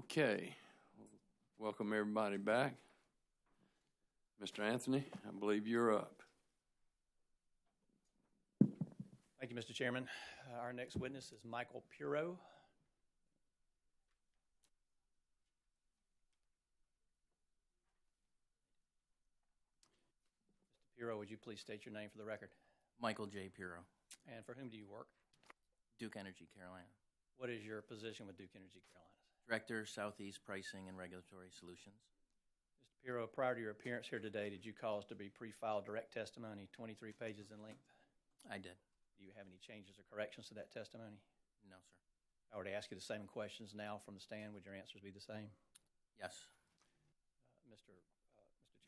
Okay, welcome everybody back. Mr. Anthony, I believe you're up. Thank you, Mr. Chairman. Our next witness is Michael Puro. Mr. Puro, would you please state your name for the record? Michael J. Puro. And for whom do you work? Duke Energy, Carolina. What is your position with Duke Energy, Carolina? Director, Southeast Pricing and Regulatory Solutions. Mr. Puro, prior to your appearance here today, did you cause to be pre-filed direct testimony, 23 pages in length? I did. Do you have any changes or corrections to that testimony? No, sir. If I were to ask you the same questions now from the stand, would your answers be the same? Yes. Mr.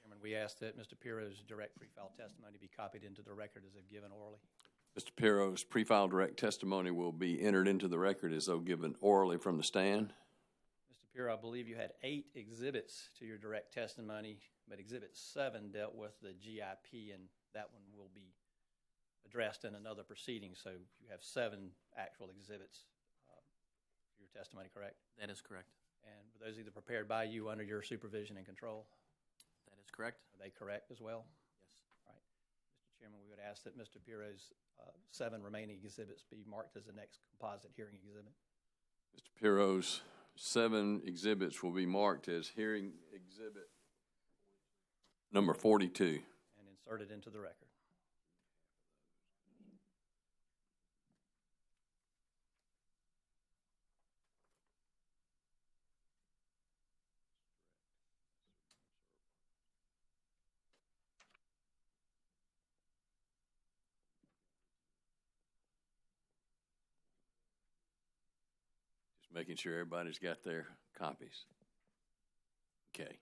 Chairman, we ask that Mr. Piro's direct pre-filed testimony be copied into the record as if given orally. Mr. Piro's pre-filed direct testimony will be entered into the record as though given orally from the stand. Mr. Puro, I believe you had 8 exhibits to your direct testimony, but Exhibit 7 dealt with the GIP, and that one will be addressed in another proceeding. So you have 7 actual exhibits for your testimony, correct? That is correct. And were those either prepared by you under your supervision and control? That is correct. Are they correct as well? Yes. All right. Mr. Chairman, we would ask that Mr. Piro's 7 remaining exhibits be marked as the next composite hearing exhibit. Mr. Piro's 7 exhibits will be marked as hearing exhibit number 42. And inserted into the record. Making sure everybody's got their copies. Okay.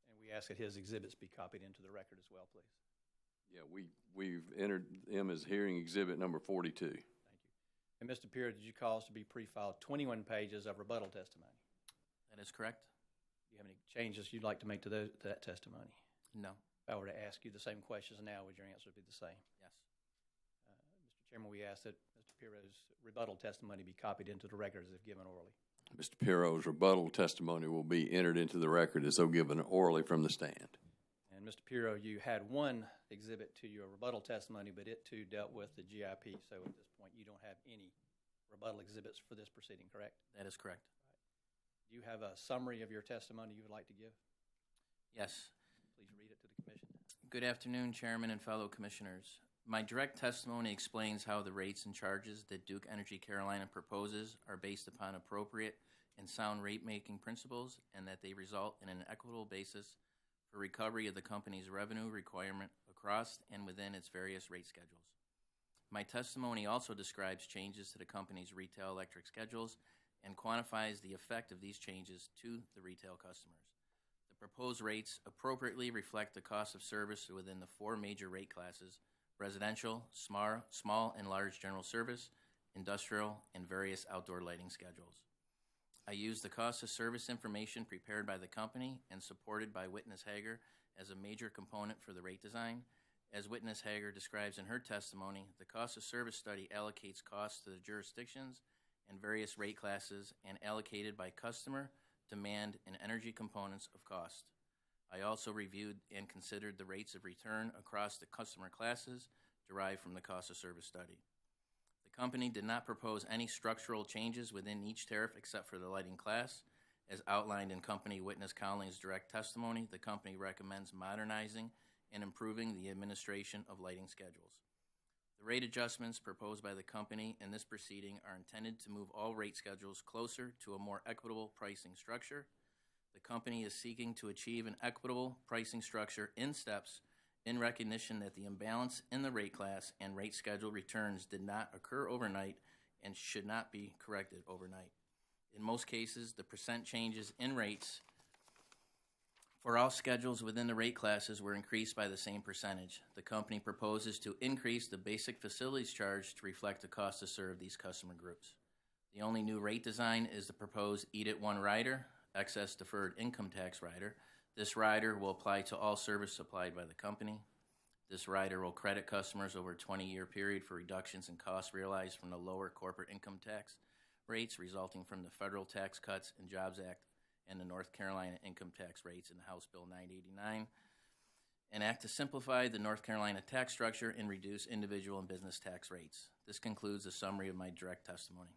And we ask that his exhibits be copied into the record as well, please. Yeah, we've entered them as hearing exhibit number 42. Thank you. And Mr. Puro, did you cause to be pre-filed 21 pages of rebuttal testimony? That is correct. Do you have any changes you'd like to make to that testimony? No. If I were to ask you the same questions now, would your answer be the same? Yes. Mr. Chairman, we ask that Mr. Piro's rebuttal testimony be copied into the record as if given orally. Mr. Piro's rebuttal testimony will be entered into the record as though given orally from the stand. And Mr. Puro, you had 1 exhibit to your rebuttal testimony, but it too dealt with the GIP. So at this point, you don't have any rebuttal exhibits for this proceeding, correct? That is correct. Right. Do you have a summary of your testimony you would like to give? Yes. Please read it to the commission. Good afternoon, Chairman and fellow commissioners. My direct testimony explains how the rates and charges that Duke Energy Carolina proposes are based upon appropriate and sound rate-making principles, and that they result in an equitable basis for recovery of the company's revenue requirement across and within its various rate schedules. My testimony also describes changes to the company's retail electric schedules and quantifies the effect of these changes to the retail customers. The proposed rates appropriately reflect the cost of service within the 4 major rate classes: residential, small and large general service, industrial, and various outdoor lighting schedules. I use the cost of service information prepared by the company and supported by Witness Hager as a major component for the rate design. As Witness Hager describes in her testimony, the cost of service study allocates costs to the jurisdictions and various rate classes and allocated by customer, demand, and energy components of cost. I also reviewed and considered the rates of return across the customer classes derived from the cost of service study. The company did not propose any structural changes within each tariff except for the lighting class. As outlined in company witness Conley's direct testimony, the company recommends modernizing and improving the administration of lighting schedules. The rate adjustments proposed by the company in this proceeding are intended to move all rate schedules closer to a more equitable pricing structure. The company is seeking to achieve an equitable pricing structure in steps in recognition that the imbalance in the rate class and rate schedule returns did not occur overnight and should not be corrected overnight. In most cases, the percent changes in rates for all schedules within the rate classes were increased by the same percentage. The company proposes to increase the basic facilities charge to reflect the cost to serve these customer groups. The only new rate design is the proposed EDIT 1 rider, excess deferred income tax rider. This rider will apply to all service supplied by the company. This rider will credit customers over a 20-year period for reductions in costs realized from the lower corporate income tax rates resulting from the Federal Tax Cuts and Jobs Act and the North Carolina income tax rates in House Bill 989, an act to simplify the North Carolina tax structure and reduce individual and business tax rates. This concludes a summary of my direct testimony.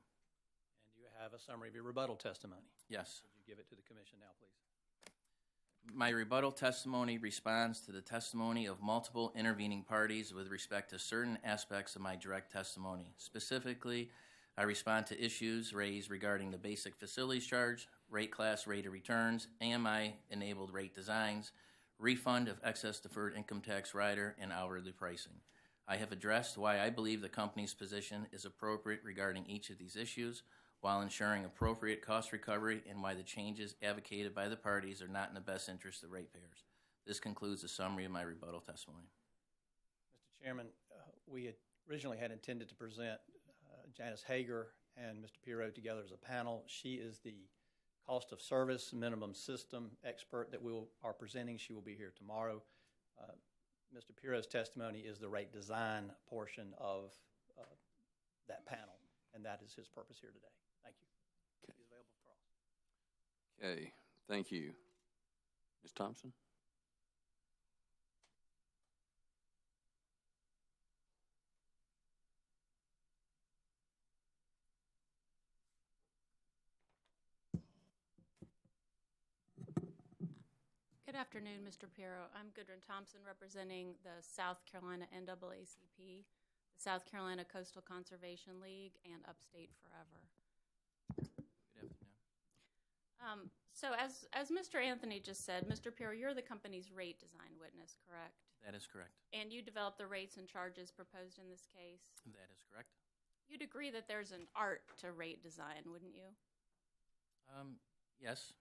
And you have a summary of your rebuttal testimony. Yes. Would you give it to the commission now, please? My rebuttal testimony responds to the testimony of multiple intervening parties with respect to certain aspects of my direct testimony. Specifically, I respond to issues raised regarding the basic facilities charge, rate class rate of returns, AMI-enabled rate designs, refund of excess deferred income tax rider, and hourly pricing. I have addressed why I believe the company's position is appropriate regarding each of these issues, while ensuring appropriate cost recovery, and why the changes advocated by the parties are not in the best interest of ratepayers. This concludes the summary of my rebuttal testimony. Mr. Chairman, we originally had intended to present Janice Hager and Mr. Pirro together as a panel. She is the cost of service minimum system expert that we are presenting. She will be here tomorrow. Mr. Pirro's testimony is the rate design portion of that panel, and that is his purpose here today. Thank you. Okay. He's available for all. Okay, thank you. Ms. Thompson? Good afternoon, Mr. Pirro. I'm Gudrun Thompson, representing the South Carolina NAACP, the South Carolina Coastal Conservation League, and Upstate Forever. Good afternoon. So as Mr. Anthony just said, Mr. Pirro, you're the company's rate design witness, correct? That is correct. And you developed the rates and charges proposed in this case? That is correct. You'd agree that there's an art to rate design, wouldn't you? Yes.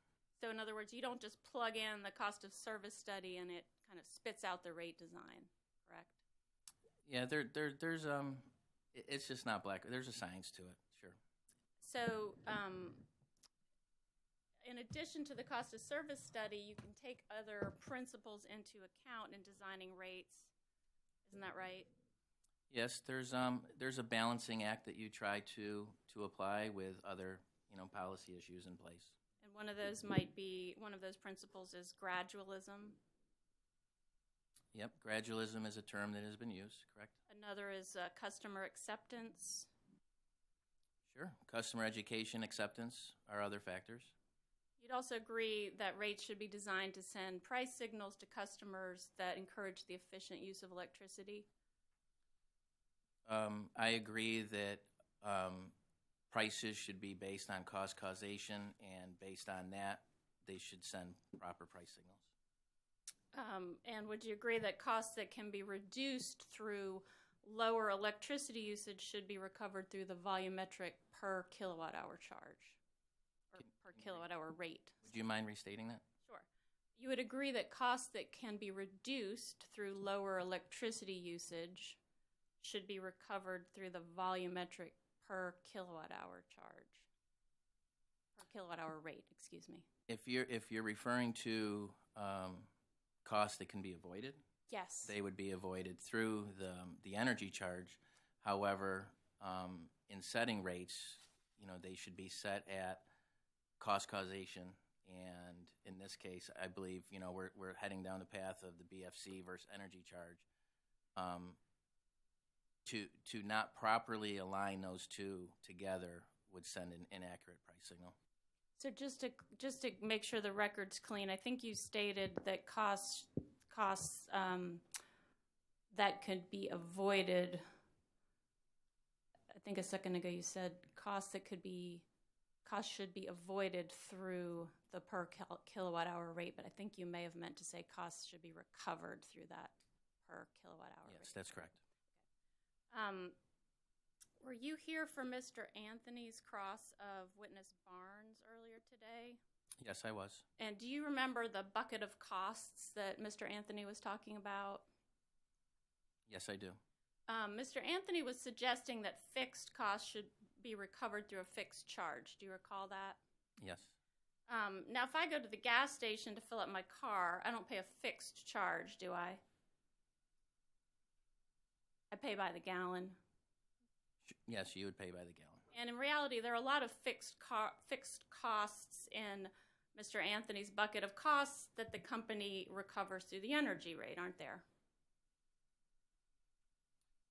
So in other words, you don't just plug in the cost of service study and it kind of spits out the rate design, correct? Yeah, there's it's just not black. There's a science to it, sure. So in addition to the cost of service study, you can take other principles into account in designing rates. Isn't that right? Yes, there's a balancing act that you try to apply with other policy issues in place. And one of those principles is gradualism. Yep, gradualism is a term that has been used, correct? Another is customer acceptance. Sure. Customer education, acceptance are other factors. You'd also agree that rates should be designed to send price signals to customers that encourage the efficient use of electricity? I agree that prices should be based on cost causation, and based on that, they should send proper price signals. And would you agree that costs that can be reduced through lower electricity usage should be recovered through the volumetric per kilowatt hour charge, or per kilowatt hour rate? Would you mind restating that? Sure. You would agree that costs that can be reduced through lower electricity usage should be recovered through the volumetric per kilowatt hour charge, per kilowatt hour rate, excuse me. If you're referring to costs that can be avoided, Yes. they would be avoided through the energy charge. However, in setting rates, they should be set at cost causation. And in this case, I believe we're heading down the path of the BFC versus energy charge. To not properly align those two together would send an inaccurate price signal. So just to make sure the record's clean, I think you stated that costs that could be avoided. I think a second ago you said costs should be avoided through the per kilowatt hour rate, but I think you may have meant to say costs should be recovered through that per kilowatt hour rate. Yes, that's correct. Were you here for Mr. Anthony's cross of witness Barnes earlier today? Yes, I was. And do you remember the bucket of costs that Mr. Anthony was talking about? Yes, I do. Mr. Anthony was suggesting that fixed costs should be recovered through a fixed charge. Do you recall that? Yes. Now, if I go to the gas station to fill up my car, I don't pay a fixed charge, do I? I pay by the gallon. Yes, you would pay by the gallon. And in reality, there are a lot of fixed costs in Mr. Anthony's bucket of costs that the company recovers through the energy rate, aren't there?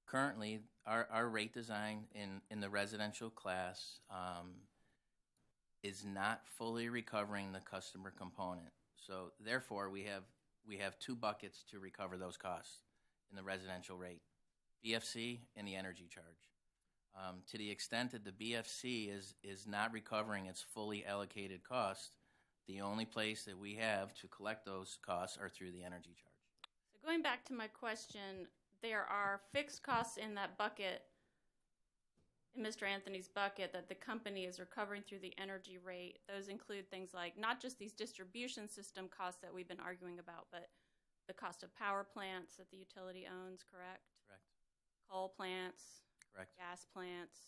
Currently, our rate design in the residential class is not fully recovering the customer component. So therefore, we have two buckets to recover those costs in the residential rate, BFC and the energy charge. To the extent that the BFC is not recovering its fully allocated cost, the only place that we have to collect those costs are through the energy charge. So going back to my question, there are fixed costs in that bucket, in Mr. Anthony's bucket, that the company is recovering through the energy rate. Those include things like not just these distribution system costs that we've been arguing about, but the cost of power plants that the utility owns, correct? Correct. Coal plants. Correct. Gas plants,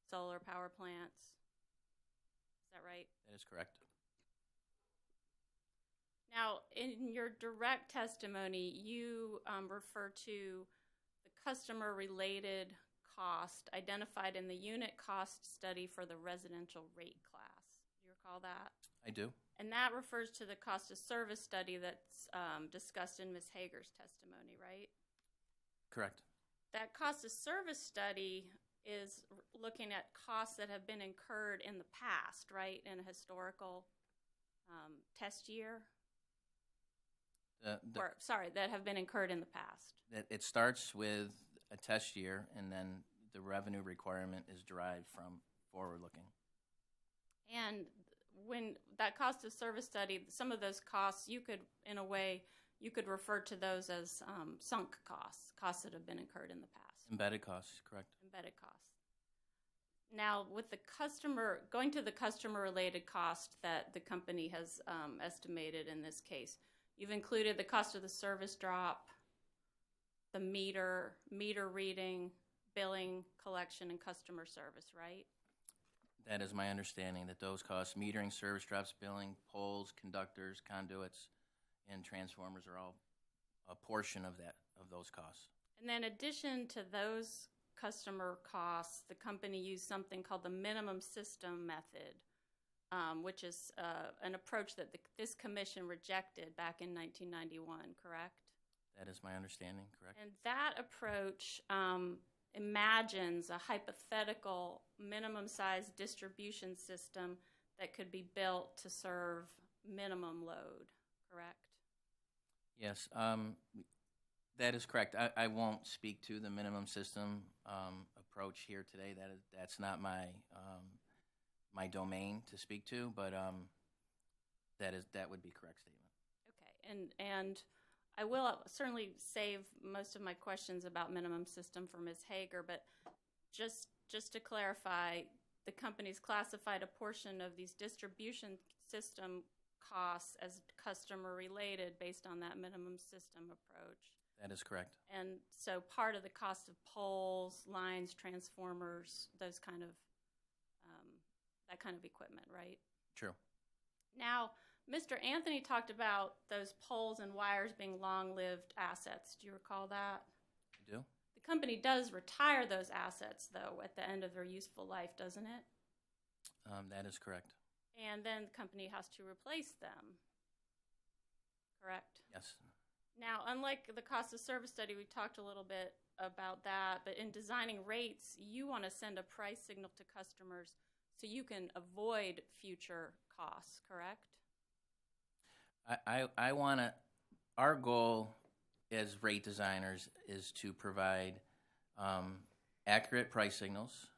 solar power plants. Is that right? That is correct. Now, in your direct testimony, you refer to the customer-related cost identified in the unit cost study for the residential rate class. Do you recall that? I do. And that refers to the cost of service study that's discussed in Ms. Hager's testimony, right? Correct. That cost of service study is looking at costs that have been incurred in the past, right, in a historical test year? That have been incurred in the past. It starts with a test year, and then the revenue requirement is derived from forward-looking. And when that cost of service study, some of those costs, you could, in a way, you could refer to those as sunk costs, costs that have been incurred in the past. Embedded costs, correct. Embedded costs. Now, with the customer, going to the customer-related cost that the company has estimated in this case, you've included the cost of the service drop, the meter reading, billing, collection, and customer service, right? That is my understanding, that those costs, metering, service drops, billing, poles, conductors, conduits, and transformers are all a portion of those costs. And then in addition to those customer costs, the company used something called the minimum system method, which is an approach that this commission rejected back in 1991, correct? That is my understanding, correct. And that approach imagines a hypothetical minimum size distribution system that could be built to serve minimum load, correct? Yes, that is correct. I won't speak to the minimum system approach here today. That's not my my domain to speak to, but that would be a correct statement. Okay, and I will certainly save most of my questions about minimum system for Ms. Hager, but just to clarify, the company's classified a portion of these distribution system costs as customer related based on that minimum system approach. That is correct. And so part of the cost of poles, lines, transformers, those kind of that kind of equipment, right? True. Now, Mr. Anthony talked about those poles and wires being long-lived assets. Do you recall that? I do. The company does retire those assets, though, at the end of their useful life, doesn't it? That is correct. And then the company has to replace them, correct? Yes. Now, unlike the cost of service study, we talked a little bit about that, but in designing rates, you want to send a price signal to customers so you can avoid future costs, correct? I want to, our goal as rate designers is to provide accurate price signals,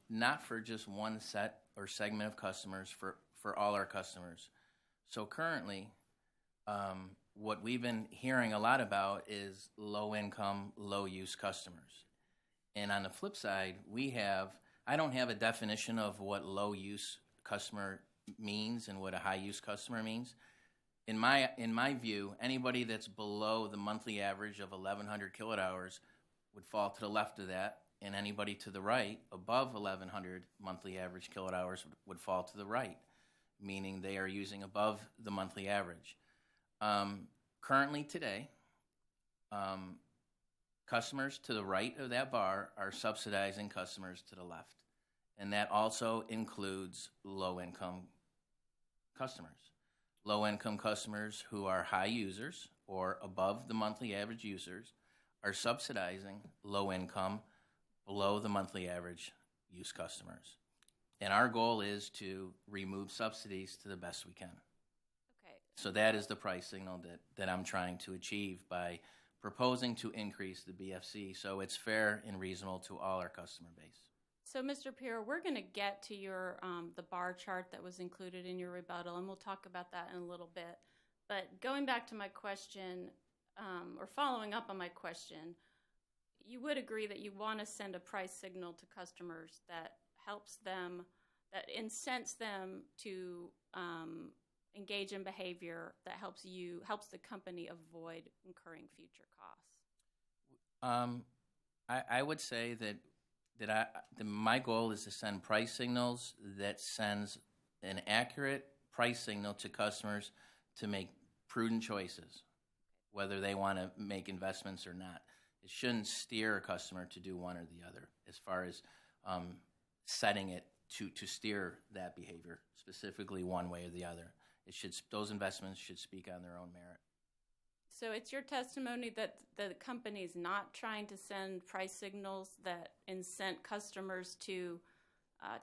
not for just one set or segment of customers, for all our customers. So currently, what we've been hearing a lot about is low-income, low-use customers. And on the flip side, I don't have a definition of what low-use customer means and what a high-use customer means. In my view, anybody that's below the monthly average of 1,100 kilowatt hours would fall to the left of that, and anybody to the right, above 1,100 monthly average kilowatt hours, would fall to the right, meaning they are using above the monthly average. Currently today, customers to the right of that bar are subsidizing customers to the left, and that also includes low-income customers. Low-income customers who are high users or above the monthly average users are subsidizing low-income, below the monthly average use customers. And our goal is to remove subsidies to the best we can. Okay. So that is the price signal that I'm trying to achieve by proposing to increase the BFC so it's fair and reasonable to all our customer base. So, Mr. Pierre, we're going to get to your the bar chart that was included in your rebuttal, and we'll talk about that in a little bit. But going back to my question, or following up on my question, you would agree that you want to send a price signal to customers that helps them, that incents them to engage in behavior that helps the company avoid incurring future costs. I would say that my goal is to send price signals that sends an accurate price signal to customers to make prudent choices, whether they want to make investments or not. It shouldn't steer a customer to do one or the other as far as setting it to steer that behavior, specifically one way or the other. Those investments should speak on their own merit. So it's your testimony that the company is not trying to send price signals that incent customers to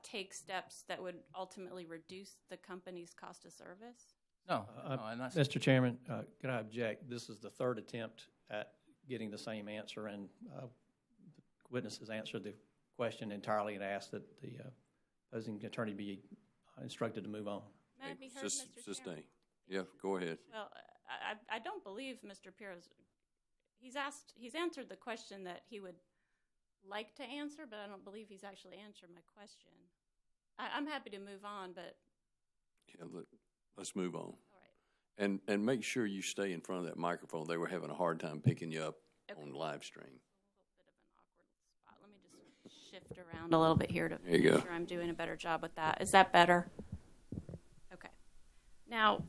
take steps that would ultimately reduce the company's cost of service? No, I'm not. Mr. Chairman, can I object? This is the third attempt at getting the same answer, and the witnesses answered the question entirely and asked that the opposing attorney be instructed to move on. May I be heard, Mr. Sustain. Chairman? Yeah, go ahead. Well, I don't believe Mr. Pierce. He's answered the question that he would like to answer, but I don't believe he's actually answered my question. I'm happy to move on, but Yeah, let's move on. all right. And make sure you stay in front of that microphone. They were having a hard time picking you up on the live stream. A little bit of an awkward spot. Let me just shift around a little bit here to There you make go. sure I'm doing a better job with that. Is that better? Okay. Now,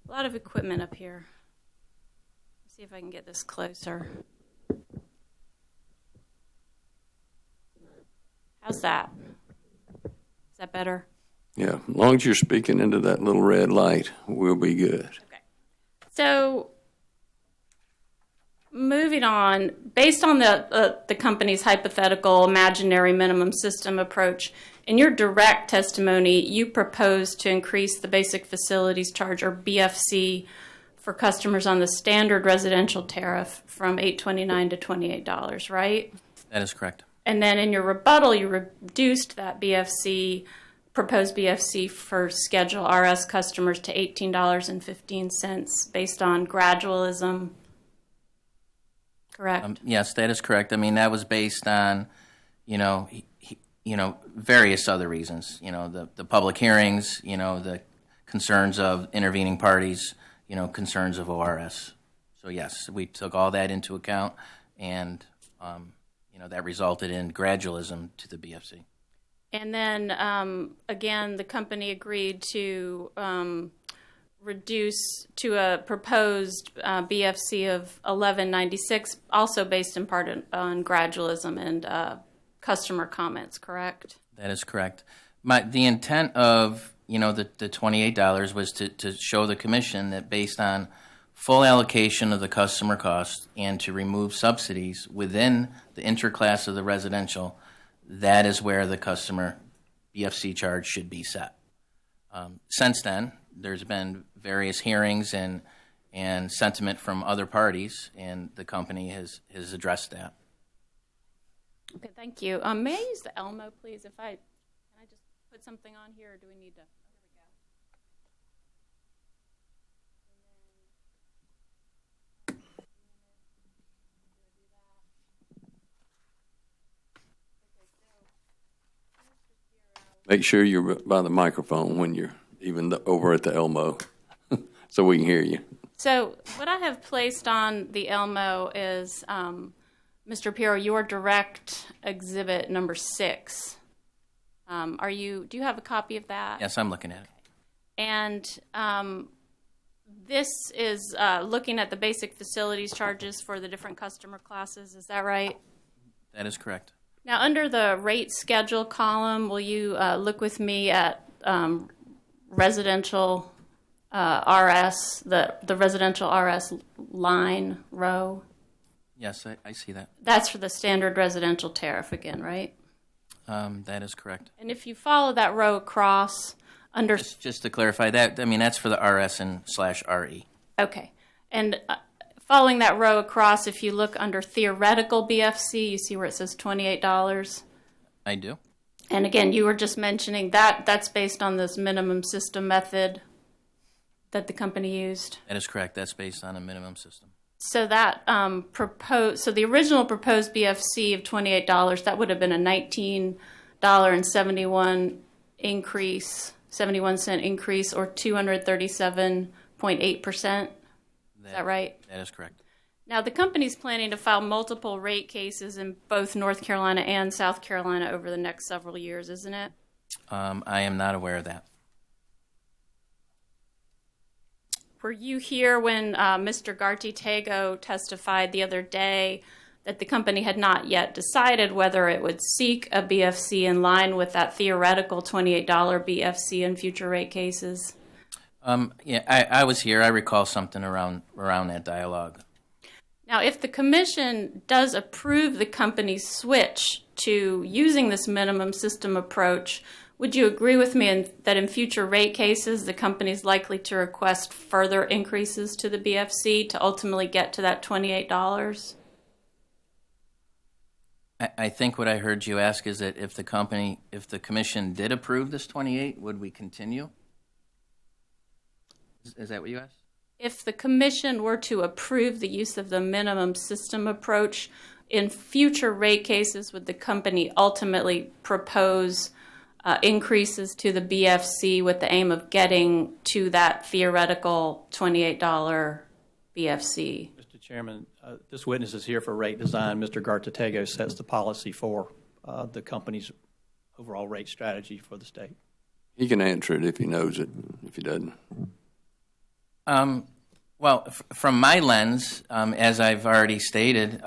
a lot of equipment up here. Let's see if I can get this closer. How's that? Is that better? Yeah, as long as you're speaking into that little red light, we'll be good. Okay. So, moving on, based on the company's hypothetical imaginary minimum system approach, in your direct testimony, you proposed to increase the basic facilities charge, or BFC, for customers on the standard residential tariff from $8.29 to $28, right? That is correct. And then in your rebuttal, you reduced that BFC, proposed BFC for Schedule RS customers to $18.15 based on gradualism. Correct? Yes, that is correct. I mean, that was based on, various other reasons. The public hearings, the concerns of intervening parties, concerns of ORS. So yes, we took all that into account, and that resulted in gradualism to the BFC. And then, again, the company agreed to reduce to a proposed BFC of $11.96, also based in part on gradualism and customer comments, correct? That is correct. The intent of, the $28 was to show the commission that based on full allocation of the customer cost and to remove subsidies within the interclass of the residential, that is where the customer BFC charge should be set. Since then, there's been various hearings and sentiment from other parties, and the company has addressed that. Okay, thank you. May I use the Elmo, please? Can I just put something on here, or do we need to? Make sure you're by the microphone when you're even over at the Elmo so we can hear you. So what I have placed on the Elmo is, Mr. Piero, your direct exhibit number 6. Do you have a copy of that? Yes, I'm looking at it. And this is looking at the basic facilities charges for the different customer classes. Is that right? That is correct. Now, under the rate schedule column, will you look with me at residential RS, the residential RS line row? Yes, I see that. That's for the standard residential tariff again, right? That is correct. And if you follow that row across under... Just to clarify that, I mean, that's for the RS and /RE. Okay. And following that row across, if you look under theoretical BFC, you see where it says $28? I do. And again, you were just mentioning that's based on this minimum system method that the company used. That is correct. That's based on a minimum system. So that so the original proposed BFC of $28, that would have been a $19.71 increase, 71-cent increase, or 237.8%. Is that right? That is correct. Now, the company's planning to file multiple rate cases in both North Carolina and South Carolina over the next several years, isn't it? I am not aware of that. Were you here when Mr. Garty-Tago testified the other day that the company had not yet decided whether it would seek a BFC in line with that theoretical $28 BFC in future rate cases? Yeah, I was here. I recall something around that dialogue. Now, if the commission does approve the company's switch to using this minimum system approach, would you agree with me that in future rate cases, the company is likely to request further increases to the BFC to ultimately get to that $28? I think what I heard you ask is that if the commission did approve this 28, would we continue? Is that what you asked? If the commission were to approve the use of the minimum system approach in future rate cases, would the company ultimately propose increases to the BFC with the aim of getting to that theoretical $28 BFC? Mr. Chairman, this witness is here for rate design. Mr. Garty-Tago sets the policy for the company's overall rate strategy for the state. He can answer it if he knows it. If he doesn't. Well, from my lens, as I've already stated,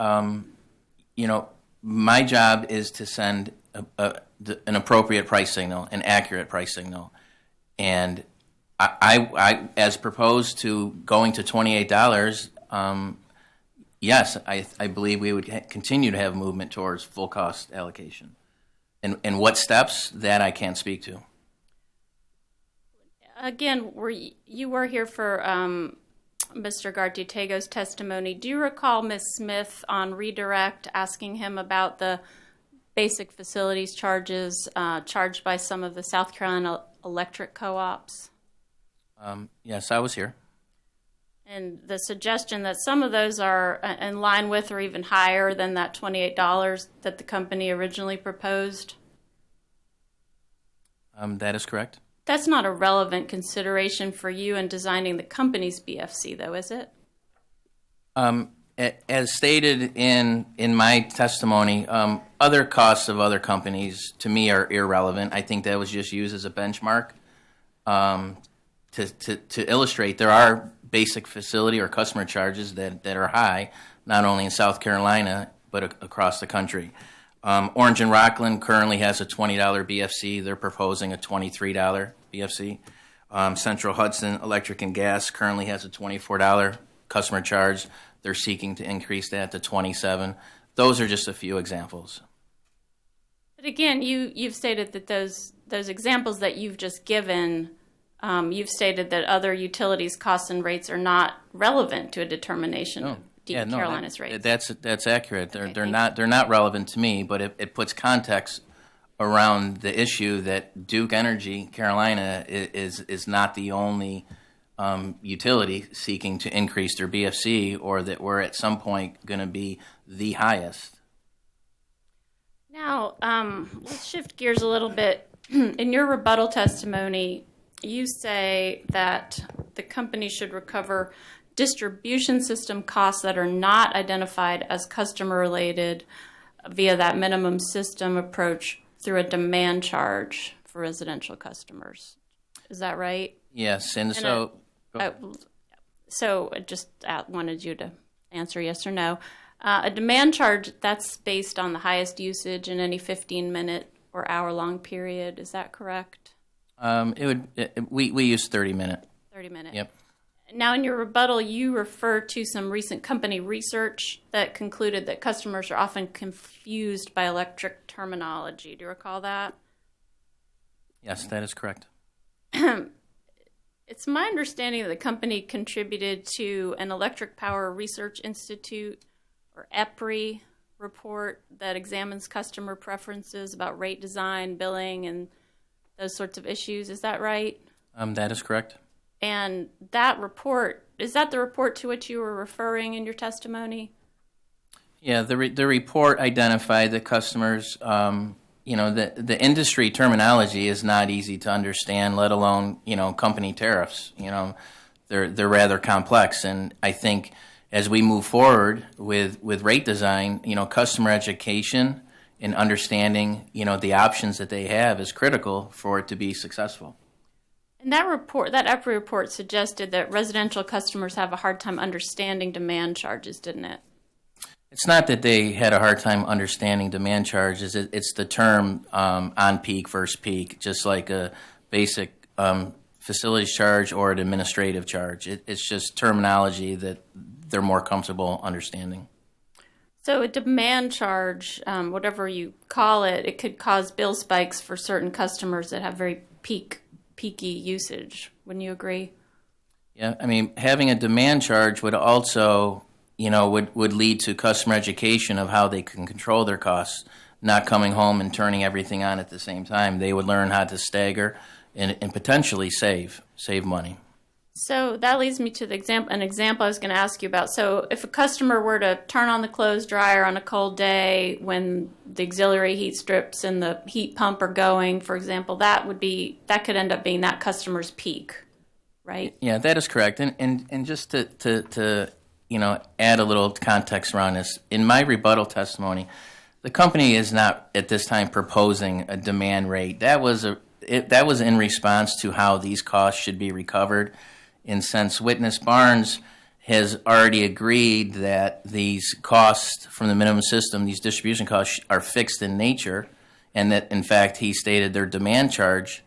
my job is to send an appropriate price signal, an accurate price signal. And I as opposed to going to $28, yes, I believe we would continue to have movement towards full cost allocation. And what steps, that I can't speak to. Again, you were here for Mr. Garty-Tago's testimony. Do you recall Ms. Smith on redirect asking him about the basic facilities charges charged by some of the South Carolina electric co-ops? Yes, I was here. And the suggestion that some of those are in line with or even higher than that $28 that the company originally proposed? That is correct. That's not a relevant consideration for you in designing the company's BFC, though, is it? As stated in my testimony, other costs of other companies, to me, are irrelevant. I think that was just used as a benchmark to illustrate there are basic facility or customer charges that are high, not only in South Carolina, but across the country. Orange and Rockland currently has a $20 BFC. They're proposing a $23 BFC. Central Hudson Electric and Gas currently has a $24 customer charge. They're seeking to increase that to $27. Those are just a few examples. But again, you've stated that those examples that you've just given, you've stated that other utilities' costs and rates are not relevant to a determination of Carolina's rates. That's accurate. Okay, They're not relevant to me, but it puts context around the issue that Duke Energy Carolina is not the only utility seeking to increase their BFC, or that we're at some point going to be the highest. Now, let's shift gears a little bit. In your rebuttal testimony, you say that the company should recover distribution system costs that are not identified as customer-related via that minimum system approach through a demand charge for residential customers. Is that right? Yes, so I just wanted you to answer yes or no. A demand charge, that's based on the highest usage in any 15-minute or hour-long period. Is that correct? We use 30-minute. 30-minute. Yep. Now, in your rebuttal, you refer to some recent company research that concluded that customers are often confused by electric terminology. Do you recall that? Yes, that is correct. It's my understanding that the company contributed to an Electric Power Research Institute, or EPRI, report that examines customer preferences about rate design, billing, and those sorts of issues. Is that right? That is correct. And that report, is that the report to which you were referring in your testimony? Yeah, the report identified that customers, the industry terminology is not easy to understand, let alone, company tariffs. They're rather complex. And I think as we move forward with rate design, customer education and understanding, the options that they have is critical for it to be successful. And that report, that EPRI report, suggested that residential customers have a hard time understanding demand charges, didn't it? It's not that they had a hard time understanding demand charges. It's the term on peak versus peak, just like a basic facilities charge or an administrative charge. It's just terminology that they're more comfortable understanding. So a demand charge, whatever you call it, it could cause bill spikes for certain customers that have very peaky usage. Wouldn't you agree? Yeah, I mean, having a demand charge would also, would lead to customer education of how they can control their costs, not coming home and turning everything on at the same time. They would learn how to stagger and potentially save money. So that leads me to an example I was going to ask you about. So if a customer were to turn on the clothes dryer on a cold day when the auxiliary heat strips and the heat pump are going, for example, that could end up being that customer's peak, right? Yeah, that is correct. And just to add a little context around this, in my rebuttal testimony, the company is not at this time proposing a demand rate. That was in response to how these costs should be recovered. And since Witness Barnes has already agreed that these costs from the minimum system, these distribution costs, are fixed in nature, and that, in fact, he stated their demand costs,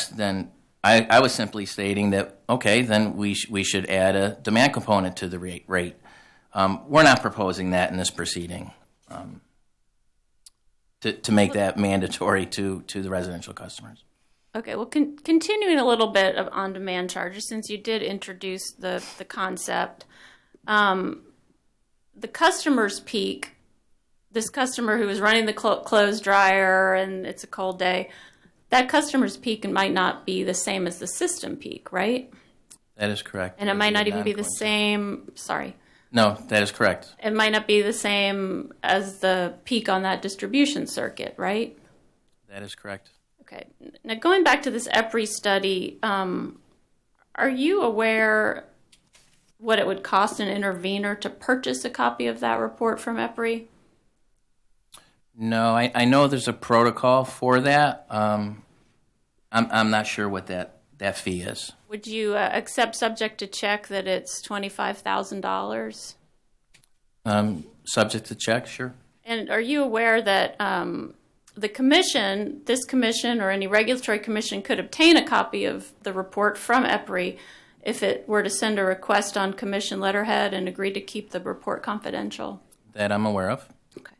then I was simply stating that, okay, then we should add a demand component to the rate. We're not proposing that in this proceeding to make that mandatory to the residential customers. Okay, well, continuing a little bit of on-demand charges, since you did introduce the concept, the customer's peak, this customer who is running the clothes dryer and it's a cold day, that customer's peak might not be the same as the system peak, right? That is correct. And it might not even be the same, sorry. No, that is correct. It might not be the same as the peak on that distribution circuit, right? That is correct. Okay. Now, going back to this EPRI study, are you aware what it would cost an intervener to purchase a copy of that report from EPRI? No, I know there's a protocol for that. I'm not sure what that fee is. Would you accept subject to check that it's $25,000? Subject to check, sure. And are you aware that this commission or any regulatory commission could obtain a copy of the report from EPRI if it were to send a request on commission letterhead and agree to keep the report confidential? That I'm aware of. Okay.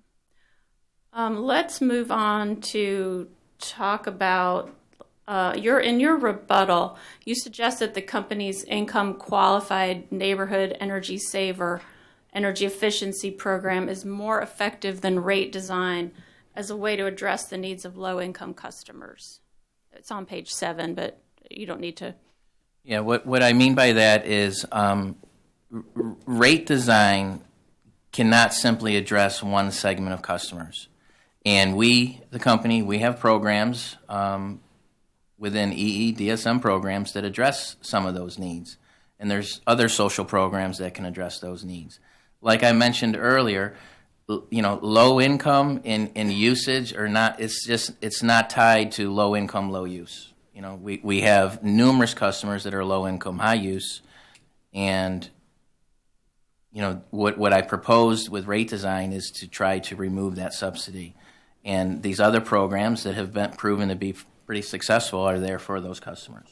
Let's move on to talk about in your rebuttal, you suggest that the company's income qualified neighborhood energy saver energy efficiency program is more effective than rate design as a way to address the needs of low-income customers. It's on page 7, but you don't need to. Yeah, what I mean by that is rate design cannot simply address one segment of customers. And we, the company, we have programs within DSM programs that address some of those needs. And there's other social programs that can address those needs. Like I mentioned earlier, low income in usage or not, it's not tied to low income, low use. We have numerous customers that are low income, high use, and what I proposed with rate design is to try to remove that subsidy. And these other programs that have been proven to be pretty successful are there for those customers.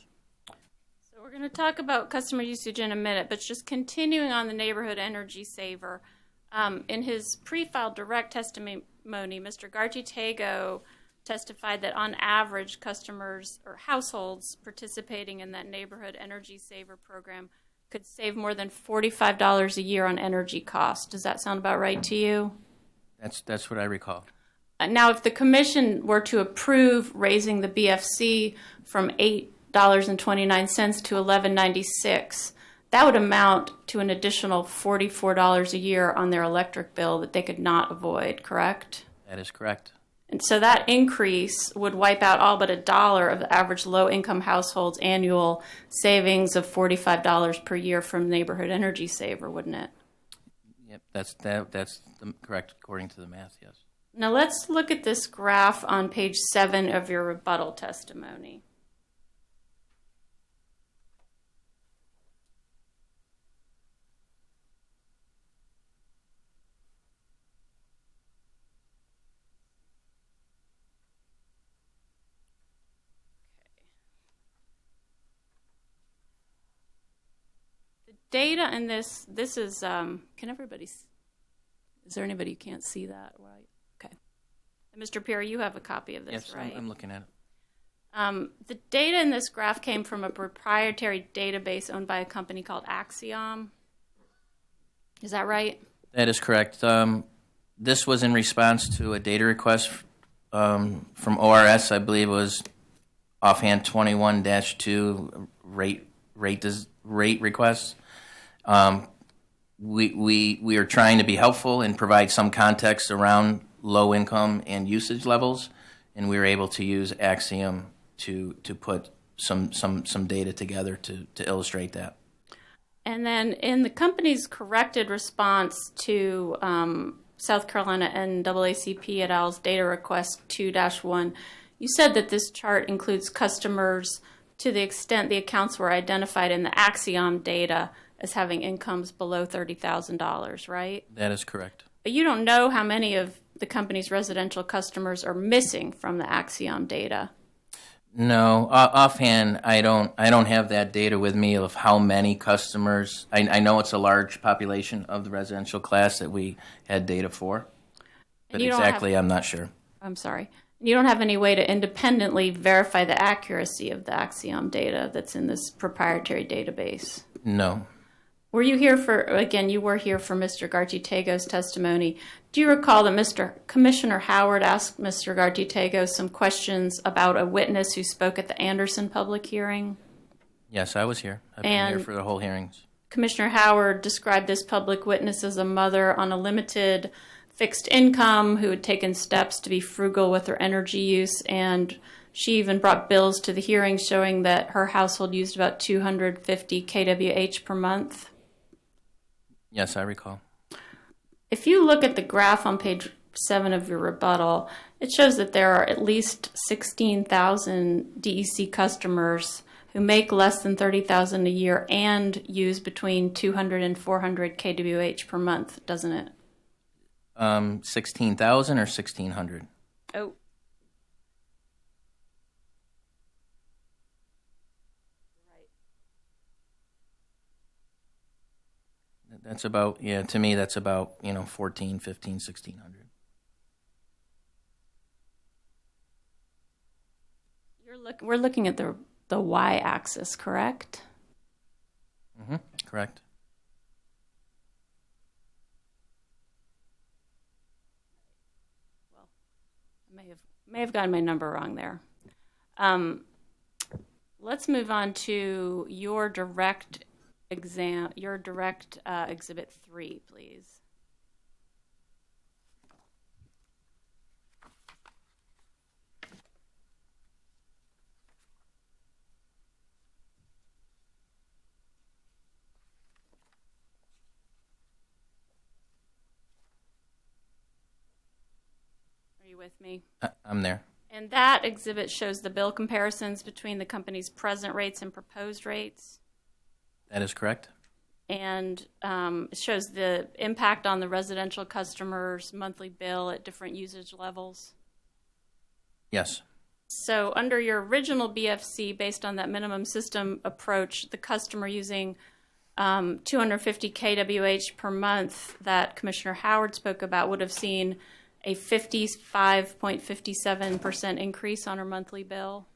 So we're going to talk about customer usage in a minute, but just continuing on the neighborhood energy saver. In his pre-filed direct testimony, Mr. Garchitego testified that on average, customers or households participating in that neighborhood energy saver program could save more than $45 a year on energy costs. Does that sound about right to you? That's what I recall. Now, if the commission were to approve raising the BFC from $8.29 to $11.96, that would amount to an additional $44 a year on their electric bill that they could not avoid, correct? That is correct. And so that increase would wipe out all but $1 of the average low-income household's annual savings of $45 per year from neighborhood energy saver, wouldn't it? Yep, that's correct according to the math, yes. Now let's look at this graph on page 7 of your rebuttal testimony. Data in this is, can everybody, is there anybody who can't see that? Right. Okay. And Mr. Pierre, you have a copy of this, Yes, right? I'm looking at it. The data in this graph came from a proprietary database owned by a company called Axiom. Is that right? That is correct. This was in response to a data request from ORS, I believe it was offhand 21-2 rate requests. We are trying to be helpful and provide some context around low income and usage levels, and we were able to use Axiom to put some data together to illustrate that. And then in the company's corrected response to South Carolina NAACP et al.'s data request 2-1, you said that this chart includes customers to the extent the accounts were identified in the Axiom data as having incomes below $30,000, right? That is correct. But you don't know how many of the company's residential customers are missing from the Axiom data. No, offhand, I don't have that data with me of how many customers. I know it's a large population of the residential class that we had data for, but exactly, I'm not sure. I'm sorry. You don't have any way to independently verify the accuracy of the Axiom data that's in this proprietary database? No. Were you here for, again, you were here for Mr. Garchitego's testimony. Do you recall that Commissioner Howard asked Mr. Garchitego some questions about a witness who spoke at the Anderson public hearing? Yes, I was here. I've been here for the whole hearings. Commissioner Howard described this public witness as a mother on a limited fixed income who had taken steps to be frugal with her energy use, and she even brought bills to the hearing showing that her household used about 250 kWh per month. Yes, I recall. If you look at the graph on page 7 of your rebuttal, it shows that there are at least 16,000 DEC customers who make less than $30,000 a year and use between 200 and 400 kWh per month, doesn't it? 16,000 or 1,600? Oh. That's about, yeah, to me that's about, 14, 15, 1,600. We're looking at the y-axis, correct? Mm-hmm. Correct. Well, may have gotten my number wrong there. Let's move on to your direct exhibit 3, please. Are you with me? I'm there. And that exhibit shows the bill comparisons between the company's present rates and proposed rates. That is correct. and it shows the impact on the residential customers' monthly bill at different usage levels. Yes. So under your original BFC, based on that minimum system approach, the customer using 250 kWh per month that Commissioner Howard spoke about would have seen a 55.57% increase on her monthly bill.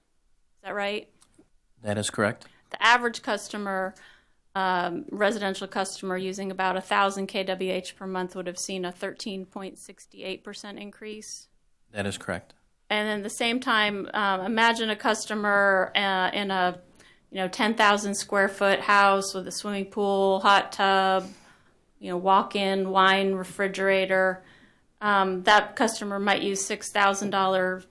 Is that right? That is correct. The average customer, residential customer using about 1,000 kWh per month would have seen a 13.68% increase. That is correct. And then at the same time, imagine a customer in a 10,000 square foot house with a swimming pool, hot tub, walk-in wine refrigerator. That customer might use $6,000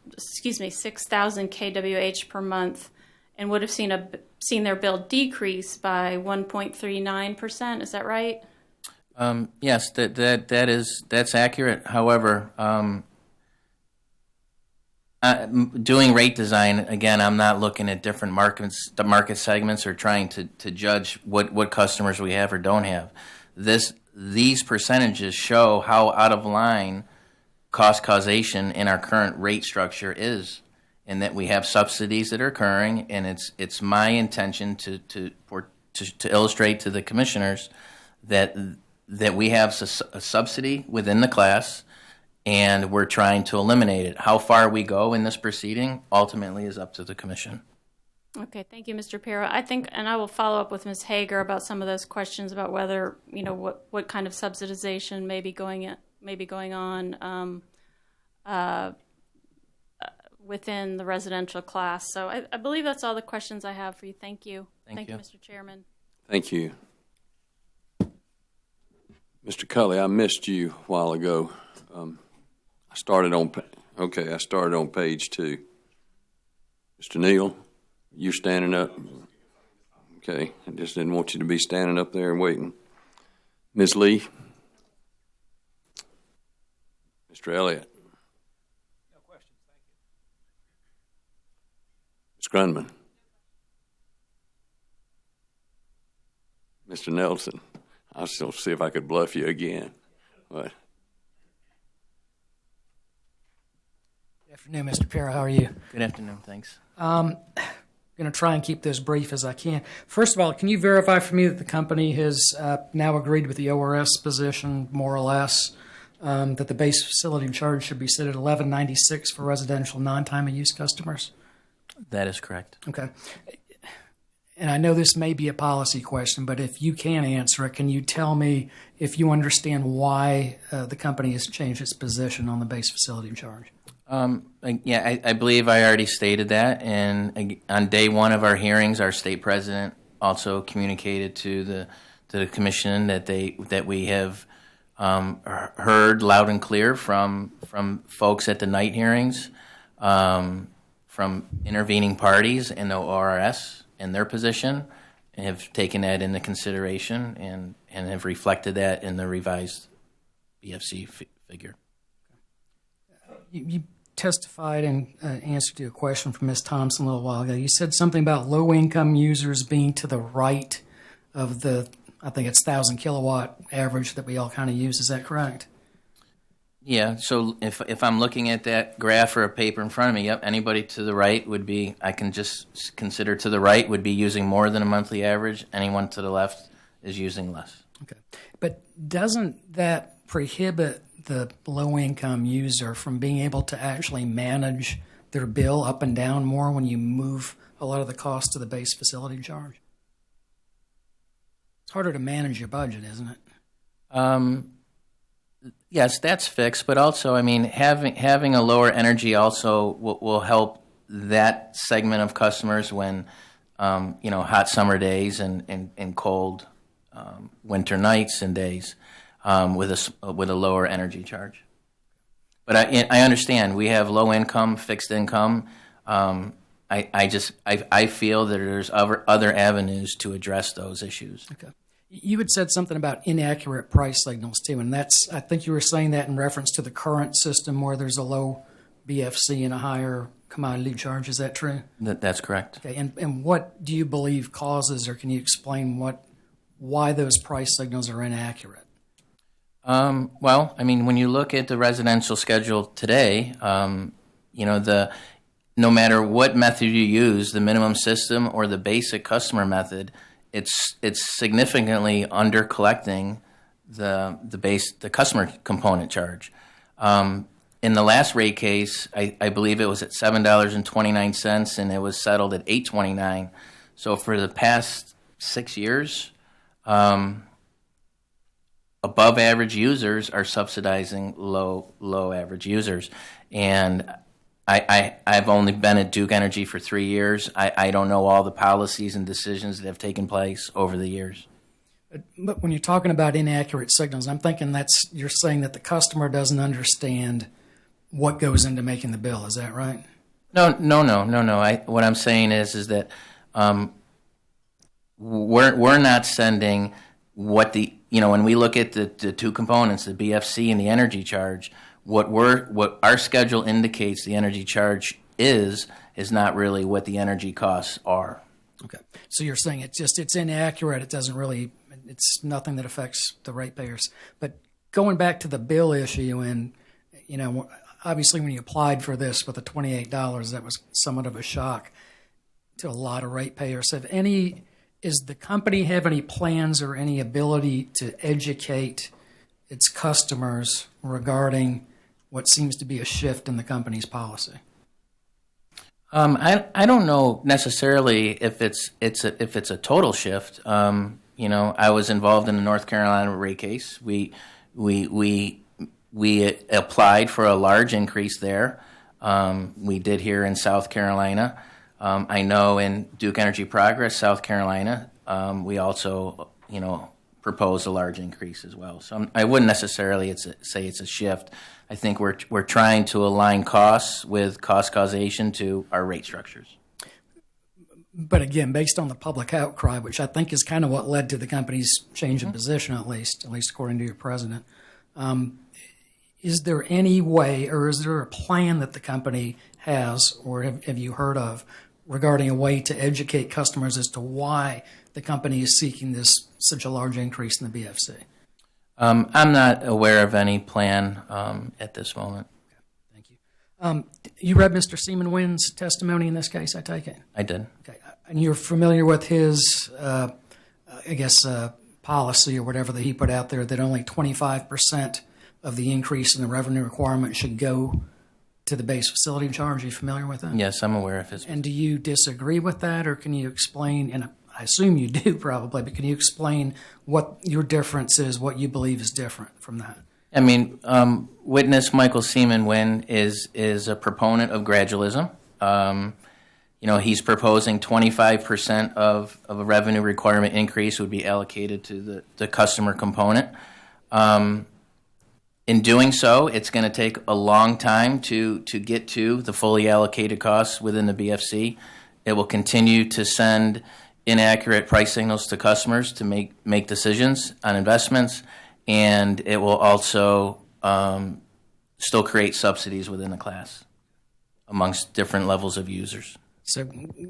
kWh per month, and would have seen their bill decrease by 1.39%. Is that right? Yes, that's accurate. However, doing rate design, again, I'm not looking at different the market segments, or trying to judge what customers we have or don't have. These percentages show how out of line cost causation in our current rate structure is, and that we have subsidies that are occurring, and it's my intention to illustrate to the commissioners that we have a subsidy within the class, and we're trying to eliminate it. How far we go in this proceeding ultimately is up to the commission. Okay, thank you, Mr. Pirro. I think, and I will follow up with Ms. Hager about some of those questions about whether, what kind of subsidization may be going on within the residential class. So I believe that's all the questions I have for you. Thank you. Thank you, Mr. Chairman. Thank you. Mr. Cully, I missed you a while ago. I started on page 2. Mr. Neal, you standing up? Okay, I just didn't want you to be standing up there and waiting. Ms. Lee? Mr. Elliott? No questions, Ms. thank you. Grundman? Mr. Nelson? I'll still see if I could bluff you again. But Good afternoon, Mr. Pirro. How are you? Good afternoon. Thanks. I'm going to try and keep this brief as I can. First of all, can you verify for me that the company has now agreed with the ORS position, more or less, that the base facility charge should be set at $11.96 for residential non-time of use customers? That is correct. Okay. And I know this may be a policy question, but if you can answer it, can you tell me if you understand why the company has changed its position on the base facility charge? Yeah, I believe I already stated that, and on day one of our hearings, our state president also communicated to the commission that we have heard loud and clear from folks at the night hearings, from intervening parties in the ORS and their position, and have taken that into consideration and have reflected that in the revised BFC figure. You testified in answer to a question from Ms. Thompson a little while ago. You said something about low-income users being to the right of the, I think it's 1,000 kilowatt average that we all kind of use. Is that correct? Yeah, so if I'm looking at that graph or a paper in front of me, yep, anybody to the right would be, I can just consider to the right would be using more than a monthly average. Anyone to the left is using less. Okay. But doesn't that prohibit the low-income user from being able to actually manage their bill up and down more when you move a lot of the cost to the base facility charge? It's harder to manage your budget, isn't it? Yes, that's fixed, but also, I mean, having a lower energy also will help that segment of customers when, hot summer days and cold winter nights and days. With a lower energy charge. But I understand we have low income, fixed income. I feel that there's other avenues to address those issues. Okay. You had said something about inaccurate price signals too, and I think you were saying that in reference to the current system where there's a low BFC and a higher commodity charge. Is that true? That's correct. Okay. And what do you believe causes, or can you explain why those price signals are inaccurate. Well, I mean, when you look at the residential schedule today, no matter what method you use, the minimum system or the basic customer method, it's significantly under collecting the customer component charge. In the last rate case, I believe it was at $7.29, and it was settled at $8.29. So for the past 6 years, above average users are subsidizing low average users, and I've only been at Duke Energy for 3 years. I don't know all the policies and decisions that have taken place over the years. But when you're talking about inaccurate signals, I'm thinking you're saying that the customer doesn't understand what goes into making the bill. Is that right? No. What I'm saying is that we're not sending what when we look at the two components, the BFC and the energy charge, what our schedule indicates the energy charge is not really what the energy costs are. Okay. So you're saying it's inaccurate. It's nothing that affects the ratepayers. But going back to the bill issue, and obviously when you applied for this with the $28, that was somewhat of a shock to a lot of ratepayers. Does the company have any plans or any ability to educate its customers regarding what seems to be a shift in the company's policy? I don't know necessarily if it's a total shift. I was involved in the North Carolina rate case. We applied for a large increase there. We did here in South Carolina. I know in Duke Energy Progress, South Carolina, we also proposed a large increase as well. So I wouldn't necessarily say it's a shift. I think we're trying to align costs with cost causation to our rate structures. But again, based on the public outcry, which I think is kind of what led to the company's change in position, at least according to your president, is there any way, or is there a plan that the company has, or have you heard of, regarding a way to educate customers as to why the company is seeking such a large increase in the BFC? I'm not aware of any plan at this moment. Okay, thank you. You read Mr. Seaman Wynn's testimony in this case, I take it? I did. Okay, and you're familiar with his, policy or whatever that he put out there, that only 25% of the increase in the revenue requirement should go to the base facility charge. Are you familiar with that? Yes, I'm aware of his. And do you disagree with that, or can you explain, and I assume you do probably, but can you explain what your difference is, what you believe is different from that? I mean, witness Michael Seaman Wynn is a proponent of gradualism. He's proposing 25% of a revenue requirement increase would be allocated to the customer component. In doing so, it's going to take a long time to get to the fully allocated costs within the BFC. It will continue to send inaccurate price signals to customers to make decisions on investments, and it will also still create subsidies within the class amongst different levels of users. So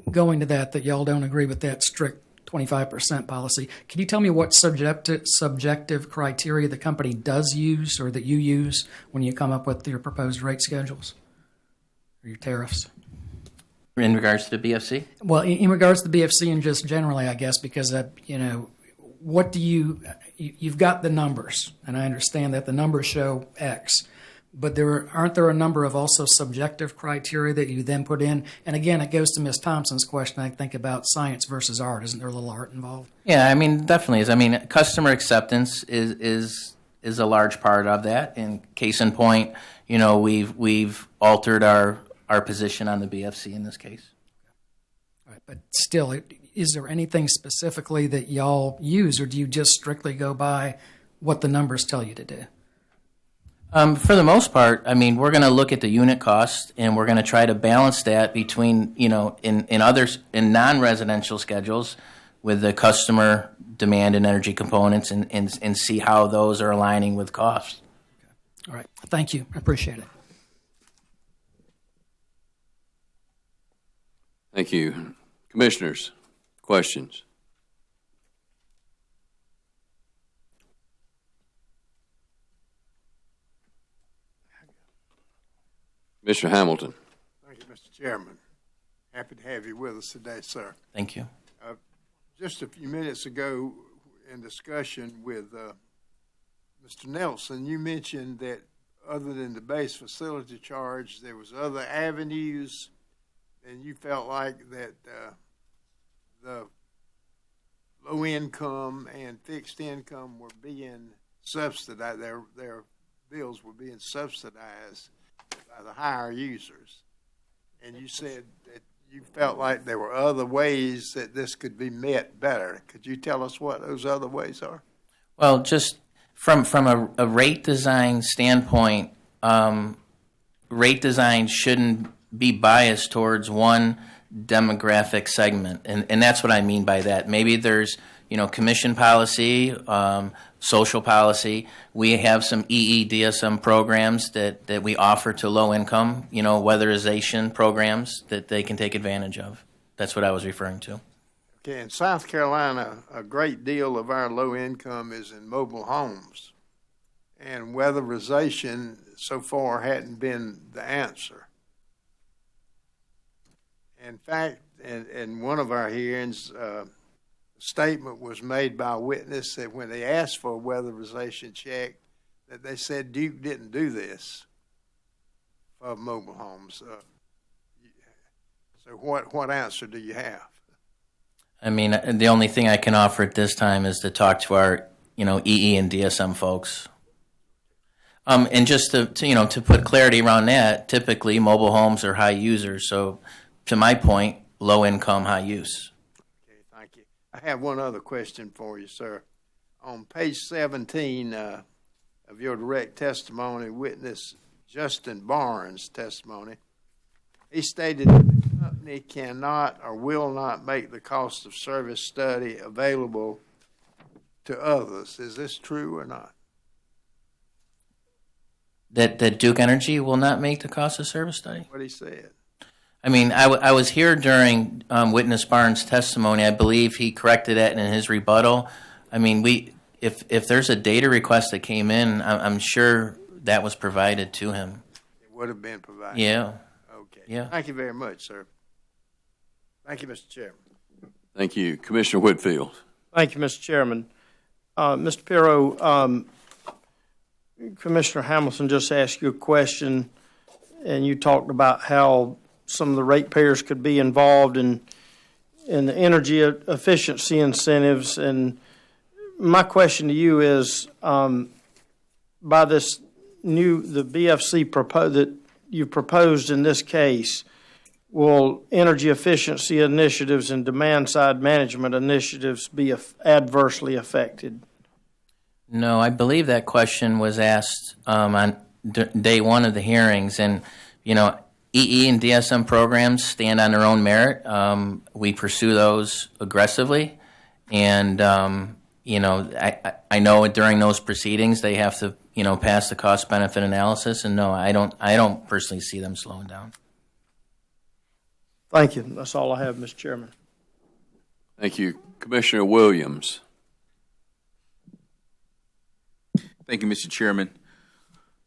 going to that y'all don't agree with that strict 25% policy. Can you tell me what subjective criteria the company does use, or that you use, when you come up with your proposed rate schedules or your tariffs? In regards to the BFC? Well, in regards to the BFC and just generally, I guess, because, what do you've got the numbers, and I understand that the numbers show X, but aren't there a number of also subjective criteria that you then put in? And again, it goes to Ms. Thompson's question, I think, about science versus art. Isn't there a little art involved? Yeah, I mean, definitely is. I mean, customer acceptance is a large part of that. And case in point, we've altered our position on the BFC in this case. All right, but still, is there anything specifically that y'all use, or do you just strictly go by what the numbers tell you to do? For the most part, I mean, we're going to look at the unit cost, and we're going to try to balance that between, in non-residential schedules with the customer demand and energy components, and see how those are aligning with costs. All right. Thank you. I appreciate it. Thank you. Commissioners, questions? Commissioner Hamilton. Thank you, Mr. Chairman. Happy to have you with us today, sir. Thank you. Just a few minutes ago in discussion with Mr. Nelson, you mentioned that other than the base facility charge, there was other avenues, and you felt like that the low income and fixed income were being subsidized, their bills were being subsidized by the higher users. And you said that you felt like there were other ways that this could be met better. Could you tell us what those other ways are? Well, just from a rate design standpoint, rate design shouldn't be biased towards one demographic segment, and that's what I mean by that. Maybe there's commission policy, social policy. We have some EEDSM programs that we offer to low income, weatherization programs that they can take advantage of. That's what I was referring to. Okay, in South Carolina, a great deal of our low income is in mobile homes, and weatherization so far hadn't been the answer. In fact, in one of our hearings, a statement was made by a witness that when they asked for a weatherization check, that they said Duke didn't do this for mobile homes. So what answer do you have? I mean, the only thing I can offer at this time is to talk to our, EE and DSM folks. And just to put clarity around that, typically mobile homes are high users. So, to my point, low income, high use. Okay, thank you. I have one other question for you, sir. On page 17 of your direct testimony, witness Justin Barnes' testimony, he stated that the company cannot or will not make the cost of service study available to others. Is this true or not? That Duke Energy will not make the cost of service study? What he said. I mean, I was here during witness Barnes' testimony. I believe he corrected that in his rebuttal. I mean, if there's a data request that came in, I'm sure that was provided to him. It would have been provided. Yeah. Okay. Yeah. Thank you very much, sir. Thank you, Mr. Chairman. Thank you. Commissioner Whitfield. Thank you, Mr. Chairman. Mr. Pirro, Commissioner Hamilton just asked you a question, and you talked about how some of the ratepayers could be involved in the energy efficiency incentives. And my question to you is, by the BFC that you proposed in this case, will energy efficiency initiatives and demand-side management initiatives be adversely affected? No, I believe that question was asked on day one of the hearings. And, EE and DSM programs stand on their own merit. We pursue those aggressively. And, I know during those proceedings they have to, pass the cost-benefit analysis. And, no, I don't personally see them slowing down. Thank you. That's all I have, Mr. Chairman. Thank you. Commissioner Williams. Thank you, Mr. Chairman.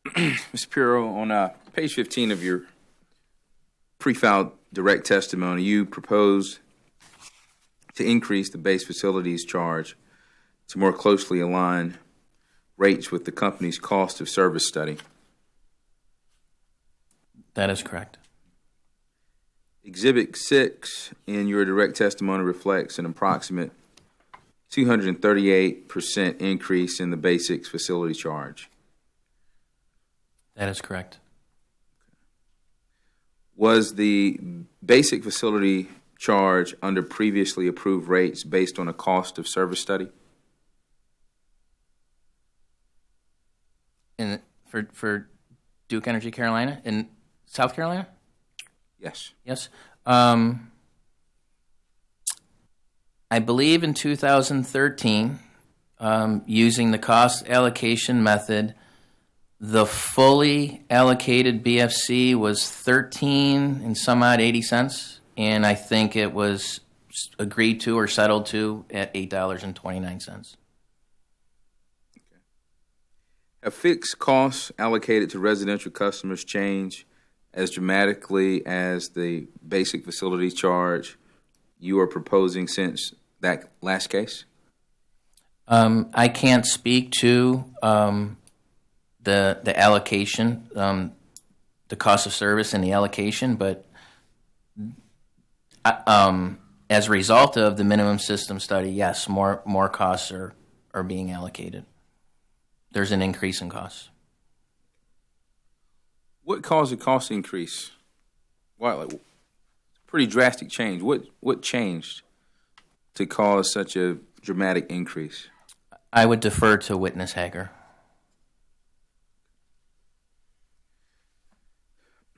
Mr. Pirro, on page 15 of your pre-filed direct testimony, you propose to increase the base facilities charge to more closely align rates with the company's cost of service study. That is correct. Exhibit 6 in your direct testimony reflects an approximate 238% increase in the basic facility charge. That is correct. Was the basic facility charge under previously approved rates based on a cost of service study? For Duke Energy Carolina in South Carolina? Yes. Yes. I believe in 2013, using the cost allocation method, the fully allocated BFC was 13 and some odd 80 cents, and I think it was agreed to or settled to at $8.29. Have fixed costs allocated to residential customers changed as dramatically as the basic facility charge you are proposing since that last case? I can't speak to the allocation, the cost of service and the allocation, but as a result of the minimum system study, yes, more costs are being allocated. There's an increase in costs. What caused the cost increase? Wow, like, pretty drastic change. What changed to cause such a dramatic increase? I would defer to Witness Hager.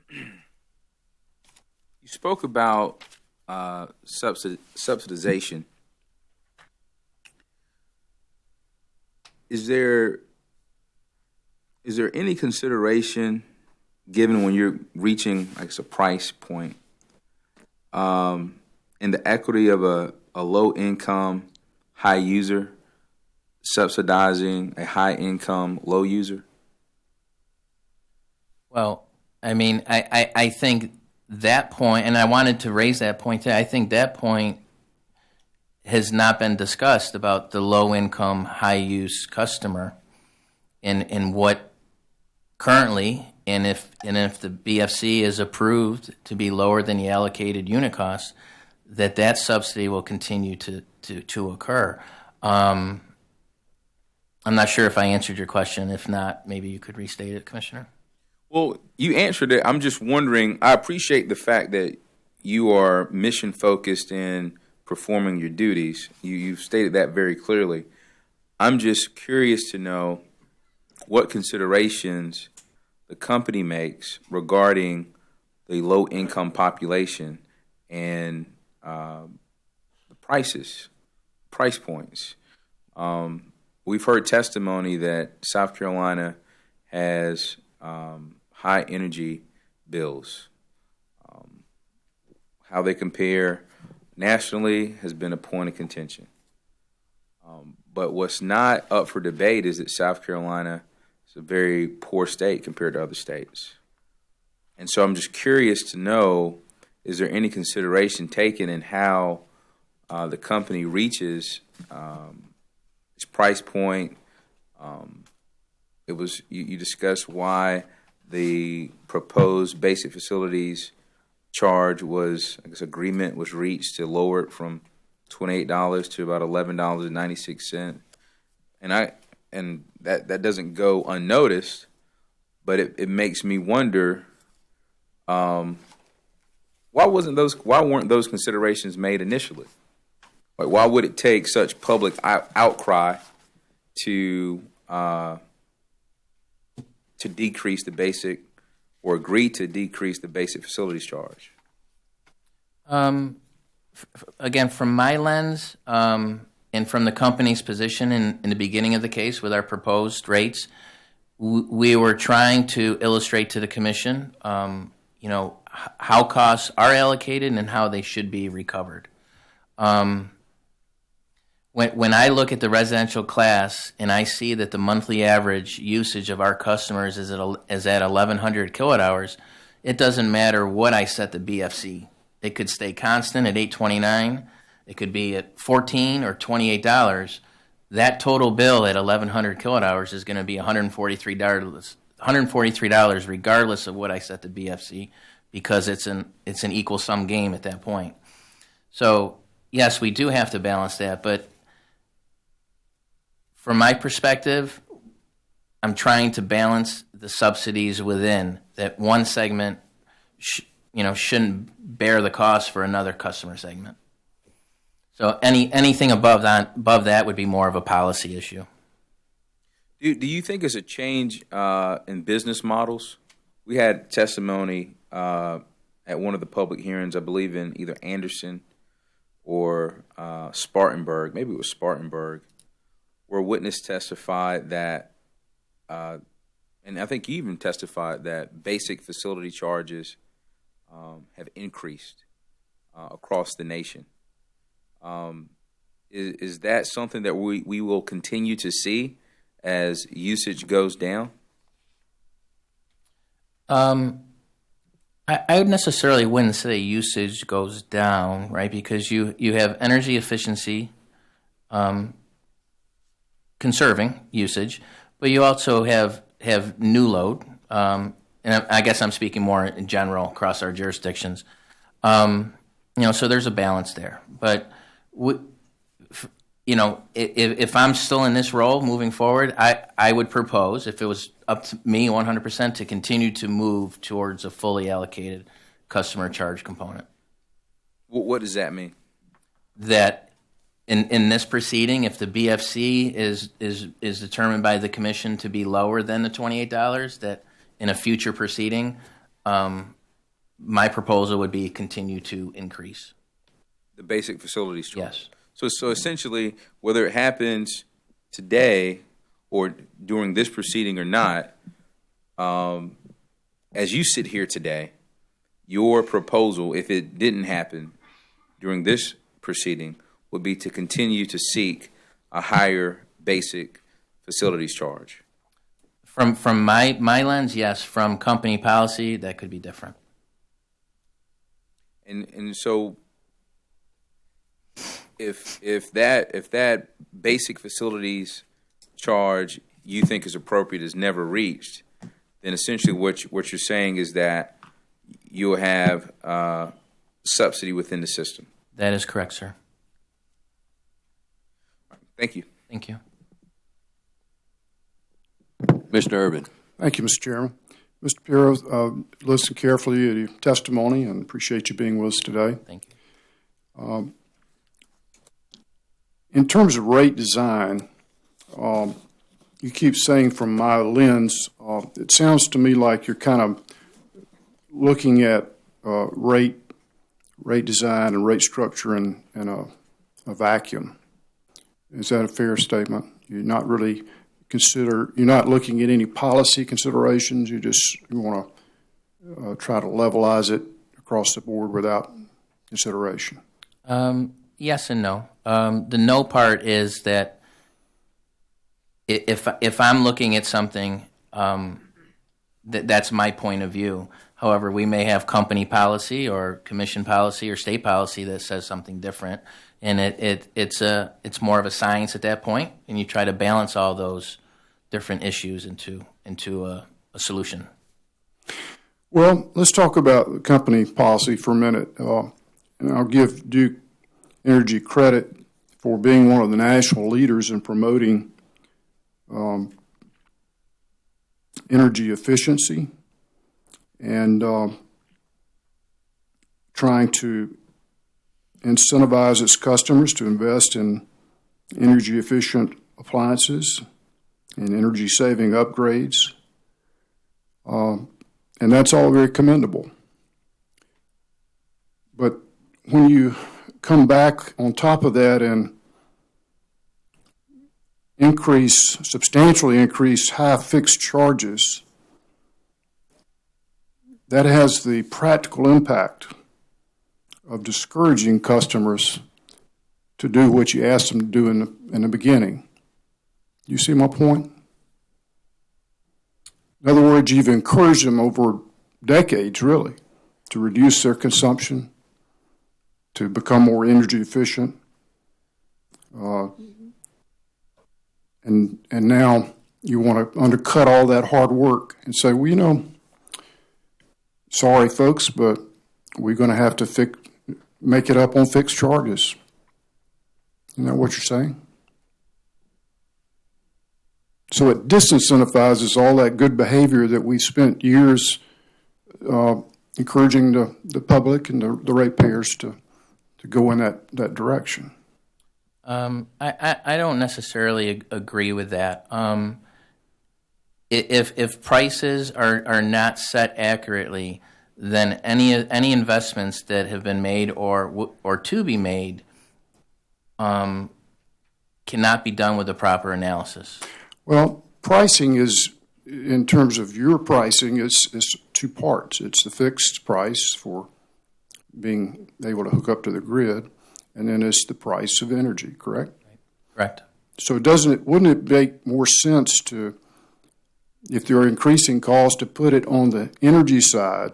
You spoke about subsidization. Is there any consideration given when you're reaching, I guess, a price point, in the equity of a low-income, high user subsidizing a high-income, low user? Well, I mean, I think that point, and I wanted to raise that point today, I think that point has not been discussed about the low-income, high-use customer and what currently, and if the BFC is approved to be lower than the allocated unit cost, that subsidy will continue to occur. I'm not sure if I answered your question. If not, maybe you could restate it, Commissioner. Well, you answered it. I'm just wondering, I appreciate the fact that you are mission-focused in performing your duties. You've stated that very clearly. I'm just curious to know what considerations the company makes regarding the low-income population and the price points. We've heard testimony that South Carolina has high energy bills. How they compare nationally has been a point of contention. But what's not up for debate is that South Carolina is a very poor state compared to other states. And so I'm just curious to know, is there any consideration taken in how the company reaches its price point? You discussed why the proposed basic facilities charge was, I guess, agreement was reached to lower it from $28 to about $11.96, and that doesn't go unnoticed, but it makes me wonder, why weren't those considerations made initially? Like, why would it take such public outcry to decrease the basic, or agree to decrease the basic facilities charge? Again, from my lens, and from the company's position in the beginning of the case with our proposed rates, we were trying to illustrate to the commission, how costs are allocated and how they should be recovered. When I look at the residential class and I see that the monthly average usage of our customers is at 1,100 kilowatt hours, it doesn't matter what I set the BFC. It could stay constant at $8.29. It could be at $14 or $28. That total bill at 1,100 kilowatt hours is going to be $143 regardless of what I set the BFC, because it's an equal sum game at that point. So yes, we do have to balance that, but from my perspective, I'm trying to balance the subsidies within that one segment, shouldn't bear the cost for another customer segment. So anything above that would be more of a policy issue. Do you think it's a change in business models? We had testimony at one of the public hearings, I believe in either Anderson or Spartanburg, maybe it was Spartanburg, where a witness testified that, and I think you even testified that basic facility charges have increased across the nation. Is that something that we will continue to see as usage goes down? I necessarily wouldn't say usage goes down, right? Because you have energy efficiency, conserving usage, but you also have new load. And I guess I'm speaking more in general across our jurisdictions. So there's a balance there. But if I'm still in this role moving forward, I would propose, if it was up to me 100%, to continue to move towards a fully allocated customer charge component. What does that mean? That in this proceeding, if the BFC is determined by the commission to be lower than the $28, that in a future proceeding, my proposal would be continue to increase. The basic facilities charge? Yes. So essentially, whether it happens today or during this proceeding or not, as you sit here today, your proposal, if it didn't happen during this proceeding, would be to continue to seek a higher basic facilities charge. From my lens, yes. From company policy, that could be different. And so if that basic facilities charge you think is appropriate is never reached, then essentially what you're saying is that you'll have subsidy within the system. That is correct, sir. Thank you. Thank you. Mr. Urban. Thank you, Mr. Chairman. Mr. Pirro, listened carefully to your testimony and appreciate you being with us today. Thank you. In terms of rate design, you keep saying from my lens, it sounds to me like you're kind of looking at rate design and rate structure in a vacuum. Is that a fair statement? You're not really you're not looking at any policy considerations. You want to try to levelize it across the board without consideration. Yes and no. The no part is that if I'm looking at something, that's my point of view. However, we may have company policy or commission policy or state policy that says something different, and it's more of a science at that point, and you try to balance all those different issues into a solution. Well, let's talk about company policy for a minute, and I'll give Duke Energy credit for being one of the national leaders in promoting energy efficiency and trying to incentivize its customers to invest in energy efficient appliances and energy saving upgrades. And that's all very commendable. But when you come back on top of that and substantially increase high fixed charges, that has the practical impact of discouraging customers to do what you asked them to do in the beginning. You see my point? In other words, you've encouraged them over decades, really, to reduce their consumption, to become more energy efficient, and now you want to undercut all that hard work and say, well, sorry, folks, but we're going to have to make it up on fixed charges. Isn't that what you're saying? So it disincentivizes all that good behavior that we spent years encouraging the public and the ratepayers to go in that direction. I don't necessarily agree with that. If prices are not set accurately, then any investments that have been made or to be made cannot be done with a proper analysis. Well, pricing is, in terms of your pricing, is two parts. It's the fixed price for being able to hook up to the grid, and then it's the price of energy, correct? Correct. So wouldn't it make more sense if there are increasing costs, to put it on the energy side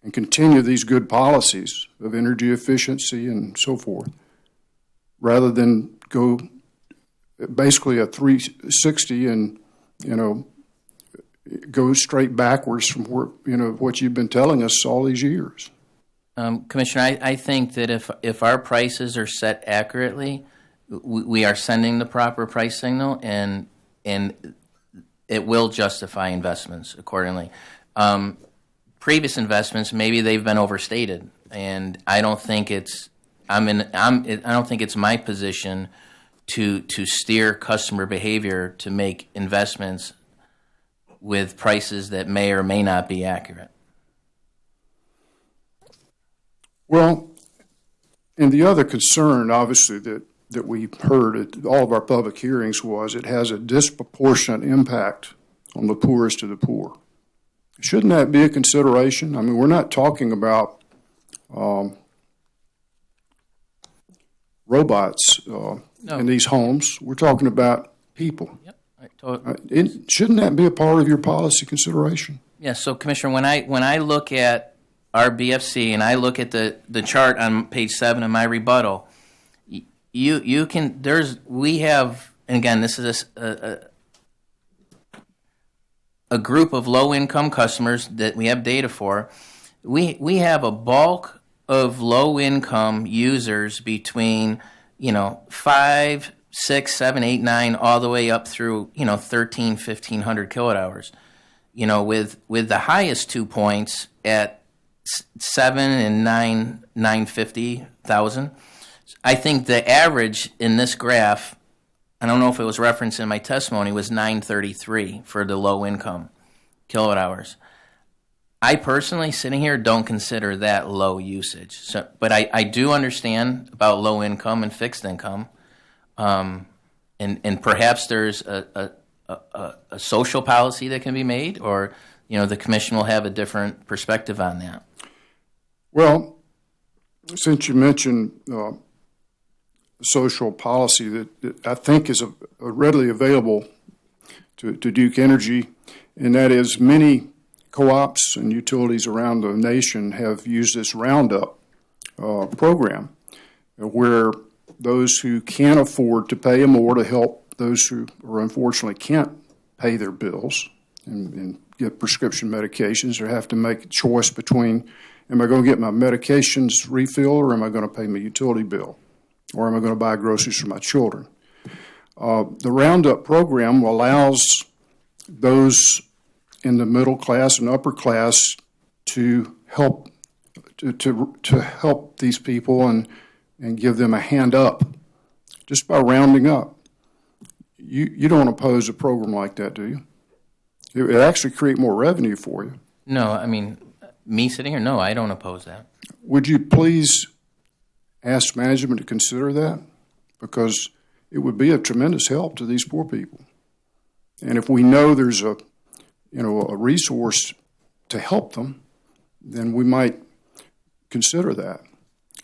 and continue these good policies of energy efficiency and so forth, rather than go basically a 360 and, go straight backwards from where, what you've been telling us all these years. Commissioner, I think that if our prices are set accurately, we are sending the proper price signal, and it will justify investments accordingly. Previous investments, maybe they've been overstated, and I don't think it's my position to steer customer behavior to make investments with prices that may or may not be accurate. Well, and the other concern, obviously, that we heard at all of our public hearings was it has a disproportionate impact on the poorest of the poor. Shouldn't that be a consideration? I mean, we're not talking about robots in these homes. We're talking about people. Yep. Shouldn't that be a part of your policy consideration? Yeah. So, Commissioner, when I look at our BFC and I look at the chart on page 7 of my rebuttal, we have, and again, this is a group of low-income customers that we have data for. We have a bulk of low-income users between 5, 6, 7, 8, 9, all the way up through 13, 1,500 kilowatt hours. With the highest 2 points at 7 and 950,000. I think the average in this graph, I don't know if it was referenced in my testimony, was 933 for the low income kilowatt hours. I personally, sitting here, don't consider that low usage. So, but I do understand about low income and fixed income, and perhaps there's a social policy that can be made, or the commission will have a different perspective on that. Well, since you mentioned social policy that I think is readily available to Duke Energy, and that is many co-ops and utilities around the nation have used this Roundup program, where those who can't afford to pay more to help those who unfortunately can't pay their bills and get prescription medications, or have to make a choice between, am I going to get my medications refilled, or am I going to pay my utility bill, or am I going to buy groceries for my children? The Roundup program allows those in the middle class and upper class to help to help these people and give them a hand up just by rounding up. You don't oppose a program like that, do you? It would actually create more revenue for you. No, I mean, me sitting here, no, I don't oppose that. Would you please ask management to consider that? Because it would be a tremendous help to these poor people. And if we know there's a resource to help them, then we might consider that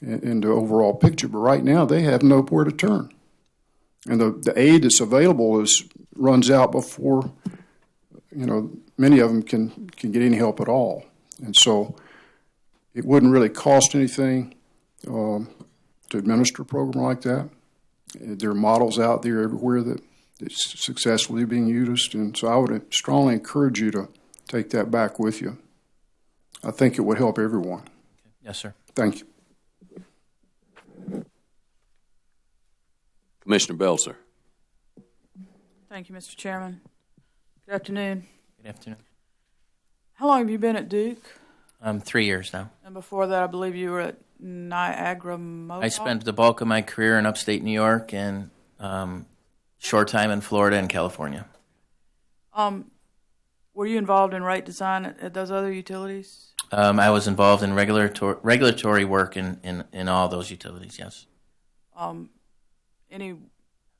in the overall picture. But right now, they have nowhere to turn. And the aid that's available runs out before, many of them can get any help at all. And so it wouldn't really cost anything to administer a program like that. There are models out there everywhere that it's successfully being used. And so I would strongly encourage you to take that back with you. I think it would help everyone. Yes, sir. Thank you. Commissioner Belzer. Thank you, Mr. Chairman. Good afternoon. Good afternoon. How long have you been at Duke? 3 years now. And before that, I believe you were at Niagara Mohawk? I spent the bulk of my career in upstate New York and short time in Florida and California. Were you involved in rate design at those other utilities? I was involved in regulatory work in all those utilities, yes. Any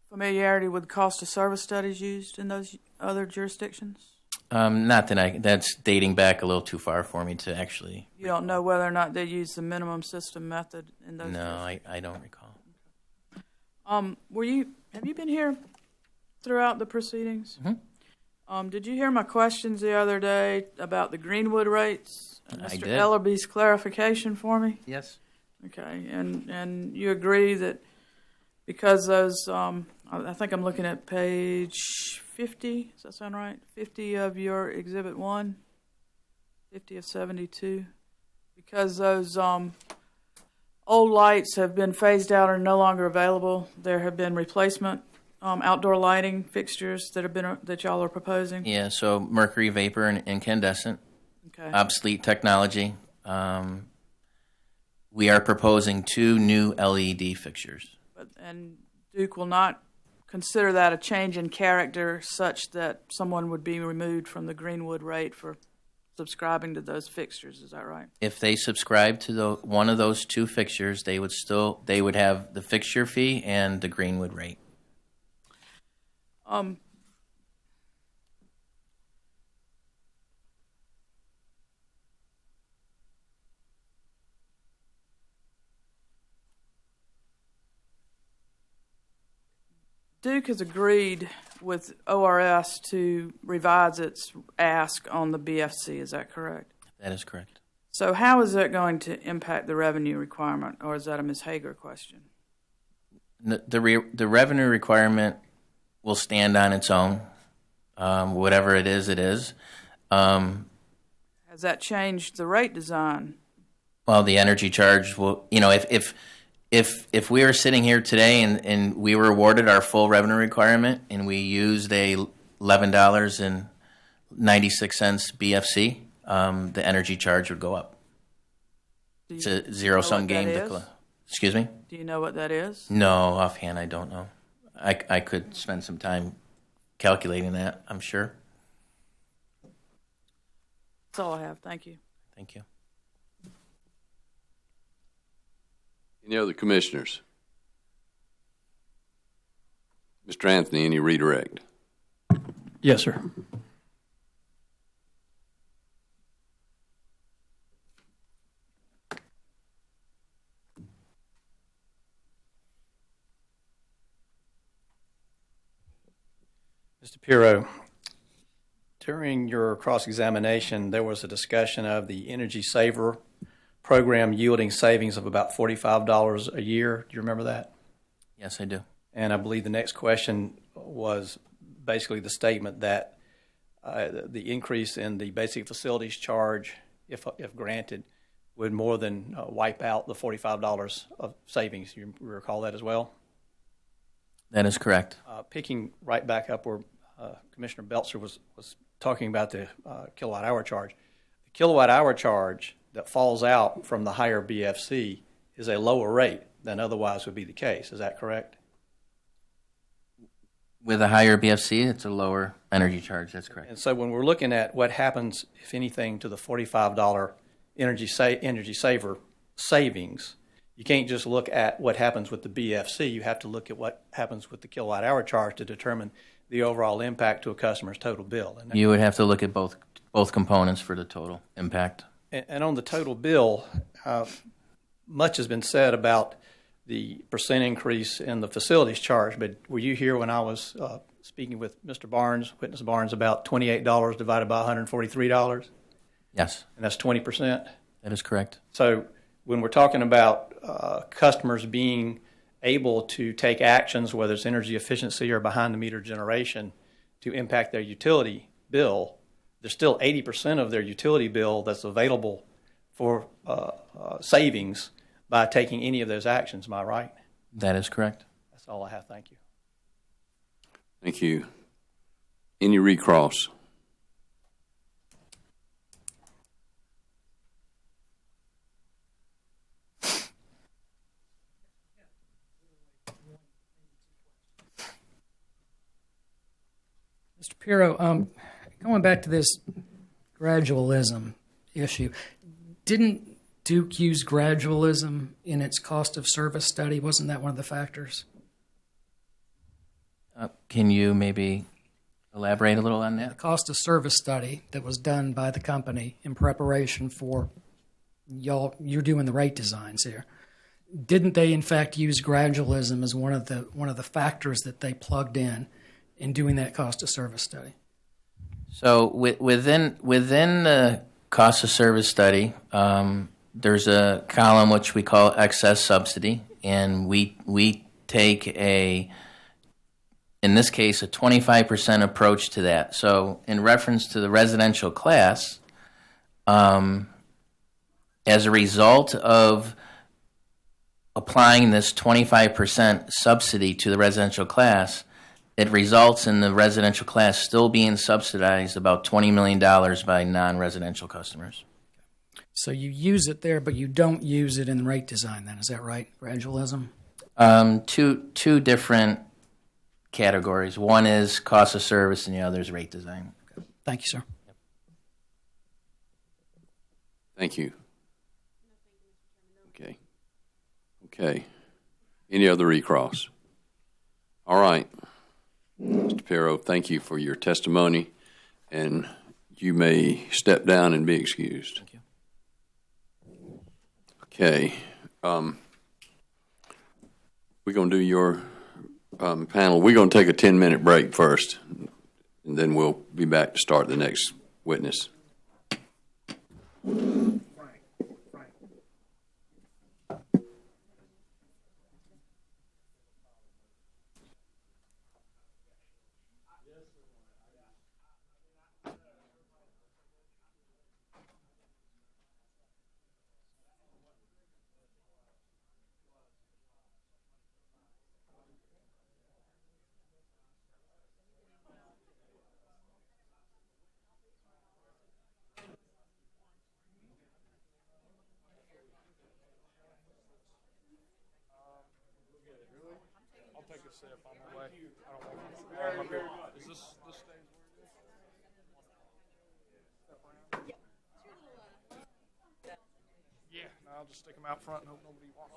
familiarity with cost of service studies used in those other jurisdictions? Not that that's dating back a little too far for me to actually. You don't know whether or not they use the minimum system method in those? No, I don't recall. Have you been here throughout the proceedings? Mm-hmm. Did you hear my questions the other day about the Greenwood rates? I Mr. did. Ellerby's clarification for me? Yes. Okay, and you agree that because those, I think I'm looking at page 50, does that sound right? 50 of your Exhibit 1, 50 of 72. Because those old lights have been phased out and are no longer available, there have been replacement outdoor lighting fixtures that y'all are proposing? Yeah, so mercury vapor and incandescent, Okay. obsolete technology. We are proposing 2 new LED fixtures. And Duke will not consider that a change in character such that someone would be removed from the Greenwood rate for subscribing to those fixtures, is that right? If they subscribe to one of those 2 fixtures, they would have the fixture fee and the Greenwood rate. Duke has agreed with ORS to revise its ask on the BFC, is that correct? That is correct. So how is that going to impact the revenue requirement, or is that a Ms. Hager question? The revenue requirement will stand on its own. Whatever it is, it is. Has that changed the rate design? Well, the energy charge will, if we were sitting here today and we were awarded our full revenue requirement and we used a $11.96 BFC, the energy charge would go up. It's a zero-sum game. Excuse me? Do you know what that is? No, offhand, I don't know. I could spend some time calculating that, I'm sure. That's all I have. Thank you. Thank you. Any other commissioners? Mr. Anthony, any redirect? Yes, sir. Mr. Pirro, during your cross-examination, there was a discussion of the Energy Saver program yielding savings of about $45 a year. Do you remember that? Yes, I do. And I believe the next question was basically the statement that the increase in the basic facilities charge, if granted, would more than wipe out the $45 of savings. You recall that as well? That is correct. Picking right back up where Commissioner Belzer was talking about the kilowatt-hour charge. The kilowatt-hour charge that falls out from the higher BFC is a lower rate than otherwise would be the case. Is that correct? With a higher BFC, it's a lower energy charge. That's correct. And so when we're looking at what happens, if anything, to the $45 energy saver savings, you can't just look at what happens with the BFC. You have to look at what happens with the kilowatt-hour charge to determine the overall impact to a customer's total bill. And You would have to look at both components for the total impact. And on the total bill, much has been said about the percent increase in the facilities charge, but were you here when I was speaking with Mr. Barnes, Witness Barnes, about $28 divided by $143? Yes. And that's 20%? That is correct. So when we're talking about customers being able to take actions, whether it's energy efficiency or behind-the-meter generation, to impact their utility bill, there's still 80% of their utility bill that's available for savings by taking any of those actions. Am I right? That is correct. That's all I have. Thank you. Thank you. Any recross? Mr. Pirro, going back to this gradualism issue, didn't Duke use gradualism in its cost of service study? Wasn't that one of the factors? Can you maybe elaborate a little on The that? cost of service study that was done by the company in preparation for you're doing the rate designs here. Didn't they in fact use gradualism as one of the factors that they plugged in doing that cost of service study? So within the cost of service study, there's a column which we call excess subsidy, and we take in this case, a 25% approach to that. So in reference to the residential class, as a result of applying this 25% subsidy to the residential class, it results in the residential class still being subsidized about $20 million by non-residential customers. So you use it there, but you don't use it in the rate design then, is that right? Gradualism? Two different categories. One is cost of service and the other is rate design. Thank you, sir. Thank you. Okay. Any other recross? All right. Mr. Pirro, thank you for your testimony, and you may step down and be excused. Thank you. Okay. We're going to do your panel. We're going to take a 10-minute break first, and then we'll be back to start the next witness. I'll just stick them out front and hope nobody walks.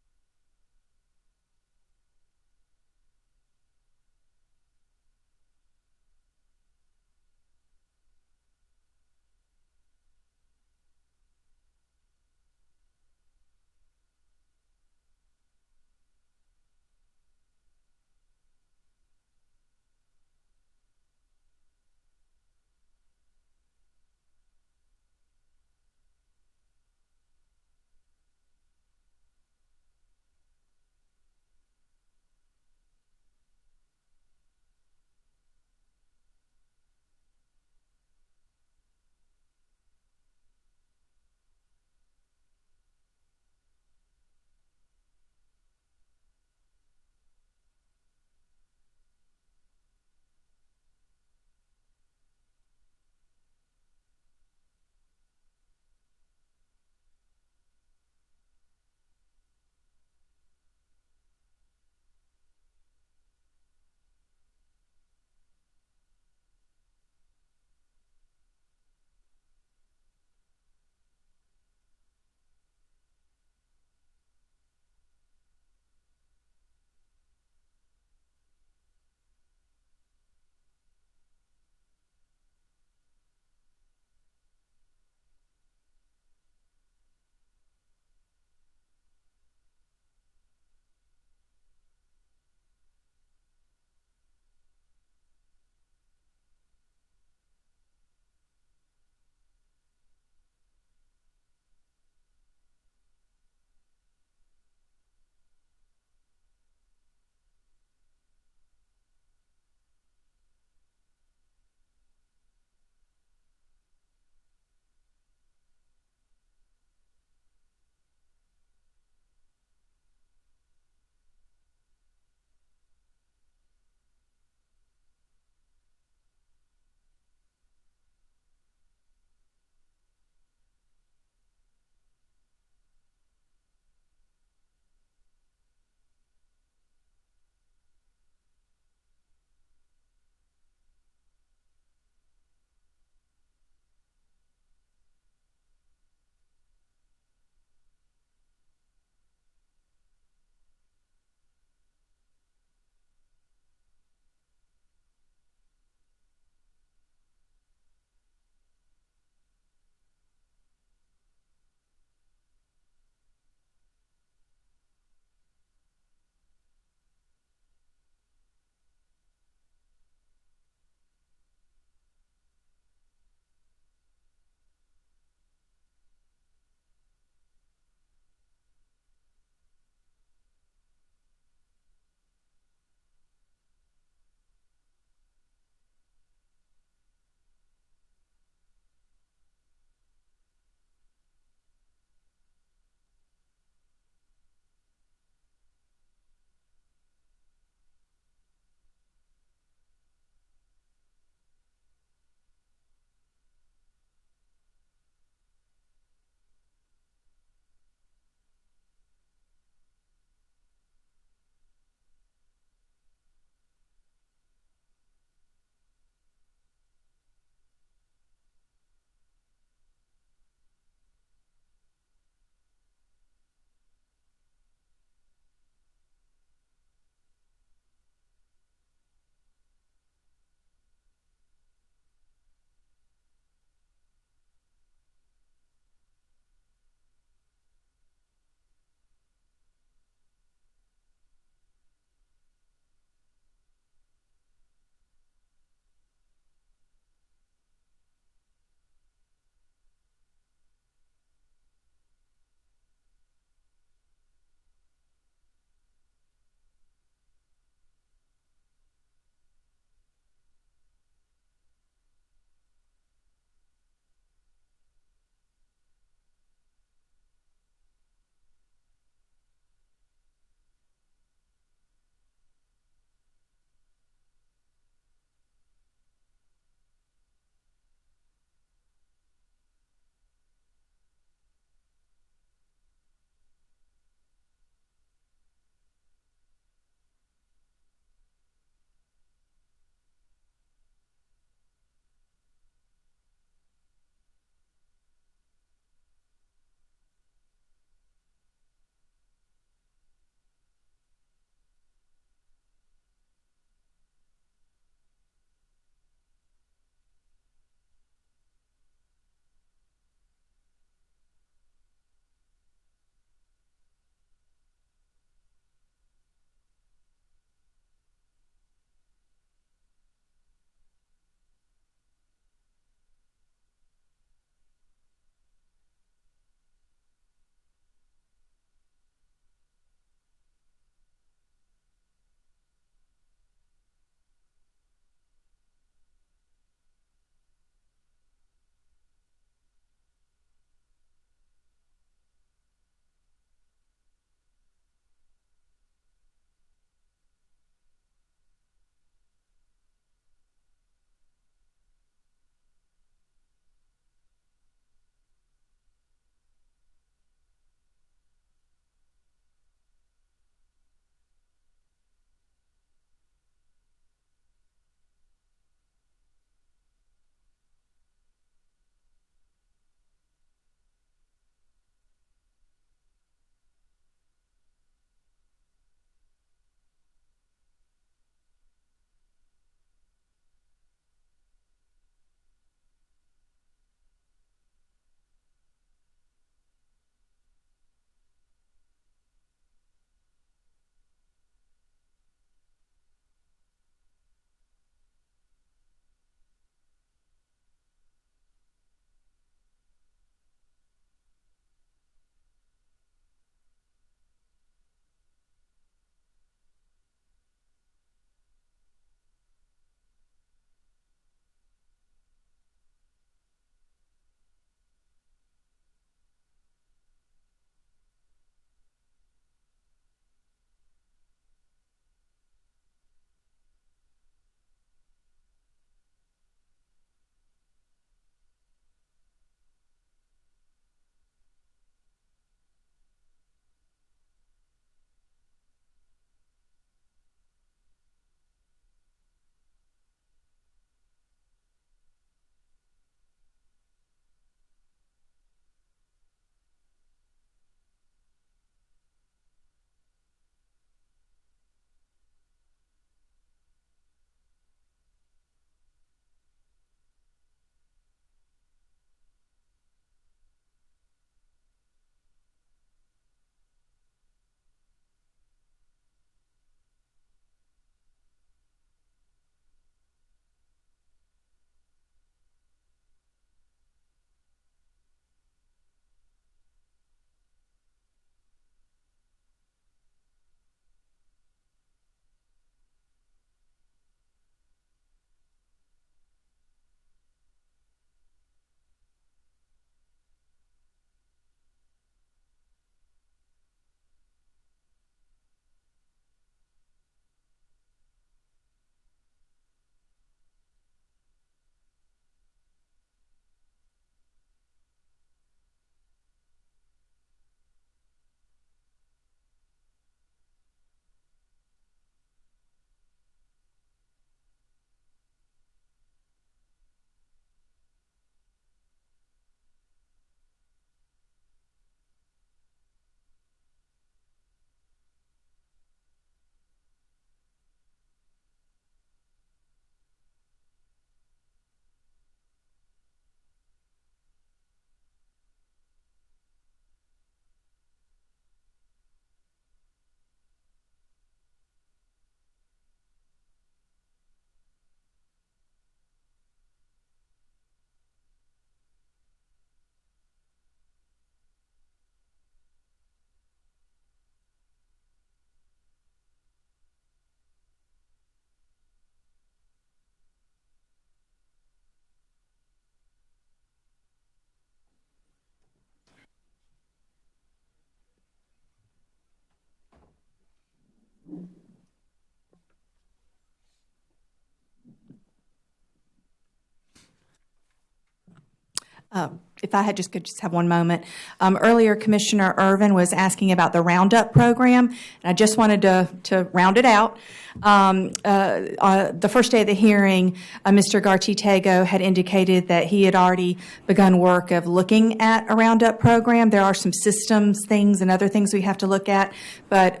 if I could just have one moment. Earlier, Commissioner Irvin was asking about the Roundup program, and I just wanted to round it out. The first day of the hearing, Mr. Garchitego had indicated that he had already begun work of looking at a Roundup program. There are some systems things and other things we have to look at, but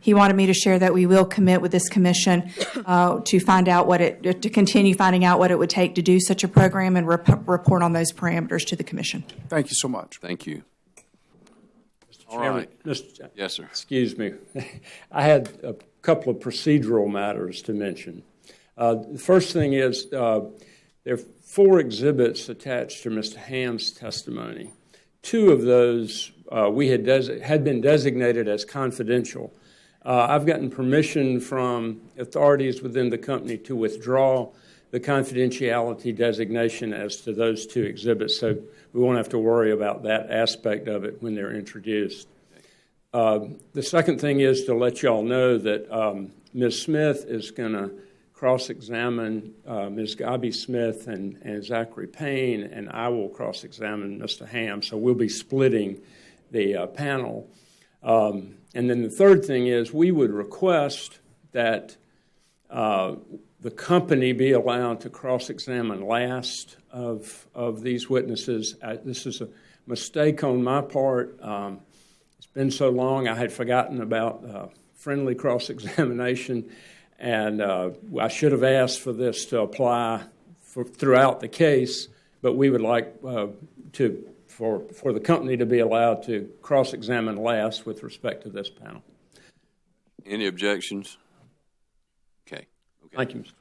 he wanted me to share that we will commit with this commission to continue finding out what it would take to do such a program and report on those parameters to the commission. Thank you so much. Thank you. All Chairman, right. Yes, sir. Excuse me. I had a couple of procedural matters to mention. The first thing is there are 4 exhibits attached to Mr. Ham's testimony. 2 of those we had been designated as confidential. I've gotten permission from authorities within the company to withdraw the confidentiality designation as to those 2 exhibits, so we won't have to worry about that aspect of it when they're introduced. The second thing is to let you all know that Ms. Smith is going to cross-examine Ms. Gabi Smith and Zachary Payne, and I will cross-examine Mr. Ham, so we'll be splitting the panel. And then the third thing is we would request that the company be allowed to cross-examine last of these witnesses. This is a mistake on my part. It's been so long I had forgotten about friendly cross-examination, and I should have asked for this to apply throughout the case, but we would like for the company to be allowed to cross-examine last with respect to this panel. Any objections? Okay. Thank you, Mr.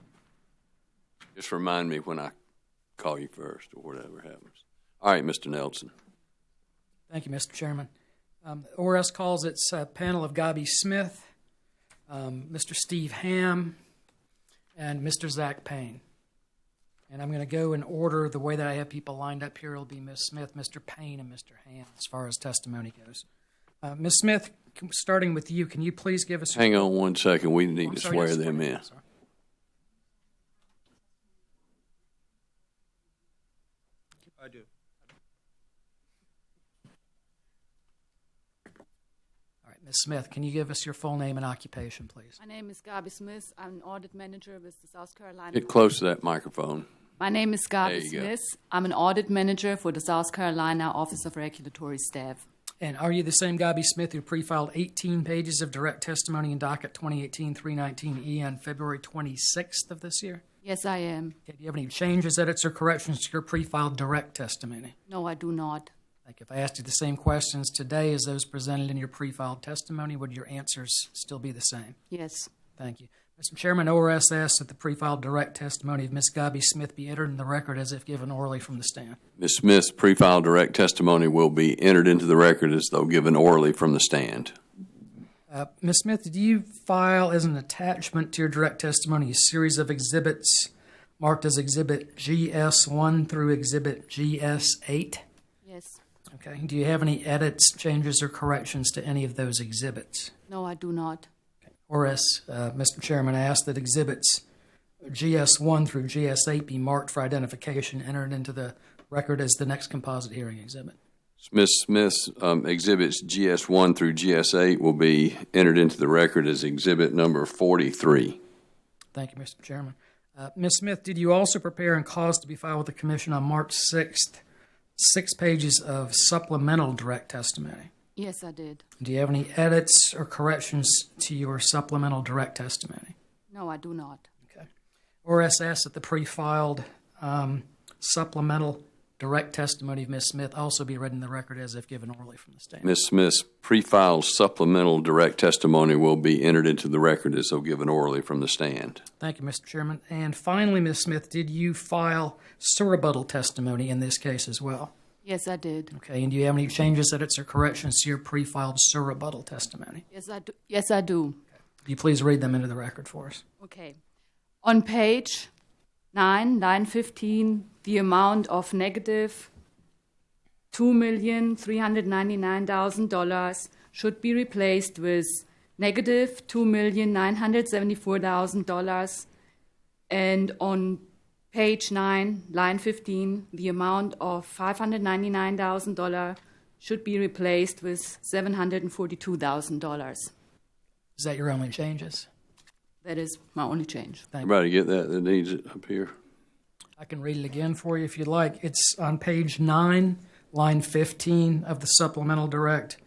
Just remind me when I call you first or whatever happens. All right, Mr. Nelson. Thank you, Mr. Chairman. ORS calls its panel of Gabi Smith, Mr. Steve Ham, and Mr. Zach Payne. And I'm going to go in order. The way that I have people lined up here will be Ms. Smith, Mr. Payne, and Mr. Ham as far as testimony goes. Ms. Smith, starting with you, can you please give us... Hang on one second. We need to swear them in. I do. All right, Ms. Smith, can you give us your full name and occupation, please? My name is Gabi Smith. I'm an audit manager with the South Carolina... Get close to that microphone. My name is Gabi Smith. I'm an audit manager for the South Carolina Office of Regulatory Staff. And are you the same Gabi Smith who pre-filed 18 pages of direct testimony in docket 2018-319E on February 26th of this year? Yes, I am. Okay, do you have any changes, edits, or corrections to your pre-filed direct testimony? No, I do not. Like if I asked you the same questions today as those presented in your pre-filed testimony, would your answers still be the same? Yes. Thank you. Mr. Chairman, ORS asks that the pre-filed direct testimony of Ms. Gabi Smith be entered in the record as if given orally from the stand. Ms. Smith's pre-filed direct testimony will be entered into the record as though given orally from the stand. Ms. Smith, do you file as an attachment to your direct testimony a series of exhibits marked as Exhibit GS1 through Exhibit GS8? Yes. Okay. Do you have any edits, changes, or corrections to any of those exhibits? No, I do not. ORS, Mr. Chairman, I ask that exhibits GS1 through GS8 be marked for identification, entered into the record as the next composite hearing exhibit. Ms. Smith's exhibits GS1 through GS8 will be entered into the record as exhibit number 43. Thank you, Mr. Chairman. Ms. Smith, did you also prepare and cause to be filed with the Commission on March 6th 6 pages of supplemental direct testimony? Yes, I did. Do you have any edits or corrections to your supplemental direct testimony? No, I do not. Okay. ORS asks that the pre-filed supplemental direct testimony of Ms. Smith also be read in the record as if given orally from the stand. Ms. Smith's pre-filed supplemental direct testimony will be entered into the record as though given orally from the stand. Thank you, Mr. Chairman. And finally, Ms. Smith, did you file surrebuttal testimony in this case as well? Yes, I did. Okay, and do you have any changes, edits, or corrections to your pre-filed surrebuttal testimony? Yes, I do. Yes, I do. Okay. Will you please read them into the record for us? Okay. On page line 15, the amount of negative $2,399,000 should be replaced with negative $2,974,000. And on Page 9, line 15, the amount of $599,000 should be replaced with $742,000. Is that your only changes? That is my only change. Thank you. Everybody get that needs it up here? I can read it again for you if you'd like. It's on page 9, line 15 of the supplemental direct.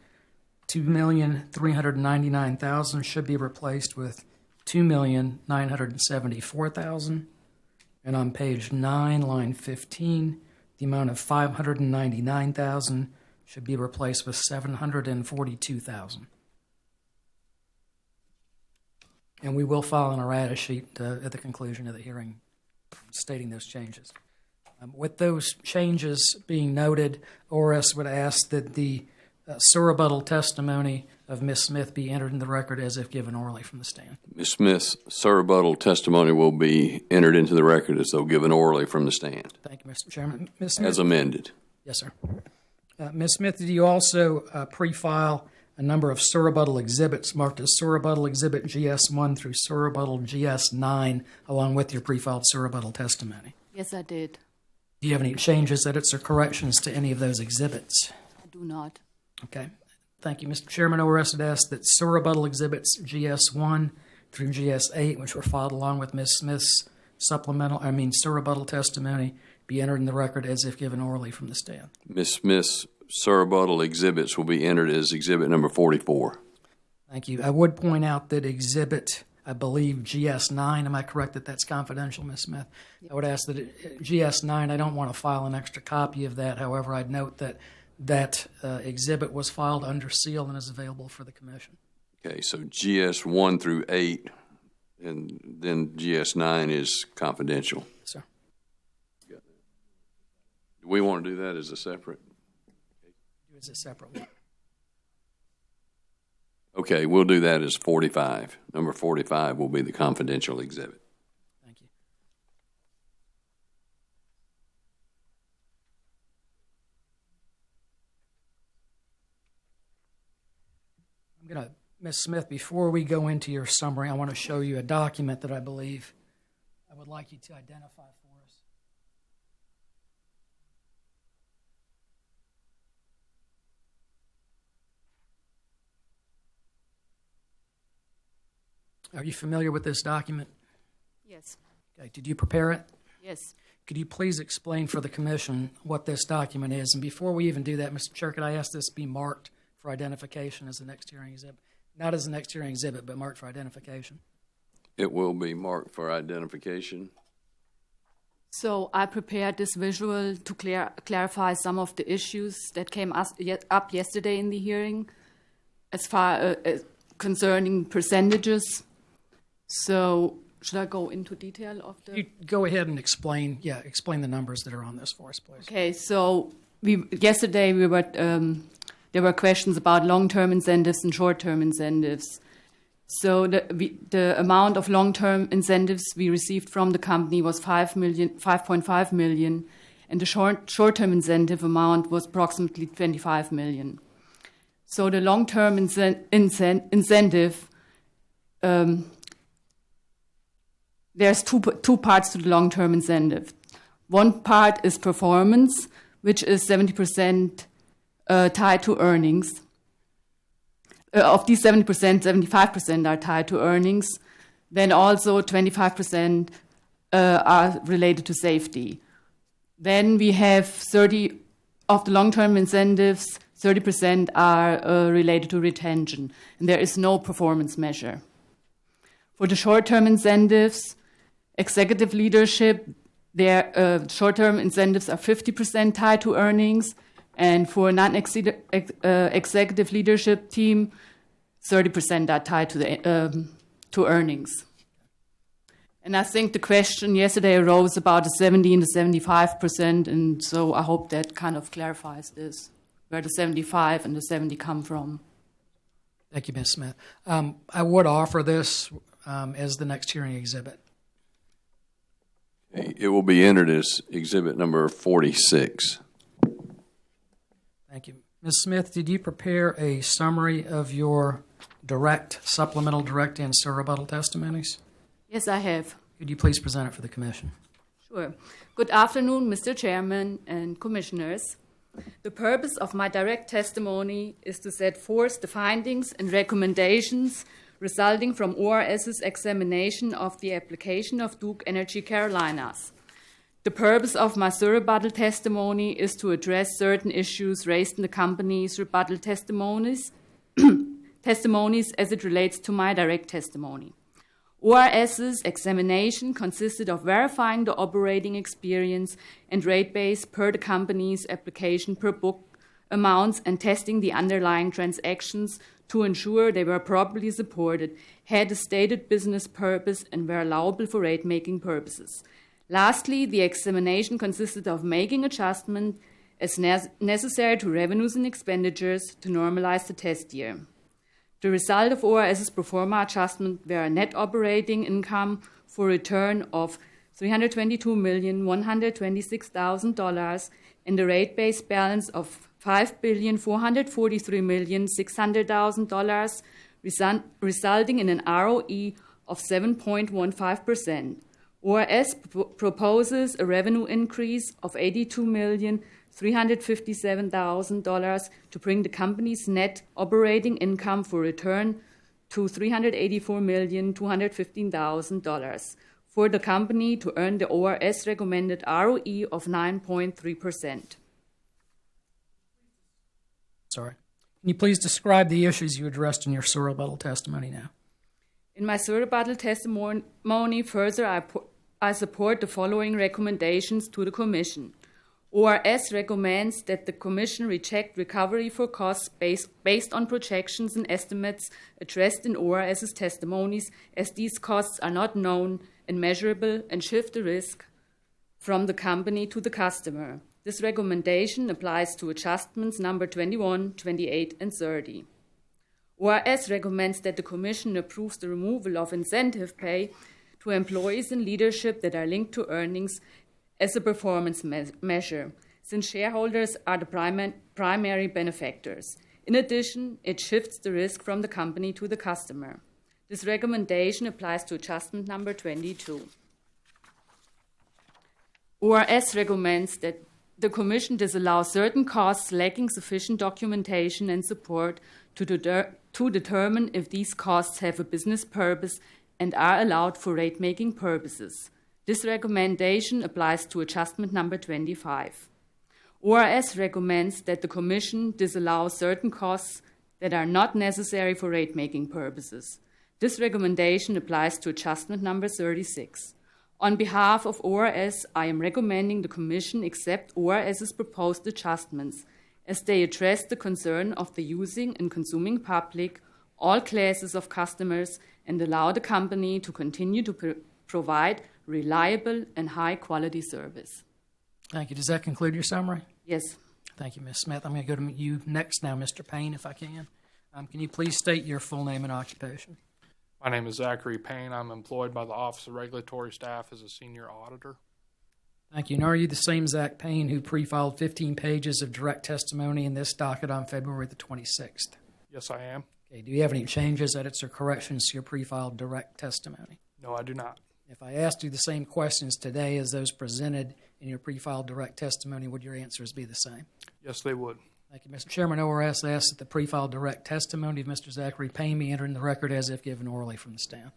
$2,399,000 should be replaced with $2,974,000. And on page 9, line 15, the amount of $599,000 should be replaced with $742,000. And we will file an errata sheet at the conclusion of the hearing stating those changes. With those changes being noted, ORS would ask that the surrebuttal testimony of Ms. Smith be entered in the record as if given orally from the stand. Ms. Smith's surrebuttal testimony will be entered into the record as though given orally from the stand. Thank you, Mr. Chairman. Ms. Smith, As amended. yes, sir. Ms. Smith, did you also pre-file a number of surrebuttal exhibits marked as surrebuttal exhibit GS1 through surrebuttal GS9 along with your pre-filed surrebuttal testimony? Yes, I did. Do you have any changes, edits, or corrections to any of those exhibits? I do not. Okay. Thank you, Mr. Chairman. ORS would ask that surrebuttal exhibits GS1 through GS8, which were filed along with Ms. Smith's surrebuttal testimony, be entered in the record as if given orally from the stand. Ms. Smith's surrebuttal exhibits will be entered as exhibit number 44. Thank you. I would point out that exhibit, I believe, GS9, am I correct that that's confidential, Ms. Smith? Yep. I would ask that GS9, I don't want to file an extra copy of that. However, I'd note that exhibit was filed under seal and is available for the commission. Okay, so GS1 through 8, and then GS9 is confidential. Yes, sir. Do we want to do that as a separate? As a separate one. Okay, we'll do that as 45. Number 45 will be the confidential exhibit. Thank you. Ms. Smith, before we go into your summary, I want to show you a document that I believe I would like you to identify for us. Are you familiar with this document? Yes. Okay. Did you prepare it? Yes. Could you please explain for the commission what this document is? And before we even do that, Mr. Chair, could I ask this be marked for identification as the next hearing exhibit? Not as the next hearing exhibit, but marked for identification. It will be marked for identification. So I prepared this visual to clarify some of the issues that came up yesterday in the hearing as far as concerning percentages. So should I go into detail of the... You go ahead and explain the numbers that are on this for us, please. Okay, so yesterday there were questions about long-term incentives and short-term incentives. So the amount of long-term incentives we received from the company was $5.5 million, and the short-term incentive amount was approximately $25 million. So the long-term incentive, there's two parts to the long-term incentive. One part is performance, which is 70% tied to earnings. Of these 70%, 75% are tied to earnings. Then also 25% are related to safety. Then we have 30 of the long-term incentives, 30% are related to retention, and there is no performance measure. For the short-term incentives, executive leadership, their short-term incentives are 50% tied to earnings, and for non-executive leadership team, 30% are tied to earnings. And I think the question yesterday arose about the 70 and the 75%, and so I hope that kind of clarifies this, where the 75 and the 70 come from. Thank you, Ms. Smith. I would offer this as the next hearing exhibit. It will be entered as exhibit number 46. Thank you. Ms. Smith, did you prepare a summary of your supplemental direct, and surrebuttal testimonies? Yes, I have. Could you please present it for the commission? Sure. Good afternoon, Mr. Chairman and Commissioners. The purpose of my direct testimony is to set forth the findings and recommendations resulting from ORS's examination of the application of Duke Energy Carolinas. The purpose of my rebuttal testimony is to address certain issues raised in the company's rebuttal testimonies as it relates to my direct testimony. ORS's examination consisted of verifying the operating experience and rate base per the company's application per book amounts and testing the underlying transactions to ensure they were properly supported, had a stated business purpose, and were allowable for rate-making purposes. Lastly, the examination consisted of making adjustments as necessary to revenues and expenditures to normalize the test year. The result of ORS's pro forma adjustment were a net operating income for return of $322,126,000 and a rate-based balance of $5,443,600,000, resulting in an ROE of 7.15%. ORS proposes a revenue increase of $82,357,000 to bring the company's net operating income for return to $384,215,000 for the company to earn the ORS recommended ROE of 9.3%. Sorry. Can you please describe the issues you addressed in your rebuttal testimony now? In my rebuttal testimony, further, I support the following recommendations to the Commission. ORS recommends that the Commission reject recovery for costs based on projections and estimates addressed in ORS's testimonies, as these costs are not known and measurable and shift the risk from the company to the customer. This recommendation applies to adjustments number 21, 28, and 30. ORS recommends that the Commission approves the removal of incentive pay to employees and leadership that are linked to earnings as a performance measure, since shareholders are the primary benefactors. In addition, it shifts the risk from the company to the customer. This recommendation applies to adjustment number 22. ORS recommends that the Commission disallow certain costs lacking sufficient documentation and support to determine if these costs have a business purpose and are allowed for rate-making purposes. This recommendation applies to adjustment number 25. ORS recommends that the Commission disallow certain costs that are not necessary for rate-making purposes. This recommendation applies to adjustment number 36. On behalf of ORS, I am recommending the Commission accept ORS's proposed adjustments, as they address the concern of the using and consuming public, all classes of customers, and allow the company to continue to provide reliable and high-quality service. Thank you. Does that conclude your summary? Yes. Thank you, Ms. Smith. I'm going to go to you next now, Mr. Payne, if I can. Can you please state your full name and occupation? My name is Zachary Payne. I'm employed by the Office of Regulatory Staff as a senior auditor. Thank you. And are you the same Zach Payne who pre-filed 15 pages of direct testimony in this docket on February the 26th? Yes, I am. Okay. Do you have any changes, edits, or corrections to your pre-filed direct testimony? No, I do not. If I asked you the same questions today as those presented in your pre-filed direct testimony, would your answers be the same? Yes, they would. Thank you, Mr. Chairman. ORS asks that the pre-filed direct testimony of Mr. Zachary Payne be entered in the record as if given orally from the stand.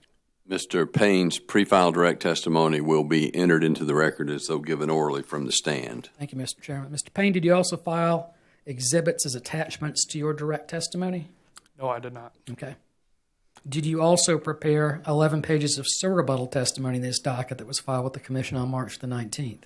Mr. Payne's pre-filed direct testimony will be entered into the record as though given orally from the stand. Thank you, Mr. Chairman. Mr. Payne, did you also file exhibits as attachments to your direct testimony? No, I did not. Okay. Did you also prepare 11 pages of rebuttal testimony in this docket that was filed with the Commission on March the 19th?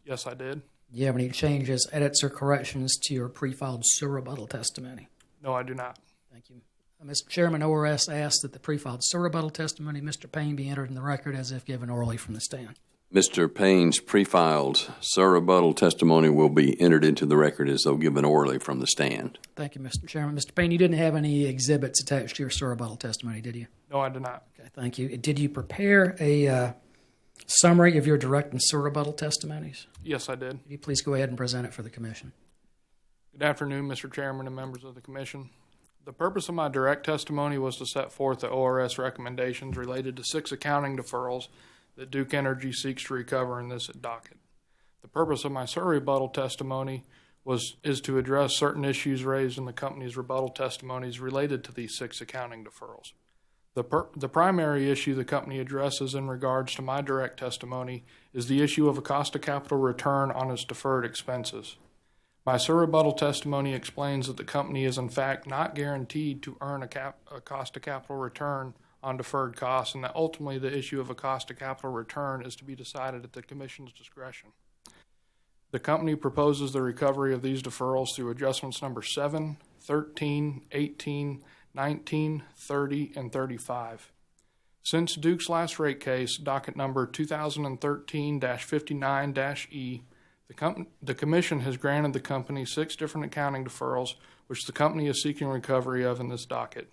Yes, I did. Do you have any changes, edits, or corrections to your pre-filed rebuttal testimony? No, I do not. Thank you. Mr. Chairman, ORS asks that the pre-filed rebuttal testimony of Mr. Payne be entered in the record as if given orally from the stand. Mr. Payne's pre-filed rebuttal testimony will be entered into the record as though given orally from the stand. Thank you, Mr. Chairman. Mr. Payne, you didn't have any exhibits attached to your rebuttal testimony, did you? No, I did not. Okay, thank you. Did you prepare a summary of your direct and rebuttal testimonies? Yes, I did. Could you please go ahead and present it for the Commission? Good afternoon, Mr. Chairman and members of the Commission. The purpose of my direct testimony was to set forth the ORS recommendations related to 6 accounting deferrals that Duke Energy seeks to recover in this docket. The purpose of my surrebuttal testimony is to address certain issues raised in the company's rebuttal testimonies related to these 6 accounting deferrals. The primary issue the company addresses in regards to my direct testimony is the issue of a cost of capital return on its deferred expenses. My surrebuttal testimony explains that the company is in fact not guaranteed to earn a cost of capital return on deferred costs, and that ultimately the issue of a cost of capital return is to be decided at the Commission's discretion. The company proposes the recovery of these deferrals through adjustments number 7, 13, 18, 19, 30, and 35. Since Duke's last rate case, docket number 2013-59-E, the Commission has granted the company 6 different accounting deferrals, which the company is seeking recovery of in this docket.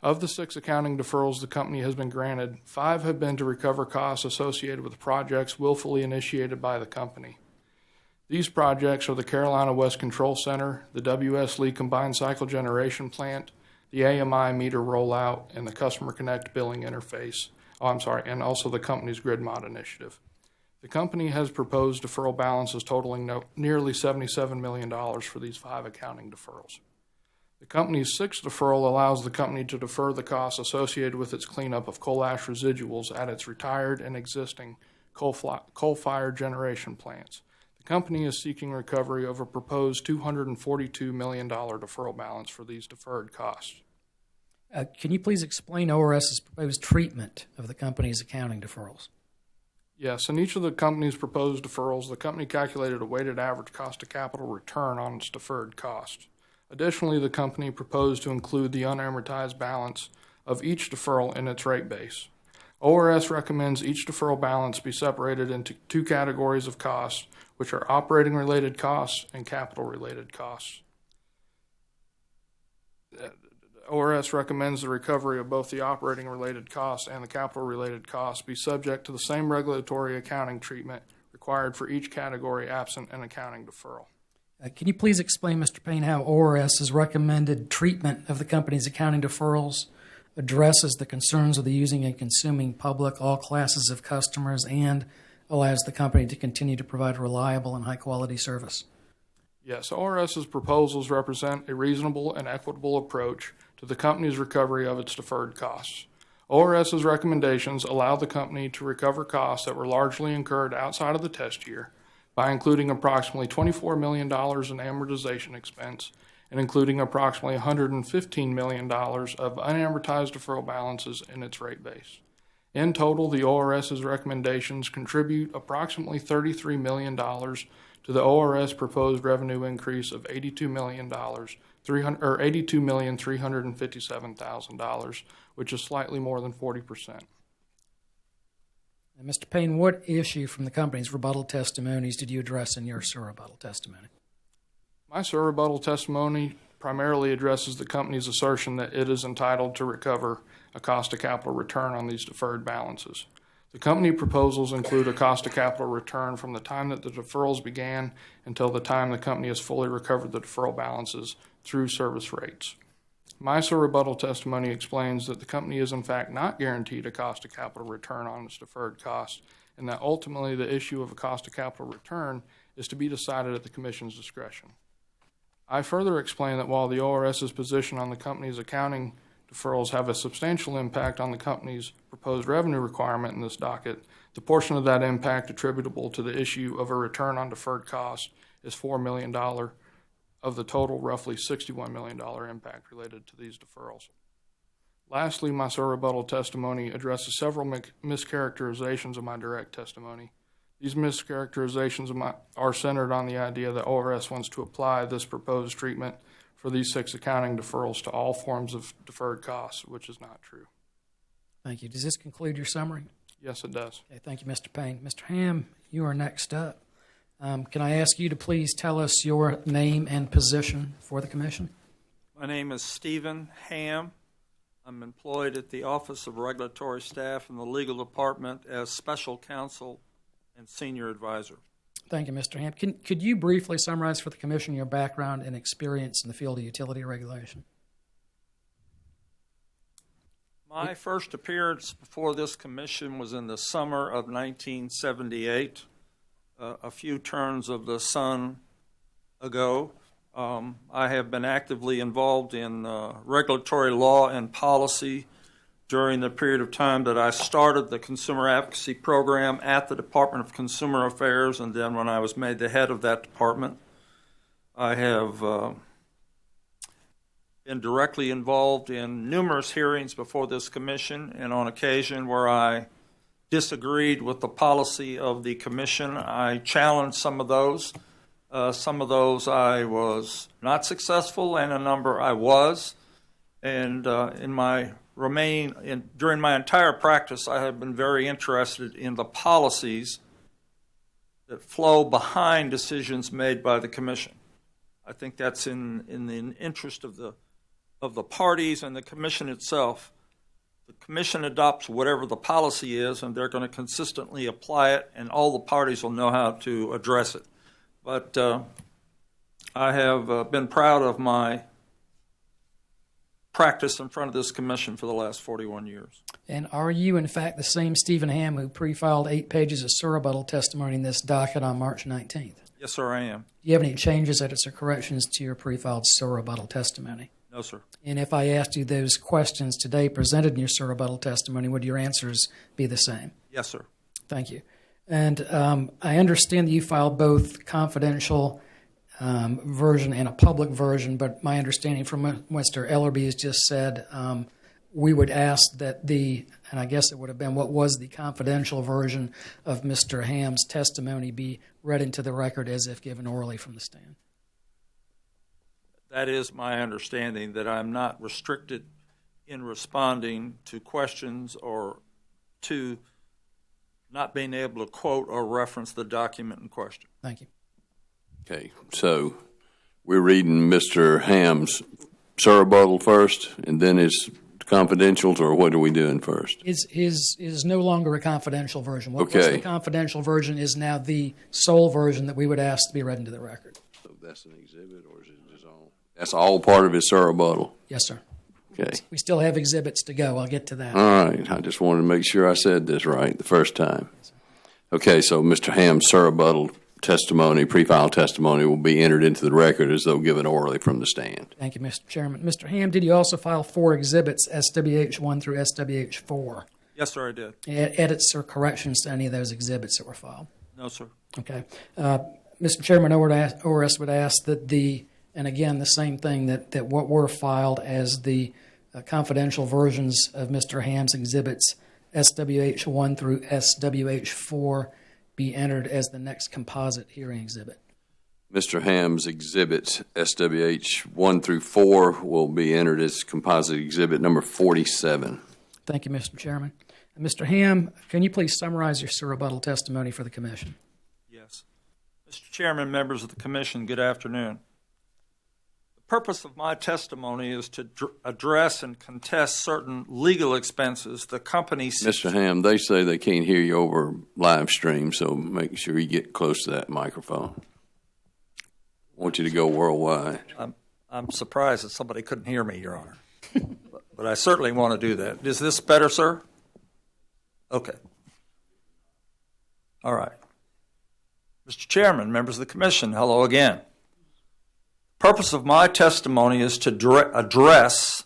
Of the 6 accounting deferrals the company has been granted, 5 have been to recover costs associated with projects willfully initiated by the company. These projects are the Carolina West Control Center, the W.S. Lee Combined Cycle Generation Plant, the AMI meter rollout, and the Customer Connect billing interface. And also the company's Grid Mod initiative. The company has proposed deferral balances totaling nearly $77 million for these 5 accounting deferrals. The company's 6th deferral allows the company to defer the costs associated with its cleanup of coal ash residuals at its retired and existing coal-fired generation plants. The company is seeking recovery of a proposed $242 million deferral balance for these deferred costs. Can you please explain ORS's proposed treatment of the company's accounting deferrals? Yes, in each of the company's proposed deferrals, the company calculated a weighted average cost of capital return on its deferred costs. Additionally, the company proposed to include the unamortized balance of each deferral in its rate base. ORS recommends each deferral balance be separated into 2 categories of costs, which are operating-related costs and capital-related costs. ORS recommends the recovery of both the operating-related costs and the capital-related costs be subject to the same regulatory accounting treatment required for each category absent an accounting deferral. Can you please explain, Mr. Payne, how ORS's recommended treatment of the company's accounting deferrals addresses the concerns of the using and consuming public, all classes of customers, and allows the company to continue to provide reliable and high-quality service? Yes, ORS's proposals represent a reasonable and equitable approach to the company's recovery of its deferred costs. ORS's recommendations allow the company to recover costs that were largely incurred outside of the test year by including approximately $24 million in amortization expense and including approximately $115 million of unamortized deferral balances in its rate base. In total, the ORS's recommendations contribute approximately $33 million to the ORS proposed revenue increase of $82,357,000, which is slightly more than 40%. And Mr. Payne, what issue from the company's rebuttal testimonies did you address in your surrebuttal testimony? My surrebuttal testimony primarily addresses the company's assertion that it is entitled to recover a cost of capital return on these deferred balances. The company proposals include a cost of capital return from the time that the deferrals began until the time the company has fully recovered the deferral balances through service rates. My surrebuttal testimony explains that the company is in fact not guaranteed a cost of capital return on its deferred costs, and that ultimately the issue of a cost of capital return is to be decided at the Commission's discretion. I further explain that while the ORS's position on the company's accounting deferrals have a substantial impact on the company's proposed revenue requirement in this docket, the portion of that impact attributable to the issue of a return on deferred costs is $4 million of the total roughly $61 million impact related to these deferrals. Lastly, my surrebuttal testimony addresses several mischaracterizations of my direct testimony. These mischaracterizations are centered on the idea that ORS wants to apply this proposed treatment for these 6 accounting deferrals to all forms of deferred costs, which is not true. Thank you. Does this conclude your summary? Yes, it does. Okay, thank you, Mr. Payne. Mr. Ham, you are next up. Can I ask you to please tell us your name and position for the Commission? My name is Stephen Ham. I'm employed at the Office of Regulatory Staff in the Legal Department as Special Counsel and Senior Advisor. Thank you, Mr. Ham. Could you briefly summarize for the Commission your background and experience in the field of utility regulation? My first appearance before this commission was in the summer of 1978, a few turns of the sun ago. I have been actively involved in regulatory law and policy during the period of time that I started the consumer advocacy program at the Department of Consumer Affairs, and then when I was made the head of that department. I have been directly involved in numerous hearings before this commission, and on occasion where I disagreed with the policy of the commission, I challenged some of those. Some of those I was not successful, and a number I was. And during my entire practice, I have been very interested in the policies that flow behind decisions made by the commission. I think that's in the interest of the parties and the commission itself. The commission adopts whatever the policy is, and they're going to consistently apply it, and all the parties will know how to address it. But I have been proud of my practice in front of this commission for the last 41 years. And are you, in fact, the same Stephen Ham who pre-filed 8 pages of surrebuttal testimony in this docket on March 19th? Yes, sir, I am. Do you have any changes, edits, or corrections to your pre-filed surrebuttal testimony? No, sir. And if I asked you those questions today presented in your surrebuttal testimony, would your answers be the same? Yes, sir. Thank you. And I understand that you filed both confidential version and a public version, but my understanding from what Mr. Ellerby has just said, we would ask that and I guess it would have been, what was the confidential version of Mr. Ham's testimony be read into the record as if given orally from the stand? That is my understanding, that I'm not restricted in responding to questions or to not being able to quote or reference the document in question. Thank you. Okay, so we're reading Mr. Ham's surrebuttal first, and then his confidentials, or what are we doing first? His is no longer a confidential version. What was Okay. the confidential version is now the sole version that we would ask to be read into the record. So that's an exhibit, or is it just all? That's all part of his surrebuttal? Yes, sir. Okay. We still have exhibits to go. I'll get to that. All right. I just wanted to make sure I said this right the first time. Okay, so Mr. Ham's surrebuttal testimony, pre-filed testimony, will be entered into the record as though given orally from the stand. Thank you, Mr. Chairman. Mr. Ham, did you also file 4 exhibits, SWH1 through SWH4? Yes, sir, I did. Edits or corrections to any of those exhibits that were filed? No, sir. Okay. Mr. Chairman, ORS would ask that and again, the same thing, that what were filed as the confidential versions of Mr. Ham's exhibits, SWH1 through SWH4, be entered as the next composite hearing exhibit. Mr. Ham's exhibits, SWH1 through 4, will be entered as composite exhibit number 47. Thank you, Mr. Chairman. Mr. Ham, can you please summarize your surrebuttal testimony for the commission? Yes. Mr. Chairman, members of the commission, good afternoon. The purpose of my testimony is to address and contest certain legal expenses the company seeks. Mr. Ham, they say they can't hear you over live stream, so make sure you get close to that microphone. I want you to go worldwide. I'm surprised that somebody couldn't hear me, Your Honor. But I certainly want to do that. Is this better, sir? Okay. All right. Mr. Chairman, members of the commission, hello again. The purpose of my testimony is to address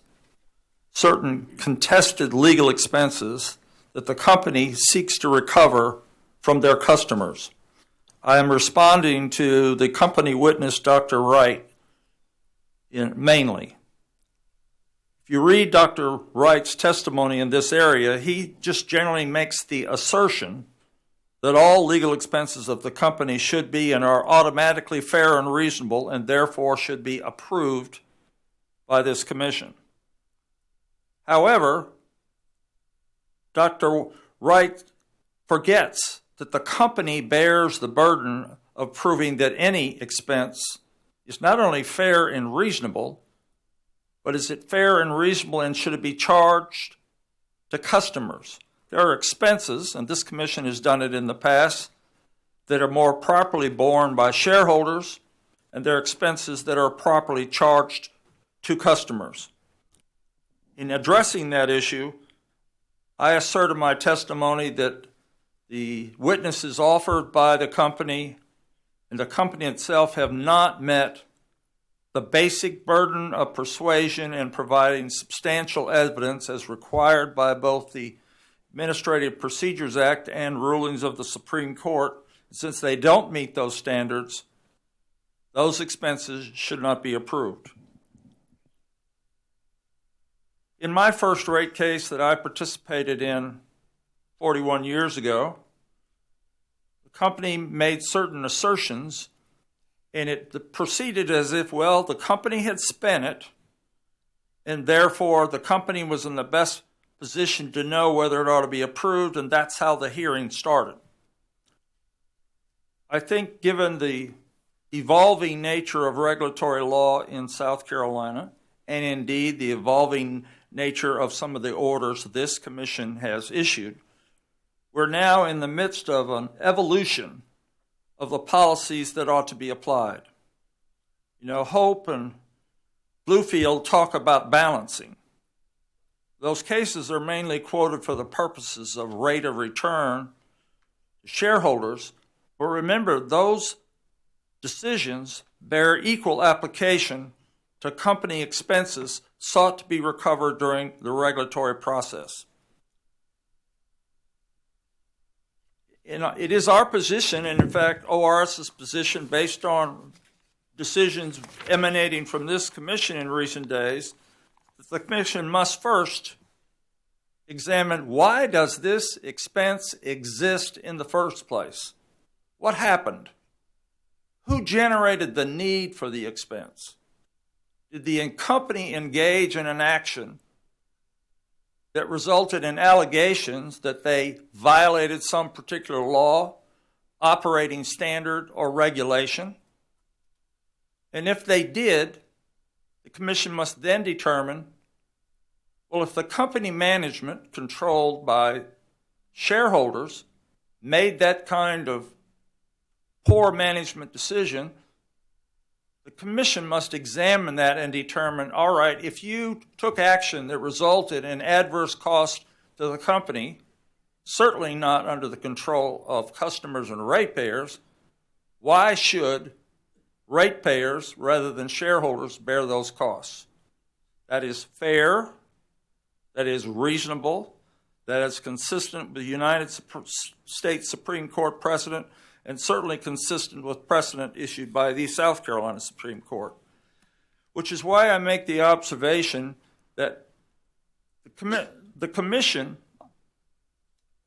certain contested legal expenses that the company seeks to recover from their customers. I am responding to the company witness, Dr. Wright, mainly. If you read Dr. Wright's testimony in this area, he just generally makes the assertion that all legal expenses of the company should be and are automatically fair and reasonable and therefore should be approved by this commission. However, Dr. Wright forgets that the company bears the burden of proving that any expense is not only fair and reasonable, but is it fair and reasonable and should it be charged to customers? There are expenses, and this commission has done it in the past, that are more properly borne by shareholders, and there are expenses that are properly charged to customers. In addressing that issue, I asserted my testimony that the witnesses offered by the company and the company itself have not met the basic burden of persuasion in providing substantial evidence as required by both the Administrative Procedures Act and rulings of the Supreme Court. Since they don't meet those standards, those expenses should not be approved. In my first rate case that I participated in 41 years ago, the company made certain assertions, and it proceeded as if, well, the company had spent it, and therefore the company was in the best position to know whether it ought to be approved, and that's how the hearing started. I think given the evolving nature of regulatory law in South Carolina, and indeed the evolving nature of some of the orders this commission has issued, we're now in the midst of an evolution of the policies that ought to be applied. You know, Hope and Bluefield talk about balancing. Those cases are mainly quoted for the purposes of rate of return to shareholders, but remember, those decisions bear equal application to company expenses sought to be recovered during the regulatory process. It is our position, and in fact ORS's position, based on decisions emanating from this commission in recent days, that the commission must first examine, why does this expense exist in the first place? What happened? Who generated the need for the expense? Did the company engage in an action that resulted in allegations that they violated some particular law, operating standard, or regulation? And if they did, the commission must then determine, well, if the company management controlled by shareholders made that kind of poor management decision, the commission must examine that and determine, all right, if you took action that resulted in adverse cost to the company, certainly not under the control of customers and ratepayers, why should ratepayers rather than shareholders bear those costs? That is fair, that is reasonable, that is consistent with the United States Supreme Court precedent, and certainly consistent with precedent issued by the South Carolina Supreme Court. Which is why I make the observation that the commission,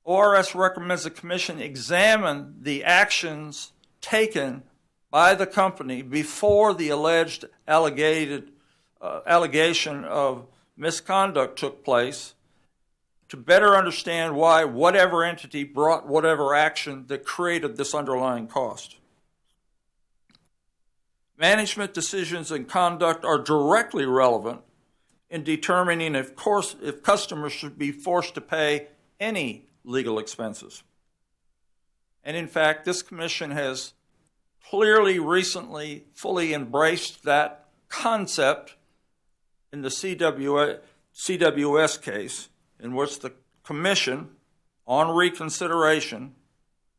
ORS recommends the commission examine the actions taken by the company before the alleged allegation of misconduct took place, to better understand why whatever entity brought whatever action that created this underlying cost. Management decisions and conduct are directly relevant in determining if customers should be forced to pay any legal expenses. And in fact, this commission has clearly recently fully embraced that concept in the CWS case, in which the commission, on reconsideration,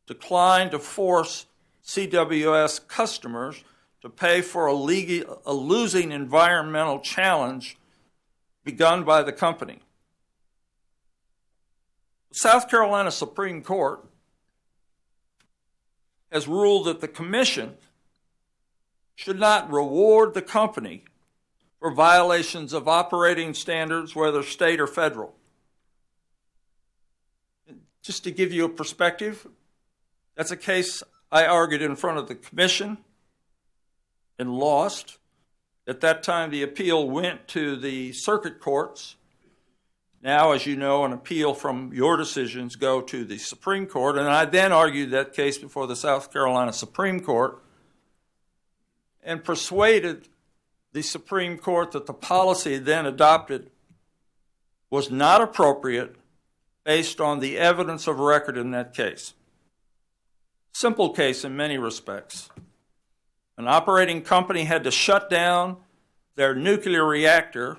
declined to force CWS customers to pay for a losing environmental challenge begun by the company. The South Carolina Supreme Court has ruled that the commission should not reward the company for violations of operating standards, whether state or federal. Just to give you a perspective, that's a case I argued in front of the commission and lost. At that time, the appeal went to the circuit courts. Now, as you know, an appeal from your decisions go to the Supreme Court, and I then argued that case before the South Carolina Supreme Court and persuaded the Supreme Court that the policy then adopted was not appropriate based on the evidence of record in that case. Simple case in many respects. An operating company had to shut down their nuclear reactor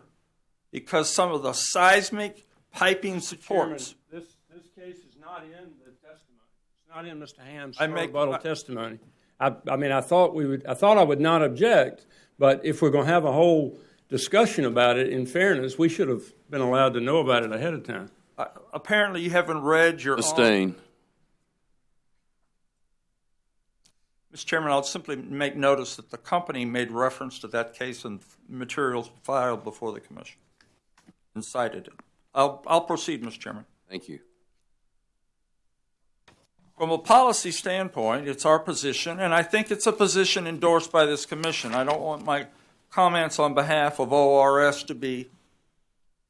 because some of the seismic piping supports. Chairman, this case is not in the testimony. It's not in Mr. Ham's I make- rebuttal testimony. I mean, I thought I would not object, but if we're going to have a whole discussion about it, in fairness, we should have been allowed to know about it ahead of time. Apparently, you haven't read your own. Abstain. Mr. Chairman, I'll simply make notice that the company made reference to that case in materials filed before the commission and cited it. I'll proceed, Mr. Chairman. Thank you. From a policy standpoint, it's our position, and I think it's a position endorsed by this commission. I don't want my comments on behalf of ORS to be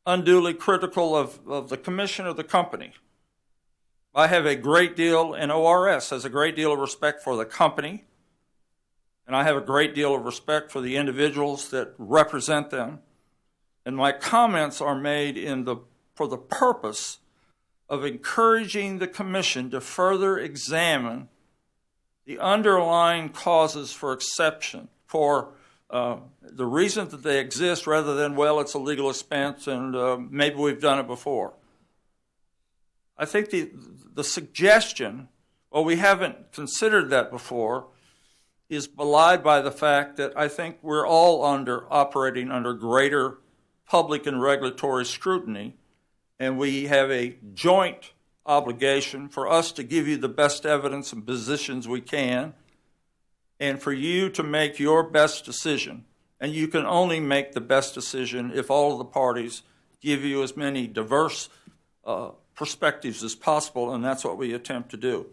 unduly critical of the commission or the company. I have a great deal, and ORS has a great deal of respect for the company, and I have a great deal of respect for the individuals that represent them. And my comments are made for the purpose of encouraging the commission to further examine the underlying causes for exception, for the reason that they exist, rather than, well, it's a legal expense and maybe we've done it before. I think the suggestion, well, we haven't considered that before, is belied by the fact that I think we're all operating under greater public and regulatory scrutiny, and we have a joint obligation for us to give you the best evidence and positions we can, and for you to make your best decision. And you can only make the best decision if all of the parties give you as many diverse perspectives as possible, and that's what we attempt to do.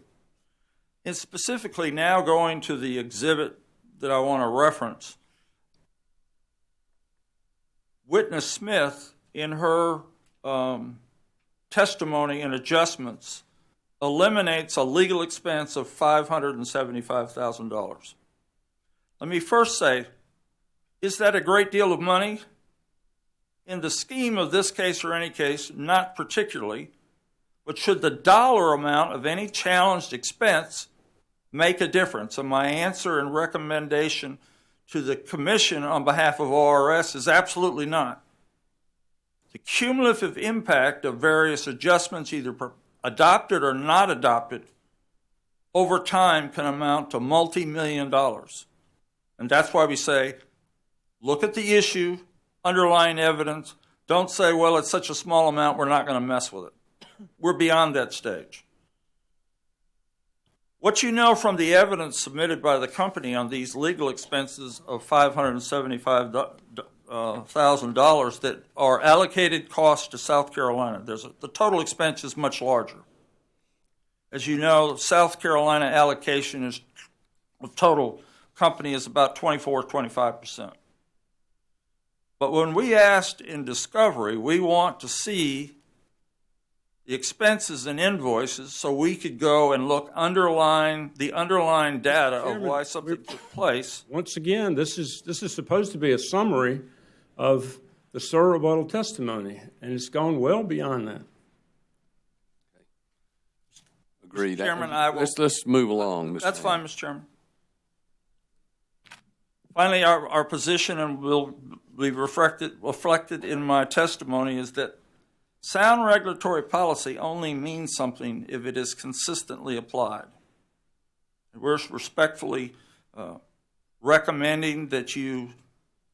And specifically now going to the exhibit that I want to reference, Witness Smith, in her testimony and adjustments, eliminates a legal expense of $575,000. Let me first say, is that a great deal of money? In the scheme of this case or any case, not particularly, but should the dollar amount of any challenged expense make a difference? And my answer and recommendation to the commission on behalf of ORS is absolutely not. The cumulative impact of various adjustments, either adopted or not adopted, over time can amount to multi-million dollars. And that's why we say, look at the issue, underlying evidence. Don't say, well, it's such a small amount, we're not going to mess with it. We're beyond that stage. What you know from the evidence submitted by the company on these legal expenses of $575,000 that are allocated costs to South Carolina, the total expense is much larger. As you know, South Carolina allocation is the total company is about 24-25%. But when we asked in discovery, we want to see the expenses and invoices so we could go and look the underlying data of why something took place. Once again, this is supposed to be a summary of the SIR rebuttal testimony, and it's gone well beyond that. Agreed. Chairman, Let's move along, Mr. That's fine, Mr. Chairman. Finally, our position, and will be reflected in my testimony, is that sound regulatory policy only means something if it is consistently applied. We're respectfully recommending that you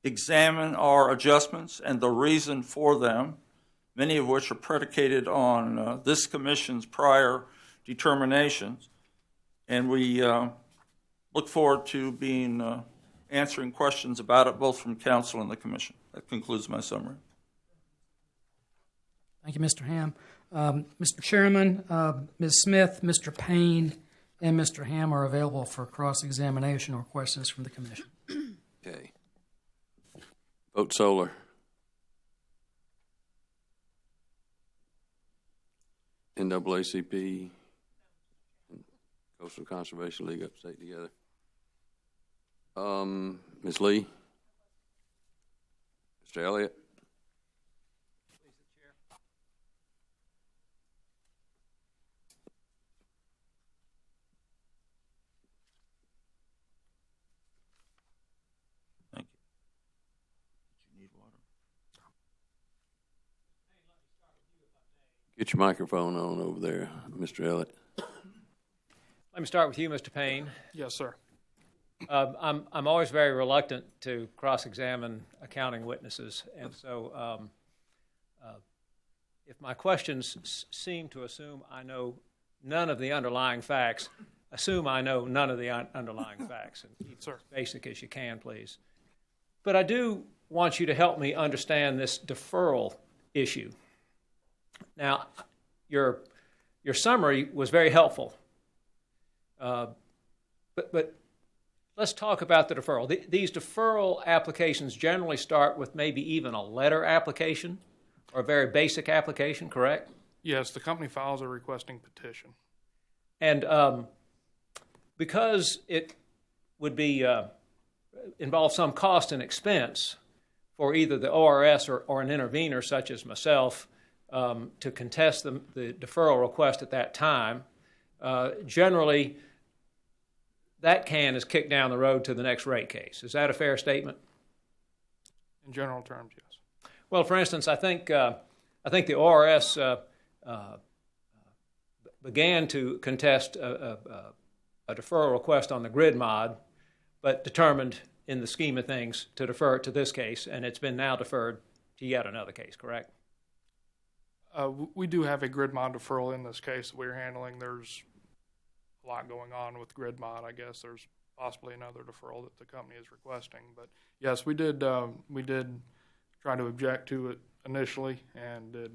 examine our adjustments and the reason for them, many of which are predicated on this commission's prior determinations. And we look forward to answering questions about it, both from council and the commission. That concludes my summary. Thank you, Mr. Ham. Mr. Chairman, Ms. Smith, Mr. Payne, and Mr. Ham are available for cross-examination or questions from the commission. Okay. Vote Solar. NAACP, Coastal Conservation League, Upstate together. Ms. Lee? Mr. Elliott? Thank you. Do you need water? Get your microphone on over there, Mr. Ellett. Let me start with you, Mr. Payne. Yes, sir. I'm always very reluctant to cross-examine accounting witnesses, and so if my questions seem to assume I know none of the underlying facts, assume I know none of the underlying facts, and keep it as basic as you can, please. But I do want you to help me understand this deferral issue. Now, your summary was very helpful, but let's talk about the deferral. These deferral applications generally start with maybe even a letter application or a very basic application, correct? Yes, the company files a requesting petition. And because it would be involve some cost and expense for either the ORS or an intervener such as myself to contest the deferral request at that time, generally that can is kicked down the road to the next rate case. Is that a fair statement? In general terms, yes. Well, for instance, I think the ORS began to contest a deferral request on the grid mod, but determined in the scheme of things to defer it to this case, and it's been now deferred to yet another case, correct? We do have a grid mod deferral in this case that we're handling. There's a lot going on with grid mod. I guess there's possibly another deferral that the company is requesting. But yes, we did try to object to it initially and did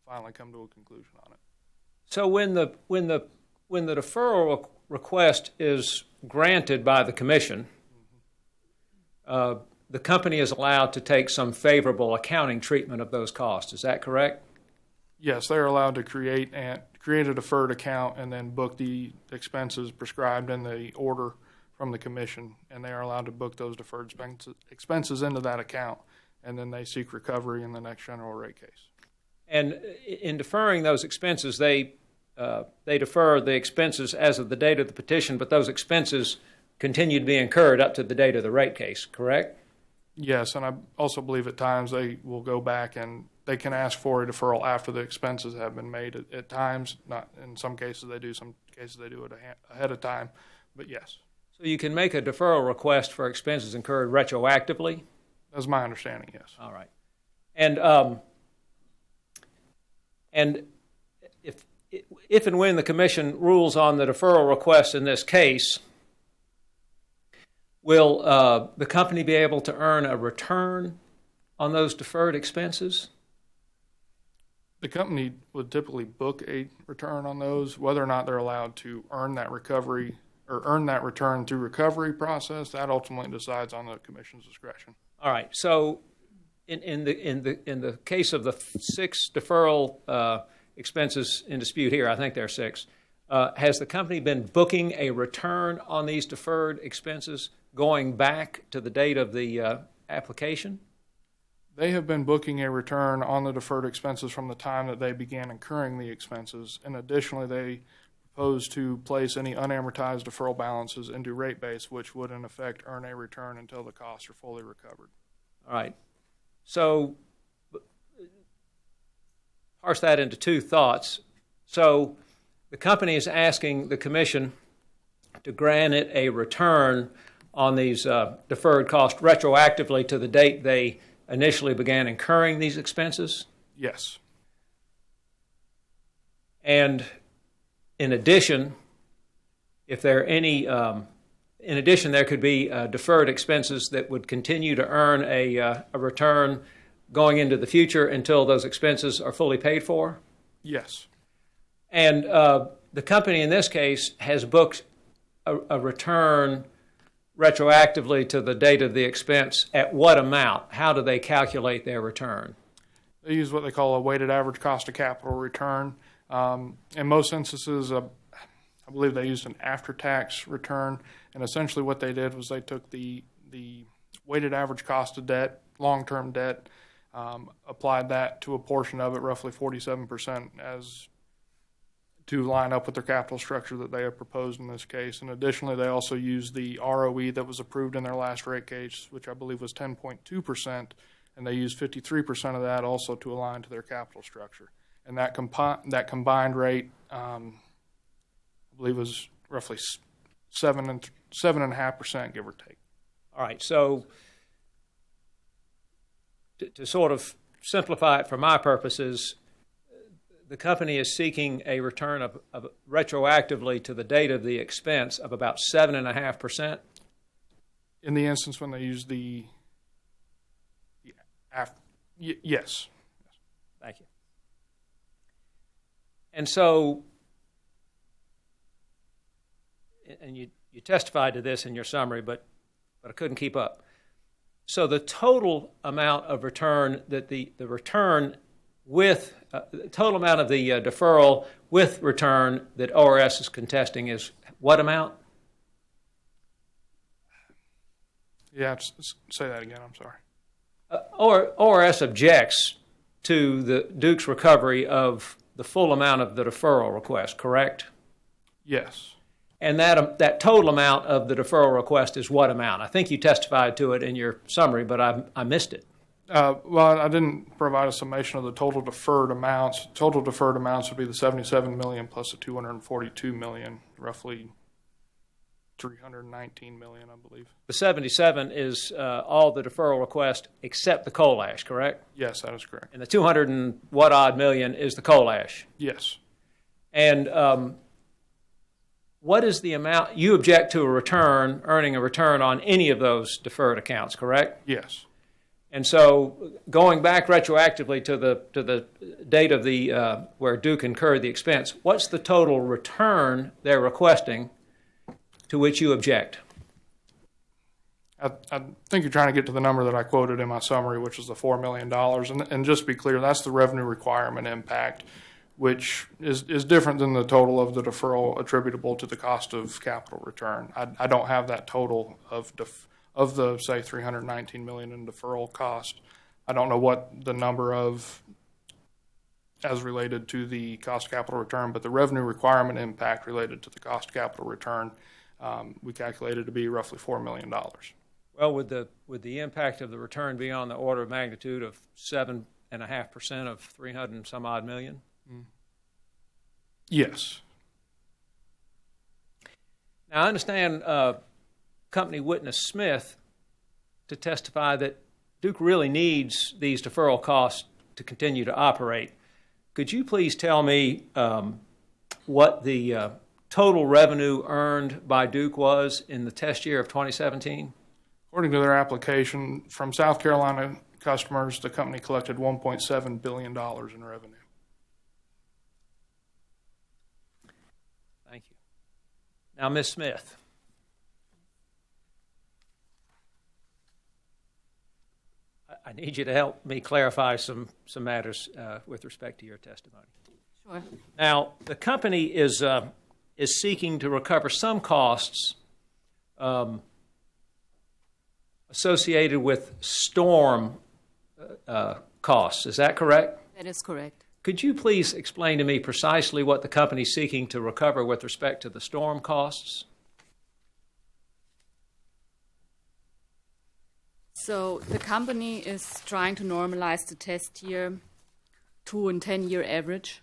finally come to a conclusion on it. So when the deferral request is granted by the commission, the company is allowed to take some favorable accounting treatment of those costs. Is that correct? Yes, they're allowed to create a deferred account and then book the expenses prescribed in the order from the commission, and they are allowed to book those deferred expenses into that account, and then they seek recovery in the next general rate case. And in deferring those expenses, they defer the expenses as of the date of the petition, but those expenses continue to be incurred up to the date of the rate case, correct? Yes, and I also believe at times they will go back and they can ask for a deferral after the expenses have been made. At times, not in some cases they do, some cases they do it ahead of time, but yes. So you can make a deferral request for expenses incurred retroactively? That's my understanding, yes. All right. And if and when the commission rules on the deferral request in this case, will the company be able to earn a return on those deferred expenses? The company would typically book a return on those. Whether or not they're allowed to earn that recovery or earn that return through recovery process, that ultimately decides on the commission's discretion. All right. So in the case of the 6 deferral expenses in dispute here, I think there are 6, has the company been booking a return on these deferred expenses going back to the date of the application? They have been booking a return on the deferred expenses from the time that they began incurring the expenses, and additionally they propose to place any unamortized deferral balances into rate base, which would in effect earn a return until the costs are fully recovered. All right. So parse that into 2 thoughts. So the company is asking the commission to grant it a return on these deferred costs retroactively to the date they initially began incurring these expenses? Yes. And in addition, if there are any, in addition, there could be deferred expenses that would continue to earn a return going into the future until those expenses are fully paid for? Yes. And the company in this case has booked a return retroactively to the date of the expense at what amount? How do they calculate their return? They use what they call a weighted average cost of capital return. In most instances, I believe they used an after-tax return, and essentially what they did was they took the weighted average cost of debt, long-term debt, applied that to a portion of it, roughly 47%, as to line up with their capital structure that they have proposed in this case. And additionally, they also used the ROE that was approved in their last rate case, which I believe was 10.2%, and they used 53% of that also to align to their capital structure. and that combined rate, I believe, was roughly 7.5%, give or take. All right, so to sort of simplify it for my purposes, the company is seeking a return of retroactively to the date of the expense of about 7.5%. In the instance when they use yes. Thank you. And so, and you testified to this in your summary, but I couldn't keep up. So the total amount of return that the return with the total amount of the deferral with return that ORS is contesting is what amount? Yeah, say that again. I'm sorry. ORS objects to the Duke's recovery of the full amount of the deferral request, correct? Yes. And that total amount of the deferral request is what amount? I think you testified to it in your summary, but I missed it. Well, I didn't provide a summation of the total deferred amounts. Total deferred amounts would be the $77 million plus the $242 million, roughly $319 million, I believe. The 77 is all the deferral request except the coal ash, correct? Yes, that is correct. And the 200 and what odd million is the coal ash? Yes. And what is the amount you object to earning a return on any of those deferred accounts, correct? Yes. And so going back retroactively to the date of the where Duke incurred the expense, what's the total return they're requesting to which you object? I think you're trying to get to the number that I quoted in my summary, which is the $4 million. And just to be clear, that's the revenue requirement impact, which is different than the total of the deferral attributable to the cost of capital return. I don't have that total of the, say, $319 million in deferral cost. I don't know what the number of as related to the cost of capital return, but the revenue requirement impact related to the cost of capital return we calculated to be roughly $4 million. Well, would the impact of the return be on the order of magnitude of 7.5% of 300 and some odd million? Yes. Now, I understand company witness Smith to testify that Duke really needs these deferral costs to continue to operate. Could you please tell me what the total revenue earned by Duke was in the test year of 2017? According to their application, from South Carolina customers, the company collected $1.7 billion in revenue. Thank you. Now, Ms. Smith. I need you to help me clarify some matters with respect to your testimony. Sure. Now, the company is seeking to recover some costs associated with storm costs. Is that correct? That is correct. Could you please explain to me precisely what the company is seeking to recover with respect to the storm costs? So the company is trying to normalize the test year to a 10-year average.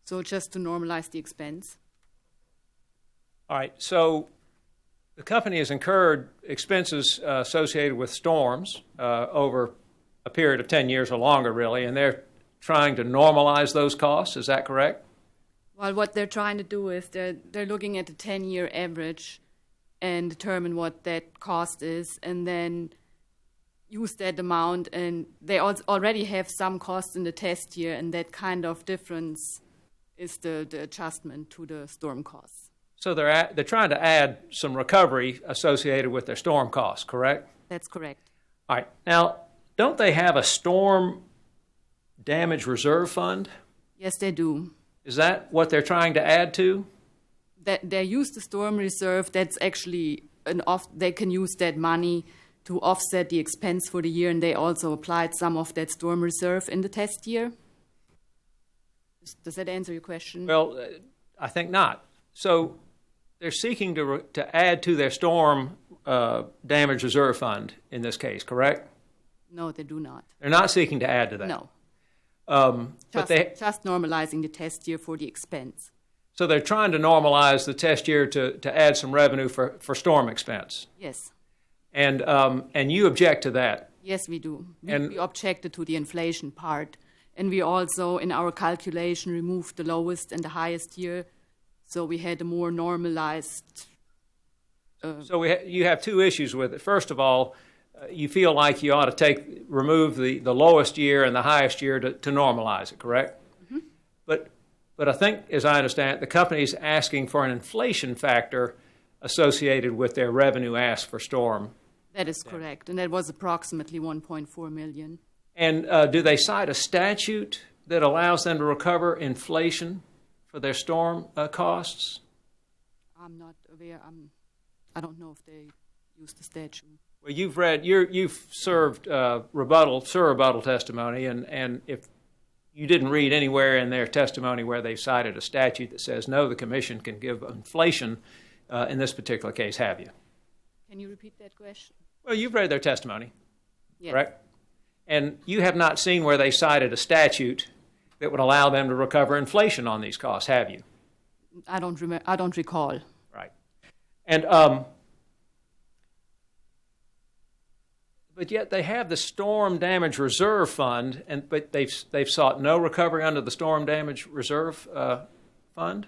So just to normalize the expense. All right. So the company has incurred expenses associated with storms over a period of 10 years or longer, really, and they're trying to normalize those costs. Is that correct? Well, what they're trying to do is they're looking at the 10-year average and determine what that cost is, and then use that amount. And they already have some costs in the test year, and that kind of difference is the adjustment to the storm costs. So they're trying to add some recovery associated with their storm costs, correct? That's correct. All right. Now, don't they have a storm damage reserve fund? Yes, they do. Is that what they're trying to add to? That they use the storm reserve. That's actually they can use that money to offset the expense for the year, and they also applied some of that storm reserve in the test year. Does that answer your question? Well, I think not. So they're seeking to add to their storm damage reserve fund in this case, correct? No, they do not. They're not seeking to add to that? No. But just normalizing the test year for the expense. So they're trying to normalize the test year to add some revenue for storm expense. Yes. And you object to that. Yes, we do. We objected to the inflation part. And we also, in our calculation, removed the lowest and the highest year. So we had a more normalized... So you have two issues with it. First of all, you feel like you ought to remove the lowest year and the highest year to normalize it, correct? Mm-hmm. But I think, as I understand it, the company is asking for an inflation factor associated with their revenue asked for storm. That is correct, and that was approximately $1.4 million. And do they cite a statute that allows them to recover inflation for their storm costs? I'm not aware. I don't know if they use the statute. Well, you've served rebuttal testimony, and if you didn't read anywhere in their testimony where they cited a statute that says, no, the commission can give inflation in this particular case, have you? Can you repeat that question? Well, you've read their testimony, yes. Correct? And you have not seen where they cited a statute that would allow them to recover inflation on these costs, have you? I don't recall. Right. And but yet they have the Storm Damage Reserve Fund, but they've sought no recovery under the Storm Damage Reserve Fund.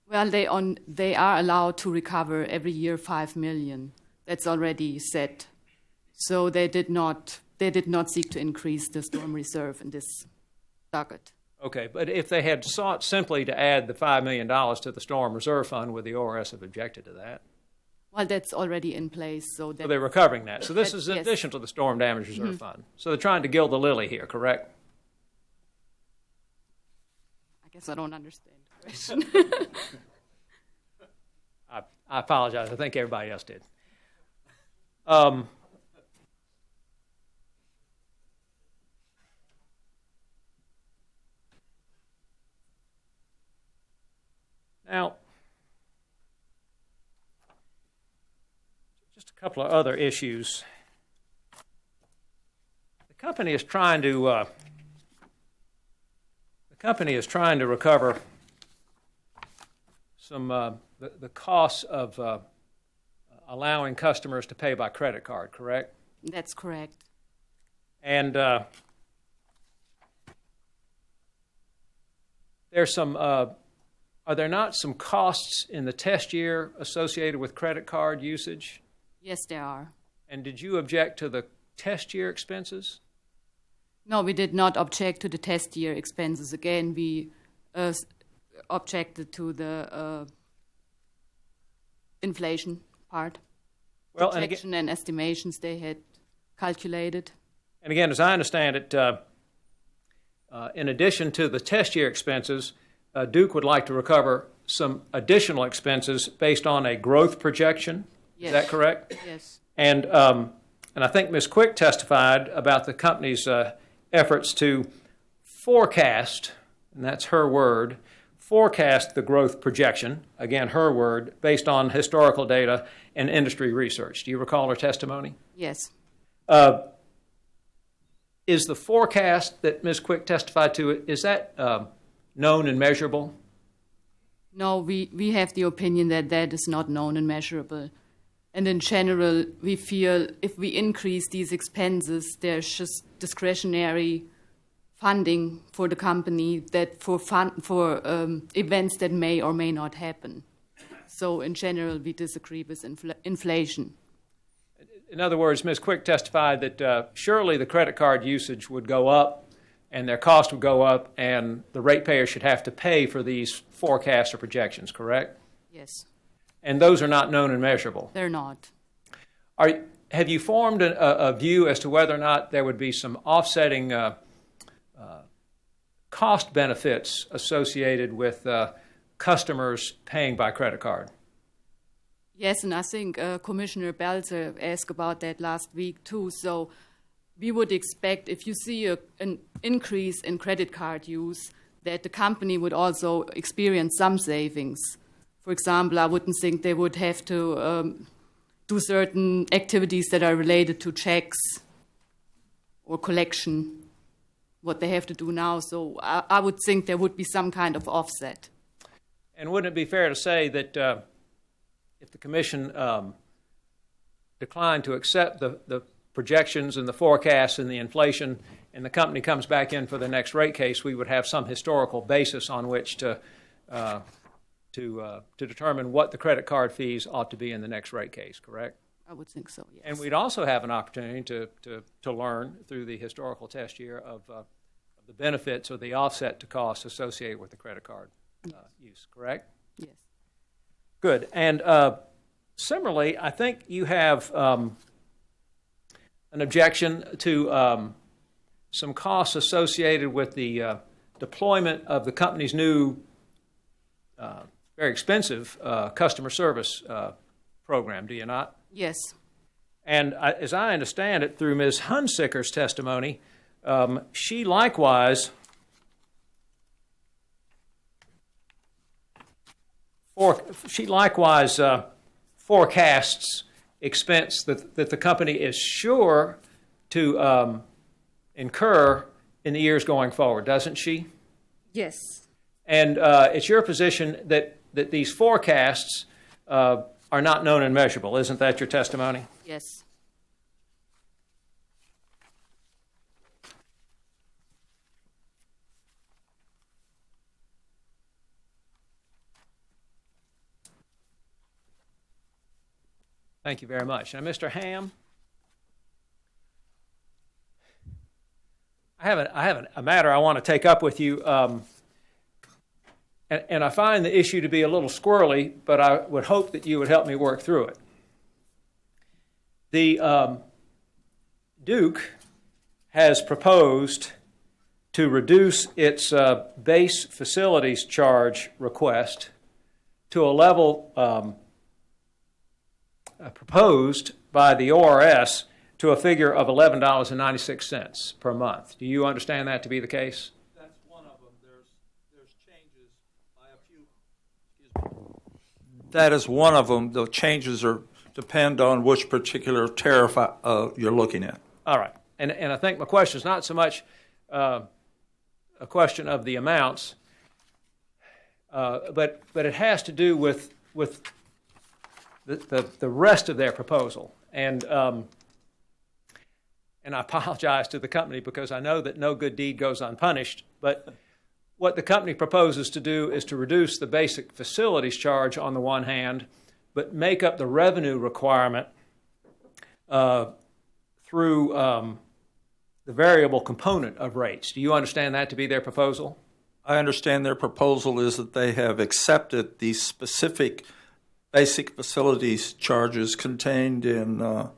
Well, they are allowed to recover every year $5 million. That's already set. So they did not seek to increase the storm reserve in this docket. Okay, but if they had sought simply to add the $5 million to the Storm Reserve Fund, would the ORS have objected to that? Well, that's already in place. So they're recovering that. So this is in addition to the Storm Damage Reserve Fund. So they're trying to gild the lily here, correct? I guess I don't understand the question. I apologize. I think everybody else did. Now, just a couple of other issues. The company is trying to recover some the costs of allowing customers to pay by credit card, correct? That's correct. And there's some. Are there not some costs in the test year associated with credit card usage? Yes, there are. And did you object to the test year expenses? No, we did not object to the test year expenses. Again, we objected to the inflation part. Well, projection and estimations they had calculated. And again, as I understand it, in addition to the test year expenses, Duke would like to recover some additional expenses based on a growth projection. Yes. Is that correct? Yes. And I think Ms. Quick testified about the company's efforts to forecast, and that's her word, forecast the growth projection, again, her word, based on historical data and industry research. Do you recall her testimony? Yes. Is the forecast that Ms. Quick testified to, is that known and measurable? No, we have the opinion that that is not known and measurable. And in general, we feel if we increase these expenses, there's just discretionary funding for the company that for events that may or may not happen. So in general, we disagree with inflation. In other words, Ms. Quick testified that surely the credit card usage would go up and their cost would go up, and the ratepayer should have to pay for these forecasts or projections, correct? Yes. And those are not known and measurable? They're not. Have you formed a view as to whether or not there would be some offsetting cost benefits associated with customers paying by credit card? Yes, and I think Commissioner Belzer asked about that last week too. So we would expect if you see an increase in credit card use, that the company would also experience some savings. For example, I wouldn't think they would have to do certain activities that are related to checks or collection. what they have to do now. So I would think there would be some kind of offset. And wouldn't it be fair to say that if the Commission declined to accept the projections and the forecasts and the inflation, and the company comes back in for the next rate case, we would have some historical basis on which to determine what the credit card fees ought to be in the next rate case, correct? I would think so, yes. And we'd also have an opportunity to learn through the historical test year of the benefits or the offset to costs associated with the credit card use, correct? Yes. Good. And similarly, I think you have an objection to some costs associated with the deployment of the company's new, very expensive customer service program, do you not? Yes. And as I understand it, through Ms. Hunsicker's testimony, she likewise forecasts expense that the company is sure to incur in the years going forward, doesn't she? Yes. And it's your position that these forecasts are not known and measurable. Isn't that your testimony? Yes. Thank you very much. Now, Mr. Ham, I have a matter I want to take up with you, and I find the issue to be a little squirrely, but I would hope that you would help me work through it. The Duke has proposed to reduce its base facilities charge request to a level proposed by the ORS to a figure of $11.96 per month. Do you understand that to be the case? That's one of them. There's changes by a few. That is one of them. The changes depend on which particular tariff you're looking at. All right. And I think my question is not so much a question of the amounts, but it has to do with the rest of their proposal. And I apologize to the company because I know that no good deed goes unpunished, but what the company proposes to do is to reduce the basic facilities charge on the one hand, but make up the revenue requirement through the variable component of rates. Do you understand that to be their proposal? I understand their proposal is that they have accepted the specific basic facilities charges contained in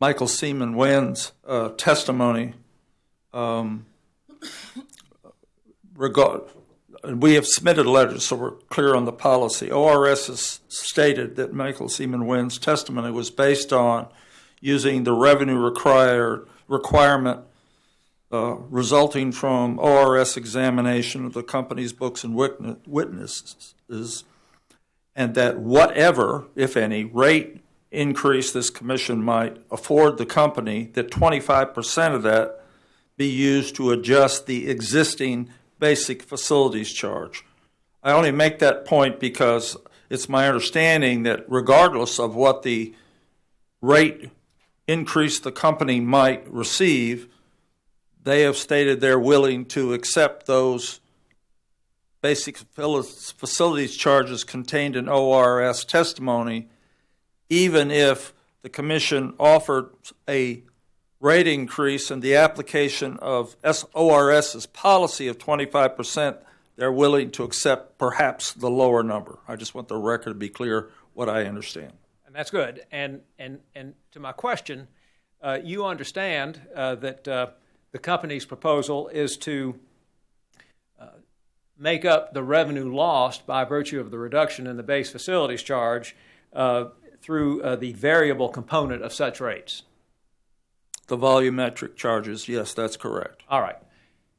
Michael Seaman Wynn's testimony. We have submitted a letter, so we're clear on the policy. ORS has stated that Michael Seaman Wynn's testimony was based on using the revenue requirement resulting from ORS examination of the company's books and witnesses, and that whatever, if any, rate increase this commission might afford the company, that 25% of that be used to adjust the existing basic facilities charge. I only make that point because it's my understanding that regardless of what the rate increase the company might receive, they have stated they're willing to accept those basic facilities charges contained in ORS testimony, even if the commission offered a rate increase in the application of ORS's policy of 25%, they're willing to accept perhaps the lower number. I just want the record to be clear what I understand. And that's good. And to my question, you understand that the company's proposal is to make up the revenue lost by virtue of the reduction in the base facilities charge through the variable component of such rates. The volumetric charges, yes, that's correct. All right.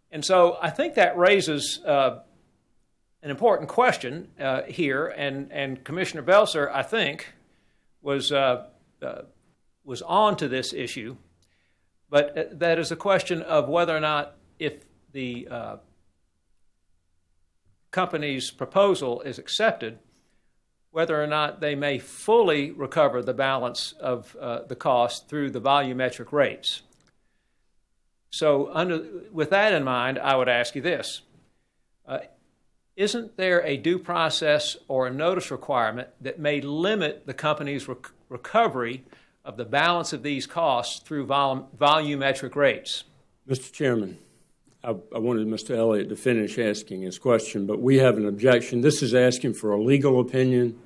And so I think that raises an important question here, and Commissioner Belser, I think, was on to this issue. But that is a question of whether or not, if the company's proposal is accepted, whether or not they may fully recover the balance of the cost through the volumetric rates. So with that in mind, I would ask you this. Isn't there a due process or a notice requirement that may limit the company's recovery of the balance of these costs through volumetric rates? Mr. Chairman, I wanted Mr. Elliott to finish asking his question, but we have an objection. This is asking for a legal opinion.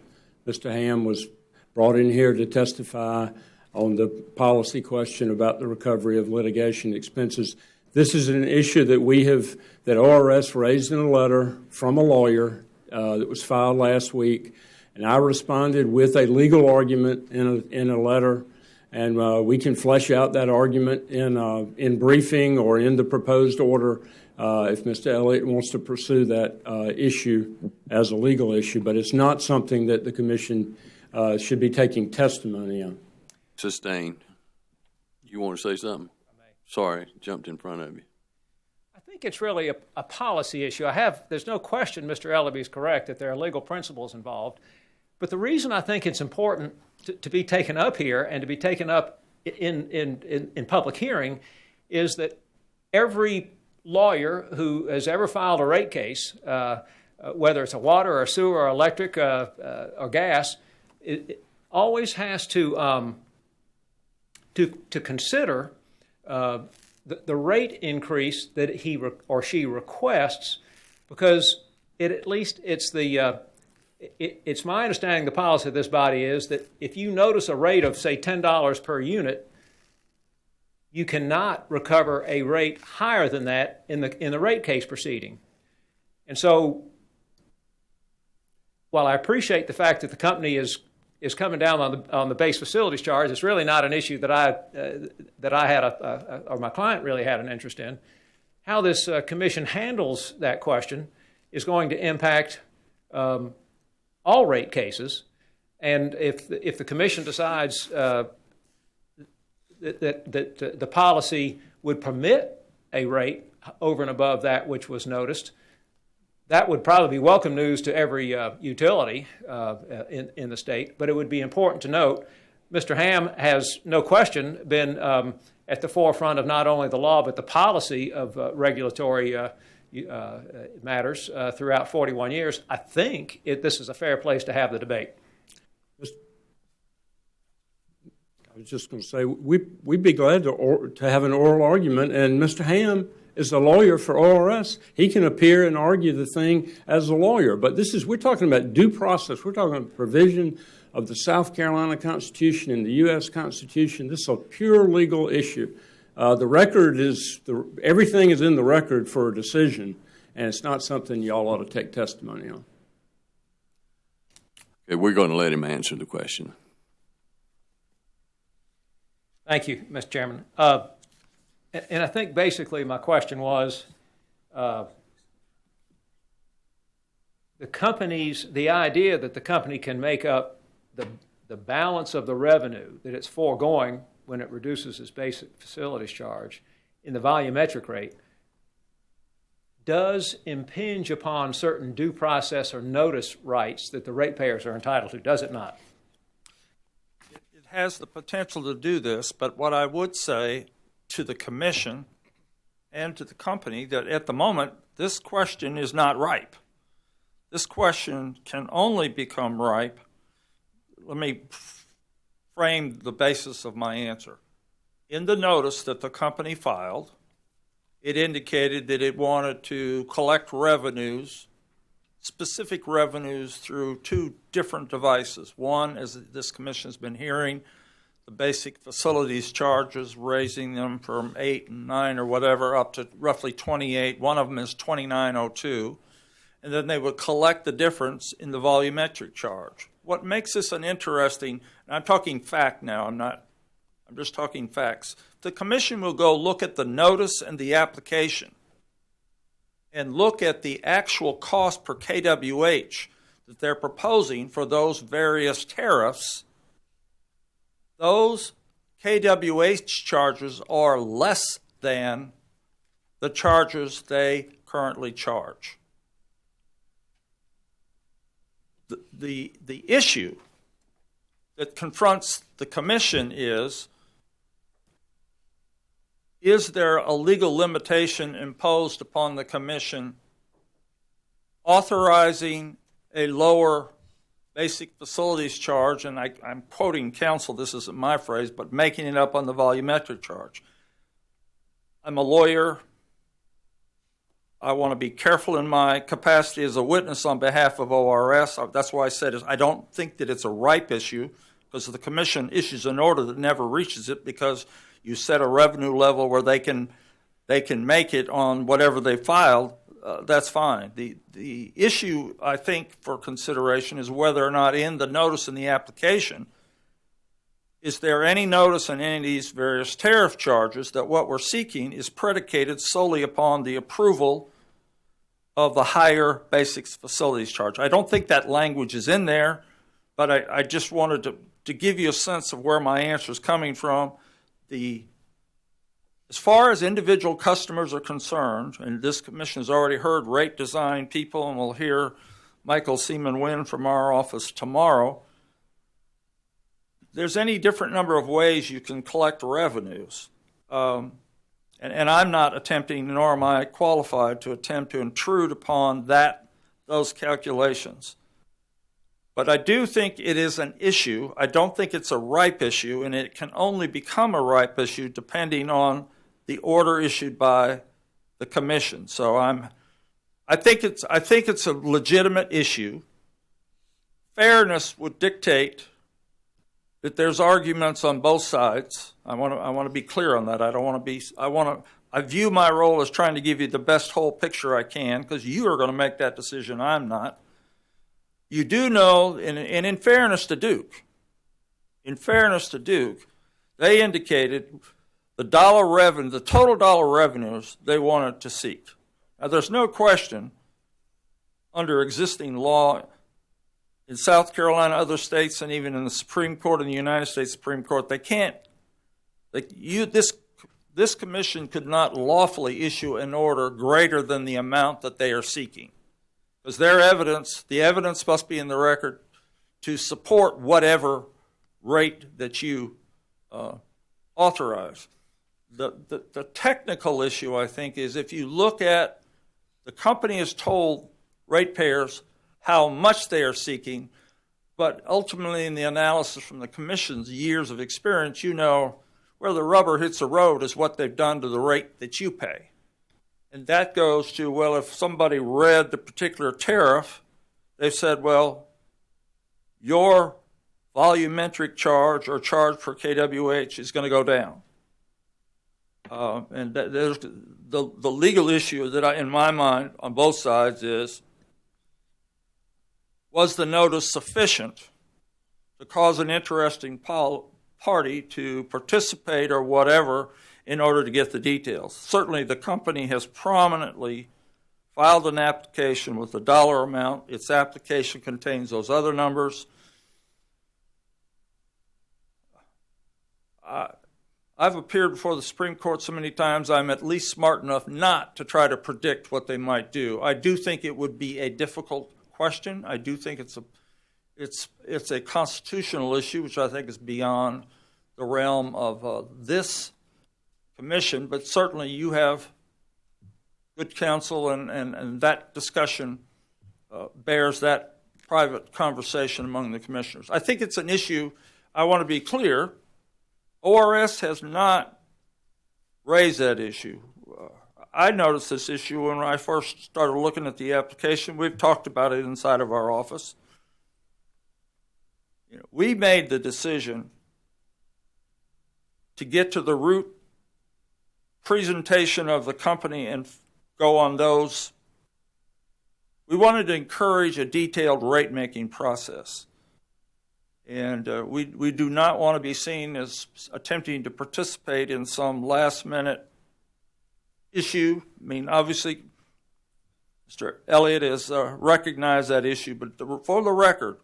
Mr. Ham was brought in here to testify on the policy question about the recovery of litigation expenses. This is an issue that ORS raised in a letter from a lawyer that was filed last week, and I responded with a legal argument in a letter, and we can flesh out that argument in briefing or in the proposed order if Mr. Elliott wants to pursue that issue as a legal issue, but it's not something that the Commission should be taking testimony on. Sustained. You want to say something? Sorry, jumped in front of you. I think it's really a policy issue. There's no question Mr. Ellaby is correct that there are legal principles involved. But the reason I think it's important to be taken up here and to be taken up in public hearing is that every lawyer who has ever filed a rate case, whether it's a water or sewer or electric or gas, it always has to consider the rate increase that he or she requests, because it's my understanding the policy of this body is that if you notice a rate of, say, $10 per unit, you cannot recover a rate higher than that in the rate case proceeding. And so while I appreciate the fact that the company is coming down on the base facilities charge, it's really not an issue that I had or my client really had an interest in. How this commission handles that question is going to impact all rate cases, and if the commission decides that the policy would permit a rate over and above that which was noticed, that would probably be welcome news to every utility in the state. But it would be important to note, Mr. Ham has no question been at the forefront of not only the law but the policy of regulatory matters throughout 41 years. I think this is a fair place to have the debate. I was just going to say, we'd be glad to have an oral argument, and Mr. Ham is a lawyer for ORS. He can appear and argue the thing as a lawyer, but we're talking about due process. We're talking about provision of the South Carolina Constitution and the U.S. Constitution. This is a pure legal issue. The record everything is in the record for a decision, and it's not something y'all ought to take testimony on. Okay, we're going to let him answer the question. Thank you, Mr. Chairman. And I think basically my question was the idea that the company can make up the balance of the revenue that it's foregoing when it reduces its basic facilities charge in the volumetric rate does impinge upon certain due process or notice rights that the ratepayers are entitled to, does it not? It has the potential to do this, but what I would say to the commission and to the company that at the moment this question is not ripe. This question can only become ripe. Let me frame the basis of my answer. In the notice that the company filed, it indicated that it wanted to collect revenues, specific revenues, through two different devices. One, as this commission has been hearing, the basic facilities charges, raising them from 8 and 9 or whatever up to roughly 28. One of them is 2902. And then they would collect the difference in the volumetric charge. What makes this an interesting, and I'm talking fact now, I'm just talking facts. The commission will go look at the notice and the application and look at the actual cost per kWh that they're proposing for those various tariffs. Those KWH charges are less than the charges they currently charge. The issue that confronts the commission is there a legal limitation imposed upon the commission authorizing a lower basic facilities charge, and I'm quoting counsel, this isn't my phrase, but making it up on the volumetric charge. I'm a lawyer. I want to be careful in my capacity as a witness on behalf of ORS. That's why I said I don't think that it's a ripe issue, because the commission issues an order that never reaches it because you set a revenue level where they can make it on whatever they filed. That's fine. The issue, I think, for consideration is whether or not in the notice in the application, is there any notice in any of these various tariff charges that what we're seeking is predicated solely upon the approval of the higher basic facilities charge. I don't think that language is in there, but I just wanted to give you a sense of where my answer is coming from. As far as individual customers are concerned, and this commission has already heard rate design people, and we'll hear Michael Seaman-Wynn from our office tomorrow, there's any different number of ways you can collect revenues. And I'm not attempting, nor am I qualified to attempt to intrude upon those calculations. But I do think it is an issue. I don't think it's a ripe issue, and it can only become a ripe issue depending on the order issued by the commission. So I think it's a legitimate issue. Fairness would dictate that there's arguments on both sides. I want to be clear on that. I view my role as trying to give you the best whole picture I can, because you are going to make that decision. I'm not. You do know, and in fairness to Duke, they indicated the total dollar revenues they wanted to seek. Now, there's no question under existing law in South Carolina, other states, and even in the Supreme Court, in the United States Supreme Court, this commission could not lawfully issue an order greater than the amount that they are seeking. Because the evidence must be in the record to support whatever rate that you authorize. The technical issue, I think, is if you look at the company has told ratepayers how much they are seeking, but ultimately in the analysis from the commission's years of experience, you know where the rubber hits the road is what they've done to the rate that you pay. And that goes to, well, if somebody read the particular tariff, they've said, well, your volumetric charge or charge for KWH is going to go down. And there's the legal issue that in my mind on both sides is, was the notice sufficient to cause an interesting party to participate or whatever in order to get the details? Certainly the company has prominently filed an application with the dollar amount. Its application contains those other numbers. I've appeared before the Supreme Court so many times, I'm at least smart enough not to try to predict what they might do. I do think it would be a difficult question. I do think it's a constitutional issue, which I think is beyond the realm of this commission, but certainly you have good counsel, and that discussion bears that private conversation among the commissioners. I think it's an issue, I want to be clear, ORS has not raised that issue. I noticed this issue when I first started looking at the application. We've talked about it inside of our office. We made the decision to get to the root presentation of the company and go on those. We wanted to encourage a detailed rate-making process. And we do not want to be seen as attempting to participate in some last-minute issue. I mean, obviously, Mr. Elliott has recognized that issue, but for the record,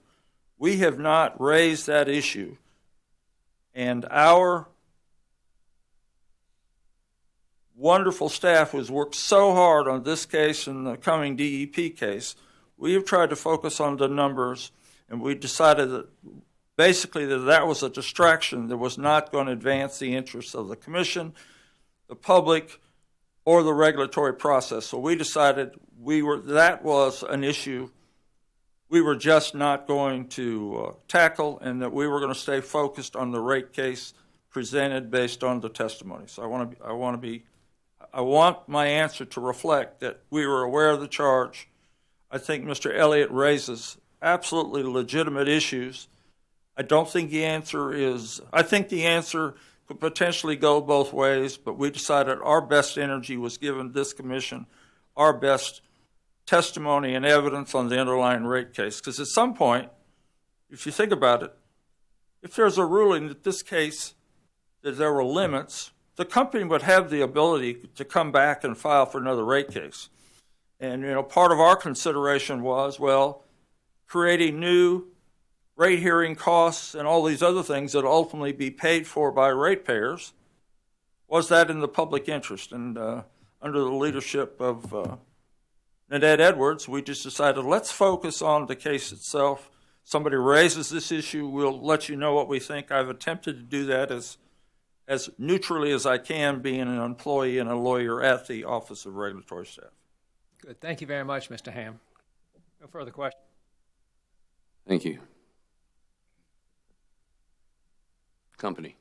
we have not raised that issue. And our wonderful staff who's worked so hard on this case and the coming DEP case, we have tried to focus on the numbers, and we decided that basically that was a distraction that was not going to advance the interests of the commission, the public, or the regulatory process. So we decided that was an issue we were just not going to tackle, and that we were going to stay focused on the rate case presented based on the testimony. So I want my answer to reflect that we were aware of the charge. I think Mr. Elliott raises absolutely legitimate issues. I think the answer could potentially go both ways, but we decided our best energy was given this commission, our best testimony and evidence on the underlying rate case. Because at some point, if you think about it, if there's a ruling that this case, that there were limits, the company would have the ability to come back and file for another rate case. And, part of our consideration was, creating new rate hearing costs and all these other things that ultimately be paid for by ratepayers. Was that in the public interest? And under the leadership of Nadette Edwards, we just decided, let's focus on the case itself. Somebody raises this issue, we'll let you know what we think. I've attempted to do that as neutrally as I can, being an employee and a lawyer at the Office of Regulatory Staff. Good. Thank you very much, Mr. Ham. No further questions. Thank you. Company.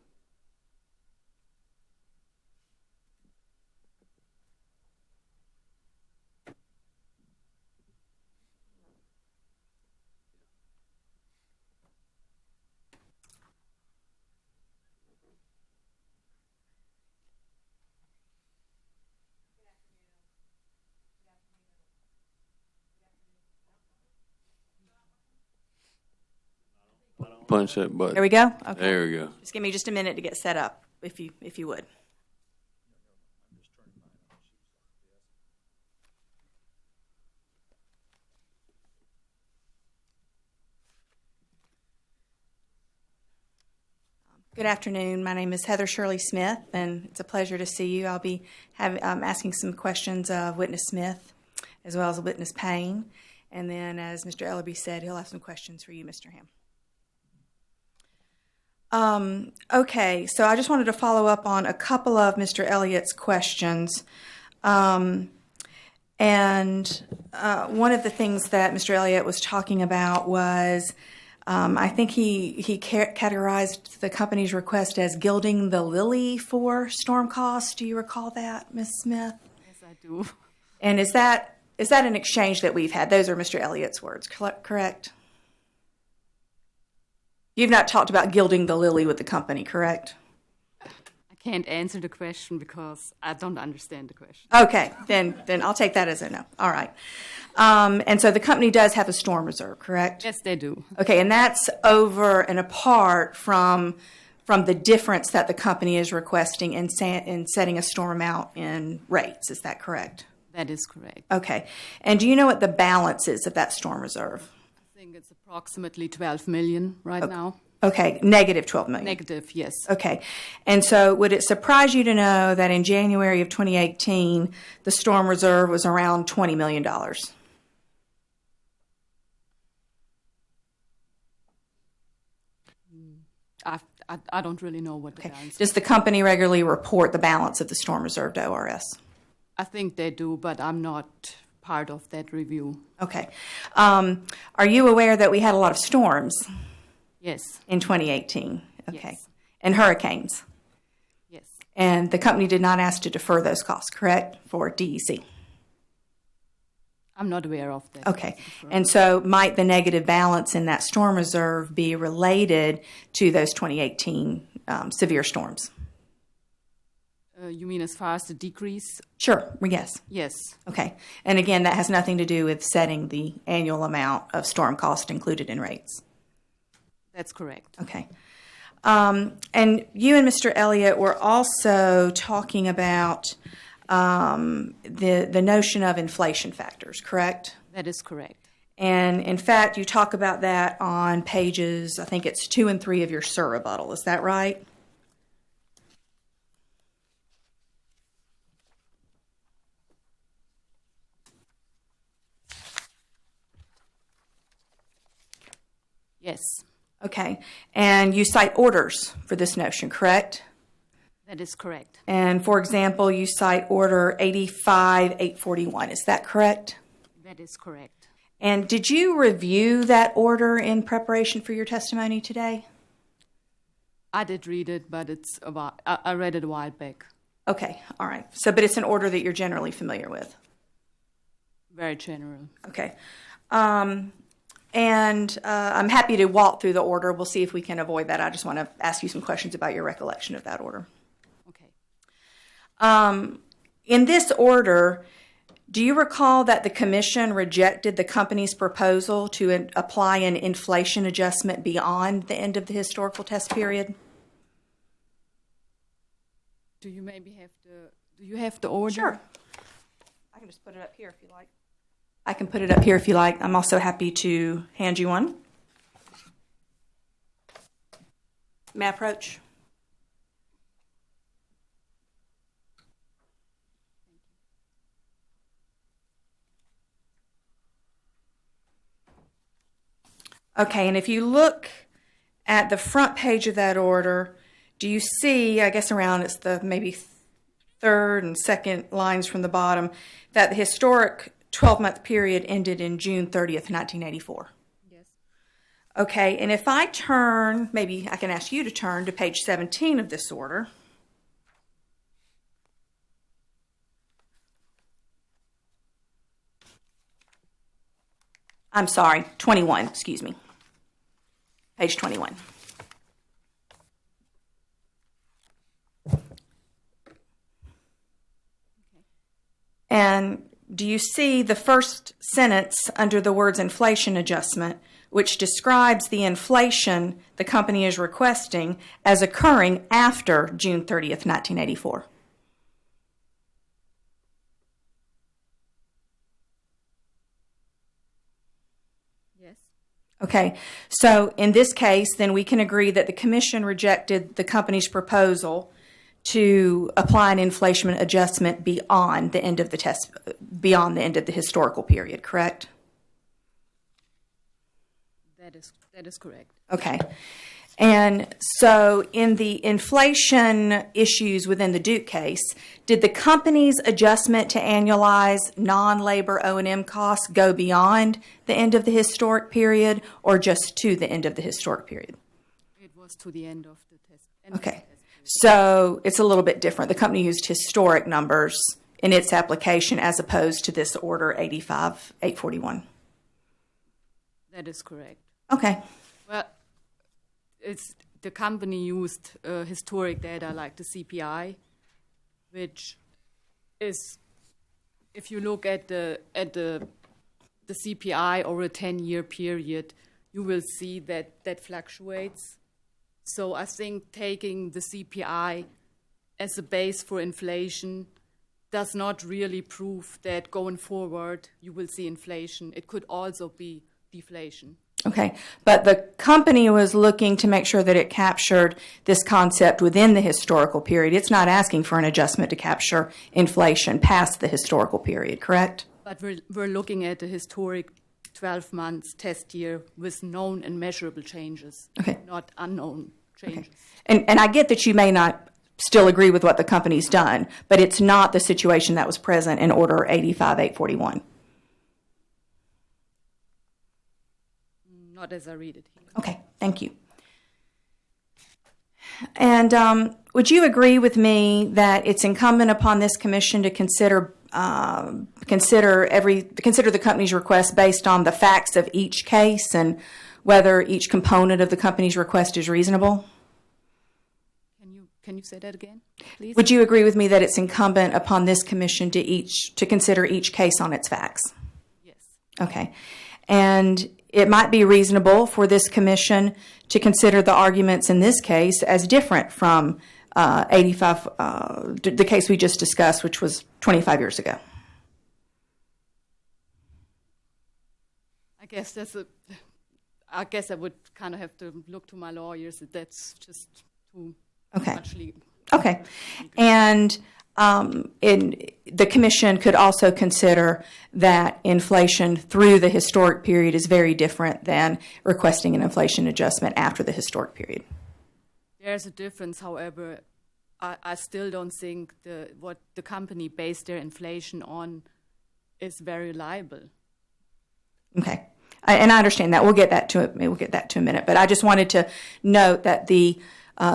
Punch that button. There we go. Okay. There we go. Just give me just a minute to get set up, if you would. Good afternoon. My name is Heather Shirley Smith, and it's a pleasure to see you. I'll be asking some questions of Witness Smith as well as Witness Payne. And then, as Mr. Ellaby said, he'll have some questions for you, Mr. Ham. Okay, so I just wanted to follow up on a couple of Mr. Elliott's questions. And one of the things that Mr. Elliott was talking about was, I think he categorized the company's request as gilding the lily for storm costs. Do you recall that, Ms. Smith? Yes, I do. And is that an exchange that we've had? Those are Mr. Elliott's words, correct? You've not talked about gilding the lily with the company, correct? I can't answer the question because I don't understand the question. Okay, then I'll take that as a no. All right. And so the company does have a storm reserve, correct? Yes, they do. Okay, and that's over and apart from the difference that the company is requesting in setting a storm amount in rates. Is that correct? That is correct. Okay. And do you know what the balance is of that storm reserve? I think it's approximately 12 million right now. Okay, negative 12 million. Negative, yes. Okay. And so would it surprise you to know that in January of 2018, the storm reserve was around $20 million? I don't really know what the balance is. Does the company regularly report the balance of the storm reserve to ORS? I think they do, but I'm not part of that review. Okay. Are you aware that we had a lot of storms? Yes. In 2018? Okay. Yes. And hurricanes? Yes. And the company did not ask to defer those costs, correct, for DEC? I'm not aware of that. Okay. And so might the negative balance in that storm reserve be related to those 2018 severe storms? You mean as far as the decrease? Sure, yes. Yes. Okay. And again, that has nothing to do with setting the annual amount of storm cost included in rates? That's correct. Okay. And you and Mr. Elliott were also talking about the notion of inflation factors, correct? That is correct. And in fact, you talk about that on pages, I think it's 2 and 3 of your SIR rebuttal. Is that right? Yes, Okay. And you cite orders for this notion, correct? that is correct. And for example, you cite order 85-841. Is that correct? That is correct. And did you review that order in preparation for your testimony today? I did read it, but I read it a while back. Okay, all right. So, but it's an order that you're generally familiar with. Very general. Okay. And I'm happy to walk through the order. We'll see if we can avoid that. I just want to ask you some questions about your recollection of that order. Okay. In this order, do you recall that the Commission rejected the company's proposal to apply an inflation adjustment beyond the end of the historical test period? Do you have the order? Sure. I can just put it up here if you like. I can put it up here if you like. I'm also happy to hand you one. May I approach? Okay, and if you look at the front page of that order, do you see, I guess around it's the maybe third and second lines from the bottom, that the historic 12-month period ended in June 30th, 1984? Yes. Okay, and if I turn, maybe I can ask you to turn to page 17 of this order. I'm sorry, 21, excuse me. Page 21. And do you see the first sentence under the words inflation adjustment, which describes the inflation the company is requesting as occurring after June 30th, 1984? Yes. Okay, so in this case, then we can agree that the Commission rejected the company's proposal to apply an inflation adjustment beyond the end of the historical period, correct? That is correct. Okay. And so in the inflation issues within the Duke case, did the company's adjustment to annualize non-labor O&M costs go beyond the end of the historic period or just to the end of the historic period? It was to the end of the test. Okay. So it's a little bit different. The company used historic numbers in its application as opposed to this order 85-841. That is correct. Okay. Well, the company used historic data like the CPI, which is, if you look at the CPI over a 10-year period, you will see that fluctuates. So I think taking the CPI as a base for inflation does not really prove that going forward you will see inflation. It could also be deflation. Okay, but the company was looking to make sure that it captured this concept within the historical period. It's not asking for an adjustment to capture inflation past the historical period, correct? But we're looking at a historic 12 months test year with known and measurable changes, Okay. not unknown changes. Okay. And I get that you may not still agree with what the company's done, but it's not the situation that was present in Order 85-841. Not as I read it here. Okay, thank you. And would you agree with me that it's incumbent upon this commission to consider the company's request based on the facts of each case and whether each component of the company's request is reasonable? Can you say that again, please? Would you agree with me that it's incumbent upon this commission to consider each case on its facts? Yes. Okay. And it might be reasonable for this commission to consider the arguments in this case as different from the case we just discussed, which was 25 years ago. I guess I would kind of have to look to my lawyers. That's just too Okay. much legal. Okay. And the Commission could also consider that inflation through the historic period is very different than requesting an inflation adjustment after the historic period. There's a difference, however. I still don't think what the company based their inflation on is very reliable. Okay, and I understand that. We'll get that to it. We'll get that to a minute. But I just wanted to note that the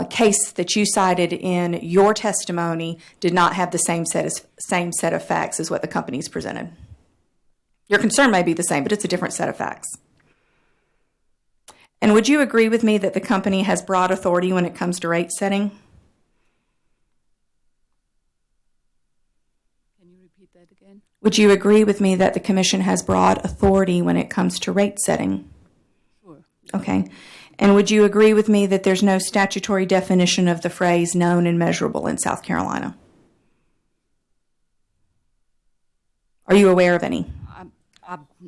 case that you cited in your testimony did not have the same set of facts as what the company's presented. Your concern may be the same, but it's a different set of facts. And would you agree with me that the company has broad authority when it comes to rate setting? Can you repeat that again? Would you agree with me that the Commission has broad authority when it comes to rate setting? Sure. Okay. And would you agree with me that there's no statutory definition of the phrase known and measurable in South Carolina? Are you aware of any?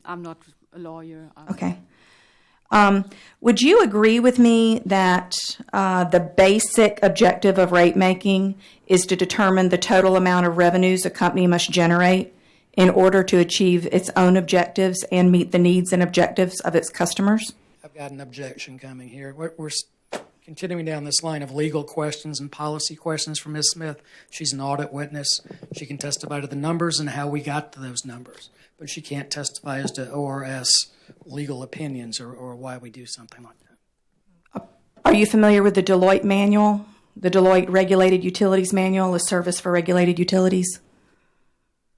I'm not a lawyer. Okay. Would you agree with me that the basic objective of rate making is to determine the total amount of revenues a company must generate in order to achieve its own objectives and meet the needs and objectives of its customers? I've got an objection coming here. We're continuing down this line of legal questions and policy questions from Ms. Smith. She's an audit witness. She can testify to the numbers and how we got to those numbers, but she can't testify as to ORS legal opinions or why we do something like that. Are you familiar with the Deloitte manual, the Deloitte Regulated Utilities Manual, a service for regulated utilities?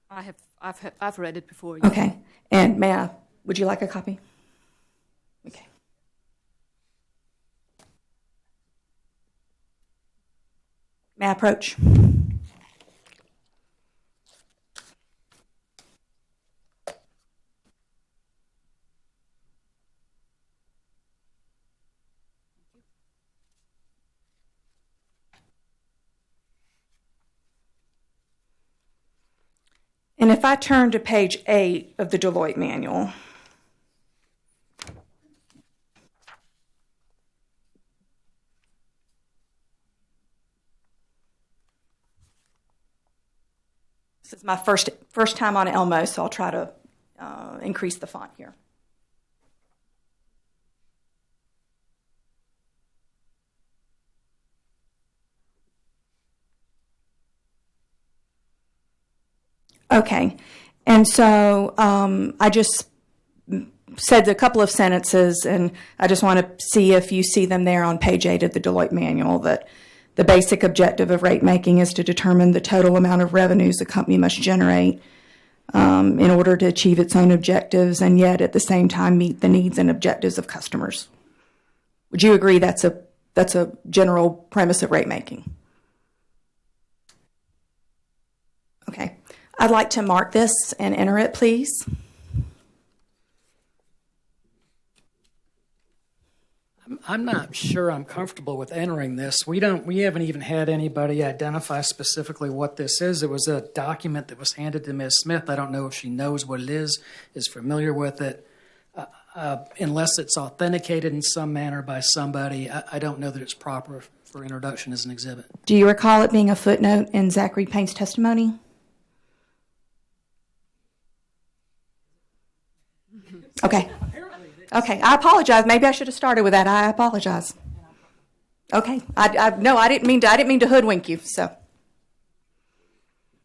I've read it before. Yeah. Okay. And would you like a copy? Okay. May I approach? And if I turn to page 8 of the Deloitte manual, this is my first time on Elmo, so I'll try to increase the font here. Okay, and so I just said a couple of sentences, and I just want to see if you see them there on page 8 of the Deloitte manual, that the basic objective of rate making is to determine the total amount of revenues a company must generate in order to achieve its own objectives and yet at the same time meet the needs and objectives of customers. Would you agree that's a general premise of rate making? Okay. I'd like to mark this and enter it, please. I'm not sure I'm comfortable with entering this. We haven't even had anybody identify specifically what this is. It was a document that was handed to Ms. Smith. I don't know if she knows what it is familiar with it. Unless it's authenticated in some manner by somebody, I don't know that it's proper for introduction as an exhibit. Do you recall it being a footnote in Zachary Payne's testimony? Okay. Okay, I apologize. Maybe I should have started with that. I apologize. Okay. No, I didn't mean to hoodwink you. So.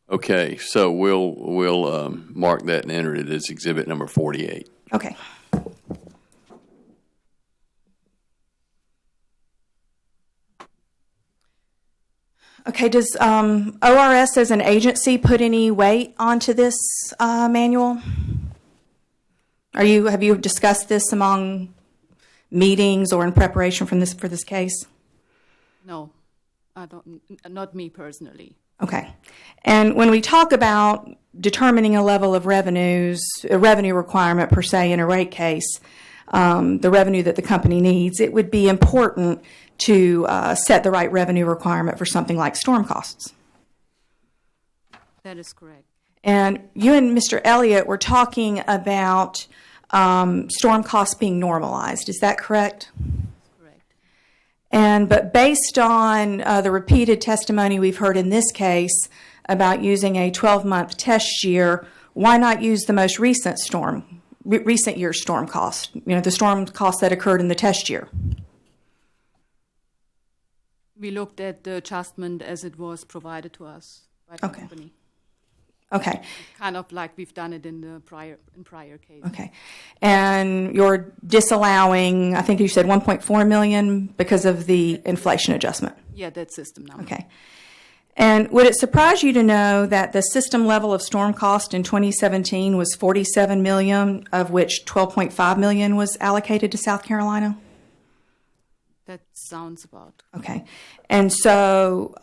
Okay, so we'll mark that and enter it as exhibit number 48. Okay. Okay. Does ORS as an agency put any weight onto this manual? Have you discussed this among meetings or in preparation for this case? No, I don't. Not me personally. Okay. And when we talk about determining a level of revenues, a revenue requirement per se in a rate case, the revenue that the company needs, it would be important to set the right revenue requirement for something like storm costs. That is correct. And you and Mr. Elliott were talking about storm costs being normalized. Is that correct? Correct. But based on the repeated testimony we've heard in this case, about using a 12-month test year, why not use the most recent year's storm cost, the storm cost that occurred in the test year? We looked at the adjustment as it was provided to us by the company. Okay. Kind of like we've done it in prior cases. Okay. And you're disallowing, I think you said 1.4 million because of the inflation adjustment. Yeah, that system number. Okay. And would it surprise you to know that the system level of storm cost in 2017 was 47 million, of which 12.5 million was allocated to South Carolina? That sounds about. Okay. And so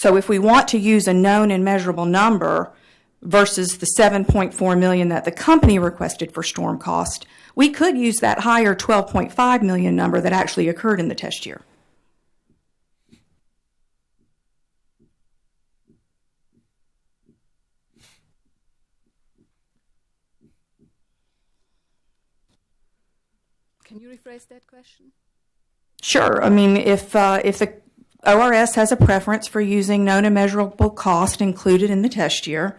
if we want to use a known and measurable number versus the 7.4 million that the company requested for storm cost, we could use that higher 12.5 million number that actually occurred in the test year. Can you rephrase that question? Sure. I mean, if the ORS has a preference for using known and measurable cost included in the test year,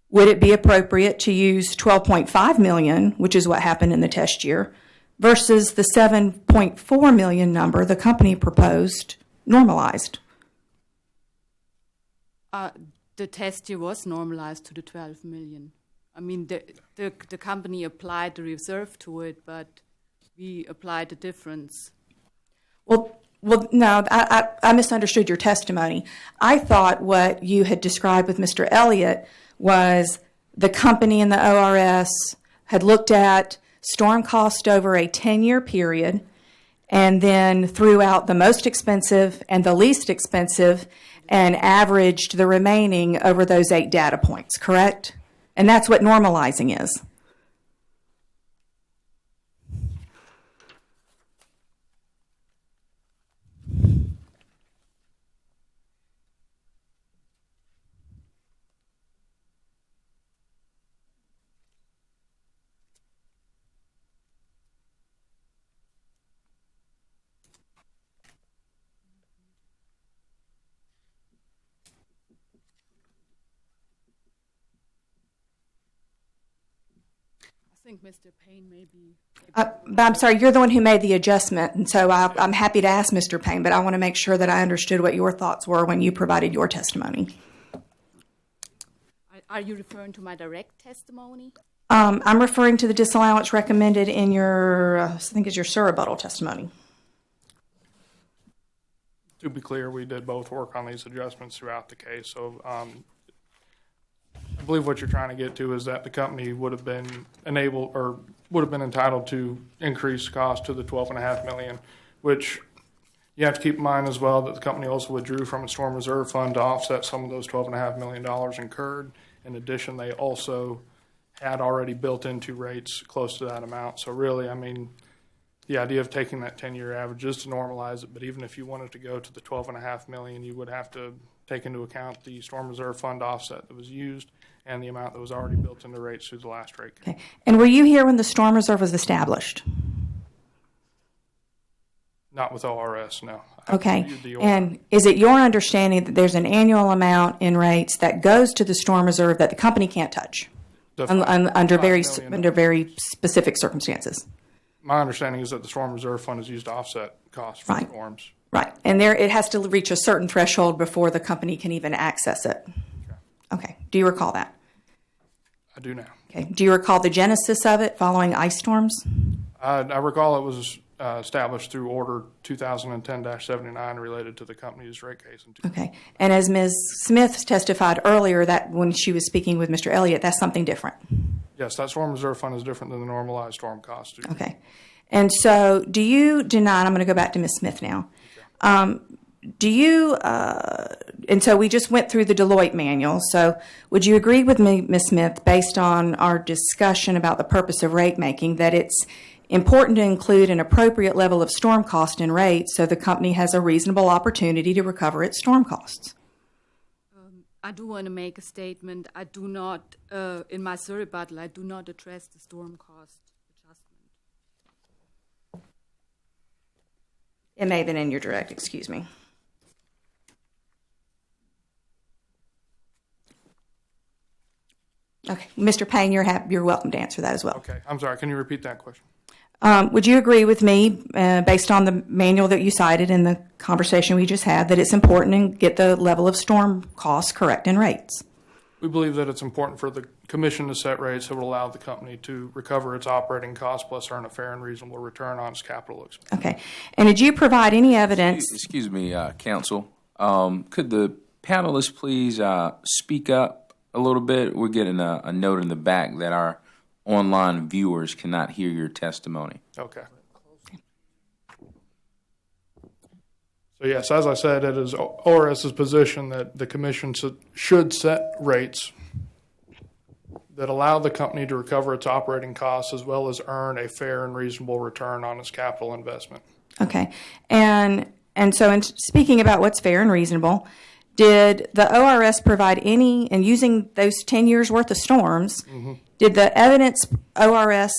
would it be appropriate to use 12.5 million, which is what happened in the test year, versus the 7.4 million number the company proposed normalized? The test year was normalized to the 12 million. I mean, the company applied the reserve to it, but we applied the difference. Well, no, I misunderstood your testimony. I thought what you had described with Mr. Elliott was the company and the ORS had looked at storm cost over a 10-year period and then threw out the most expensive and the least expensive and averaged the remaining over those 8 data points, correct? And that's what normalizing is. I think Mr. Payne may be. But I'm sorry, you're the one who made the adjustment, and so I'm happy to ask Mr. Payne, but I want to make sure that I understood what your thoughts were when you provided your testimony. Are you referring to my direct testimony? I'm referring to the disallowance recommended in your, I think it's your surrebuttal testimony. To be clear, we did both work on these adjustments throughout the case. So I believe what you're trying to get to is that the company would have been enabled or would have been entitled to increase cost to the $12.5 million, which you have to keep in mind as well that the company also withdrew from its storm reserve fund to offset some of those $12.5 million incurred. In addition, they also had already built into rates close to that amount. So really, I mean, the idea of taking that 10-year average is to normalize it, but even if you wanted to go to the $12.5 million, you would have to take into account the storm reserve fund offset that was used and the amount that was already built into rates through the last rate case. Okay. And were you here when the storm reserve was established? Not with ORS, no. Okay. And is it your understanding that there's an annual amount in rates that goes to the storm reserve that the company can't touch under very specific circumstances? My understanding is that the storm reserve fund is used to offset costs for storms. Right. And it has to reach a certain threshold before the company can even access it. Okay. Do you recall that? I do now. Okay. Do you recall the genesis of it following ice storms? I recall it was established through Order 2010-79 related to the company's rate case. Okay. And as Ms. Smith testified earlier, that when she was speaking with Mr. Elliott, that's something different. Yes, that storm reserve fund is different than the normalized storm cost. Okay. And so do you deny, and I'm going to go back to Ms. Smith now, do you, and so we just went through the Deloitte manual, so would you agree with me, Ms. Smith, based on our discussion about the purpose of rate making, that it's important to include an appropriate level of storm cost in rates so the company has a reasonable opportunity to recover its storm costs? I do want to make a statement. I do not, in my surrebuttal, I do not address the storm cost adjustment. It may have been in your direct, excuse me. Okay. Mr. Payne, you're welcome to answer that as well. Okay, I'm sorry, can you repeat that question? Would you agree with me, based on the manual that you cited in the conversation we just had, that it's important to get the level of storm costs correct in rates? We believe that it's important for the commission to set rates that would allow the company to recover its operating costs plus earn a fair and reasonable return on its capital expense. Okay. And did you provide any evidence? Excuse me, counsel. Could the panelists please speak up a little bit? We're getting a note in the back that our online viewers cannot hear your testimony. Okay. So yes, as I said, it is ORS's position that the commission should set rates that allow the company to recover its operating costs as well as earn a fair and reasonable return on its capital investment. Okay. And so in speaking about what's fair and reasonable, did the ORS provide any, and using those 10 years worth of storms, did the evidence ORS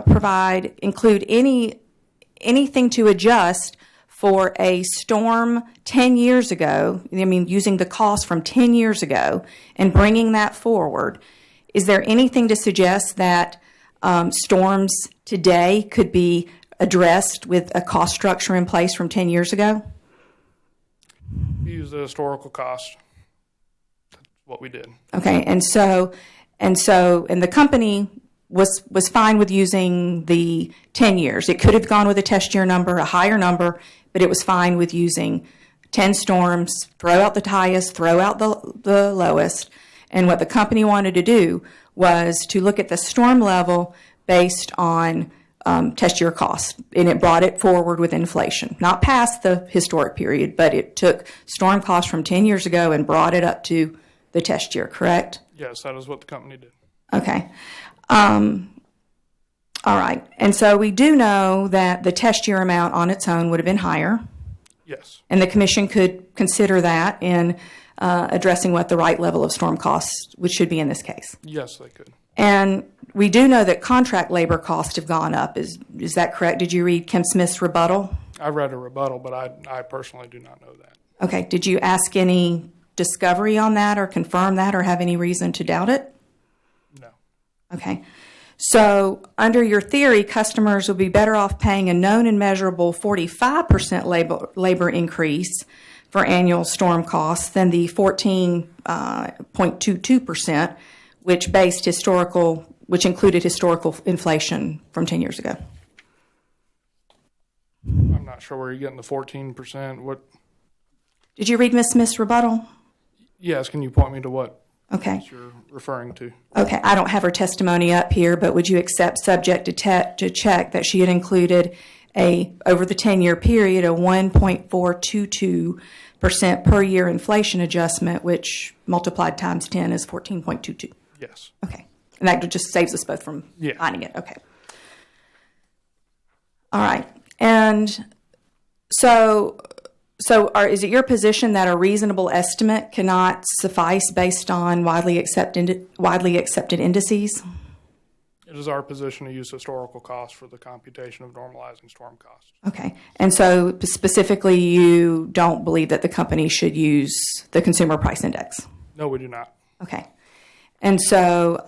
provide include anything to adjust for a storm 10 years ago? I mean, using the cost from 10 years ago and bringing that forward, is there anything to suggest that storms today could be addressed with a cost structure in place from 10 years ago? We use the historical cost. That's what we did. Okay, and the company was fine with using the 10 years. It could have gone with a test year number, a higher number, but it was fine with using 10 storms, throw out the highest, throw out the lowest. And what the company wanted to do was to look at the storm level based on test year cost, and it brought it forward with inflation. Not past the historic period, but it took storm costs from 10 years ago and brought it up to the test year, correct? Yes, that is what the company did. Okay. All right. And so we do know that the test year amount on its own would have been higher. Yes. And the commission could consider that in addressing what the right level of storm costs, which should be in this case. Yes, they could. And we do know that contract labor costs have gone up. Is that correct? Did you read Kim Smith's rebuttal? I read a rebuttal, but I personally do not know that. Okay. Did you ask any discovery on that or confirm that or have any reason to doubt it? No. Okay. So under your theory, customers will be better off paying a known and measurable 45% labor increase for annual storm costs than the 14.22%, which included historical inflation from 10 years ago. I'm not sure where you're getting the 14%. What? Did you read Ms. Smith's rebuttal? Yes. Can you point me to what? Okay. You're referring to? Okay. I don't have her testimony up here, but would you accept, subject to check, that she had included over the 10-year period, a 1.422% per year inflation adjustment, which multiplied times 10 is 14.22? Yes. Okay. And that just saves us both from finding it. Okay. All right. And so is it your position that a reasonable estimate cannot suffice based on widely accepted indices? It is our position to use historical costs for the computation of normalizing storm costs. Okay. And so specifically, you don't believe that the company should use the consumer price index? No, we do not. Okay. And so,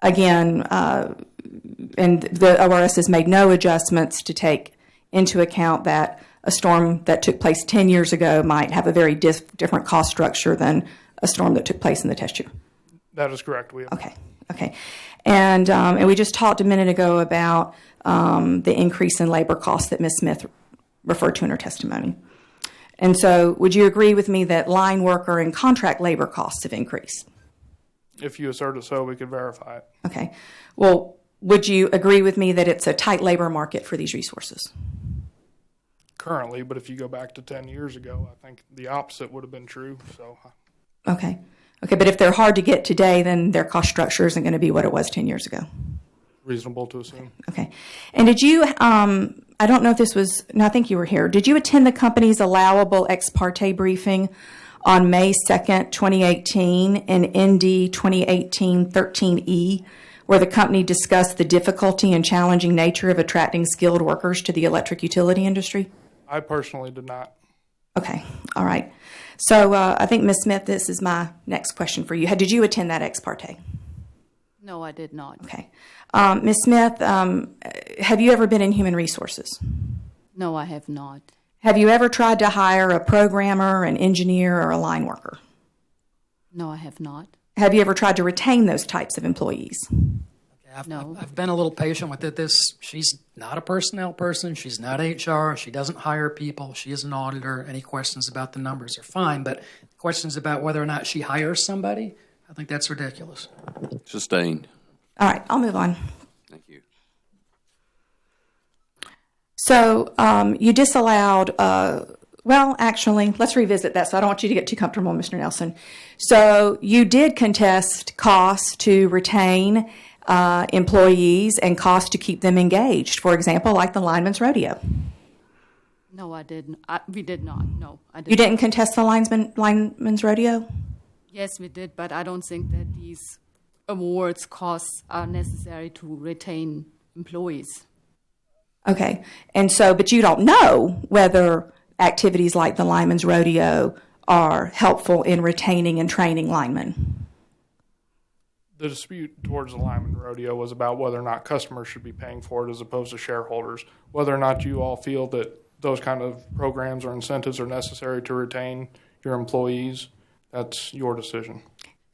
again, and the ORS has made no adjustments to take into account that a storm that took place 10 years ago might have a very different cost structure than a storm that took place in the test year. That is correct. Okay. And we just talked a minute ago about the increase in labor costs that Ms. Smith referred to in her testimony. And so would you agree with me that line worker and contract labor costs have increased? If you assert it so, we could verify it. Okay. Well, would you agree with me that it's a tight labor market for these resources? Currently, but if you go back to 10 years ago, I think the opposite would have been true. So. Okay, but if they're hard to get today, then their cost structure isn't going to be what it was 10 years ago. Reasonable to assume. Okay. And did you, I don't know if this was, no, I think you were here. Did you attend the company's allowable ex parte briefing on May 2nd, 2018 in ND 2018-13E, where the company discussed the difficulty and challenging nature of attracting skilled workers to the electric utility industry? I personally did not. Okay. All right. So I think, Ms. Smith, this is my next question for you. Did you attend that ex parte? No, I did not. Okay. Ms. Smith, have you ever been in human resources? No, I have not. Have you ever tried to hire a programmer, an engineer, or a line worker? No, I have not. Have you ever tried to retain those types of employees? I've been a little patient with it. She's not a personnel person. She's not HR. She doesn't hire people. She is an auditor. Any questions about the numbers are fine, but questions about whether or not she hires somebody, I think that's ridiculous. Sustained. All right, I'll move on. Thank you. So you disallowed, well, actually, let's revisit that, so I don't want you to get too comfortable, Mr. Nelson. So you did contest costs to retain employees and costs to keep them engaged, for example, like the Lineman's Rodeo. No, I didn't. We did not. No, I didn't. You didn't contest the Lineman's Rodeo? Yes, we did, but I don't think that these awards costs are necessary to retain employees. Okay, and so, but you don't know whether activities like the Lineman's Rodeo are helpful in retaining and training linemen. The dispute towards the Lineman Rodeo was about whether or not customers should be paying for it as opposed to shareholders. Whether or not you all feel that those kind of programs or incentives are necessary to retain your employees, that's your decision.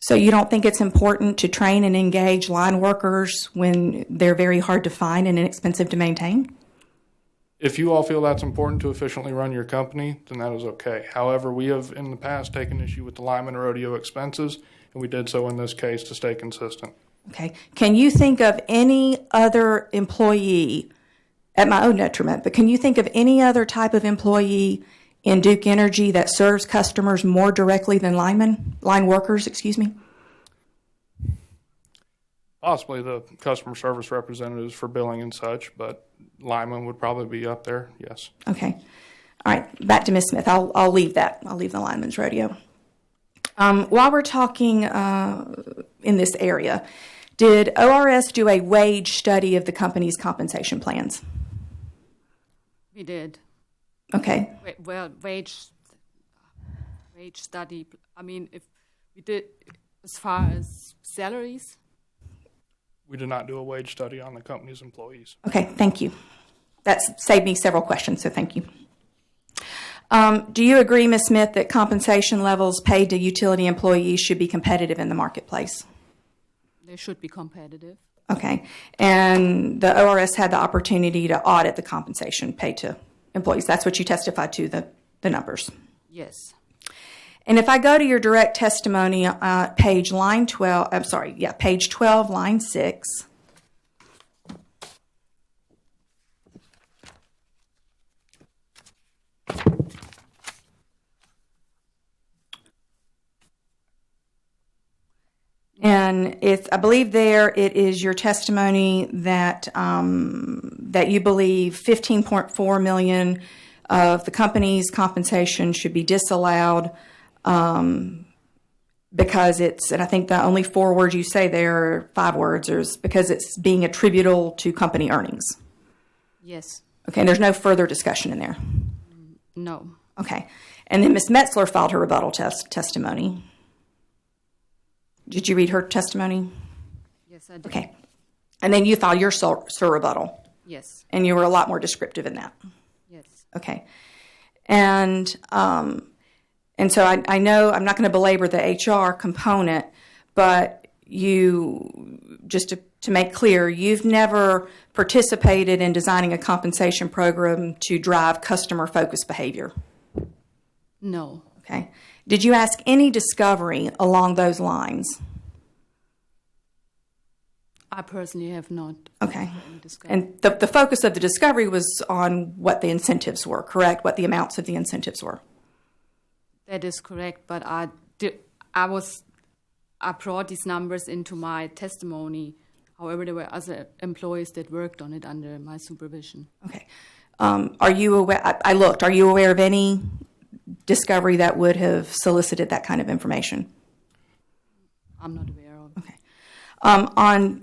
So you don't think it's important to train and engage line workers when they're very hard to find and inexpensive to maintain? If you all feel that's important to efficiently run your company, then that is okay. However, we have in the past taken issue with the Lineman Rodeo expenses, and we did so in this case to stay consistent. Okay. Can you think of any other employee, at my own detriment, but can you think of any other type of employee in Duke Energy that serves customers more directly than line workers, excuse me? Possibly the customer service representatives for billing and such, but linemen would probably be up there, yes. Okay. All right, back to Ms. Smith. I'll leave that. I'll leave the Lineman's Rodeo. While we're talking in this area, did ORS do a wage study of the company's compensation plans? We did. Okay. Well, wage study. I mean, if we did as far as salaries. We did not do a wage study on the company's employees. Okay, thank you. That's saved me several questions, so thank you. Do you agree, Ms. Smith, that compensation levels paid to utility employees should be competitive in the marketplace? They should be competitive. Okay. And the ORS had the opportunity to audit the compensation paid to employees. That's what you testified to, the numbers. Yes. And if I go to your direct testimony, page 12, line 6. And I believe there it is your testimony that that you believe $15.4 million of the company's compensation should be disallowed because it's, and I think the only 4 words you say there, or 5 words, is because it's being attributable to company earnings. Yes. Okay, and there's no further discussion in there? No. Okay. And then Ms. Metzler filed her rebuttal testimony. Did you read her testimony? Yes, I did. Okay. And then you filed your rebuttal. Yes. And you were a lot more descriptive in that. Yes. Okay. And so I know I'm not going to belabor the HR component, but you, just to make clear, you've never participated in designing a compensation program to drive customer-focused behavior? No. Okay. Did you ask any discovery along those lines? I personally have not. Okay. And the focus of the discovery was on what the incentives were, correct? What the amounts of the incentives were? That is correct, but I brought these numbers into my testimony. However, there were other employees that worked on it under my supervision. Okay. Are you aware? I looked. Are you aware of any discovery that would have solicited that kind of information? I'm not aware of. Okay.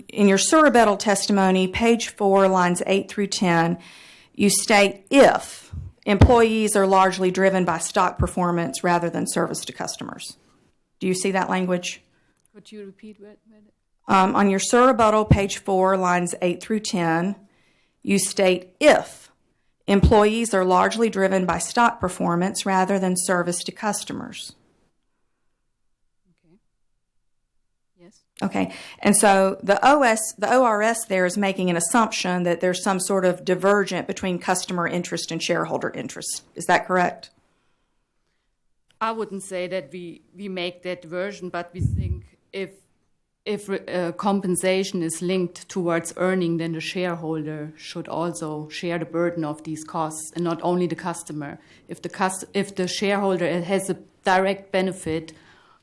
In your rebuttal testimony, page 4, lines 8 through 10, you state if employees are largely driven by stock performance rather than service to customers. Do you see that language? Could you repeat what? On your SIR rebuttal, page 4, lines 8 through 10, you state if employees are largely driven by stock performance rather than service to customers. Okay. Yes. Okay, and so the ORS there is making an assumption that there's some sort of divergent between customer interest and shareholder interest. Is that correct? I wouldn't say that we make that diversion, but we think if compensation is linked towards earning, then the shareholder should also share the burden of these costs, and not only the customer. If the shareholder has a direct benefit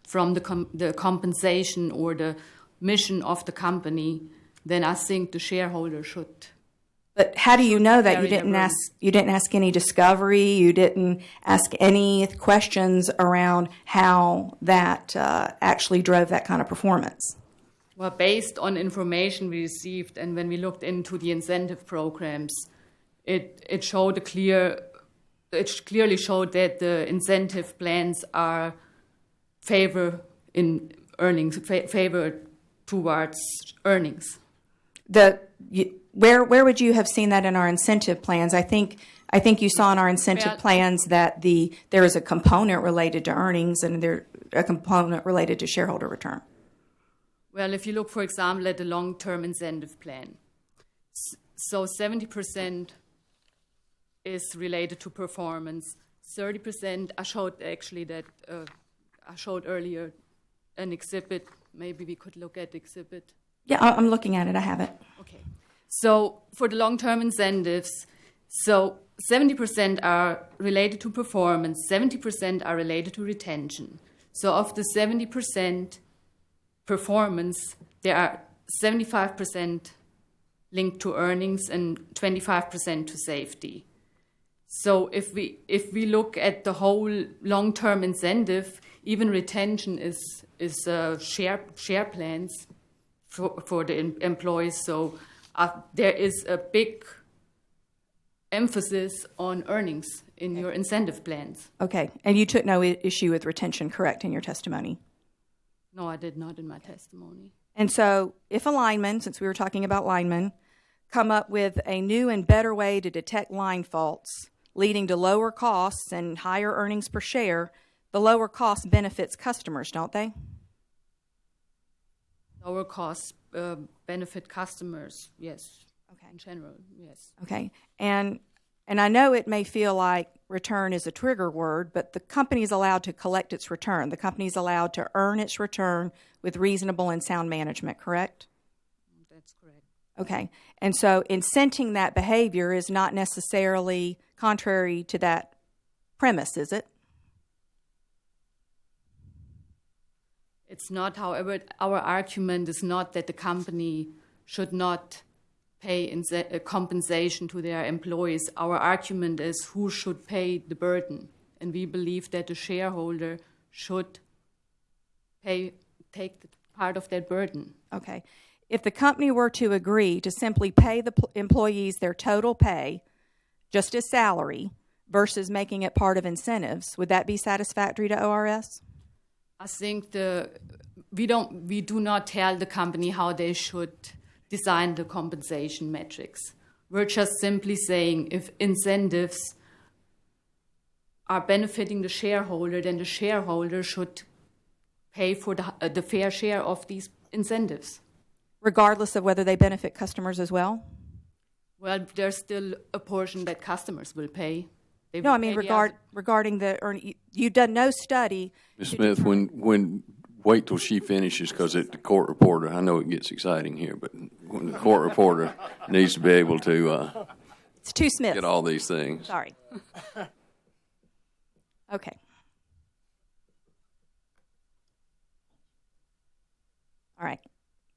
from the compensation or the mission of the company, then I think the shareholder should. But how do you know that? You didn't ask any discovery. You didn't ask any questions around how that actually drove that kind of performance. Well, based on information we received, and when we looked into the incentive programs, it clearly showed that the incentive plans are favor towards earnings. Where would you have seen that in our incentive plans? I think you saw in our incentive plans that there is a component related to earnings and there a component related to shareholder return. Well, if you look, for example, at the long-term incentive plan, so 70% is related to performance. 30%, I showed earlier an exhibit. Maybe we could look at the exhibit. Yeah, I'm looking at it. I have it. Okay. So for the long-term incentives, so 70% are related to performance, 70% are related to retention. So of the 70% performance, there are 75% linked to earnings and 25% to safety. So if we look at the whole long-term incentive, even retention is share plans for the employees. So there is a big emphasis on earnings in your incentive plans. Okay, and you took no issue with retention, correct, in your testimony? No, I did not in my testimony. And so if a lineman, since we were talking about linemen, come up with a new and better way to detect line faults, leading to lower costs and higher earnings per share, the lower cost benefits customers, don't they? Lower costs benefit customers, yes. Okay. In general, yes. Okay. And I know it may feel like return is a trigger word, but the company is allowed to collect its return. The company is allowed to earn its return with reasonable and sound management, correct? That's correct. Okay. And so incenting that behavior is not necessarily contrary to that premise, is it? It's not, however, our argument is not that the company should not pay compensation to their employees. Our argument is who should pay the burden. And we believe that the shareholder should take the part of that burden. Okay. If the company were to agree to simply pay the employees their total pay, just as salary, versus making it part of incentives, would that be satisfactory to ORS? I think we do not tell the company how they should design the compensation metrics. We're just simply saying if incentives are benefiting the shareholder, then the shareholder should pay for the fair share of these incentives. Regardless of whether they benefit customers as well? Well, there's still a portion that customers will pay. No, I mean regarding the you've done no study. Ms. Smith, when wait till she finishes, because the court reporter, I know it gets exciting here, but when the court reporter needs to be able to it's two Smiths. Get all these things. Sorry. Okay. All right.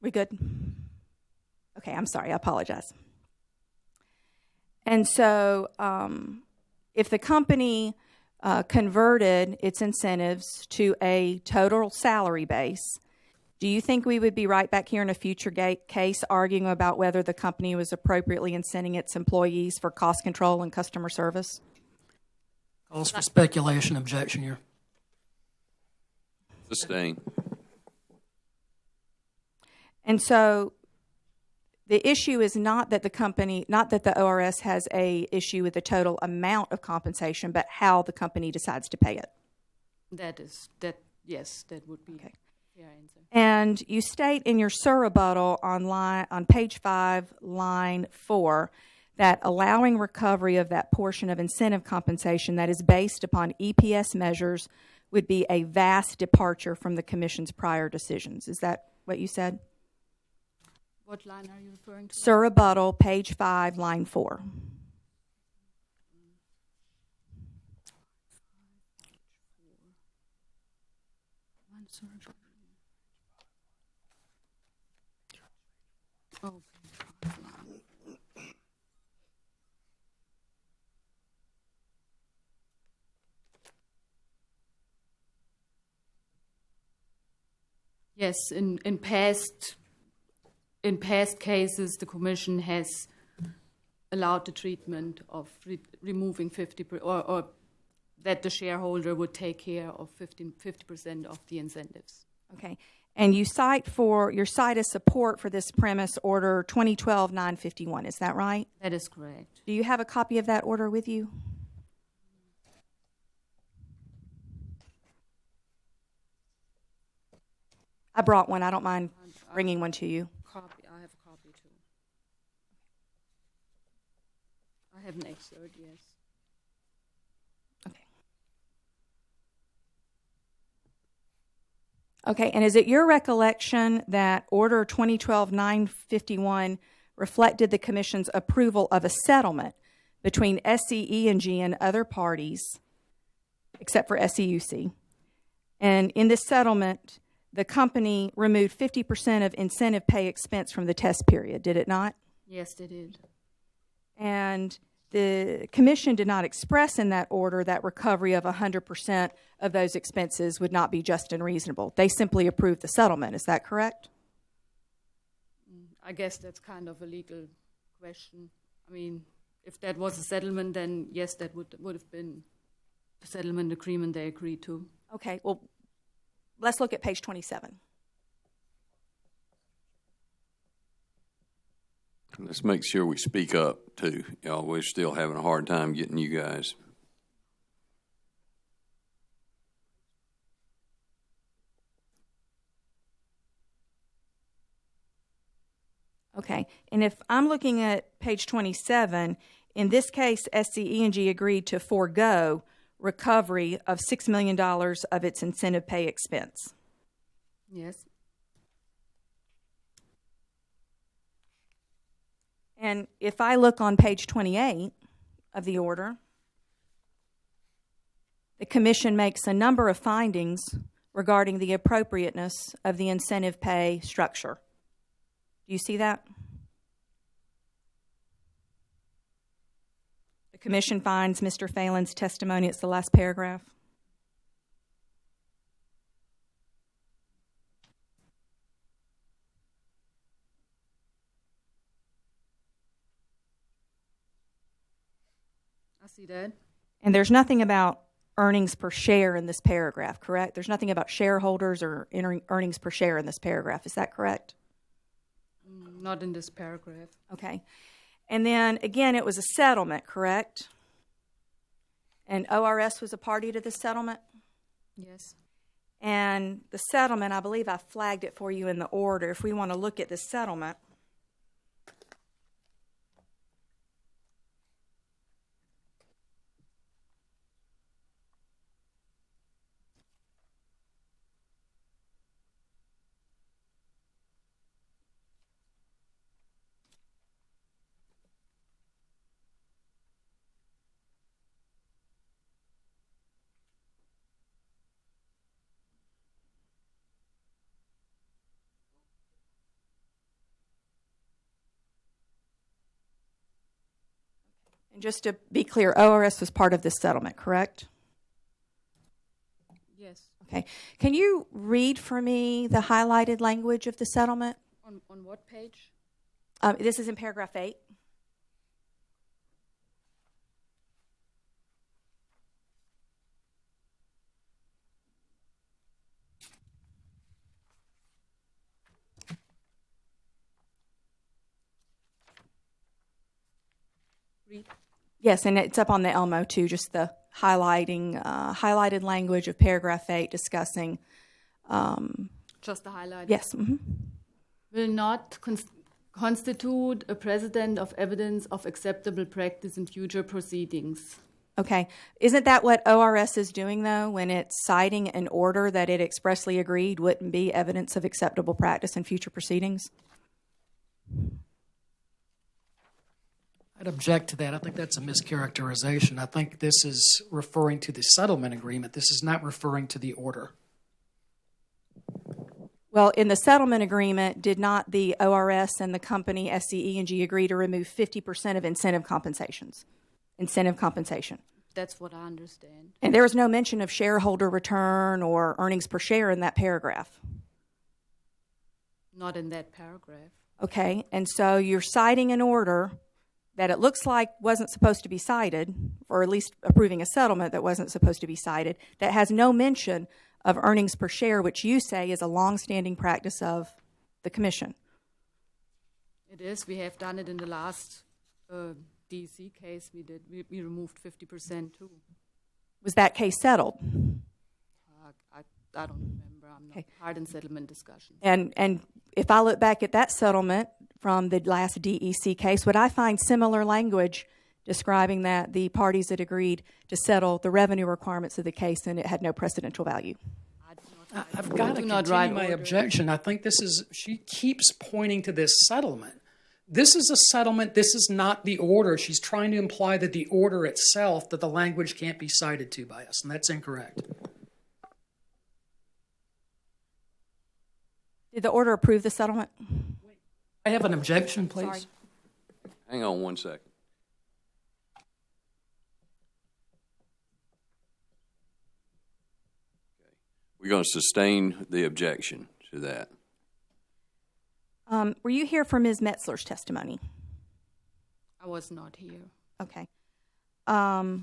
We good? Okay, I'm sorry. I apologize. And so if the company converted its incentives to a total salary base, do you think we would be right back here in a future case arguing about whether the company was appropriately incenting its employees for cost control and customer service? Calls for speculation. Objection here. Sustain. And so the issue is not that the ORS has a issue with the total amount of compensation, but how the company decides to pay it. Yes, that would be Okay. a fair answer. And you state in your surrebuttal on page 5, line 4, that allowing recovery of that portion of incentive compensation that is based upon EPS measures would be a vast departure from the Commission's prior decisions. Is that what you said? What line are you referring to? Surrebuttal, page 5, line 4. Okay. Yes, in past cases, the Commission has allowed the treatment of removing 50%, or that the shareholder would take care of 50% of the incentives. Okay. And you cite as support for this premise order 2012-951. Is that right? That is correct. Do you have a copy of that order with you? I brought one. I don't mind bringing one to you. I have a copy too. I have an excerpt, yes. Okay, and is it your recollection that Order 2012-951 reflected the Commission's approval of a settlement between SCE&G and other parties, except for SEUC? And in this settlement, the company removed 50% of incentive pay expense from the test period, did it not? Yes, they did. And the Commission did not express in that order that recovery of 100% of those expenses would not be just and reasonable. They simply approved the settlement. Is that correct? I guess that's kind of a legal question. I mean, if that was a settlement, then yes, that would have been the settlement agreement they agreed to. Okay, well, let's look at page 27. Let's make sure we speak up, too. Y'all, we're still having a hard time getting you guys. Okay, and if I'm looking at page 27, in this case, SCE&G agreed to forego recovery of $6 million of its incentive pay expense. Yes. And if I look on page 28 of the order, the Commission makes a number of findings regarding the appropriateness of the incentive pay structure. Do you see that? The Commission finds Mr. Phelan's testimony, it's the last paragraph. I see that. And there's nothing about earnings per share in this paragraph, correct? There's nothing about shareholders or earnings per share in this paragraph. Is that correct? Not in this paragraph. Okay. And then, again, it was a settlement, correct? And ORS was a party to the settlement? Yes. And the settlement, I believe I flagged it for you in the order. If we want to look at the settlement, and just to be clear, ORS was part of this settlement, correct? Yes. Okay. Can you read for me the highlighted language of the settlement? On what page? This is in paragraph 8. Yes, and it's up on the Elmo too, just the highlighted language of paragraph 8 discussing. Just the highlight. Yes. Mm-hmm. Will not constitute a precedent of evidence of acceptable practice in future proceedings. Okay. Isn't that what ORS is doing, though, when it's citing an order that it expressly agreed wouldn't be evidence of acceptable practice in future proceedings? I'd object to that. I think that's a mischaracterization. I think this is referring to the settlement agreement. This is not referring to the order. Well, in the settlement agreement, did not the ORS and the company SCE&G agree to remove 50% of incentive compensation? That's what I understand. And there was no mention of shareholder return or earnings per share in that paragraph. Not in that paragraph. Okay, and so you're citing an order that it looks like wasn't supposed to be cited, or at least approving a settlement that wasn't supposed to be cited, that has no mention of earnings per share, which you say is a longstanding practice of the commission. It is. We have done it in the last DC case. We removed 50% too. Was that case settled? I don't remember. I'm not part in settlement discussions. And if I look back at that settlement from the last DEC case, would I find similar language describing that the parties had agreed to settle the revenue requirements of the case and it had no precedential value? I've got to continue my objection. I think she keeps pointing to this settlement. This is a settlement. This is not the order. She's trying to imply that the order itself, that the language can't be cited to by us, and that's incorrect. Did the order approve the settlement? I have an objection, please. Sorry. Hang on one second. We're going to sustain the objection to that. Were you here for Ms. Metzler's testimony? I was not here. Okay. So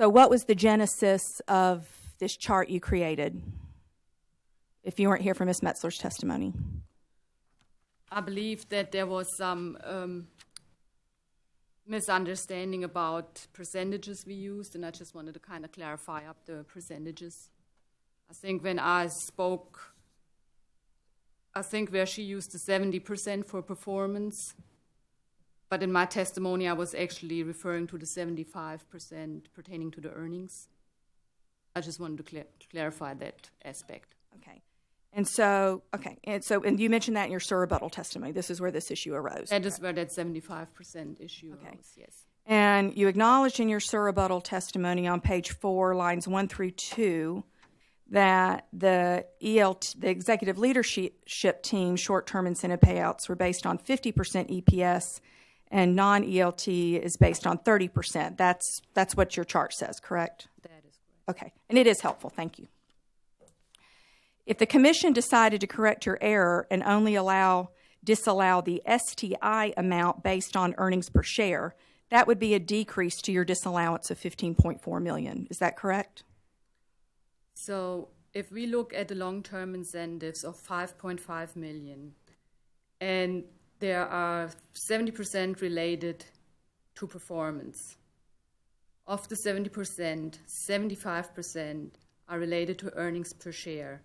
what was the genesis of this chart you created, if you weren't here for Ms. Metzler's testimony? I believe that there was some misunderstanding about percentages we used, and I just wanted to kind of clarify up the percentages. I think when I spoke, where she used the 70% for performance, but in my testimony I was actually referring to the 75% pertaining to the earnings. I just wanted to clarify that aspect. Okay. And you mentioned that in your rebuttal testimony. This is where this issue arose. That is where that 75% issue arose, yes. And you acknowledged in your rebuttal testimony on page 4, lines 1 through 2, that the executive leadership team short-term incentive payouts were based on 50% EPS, and non-ELT is based on 30%. That's what your chart says, correct? That is correct. Okay, and it is helpful. Thank you. If the commission decided to correct your error and only disallow the STI amount based on earnings per share, that would be a decrease to your disallowance of $15.4 million. Is that correct? So if we look at the long-term incentives of $5.5 million, and there are 70% related to performance, of the 70%, 75% are related to earnings per share.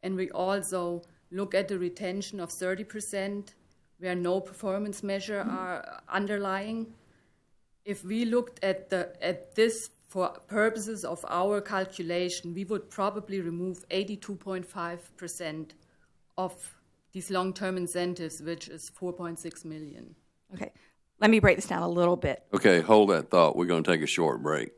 And we also look at the retention of 30%, where no performance measure are underlying. If we looked at this for purposes of our calculation, we would probably remove 82.5% of these long-term incentives, which is $4.6 million. Okay. Let me break this down a little bit. Okay, hold that thought. We're going to take a short break.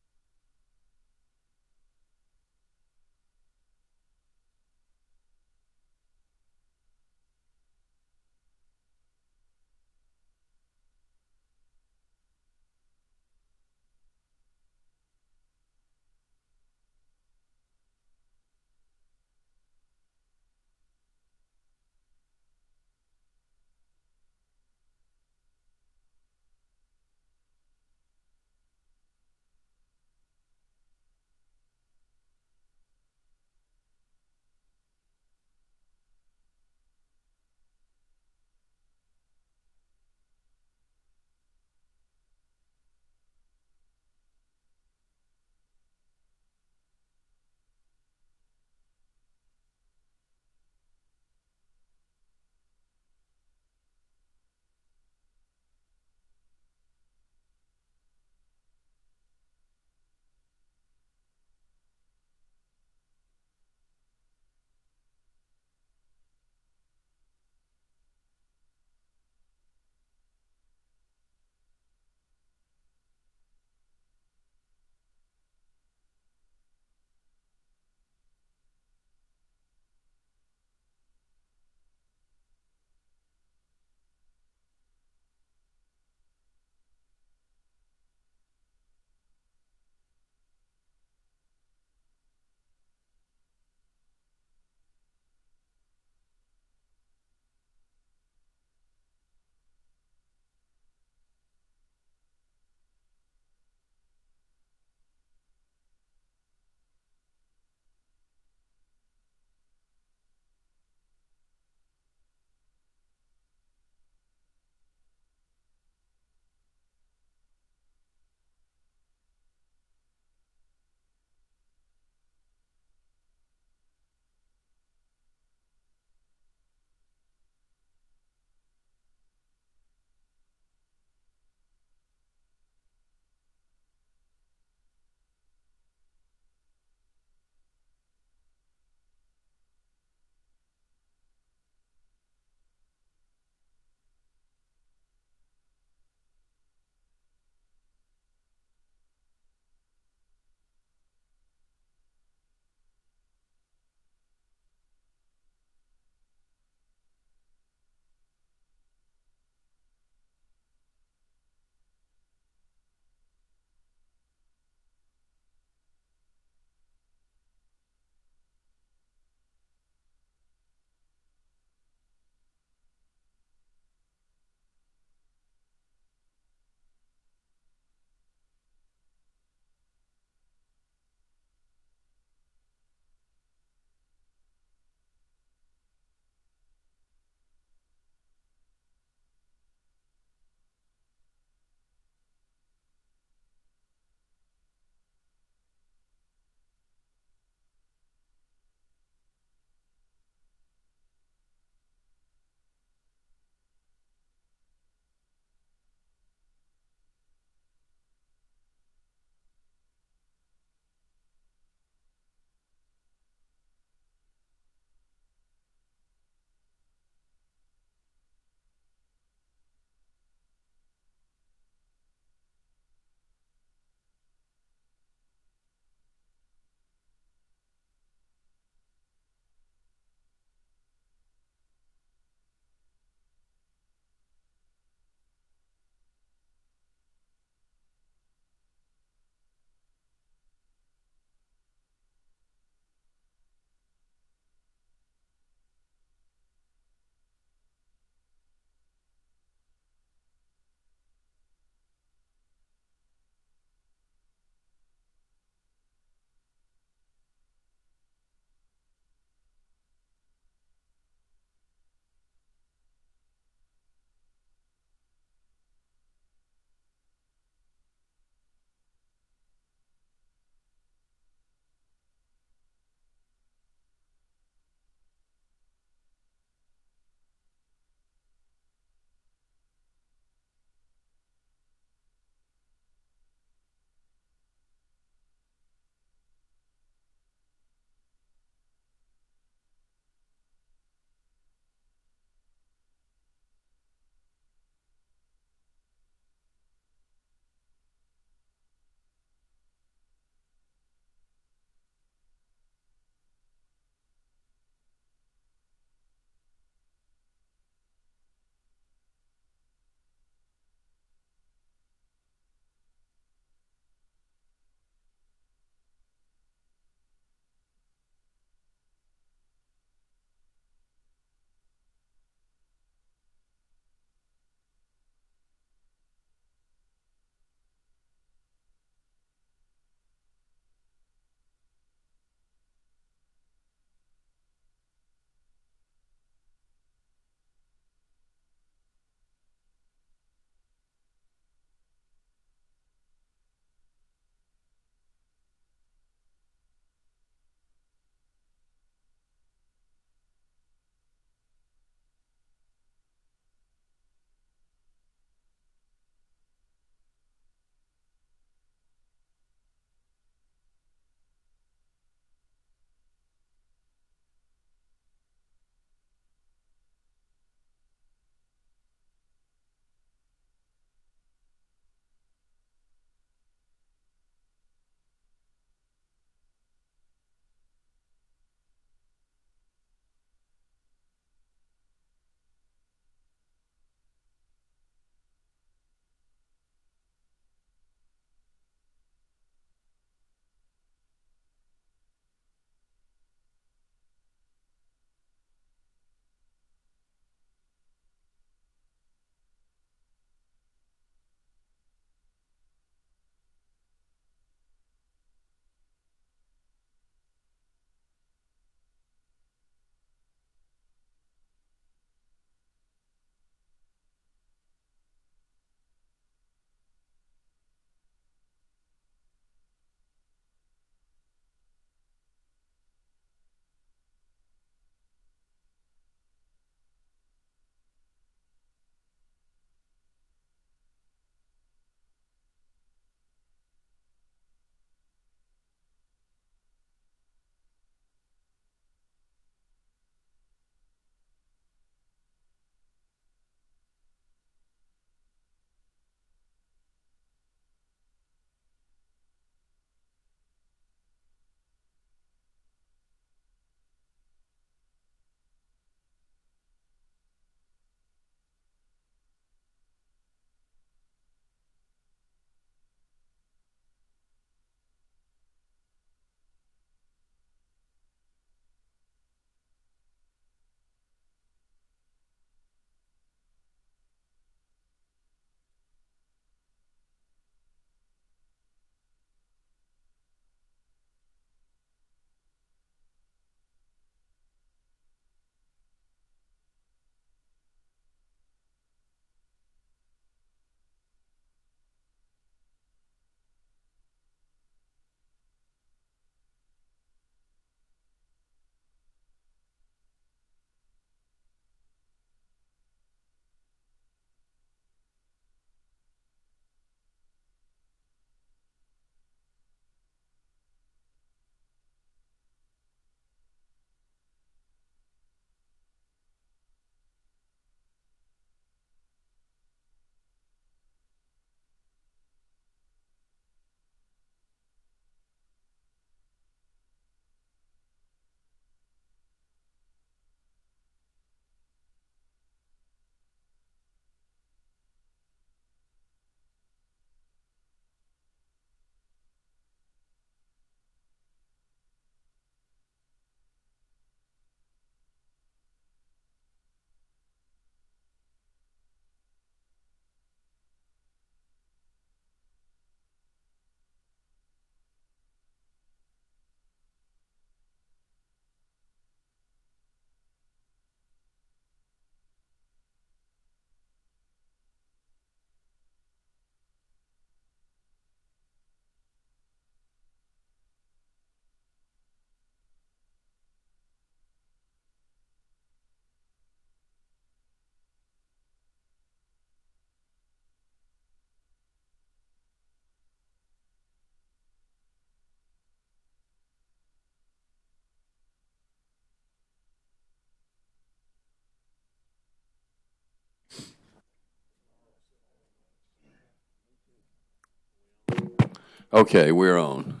Okay, we're on.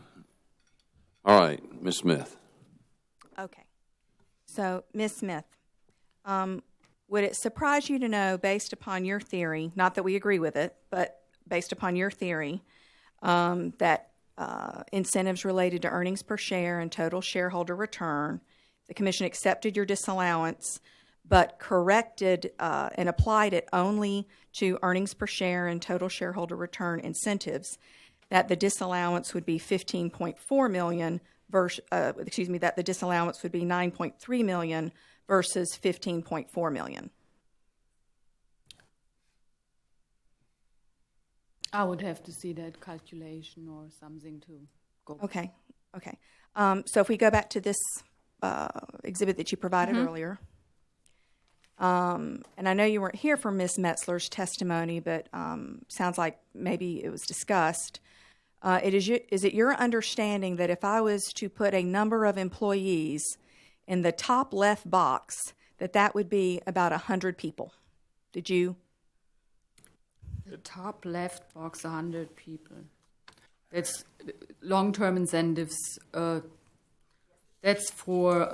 All right, Ms. Smith. Okay. So, Ms. Smith, would it surprise you to know, based upon your theory, not that we agree with it, but based upon your theory, that incentives related to earnings per share and total shareholder return, the Commission accepted your disallowance, but corrected and applied it only to earnings per share and total shareholder return incentives, that the disallowance would be $15.4 million versus, that the disallowance would be $9.3 million versus $15.4 million? I would have to see that calculation or something to go. Okay. So if we go back to this exhibit that you provided earlier, and I know you weren't here for Ms. Metzler's testimony, but sounds like maybe it was discussed. Is it your understanding that if I was to put a number of employees in the top left box, that would be about 100 people? Did you? The top left box, 100 people. That's long-term incentives. That's for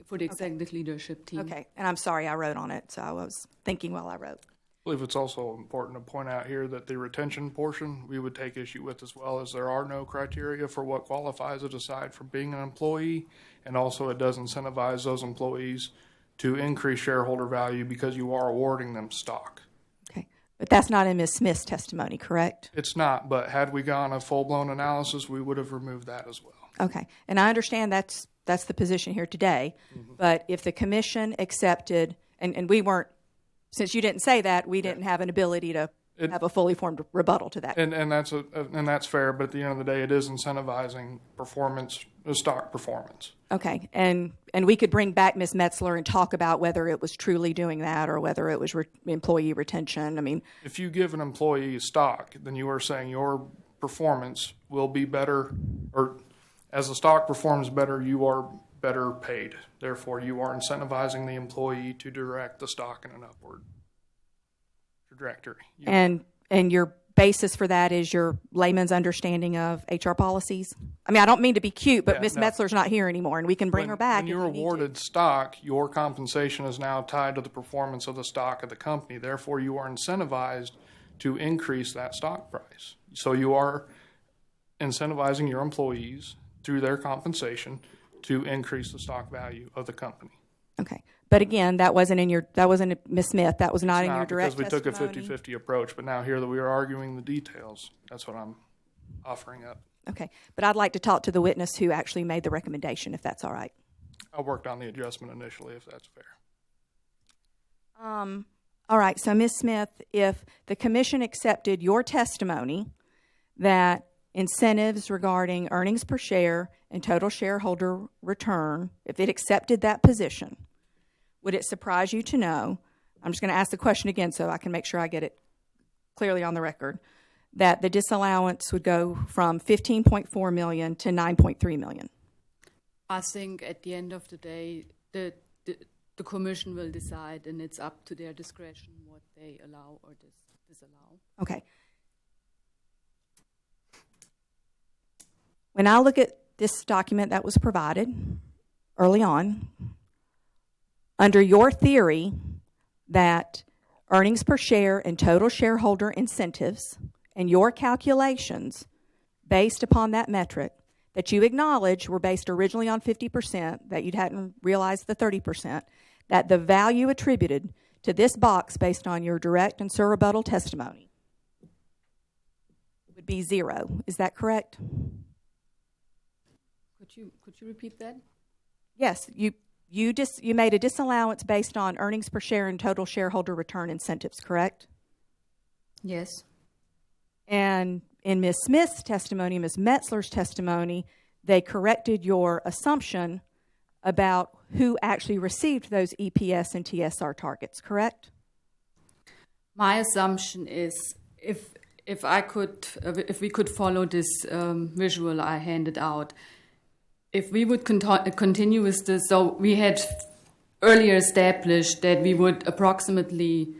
for the executive leadership team. Okay, and I'm sorry I wrote on it, so I was thinking while I wrote. I believe it's also important to point out here that the retention portion we would take issue with, as well, as there are no criteria for what qualifies it aside from being an employee, and also it does incentivize those employees to increase shareholder value because you are awarding them stock. Okay, but that's not in Ms. Smith's testimony, correct? It's not, but had we gone a full-blown analysis, we would have removed that as well. Okay, and I understand that's the position here today, but if the Commission accepted, and we weren't, since you didn't say that, we didn't have an ability to have a fully formed rebuttal to that. And that's fair, but at the end of the day, it is incentivizing performance, stock performance. Okay, and we could bring back Ms. Metzler and talk about whether it was truly doing that or whether it was employee retention. I mean, if you give an employee stock, then you are saying your performance will be better, or as the stock performs better, you are better paid. Therefore, you are incentivizing the employee to direct the stock in an upward trajectory. And your basis for that is your layman's understanding of HR policies? I mean, I don't mean to be cute, but Ms. Metzler's not here anymore, and we can bring her back. When you're awarded stock, your compensation is now tied to the performance of the stock of the company. Therefore, you are incentivized to increase that stock price. So you are incentivizing your employees through their compensation to increase the stock value of the company. Okay. But again, that wasn't Ms. Smith. That was not in your direct testimony. Because we took a 50-50 approach, but now here that we are arguing the details, that's what I'm offering up. Okay. But I'd like to talk to the witness who actually made the recommendation, if that's all right. I worked on the adjustment initially, if that's fair. All right. So, Ms. Smith, if the Commission accepted your testimony that incentives regarding earnings per share and total shareholder return, if it accepted that position, would it surprise you to know, I'm just going to ask the question again so I can make sure I get it clearly on the record, that the disallowance would go from $15.4 million to $9.3 million? I think at the end of the day, the Commission will decide, and it's up to their discretion what they allow or disallow. Okay. When I look at this document that was provided early on, under your theory that earnings per share and total shareholder incentives and your calculations based upon that metric that you acknowledge were based originally on 50%, that you hadn't realized the 30%, that the value attributed to this box based on your direct and surrebuttal testimony would be zero. Is that correct? Could you repeat that? Yes, you made a disallowance based on earnings per share and total shareholder return incentives, correct? Yes. And in Ms. Smith's testimony, Ms. Metzler's testimony, they corrected your assumption about who actually received those EPS and TSR targets, correct? My assumption is if we could follow this visual I handed out, if we would continue with this, so we had earlier established that we would approximately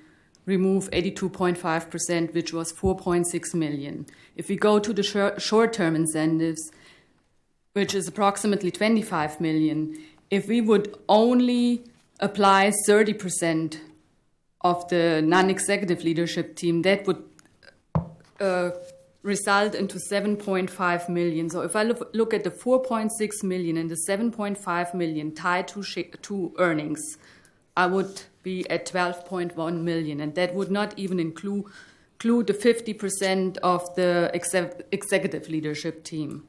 remove 82.5%, which was 4.6 million. If we go to the short-term incentives, which is approximately 25 million, if we would only apply 30% of the non-executive leadership team, that would result into 7.5 million. So if I look at the 4.6 million and the 7.5 million tied to earnings, I would be at 12.1 million, and that would not even include the 50% of the executive leadership team.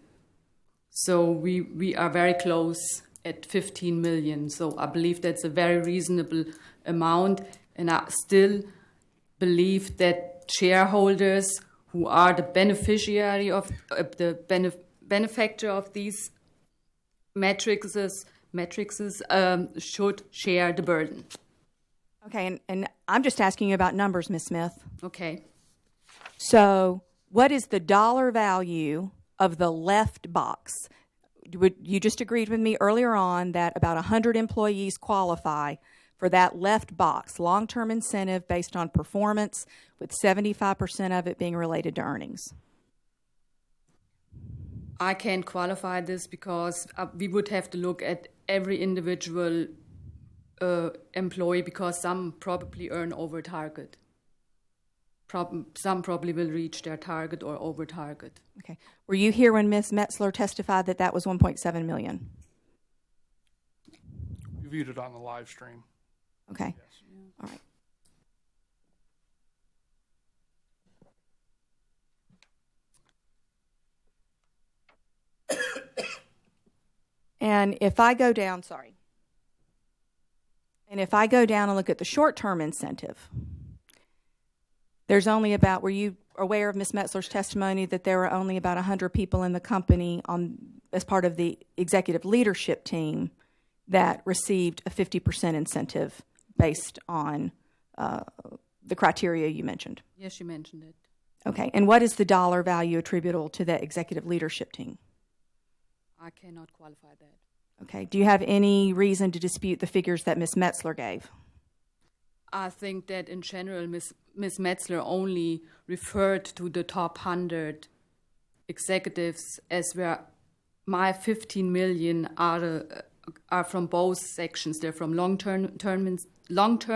So we are very close at 15 million. So I believe that's a very reasonable amount, and I still believe that shareholders who are the beneficiary of the benefactor of these matrices should share the burden. Okay, and I'm just asking you about numbers, Ms. Smith. Okay. So what is the dollar value of the left box? You just agreed with me earlier on that about 100 employees qualify for that left box, long-term incentive based on performance, with 75% of it being related to earnings. I can't qualify this because we would have to look at every individual employee, because some probably earn over target. Some probably will reach their target or over target. Okay. Were you here when Ms. Metzler testified that that was 1.7 million? You viewed it on the live stream. Okay. Yes. All right. And if I go down, and look at the short-term incentive, there's only about, were you aware of Ms. Metzler's testimony that there were only about 100 people in the company as part of the executive leadership team that received a 50% incentive based on the criteria you mentioned? Yes, you mentioned it. Okay. And what is the dollar value attributable to that executive leadership team? I cannot qualify that. Okay. Do you have any reason to dispute the figures that Ms. Metzler gave? I think that in general, Ms. Metzler only referred to the top 100 executives, as where my 15 million are from both sections. They're from long-term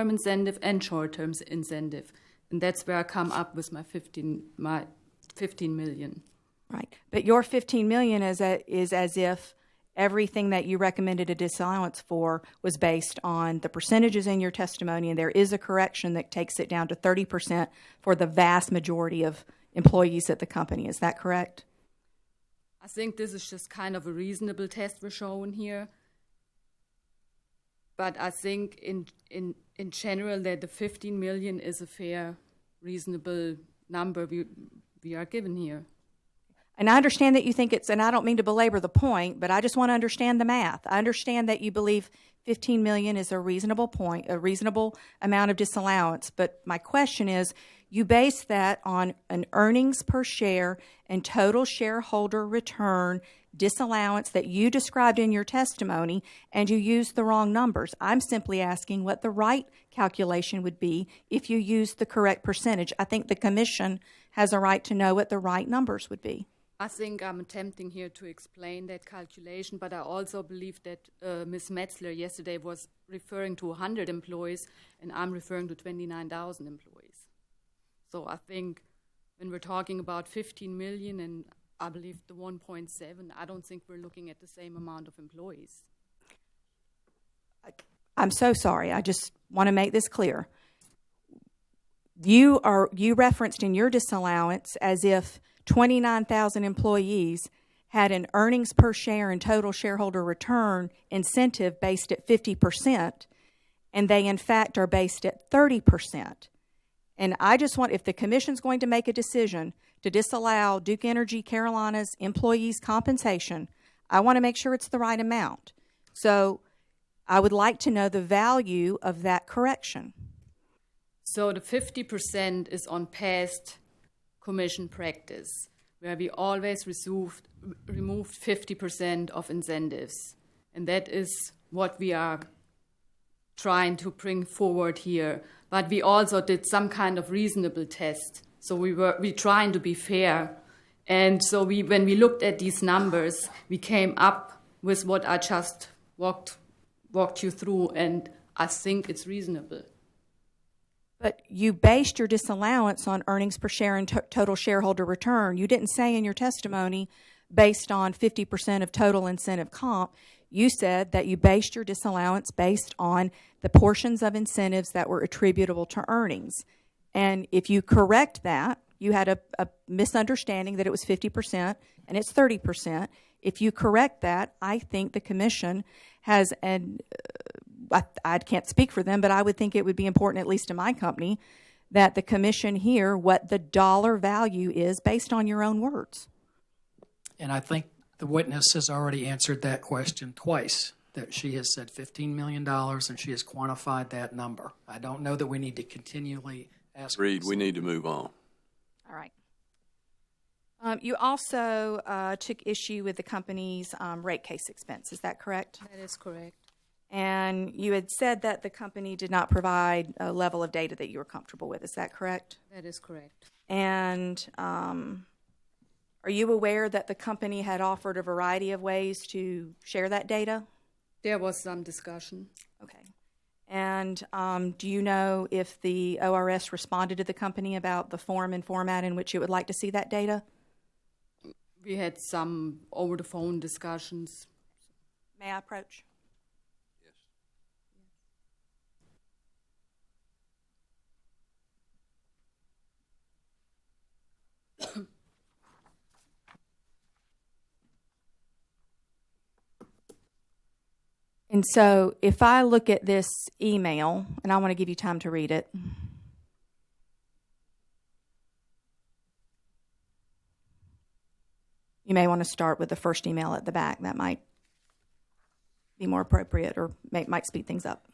incentive and short-term incentive. And that's where I come up with my 15 million. Right. But your 15 million is as if everything that you recommended a disallowance for was based on the percentages in your testimony, and there is a correction that takes it down to 30% for the vast majority of employees at the company. Is that correct? I think this is just kind of a reasonable test we're showing here. But I think in general that the 15 million is a fair, reasonable number we are given here. And I understand that you think it's, and I don't mean to belabor the point, but I just want to understand the math. I understand that you believe 15 million is a reasonable amount of disallowance. But my question is, you base that on an earnings per share and total shareholder return disallowance that you described in your testimony, and you used the wrong numbers. I'm simply asking what the right calculation would be if you used the correct percentage. I think the commission has a right to know what the right numbers would be. I think I'm attempting here to explain that calculation, but I also believe that Ms. Metzler yesterday was referring to 100 employees, and I'm referring to 29,000 employees. So I think when we're talking about 15 million and I believe the 1.7, I don't think we're looking at the same amount of employees. I'm so sorry. I just want to make this clear. You referenced in your disallowance as if 29,000 employees had an earnings per share and total shareholder return incentive based at 50%, and they in fact are based at 30%. And I just want, if the commission's going to make a decision to disallow Duke Energy Carolina's employees' compensation, I want to make sure it's the right amount. So I would like to know the value of that correction. So the 50% is on past commission practice, where we always removed 50% of incentives. And that is what we are trying to bring forward here. But we also did some kind of reasonable test. So we trying to be fair. And so when we looked at these numbers, we came up with what I just walked you through, and I think it's reasonable. But you based your disallowance on earnings per share and total shareholder return. You didn't say in your testimony based on 50% of total incentive comp. You said that you based your disallowance based on the portions of incentives that were attributable to earnings. And if you correct that, you had a misunderstanding that it was 50% and it's 30%. If you correct that, I think the commission has I can't speak for them, but I would think it would be important, at least in my company, that the commission hear what the dollar value is based on your own words. And I think the witness has already answered that question twice, that she has said $15 million and she has quantified that number. I don't know that we need to continually ask. Reed, we need to move on. All right. You also took issue with the company's rate case expense. Is that correct? That is correct. And you had said that the company did not provide a level of data that you were comfortable with. Is that correct? That is correct. And are you aware that the company had offered a variety of ways to share that data? There was some discussion. Okay. And do you know if the ORS responded to the company about the form and format in which it would like to see that data? We had some over-the-phone discussions. May I approach? And so if I look at this email, and I want to give you time to read it. You may want to start with the first email at the back. That might be more appropriate or might speed things up.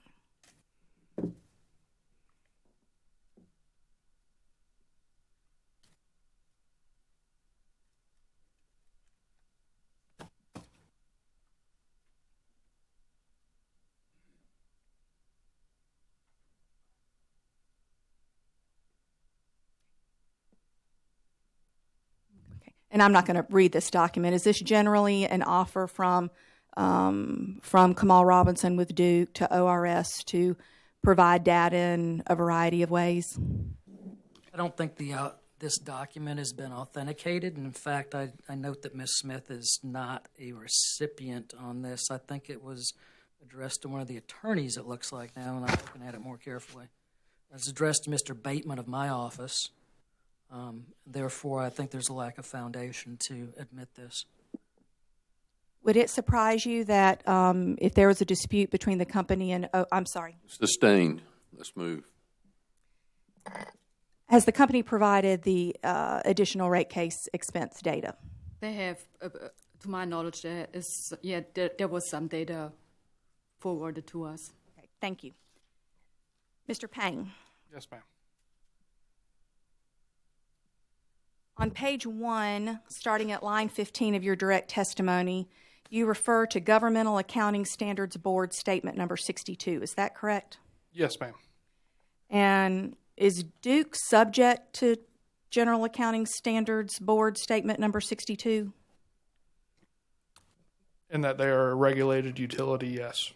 And I'm not going to read this document. Is this generally an offer from Kamal Robinson with Duke to ORS to provide data in a variety of ways? I don't think this document has been authenticated. And in fact, I note that Ms. Smith is not a recipient on this. I think it was addressed to one of the attorneys, it looks like now, and I'm looking at it more carefully. It's addressed to Mr. Bateman of my office. Therefore, I think there's a lack of foundation to admit this. Would it surprise you that if there was a dispute between the company and, I'm sorry. Sustained. Let's move. Has the company provided the additional rate case expense data? They have, to my knowledge, there was some data forwarded to us. Okay, thank you. Mr. Pang. Yes, ma'am. On page 1, starting at line 15 of your direct testimony, you refer to Governmental Accounting Standards Board Statement number 62. Is that correct? Yes, ma'am. And is Duke subject to General Accounting Standards Board Statement number 62? In that they are a regulated utility, yes.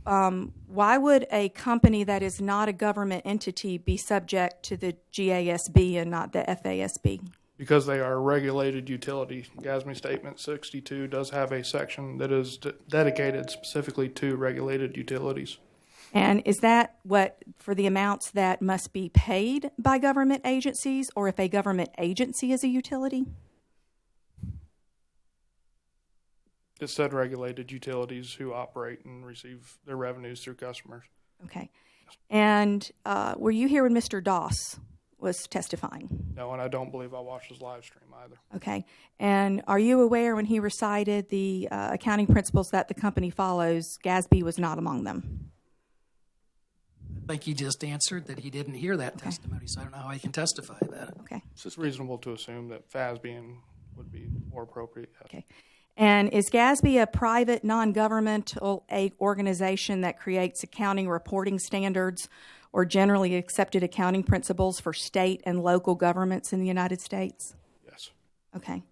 Why would a company that is not a government entity be subject to the GASB and not the FASB? Because they are a regulated utility. GASB Statement 62 does have a section that is dedicated specifically to regulated utilities. And is that for the amounts that must be paid by government agencies, or if a government agency is a utility? It said regulated utilities who operate and receive their revenues through customers. Okay. And were you here when Mr. Doss was testifying? No, and I don't believe I watched his live stream either. Okay. And are you aware when he recited the accounting principles that the company follows, GASB was not among them? I think he just answered that he didn't hear that testimony, so I don't know how he can testify about it. Okay. It's reasonable to assume that FASB would be more appropriate. Yes. Okay. And is GASB a private, non-governmental organization that creates accounting reporting standards or generally accepted accounting principles for state and local governments in the United States? Yes. Okay.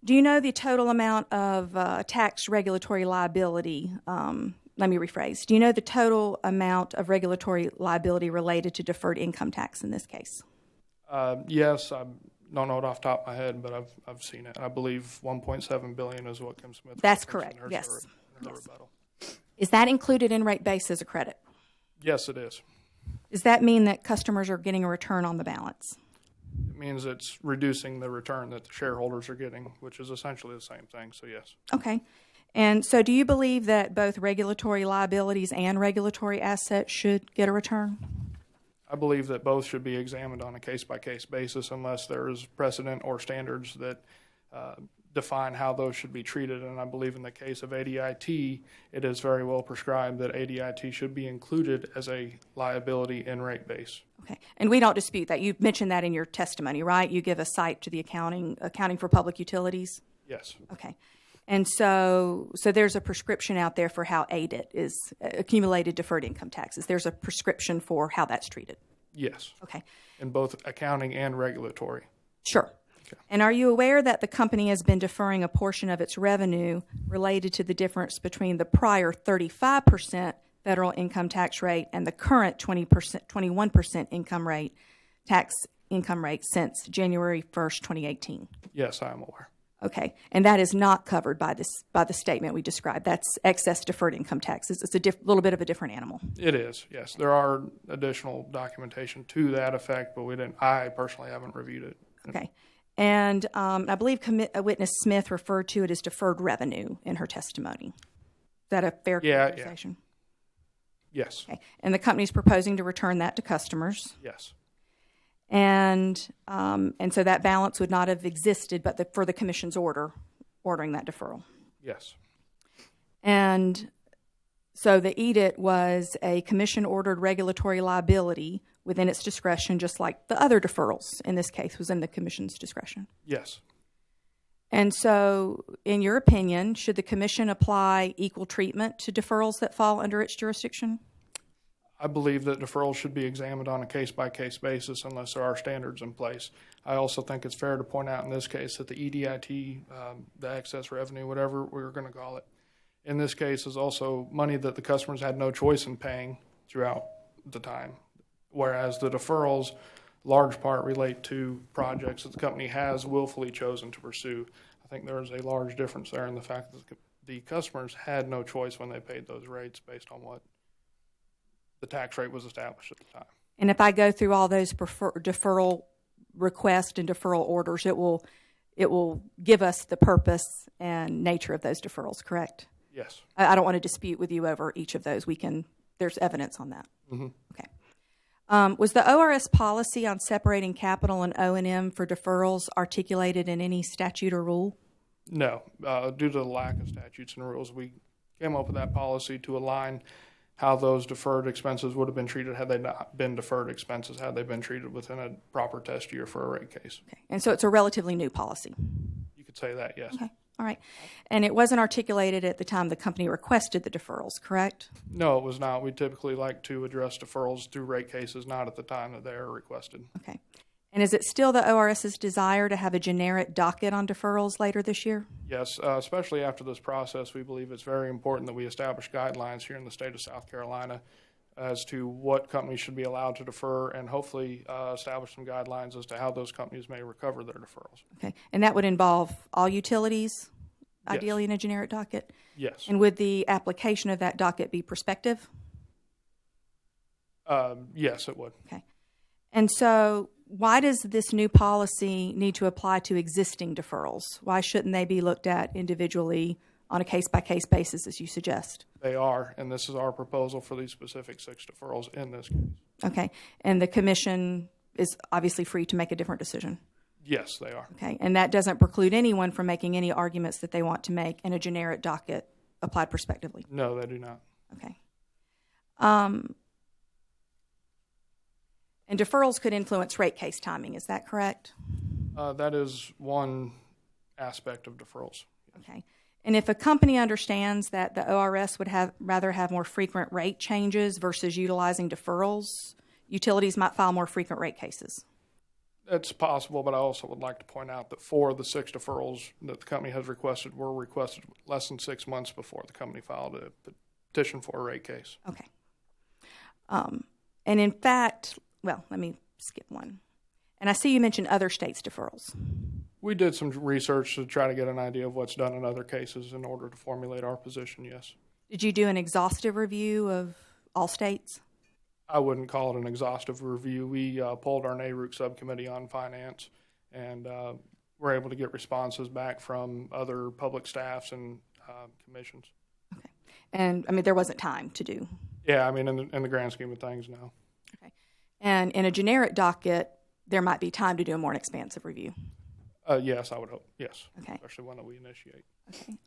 Do you know the total amount of tax regulatory liability? Let me rephrase. Do you know the total amount of regulatory liability related to deferred income tax in this case? Yes, I don't know it off the top of my head, but I've seen it. I believe $1.7 billion is what Kim Smith. That's correct. Yes. Her rebuttal. Is that included in rate base as a credit? Yes, it is. Does that mean that customers are getting a return on the balance? It means it's reducing the return that the shareholders are getting, which is essentially the same thing. So yes. Okay. And so do you believe that both regulatory liabilities and regulatory assets should get a return? I believe that both should be examined on a case-by-case basis unless there is precedent or standards that define how those should be treated. And I believe in the case of ADIT, it is very well prescribed that ADIT should be included as a liability in rate base. Okay. And we don't dispute that. You mentioned that in your testimony, right? You give a cite to the accounting for public utilities? Yes. Okay. And so there's a prescription out there for how ADIT is accumulated deferred income taxes. There's a prescription for how that's treated. Yes. Okay. In both accounting and regulatory. Sure. Okay. And are you aware that the company has been deferring a portion of its revenue related to the difference between the prior 35% federal income tax rate and the current 21% tax income rate since January 1st, 2018? Yes, I am aware. Okay, and that is not covered by the statement we described. That's excess deferred income taxes. It's a little bit of a different animal. It is, yes. There are additional documentation to that effect, but I personally haven't reviewed it. Okay, and I believe witness Smith referred to it as deferred revenue in her testimony. Is that a fair characterization? Yeah. Yes. Okay, and the company's proposing to return that to customers. Yes. And so that balance would not have existed but for the commission's ordering that deferral. Yes. And so the EDIT was a commission-ordered regulatory liability within its discretion, just like the other deferrals in this case was in the commission's discretion. Yes. And so, in your opinion, should the commission apply equal treatment to deferrals that fall under its jurisdiction? I believe that deferrals should be examined on a case-by-case basis unless there are standards in place. I also think it's fair to point out in this case that the EDIT, the excess revenue, whatever we're going to call it, in this case is also money that the customers had no choice in paying throughout the time, whereas the deferrals, large part, relate to projects that the company has willfully chosen to pursue. I think there is a large difference there in the fact that the customers had no choice when they paid those rates based on what the tax rate was established at the time. And if I go through all those deferral requests and deferral orders, it will give us the purpose and nature of those deferrals, correct? Yes. I don't want to dispute with you over each of those. There's evidence on that. Mm-hmm. Okay. Was the ORS policy on separating capital and O&M for deferrals articulated in any statute or rule? No. Due to the lack of statutes and rules, we came up with that policy to align how those deferred expenses would have been treated had they not been deferred expenses, had they been treated within a proper test year for a rate case. Okay. And so it's a relatively new policy? You could say that, yes. Okay. All right. And it wasn't articulated at the time the company requested the deferrals, correct? No, it was not. We typically like to address deferrals through rate cases, not at the time that they are requested. Okay. And is it still the ORS's desire to have a generic docket on deferrals later this year? Yes, especially after this process, we believe it's very important that we establish guidelines here in the state of South Carolina as to what companies should be allowed to defer and hopefully establish some guidelines as to how those companies may recover their deferrals. Okay. And that would involve all utilities, ideally in a generic docket? Yes. And would the application of that docket be prospective? Yes, it would. Okay. And so why does this new policy need to apply to existing deferrals? Why shouldn't they be looked at individually on a case-by-case basis, as you suggest? They are, and this is our proposal for these specific 6 deferrals in this case. Okay. And the commission is obviously free to make a different decision? Yes, they are. Okay. And that doesn't preclude anyone from making any arguments that they want to make in a generic docket applied prospectively? No, they do not. Okay. And deferrals could influence rate case timing, is that correct? That is one aspect of deferrals. Okay. And if a company understands that the ORS would rather have more frequent rate changes versus utilizing deferrals, utilities might file more frequent rate cases. It's possible, but I also would like to point out that 4 of the 6 deferrals that the company has requested were requested less than 6 months before the company filed a petition for a rate case. Okay. And in fact, well, let me skip one. And I see you mentioned other states' deferrals. We did some research to try to get an idea of what's done in other cases in order to formulate our position, yes. Did you do an exhaustive review of all states? I wouldn't call it an exhaustive review. We polled our NARUC subcommittee on finance and were able to get responses back from other public staffs and commissions. Okay. And, I mean, there wasn't time to do? Yeah, I mean, in the grand scheme of things, no. Okay. And in a generic docket, there might be time to do a more expansive review? Yes, I would hope, yes. Okay. Especially one that we initiate. Okay.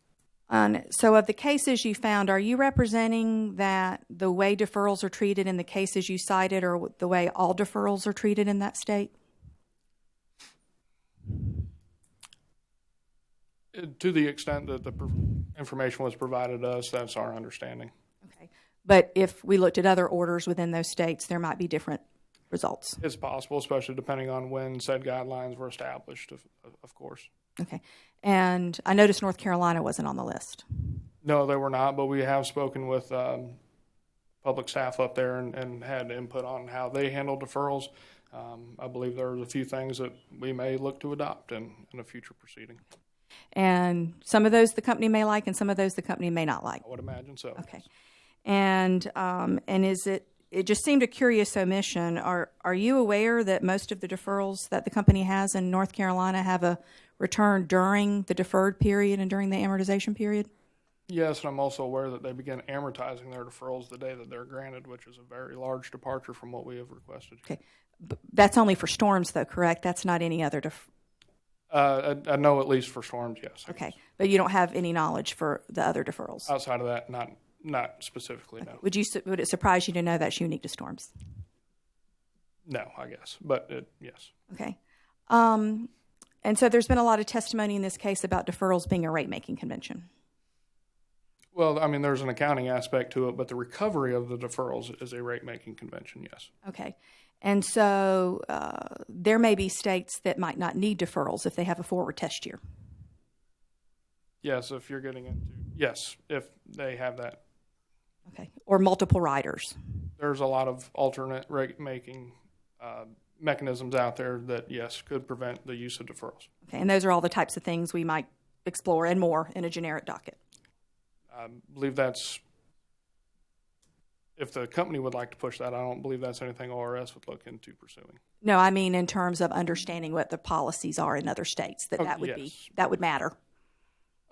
So of the cases you found, are you representing that the way deferrals are treated in the cases you cited or the way all deferrals are treated in that state? To the extent that the information was provided to us, that's our understanding. Okay. But if we looked at other orders within those states, there might be different results? It's possible, especially depending on when said guidelines were established, of course. Okay. And I noticed North Carolina wasn't on the list. No, they were not, but we have spoken with public staff up there and had input on how they handle deferrals. I believe there are a few things that we may look to adopt in a future proceeding. And some of those the company may like and some of those the company may not like? I would imagine so. Okay. And is it just seemed a curious omission. Are you aware that most of the deferrals that the company has in North Carolina have a return during the deferred period and during the amortization period? Yes, and I'm also aware that they begin amortizing their deferrals the day that they're granted, which is a very large departure from what we have requested. Okay. But that's only for storms, though, correct? That's not any other I know at least for storms, yes. Okay. But you don't have any knowledge for the other deferrals? Outside of that, not specifically, no. Would it surprise you to know that's unique to storms? No, I guess, but yes. Okay. And so there's been a lot of testimony in this case about deferrals being a rate-making convention. Well, I mean, there's an accounting aspect to it, but the recovery of the deferrals is a rate-making convention, yes. Okay. And so there may be states that might not need deferrals if they have a forward test year. Yes, if you're getting into, yes, if they have that. Okay. Or multiple riders. There's a lot of alternate rate-making mechanisms out there that, yes, could prevent the use of deferrals. Okay. And those are all the types of things we might explore and more in a generic docket. I believe that's, if the company would like to push that, I don't believe that's anything ORS would look into pursuing. No, I mean in terms of understanding what the policies are in other states, that would matter.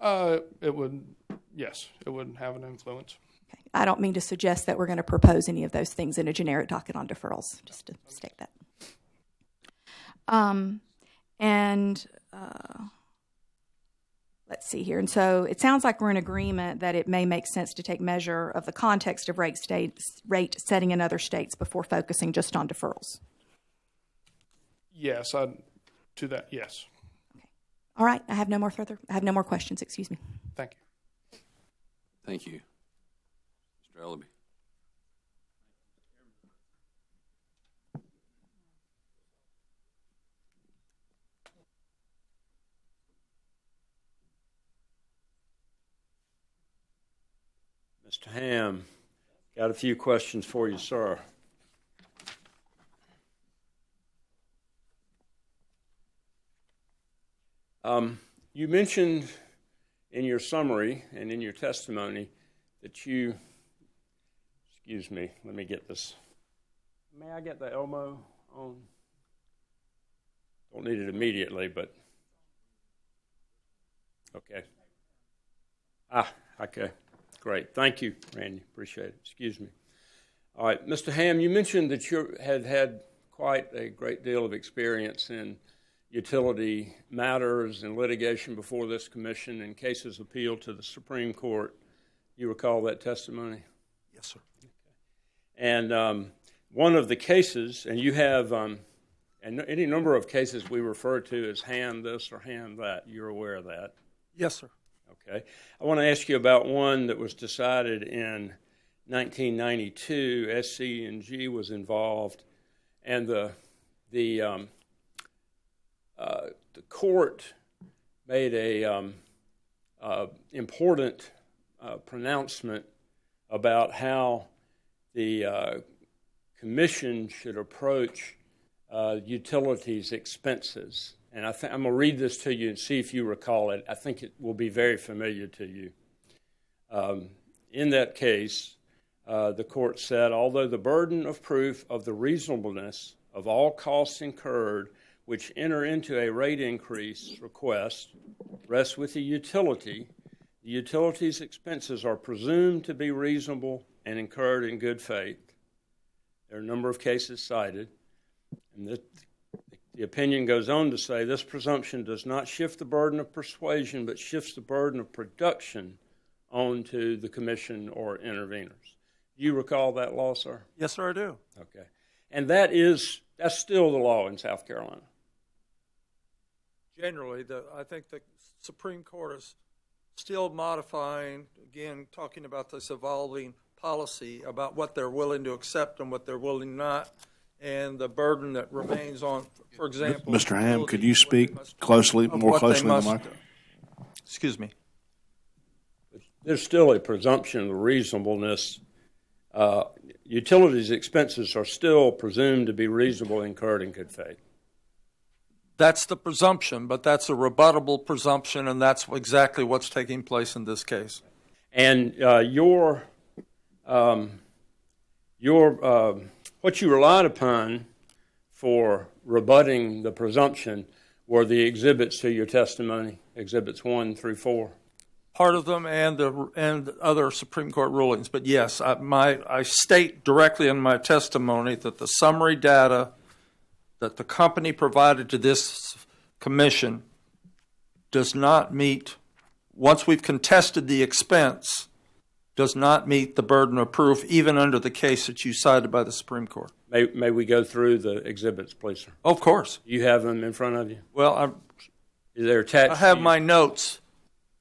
It would, yes, it would have an influence. Okay. I don't mean to suggest that we're going to propose any of those things in a generic docket on deferrals, just to state that. Let's see here. And so it sounds like we're in agreement that it may make sense to take measure of the context of rate setting in other states before focusing just on deferrals. Yes, to that, yes. Okay. All right. I have no more questions. Excuse me. Thank you. Thank you. Mr. Ellaby. Mr. Ham, got a few questions for you, sir. You mentioned in your summary and in your testimony that you, excuse me, let me get this. May I get the Elmo on? Don't need it immediately, but okay. Okay. Great. Thank you, Randy. Appreciate it. Excuse me. All right. Mr. Ham, you mentioned that you had quite a great deal of experience in utility matters and litigation before this commission and cases appealed to the Supreme Court. You recall that testimony? Yes, sir. Okay. And one of the cases, and you have And any number of cases we refer to as hand this or hand that. You're aware of that? Yes, sir. Okay. I want to ask you about one that was decided in 1992. SC&G was involved, and the court made a important pronouncement about how the commission should approach utilities expenses. And I'm going to read this to you and see if you recall it. I think it will be very familiar to you. In that case, the court said, although the burden of proof of the reasonableness of all costs incurred which enter into a rate increase request rests with the utility's expenses are presumed to be reasonable and incurred in good faith. There are a number of cases cited. And the opinion goes on to say this presumption does not shift the burden of persuasion, but shifts the burden of production onto the commission or interveners. Do you recall that law, sir? Yes, sir, I do. Okay. And that's still the law in South Carolina. Generally, I think the Supreme Court is still modifying, again, talking about this evolving policy about what they're willing to accept and what they're willing not, and the burden that remains on, for example. Mr. Ham, could you speak more closely to the mic? Excuse me. There's still a presumption of reasonableness. Utilities expenses are still presumed to be reasonable, incurred in good faith. That's the presumption, but that's a rebuttable presumption, and that's exactly what's taking place in this case. And what you relied upon for rebutting the presumption were the exhibits to your testimony, exhibits 1 through 4. Part of them and other Supreme Court rulings. But yes, I state directly in my testimony that the summary data that the company provided to this commission does not meet, once we've contested the expense, does not meet the burden of proof, even under the case that you cited by the Supreme Court. May we go through the exhibits, please, sir? Of course. You have them in front of you? Well, they're attached. I have my notes.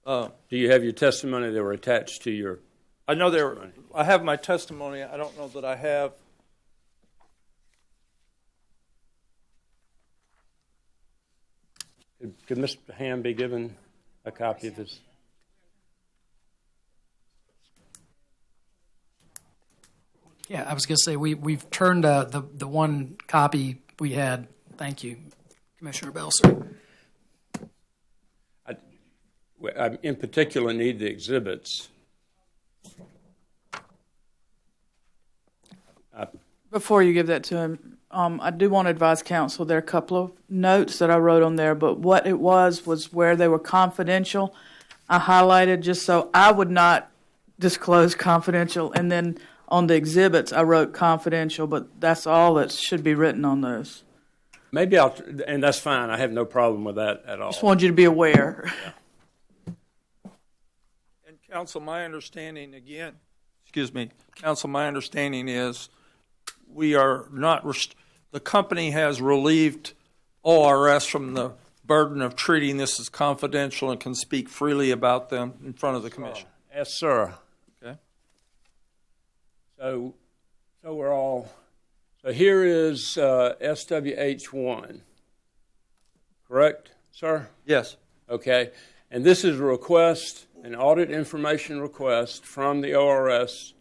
Do you have your testimony that were attached to your? I know I have my testimony. I don't know that I have. Could Mr. Ham be given a copy of this? Yeah, I was going to say we've turned the one copy we had. Thank you, Commissioner Belser. I in particular need the exhibits. Before you give that to him, I do want to advise counsel there are a couple of notes that I wrote on there, but what it was where they were confidential. I highlighted just so I would not disclose confidential, and then on the exhibits I wrote confidential, but that's all that should be written on those. Maybe and that's fine. I have no problem with that at all. Just wanted you to be aware. Yeah. And counsel, my understanding again, counsel, my understanding is we are not, the company has relieved ORS from the burden of treating this as confidential and can speak freely about them in front of the commission. Yes, sir. Okay. So we're all, so here is SWH1, correct, sir? Yes. Okay, and this is a request, an audit information request from the ORS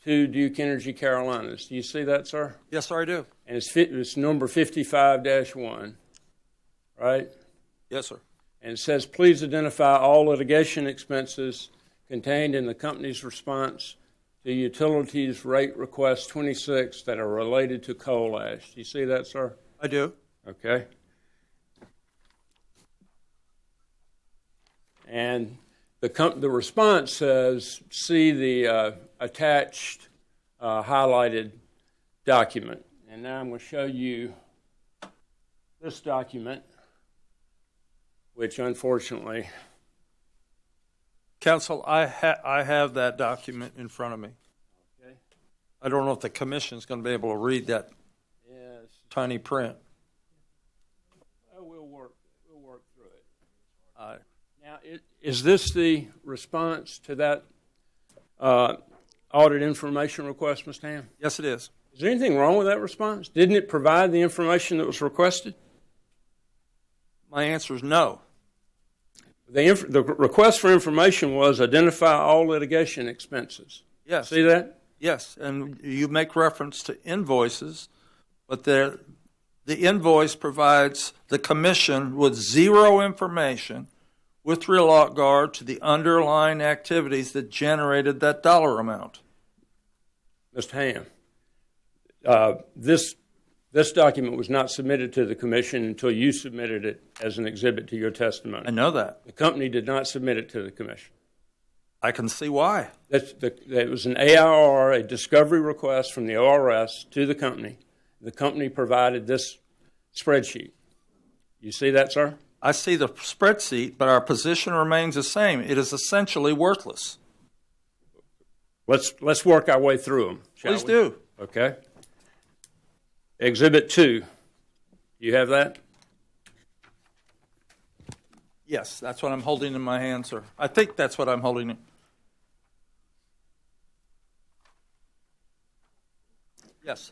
to Duke Energy Carolinas. Do you see that, sir? Yes, sir, I do. And it's number 55-1, right? Yes, sir. And it says, please identify all litigation expenses contained in the company's response to utilities rate request 26 that are related to coal ash. Do you see that, sir? I do. Okay. And the response says, see the attached highlighted document. And now I'm going to show you this document, which unfortunately... Counsel, I have that document in front of me. Okay. I don't know if the commission is going to be able to read that tiny print. work through it. Now, is this the response to that audit information request, Mr. Ham? Yes, it is. Is there anything wrong with that response? Didn't it provide the information that was requested? My answer is no. The request for information was identify all litigation expenses. Yes. See that? Yes, and you make reference to invoices, but the invoice provides the commission with zero information with regard to the underlying activities that generated that dollar amount. Mr. Ham, this document was not submitted to the commission until you submitted it as an exhibit to your testimony. I know that. The company did not submit it to the commission. I can see why. It was an AIR, a discovery request from the ORS to the company. The company provided this spreadsheet. You see that, sir? I see the spreadsheet, but our position remains the same. It is essentially worthless. Let's work our way through them, shall we? Please do. Okay. Exhibit 2. You have that? Yes, that's what I'm holding in my hand, sir. I think that's what I'm holding in. Yes.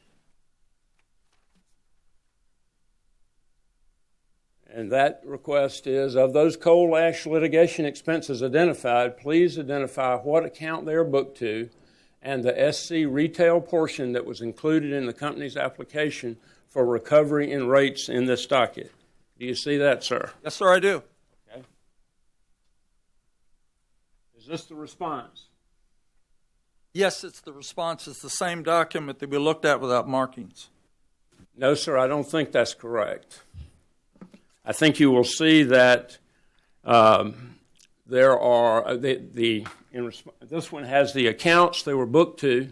And that request is, of those coal ash litigation expenses identified, please identify what account they are booked to and the SC retail portion that was included in the company's application for recovery in rates in this docket. Do you see that, sir? Yes, sir, I do. Okay. Is this the response? Yes, it's the response. It's the same document that we looked at without markings. No, sir, I don't think that's correct. I think you will see that there are this one has the accounts they were booked to,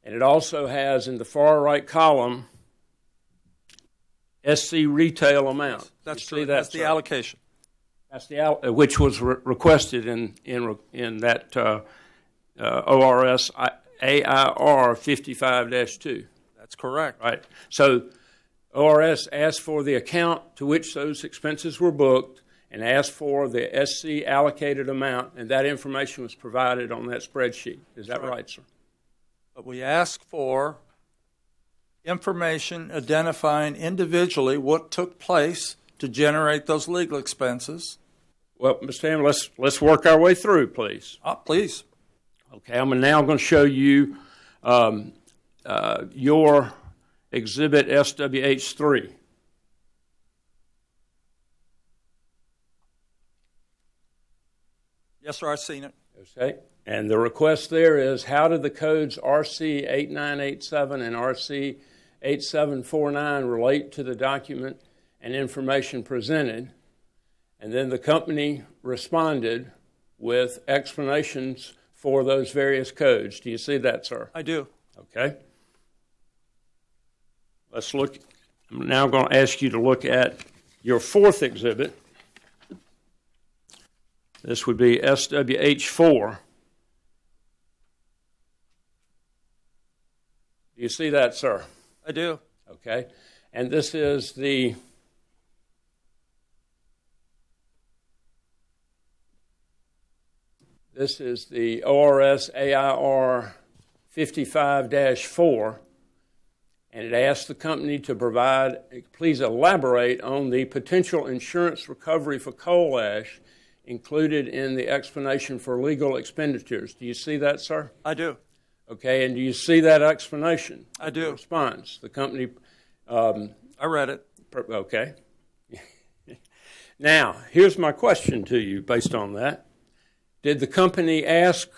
and it also has in the far right column SC retail amount. That's true. true. That's the allocation. That's the which was requested in that ORS AIR 55-2. That's correct. Right. So ORS asked for the account to which those expenses were booked and asked for the SC allocated amount, and that information was provided on that spreadsheet. Is that right, sir? But we asked for information identifying individually what took place to generate those legal expenses. Well, Mr. Hammond, let's work our way through, please. Please. Okay, I'm now going to show you your exhibit SWH3. Yes, sir, I've seen it. Okay, and the request there is, how did the codes RC 8987 and RC 8749 relate to the document and information presented? And then the company responded with explanations for those various codes. Do you see that, sir? I do. Okay. Let's look. I'm now going to ask you to look at your fourth exhibit. This would be SWH4. Do you see that, sir? I do. Okay. And this is the ORS AIR 55-4, and it asks the company to provide, please elaborate on the potential insurance recovery for coal ash included in the explanation for legal expenditures. Do you see that, sir? I do. Okay, and do you see that explanation? I do. Response. The company... I read it. Okay. Now, here's my question to you based on that. Did the company ask,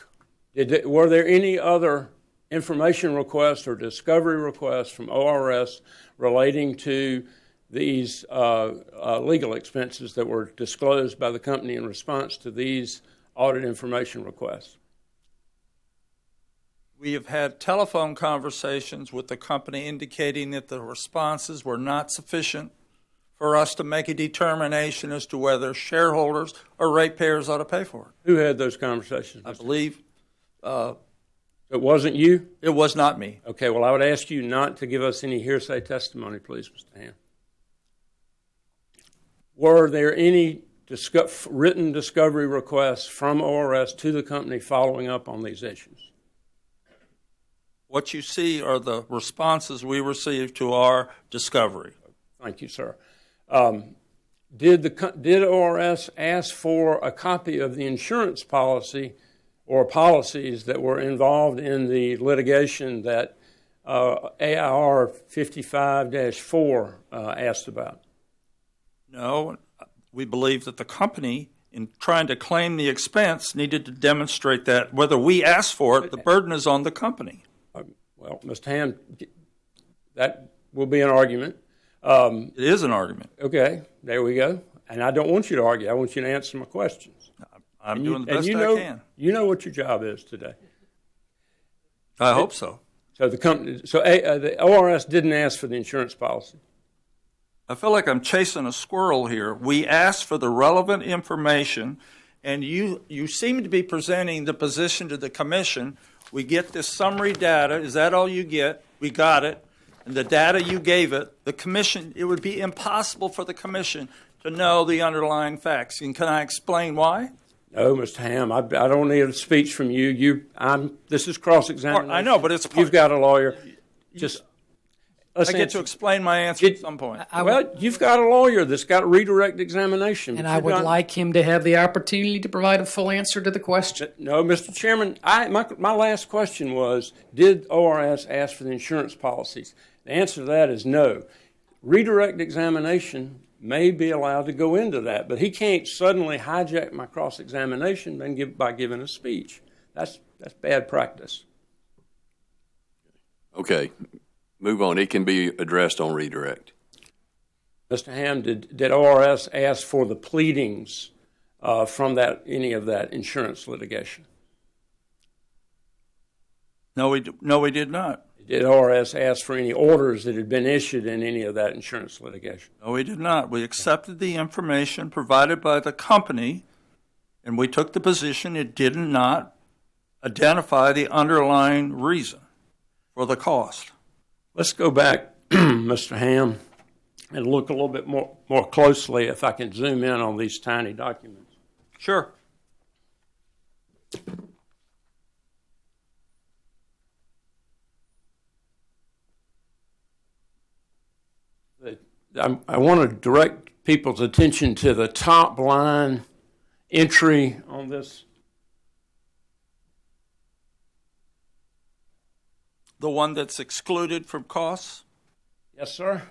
were there any other information requests or discovery requests from ORS relating to these legal expenses that were disclosed by the company in response to these audit information requests? We have had telephone conversations with the company indicating that the responses were not sufficient for us to make a determination as to whether shareholders or ratepayers ought to pay for it. Who had those conversations? I believe... it wasn't you? It was not me. Okay, well, I would ask you not to give us any hearsay testimony, please, Mr. Ham. were there any written discovery requests from ORS to the company following up on these issues? What you see are the responses we received to our discovery. Thank you, sir. Did ORS ask for a copy of the insurance policy or policies that were involved in the litigation that AIR 55-4 asked about? No, we believe that the company, in trying to claim the expense, needed to demonstrate that whether we asked for it, the burden is on the company. Well, Mr. Ham, that will be an argument. It is an argument. Okay, there we go. And I don't want you to argue. I want you to answer my questions. I'm doing the best I can. You know what your job is today. I hope so. So the ORS didn't ask for the insurance policy. I feel like I'm chasing a squirrel here. We asked for the relevant information, and you seem to be presenting the position to the commission. We get this summary data. Is that all you get? We got it. And the data you gave it, the commission, it would be impossible for the commission to know the underlying facts. And can I explain why? No, Mr. Ham, I don't need a speech from you. This is cross-examination. I know, but it's you've got a lawyer. I get to explain my answer at some point. Well, you've got a lawyer that's got redirect examination. And I would like him to have the opportunity to provide a full answer to the question. No, Mr. Chairman, my last question was, did ORS ask for the insurance policies? The answer to that is no. Redirect examination may be allowed to go into that, but he can't suddenly hijack my cross-examination by giving a speech. That's bad practice. Okay, move on. It can be addressed on redirect. Mr. Ham, did ORS ask for the pleadings from any of that insurance litigation? No, we did not. Did ORS ask for any orders that had been issued in any of that insurance litigation? No, we did not. We accepted the information provided by the company, and we took the position it did not identify the underlying reason for the cost. Let's go back, Mr. Ham, and look a little bit more closely, if I can zoom in on these tiny documents. Sure. I want to direct people's attention to the top line entry on this. The one that's excluded from costs? Yes, sir.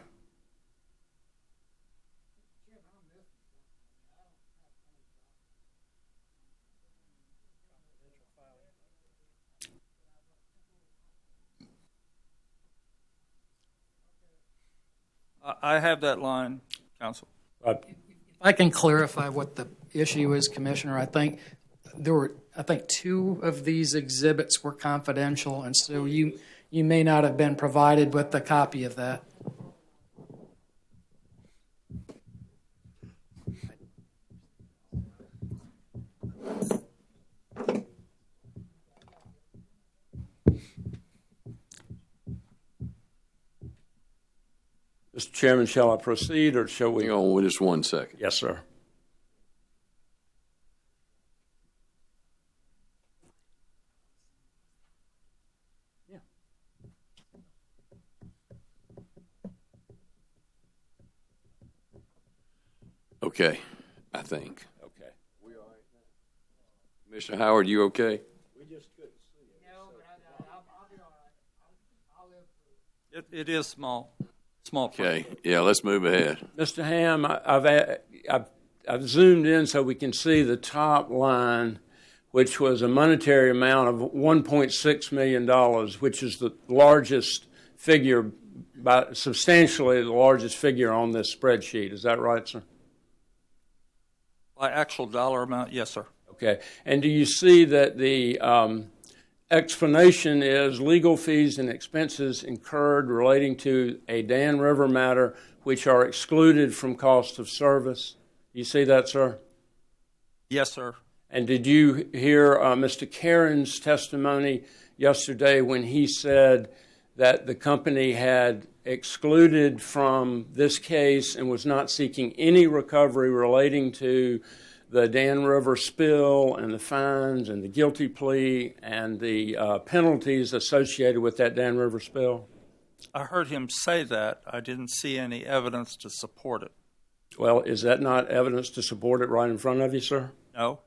I have that line, counsel. If I can clarify what the issue is, Commissioner, I think two of these exhibits were confidential, and so you may not have been provided with a copy of that. Mr. Chairman, shall I proceed, or shall we? Hang on just 1 second. Yes, sir. Yeah. Okay, I think. Okay. We all right? Mr. Howard, you okay? We just couldn't see it. No, but I'll be all right. I'll live through it. It is small. Okay, yeah, let's move ahead. Mr. Ham, I've zoomed in so we can see the top line, which was a monetary amount of $1.6 million, which is the largest figure, substantially the largest figure on this spreadsheet. Is that right, sir? By actual dollar amount, yes, sir. Okay. And do you see that the explanation is legal fees and expenses incurred relating to a Dan River matter which are excluded from cost of service? You see that, sir? Yes, sir. And did you hear Mr. Caron's testimony yesterday when he said that the company had excluded from this case and was not seeking any recovery relating to the Dan River spill and the fines and the guilty plea and the penalties associated with that Dan River spill? I heard him say that. I didn't see any evidence to support it. Well, is that not evidence to support it right in front of you, sir? No.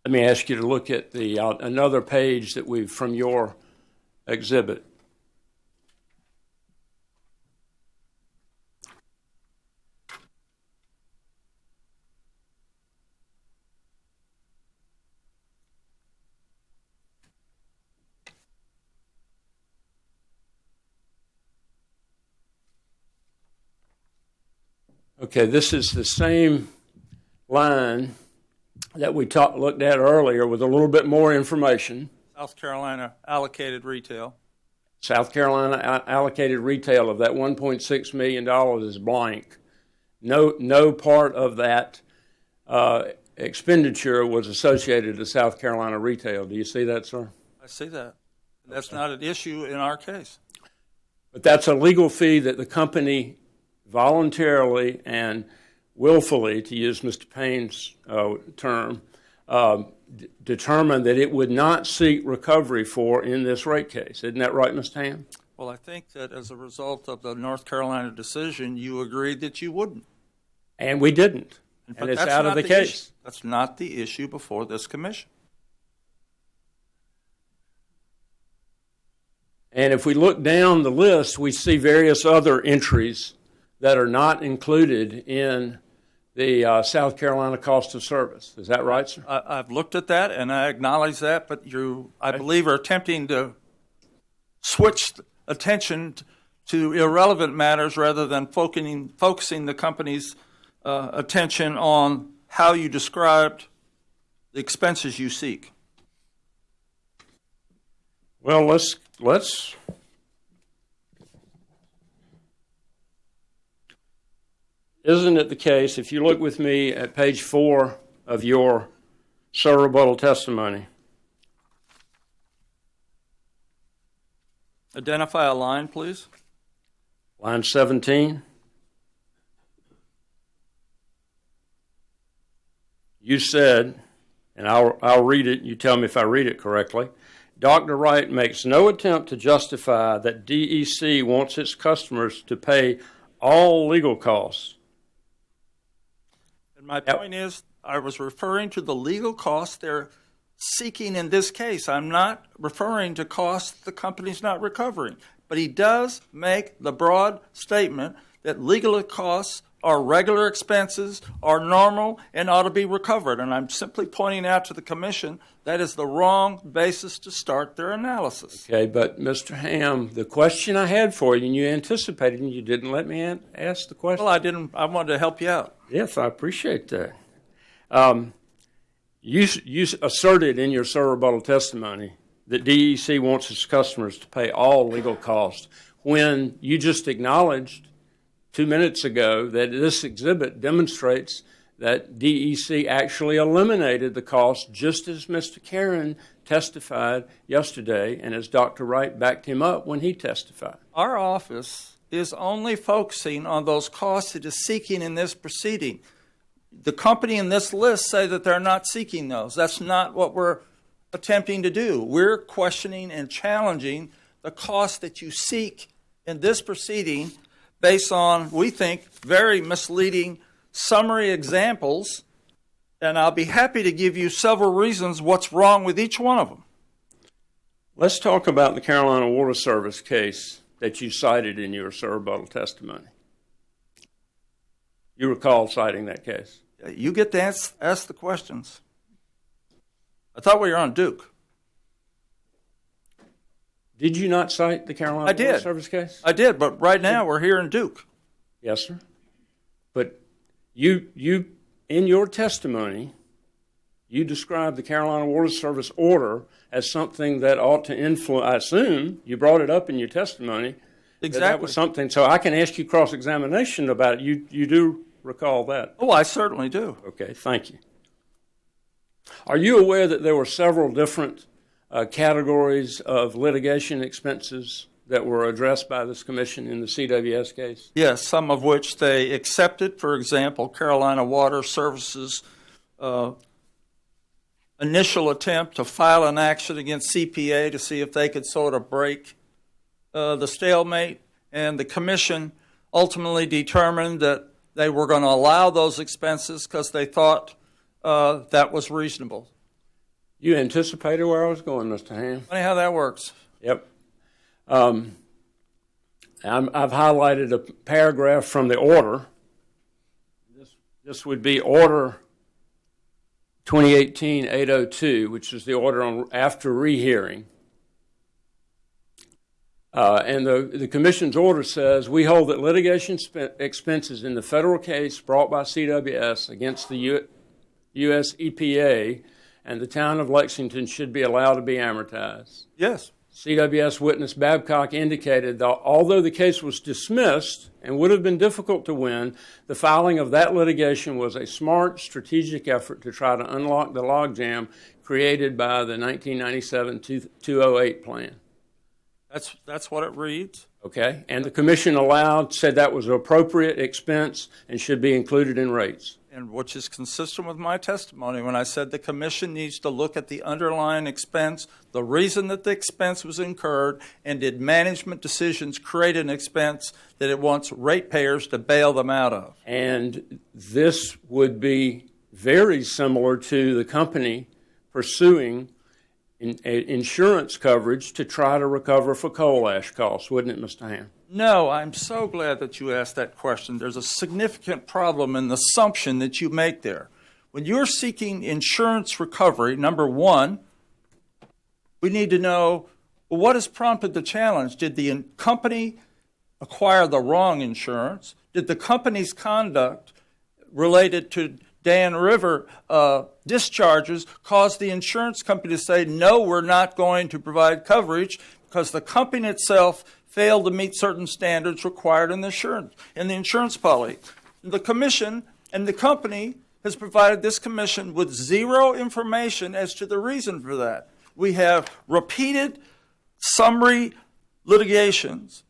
Let me ask you to look at the another page that we've from your exhibit. Okay, this is the same line that we looked at earlier with a little bit more information. South Carolina allocated retail. South Carolina allocated retail of that $1.6 million is blank. No part of that expenditure was associated to South Carolina retail. Do you see that, sir? I see that. That's not an issue in our case. But that's a legal fee that the company voluntarily and willfully, to use Mr. Payne's term, determined that it would not seek recovery for in this rate case. Isn't that right, Mr. Ham? Well, I think that as a result of the North Carolina decision, you agreed that you wouldn't. And we didn't. And it's out of the case. That's not the issue before this commission. And if we look down the list, we see various other entries that are not included in the South Carolina cost of service. Is that right, sir? I've looked at that, and I acknowledge that, but you, I believe, are attempting to switch attention to irrelevant matters rather than focusing the company's attention on how you described the expenses you seek. Well, let's isn't it the case, if you look with me at page 4 of your sir rebuttal testimony? Identify a line, please. Line 17. You said, and I'll read it, you tell me if I read it correctly, Dr. Wright makes no attempt to justify that DEC wants its customers to pay all legal costs. And my point is, I was referring to the legal costs they're seeking in this case. I'm not referring to costs the company's not recovering. But he does make the broad statement that legal costs are regular expenses, are normal, and ought to be recovered. And I'm simply pointing out to the commission that is the wrong basis to start their analysis. Okay, but Mr. Ham, the question I had for you, and you anticipated, and you didn't let me ask the question. Well, I didn't. I wanted to help you out. Yes, I appreciate that. You asserted in your sir rebuttal testimony that DEC wants its customers to pay all legal costs when you just acknowledged 2 minutes ago that this exhibit demonstrates that DEC actually eliminated the cost just as Mr. Caron testified yesterday and as Dr. Wright backed him up when he testified. Our office is only focusing on those costs it is seeking in this proceeding. The company in this list say that they're not seeking those. That's not what we're attempting to do. We're questioning and challenging the cost that you seek in this proceeding based on, we think, very misleading summary examples, and I'll be happy to give you several reasons what's wrong with each one of them. Let's talk about the Carolina Water Service case that you cited in your sir rebuttal testimony. You recall citing that case? You get to ask the questions. I thought we were on Duke. Did you not cite the Carolina Water Service case? I did, but right now we're here in Duke. Yes, sir. But you in your testimony, you described the Carolina Water Service order as something that ought to influence. I assume you brought it up in your testimony. Exactly. That was something. So I can ask you cross-examination about it. You do recall that? Oh, I certainly do. Okay, thank you. Are you aware that there were several different categories of litigation expenses that were addressed by this commission in the CWS case? Yes, some of which they accepted. For example, Carolina Water Services' initial attempt to file an action against CPA to see if they could sort of break the stalemate, and the commission ultimately determined that they were going to allow those expenses because they thought that was reasonable. You anticipated where I was going, Mr. Ham. Funny how that works. Yep. I've highlighted a paragraph from the order. This would be Order 2018-802, which is the order on after rehearing. And the Commission's order says, we hold that litigation expenses in the federal case brought by CWS against the U.S. EPA and the town of Lexington should be allowed to be amortized. Yes. CWS witness Babcock indicated that although the case was dismissed and would have been difficult to win, the filing of that litigation was a smart, strategic effort to try to unlock the logjam created by the 1997-208 plan. That's what it reads. Okay, and the commission said that was an appropriate expense and should be included in rates. And which is consistent with my testimony when I said the commission needs to look at the underlying expense, the reason that the expense was incurred, and did management decisions create an expense that it wants ratepayers to bail them out of. And this would be very similar to the company pursuing insurance coverage to try to recover for coal ash costs, wouldn't it, Mr. Ham? No, I'm so glad that you asked that question. There's a significant problem in the assumption that you make there. When you're seeking insurance recovery, number one, we need to know, well, what has prompted the challenge? Did the company acquire the wrong insurance? Did the company's conduct related to Dan River discharges cause the insurance company to say, no, we're not going to provide coverage because the company itself failed to meet certain standards required in the insurance policy? The commission and the company has provided this commission with zero information as to the reason for that. We have repeated summary litigations.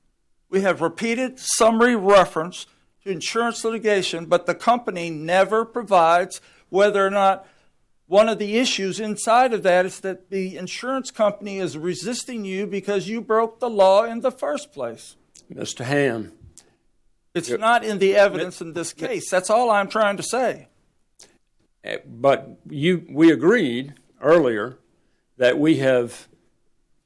We have repeated summary reference to insurance litigation, but the company never provides whether or not one of the issues inside of that is that the insurance company is resisting you because you broke the law in the first place. Mr. Ham. It's not in the evidence in this case. That's all I'm trying to say. But we agreed earlier that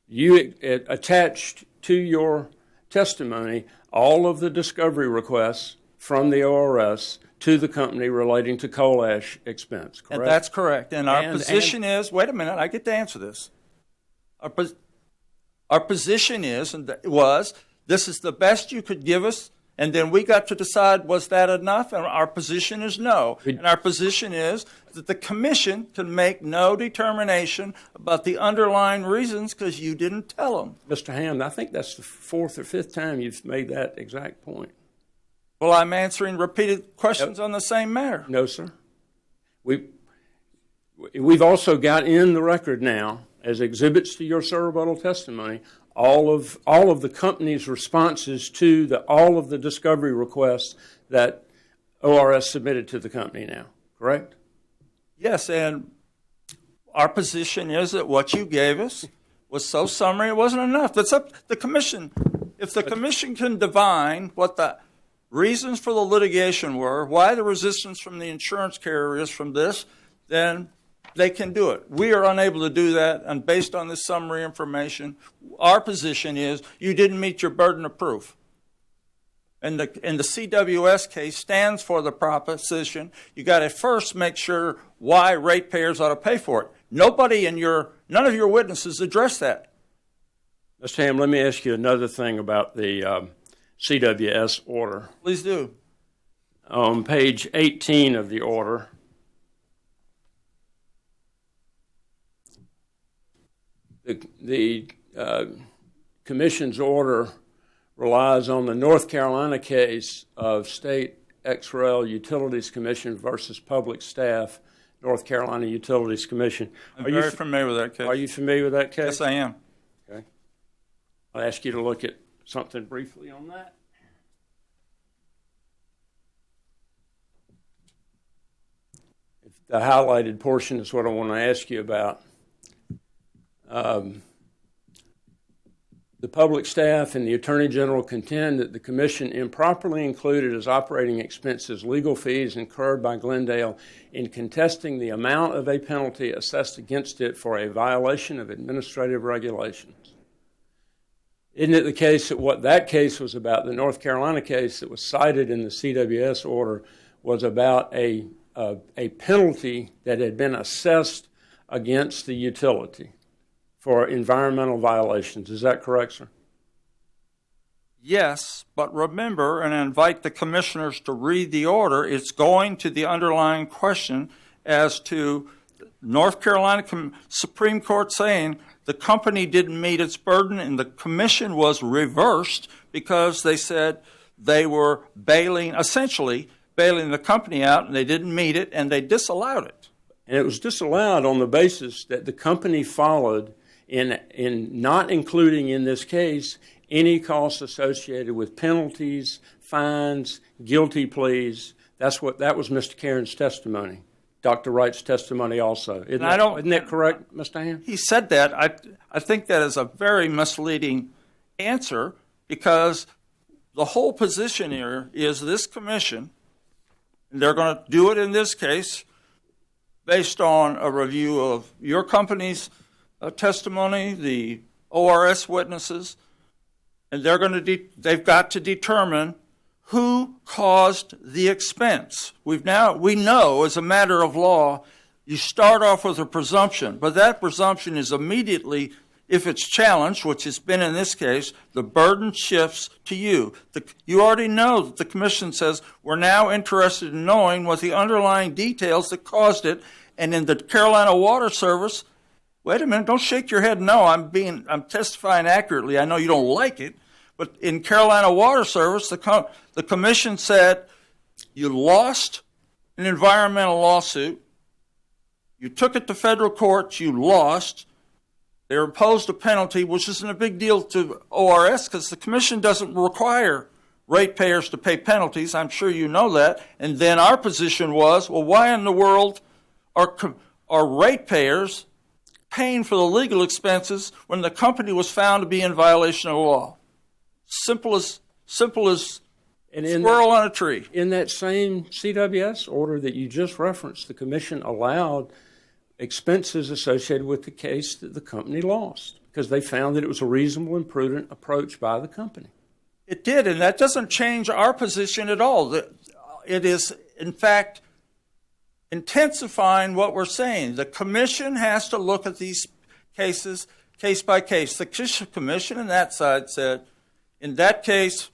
you attached to your testimony all of the discovery requests from the ORS to the company relating to coal ash expense, correct? And that's correct. And our position is, wait a minute, I get to answer this. Our position is, this is the best you could give us, and then we got to decide, was that enough? And our position is no. And our position is that the commission can make no determination about the underlying reasons because you didn't tell them. Mr. Ham, I think that's the fourth or fifth time you've made that exact point. Well, I'm answering repeated questions on the same matter. No, sir. We've also got in the record now, as exhibits to your rebuttal testimony, all of the company's responses to all of the discovery requests that ORS submitted to the company now, correct? Yes, and our position is that what you gave us was so summary it wasn't enough. That's up to the commission. If the commission can divine what the reasons for the litigation were, why the resistance from the insurance carriers from this, then they can do it. We are unable to do that, and based on this summary information, our position is you didn't meet your burden of proof. And the CWS case stands for the proposition you got to first make sure why ratepayers ought to pay for it. None of your witnesses addressed that. Mr. Ham, let me ask you another thing about the CWS order. Please do. On page 18 of the order, the commission's order relies on the North Carolina case of State XREL Utilities Commission versus Public Staff, North Carolina Utilities Commission. I'm very familiar with that case. Are you familiar with that case? Yes, I am. Okay. I'll ask you to look at something briefly on that. The highlighted portion is what I want to ask you about. The public staff and the Attorney General contend that the Commission improperly included as operating expenses legal fees incurred by Glendale in contesting the amount of a penalty assessed against it for a violation of administrative regulations. Isn't it the case that what that case was about, the North Carolina case that was cited in the CWS order, was about a penalty that had been assessed against the utility for environmental violations? Is that correct, sir? Yes, but remember, and I invite the commissioners to read the order, it's going to the underlying question as to North Carolina Supreme Court saying the company didn't meet its burden, and the commission was reversed because they said they were essentially bailing the company out, and they didn't meet it, and they disallowed it. And it was disallowed on the basis that the company followed in not including in this case any costs associated with penalties, fines, guilty pleas. That was Mr. Caron's testimony. Dr. Wright's testimony also. Isn't that correct, Mr. Ham? He said that. I think that is a very misleading answer, because the whole position here is this commission, and they're going to do it in this case based on a review of your company's testimony, the ORS witnesses, and they've got to determine who caused the expense. We know as a matter of law, you start off with a presumption, but that presumption is immediately, if it's challenged, which has been in this case, the burden shifts to you. You already know that the commission says we're now interested in knowing what the underlying details that caused it, and in the Carolina Water Service, wait a minute, don't shake your head. No, I'm testifying accurately. I know you don't like it, but in Carolina Water Service, the commission said you lost an environmental lawsuit. You took it to federal courts. You lost. They imposed a penalty, which isn't a big deal to ORS because the commission doesn't require ratepayers to pay penalties. I'm sure you know that. And then our position was, well, why in the world are ratepayers paying for the legal expenses when the company was found to be in violation of the law? Simple as squirrel on a tree. In that same CWS order that you just referenced, the commission allowed expenses associated with the case that the company lost because they found that it was a reasonable and prudent approach by the company. It did, and that doesn't change our position at all. It is, in fact, intensifying what we're saying. The commission has to look at these cases case by case. The commission on that side said, in that case,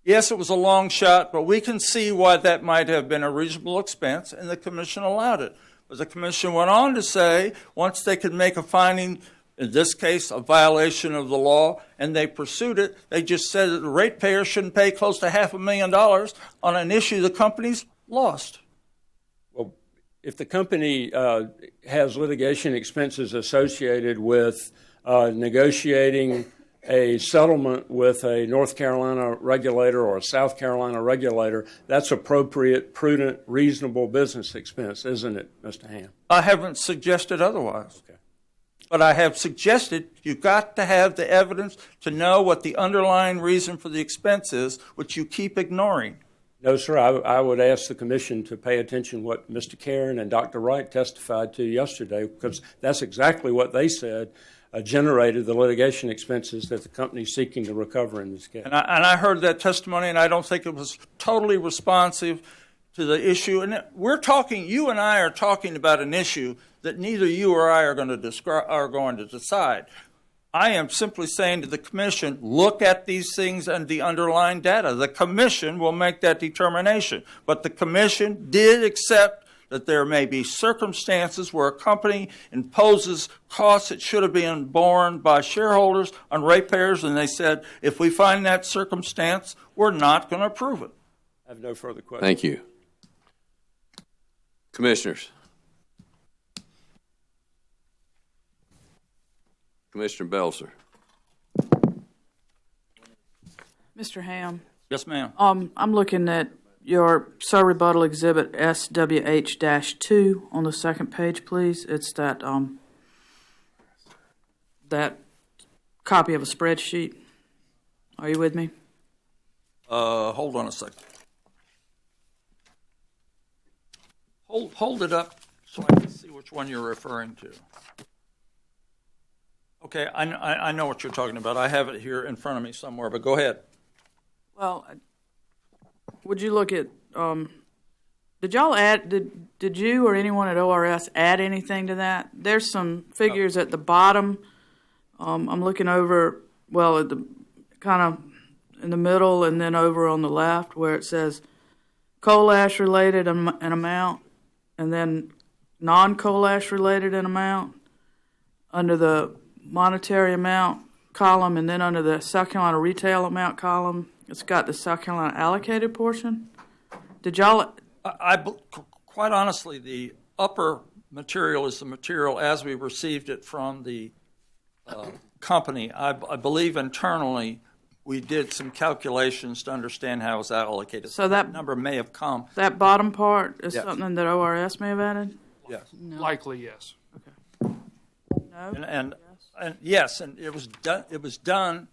yes, it was a long shot, but we can see why that might have been a reasonable expense, and the commission allowed it. But the commission went on to say, once they could make a finding, in this case, a violation of the law, and they pursued it, they just said that the ratepayer shouldn't pay close to $500,000 on an issue the company's lost. Well, if the company has litigation expenses associated with negotiating a settlement with a North Carolina regulator or a South Carolina regulator, that's appropriate, prudent, reasonable business expense, isn't it, Mr. Ham? I haven't suggested otherwise. Okay. But I have suggested you've got to have the evidence to know what the underlying reason for the expense is, which you keep ignoring. No, sir. I would ask the commission to pay attention to what Mr. Caron and Dr. Wright testified to yesterday, because that's exactly what they said generated the litigation expenses that the company is seeking to recover in this case. And I heard that testimony, and I don't think it was totally responsive to the issue. And you and I are talking about an issue that neither you or I are going to decide. I am simply saying to the commission, look at these things and the underlying data. The commission will make that determination. But the commission did accept that there may be circumstances where a company imposes costs that should have been borne by shareholders on ratepayers, and they said, if we find that circumstance, we're not going to approve it. I have no further questions. Thank you. Commissioners. Commissioner Belser. Mr. Ham. Yes, ma'am. I'm looking at your Sir Rebuttal Exhibit SWH-2 on the second page, please. It's that that copy of a spreadsheet. Are you with me? Hold on a second. Hold it up so I can see which one you're referring to. Okay, I know what you're talking about. I have it here in front of me somewhere, but go ahead. Well, would you look at, did y'all add, did you or anyone at ORS add anything to that? There's some figures at the bottom. I'm looking over, well, at the kind of in the middle and then over on the left where it says coal ash related an amount and then non-coal ash related an amount under the monetary amount column, and then under the South Carolina retail amount column, it's got the South Carolina allocated portion. Did y'all? Quite honestly, the upper material is the material as we received it from the company. I believe internally we did some calculations to understand how it was allocated. So that number may have come. That bottom part is Yes. something that ORS may have added? Yes. No. Likely, yes. Okay. No? And yes, and it was done. It was done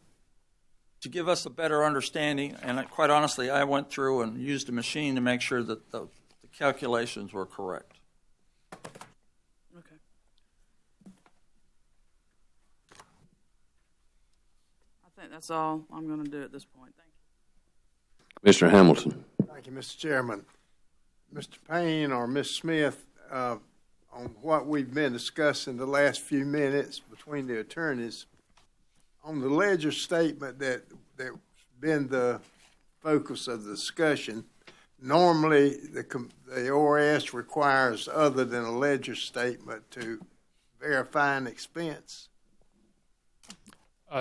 to give us a better understanding. And quite honestly, I went through and used a machine to make sure that the calculations were correct. Okay. I think that's all I'm going to do at this point. Thank you. Mr. Hamilton. Thank you, Mr. Chairman. Mr. Payne or Ms. Smith, on what we've been discussing the last few minutes between the attorneys, on the ledger statement that's been the focus of the discussion, normally the ORS requires other than a ledger statement to verify an expense.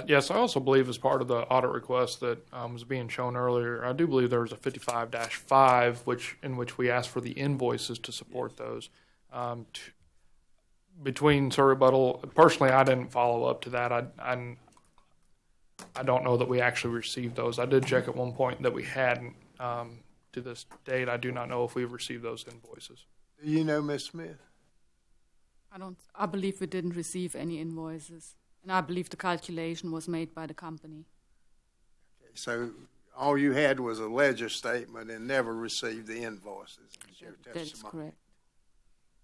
Yes, I also believe as part of the audit request that was being shown earlier, I do believe there was a 55-5, in which we asked for the invoices to support those. Between Sir Rebuttal, personally, I didn't follow up to that. I don't know that we actually received those. I did check at one point that we hadn't. To this date, I do not know if we've received those invoices. Do you know, Ms. Smith? I believe we didn't receive any invoices. And I believe the calculation was made by the company. Okay, so all you had was a ledger statement and never received the invoices. That's correct.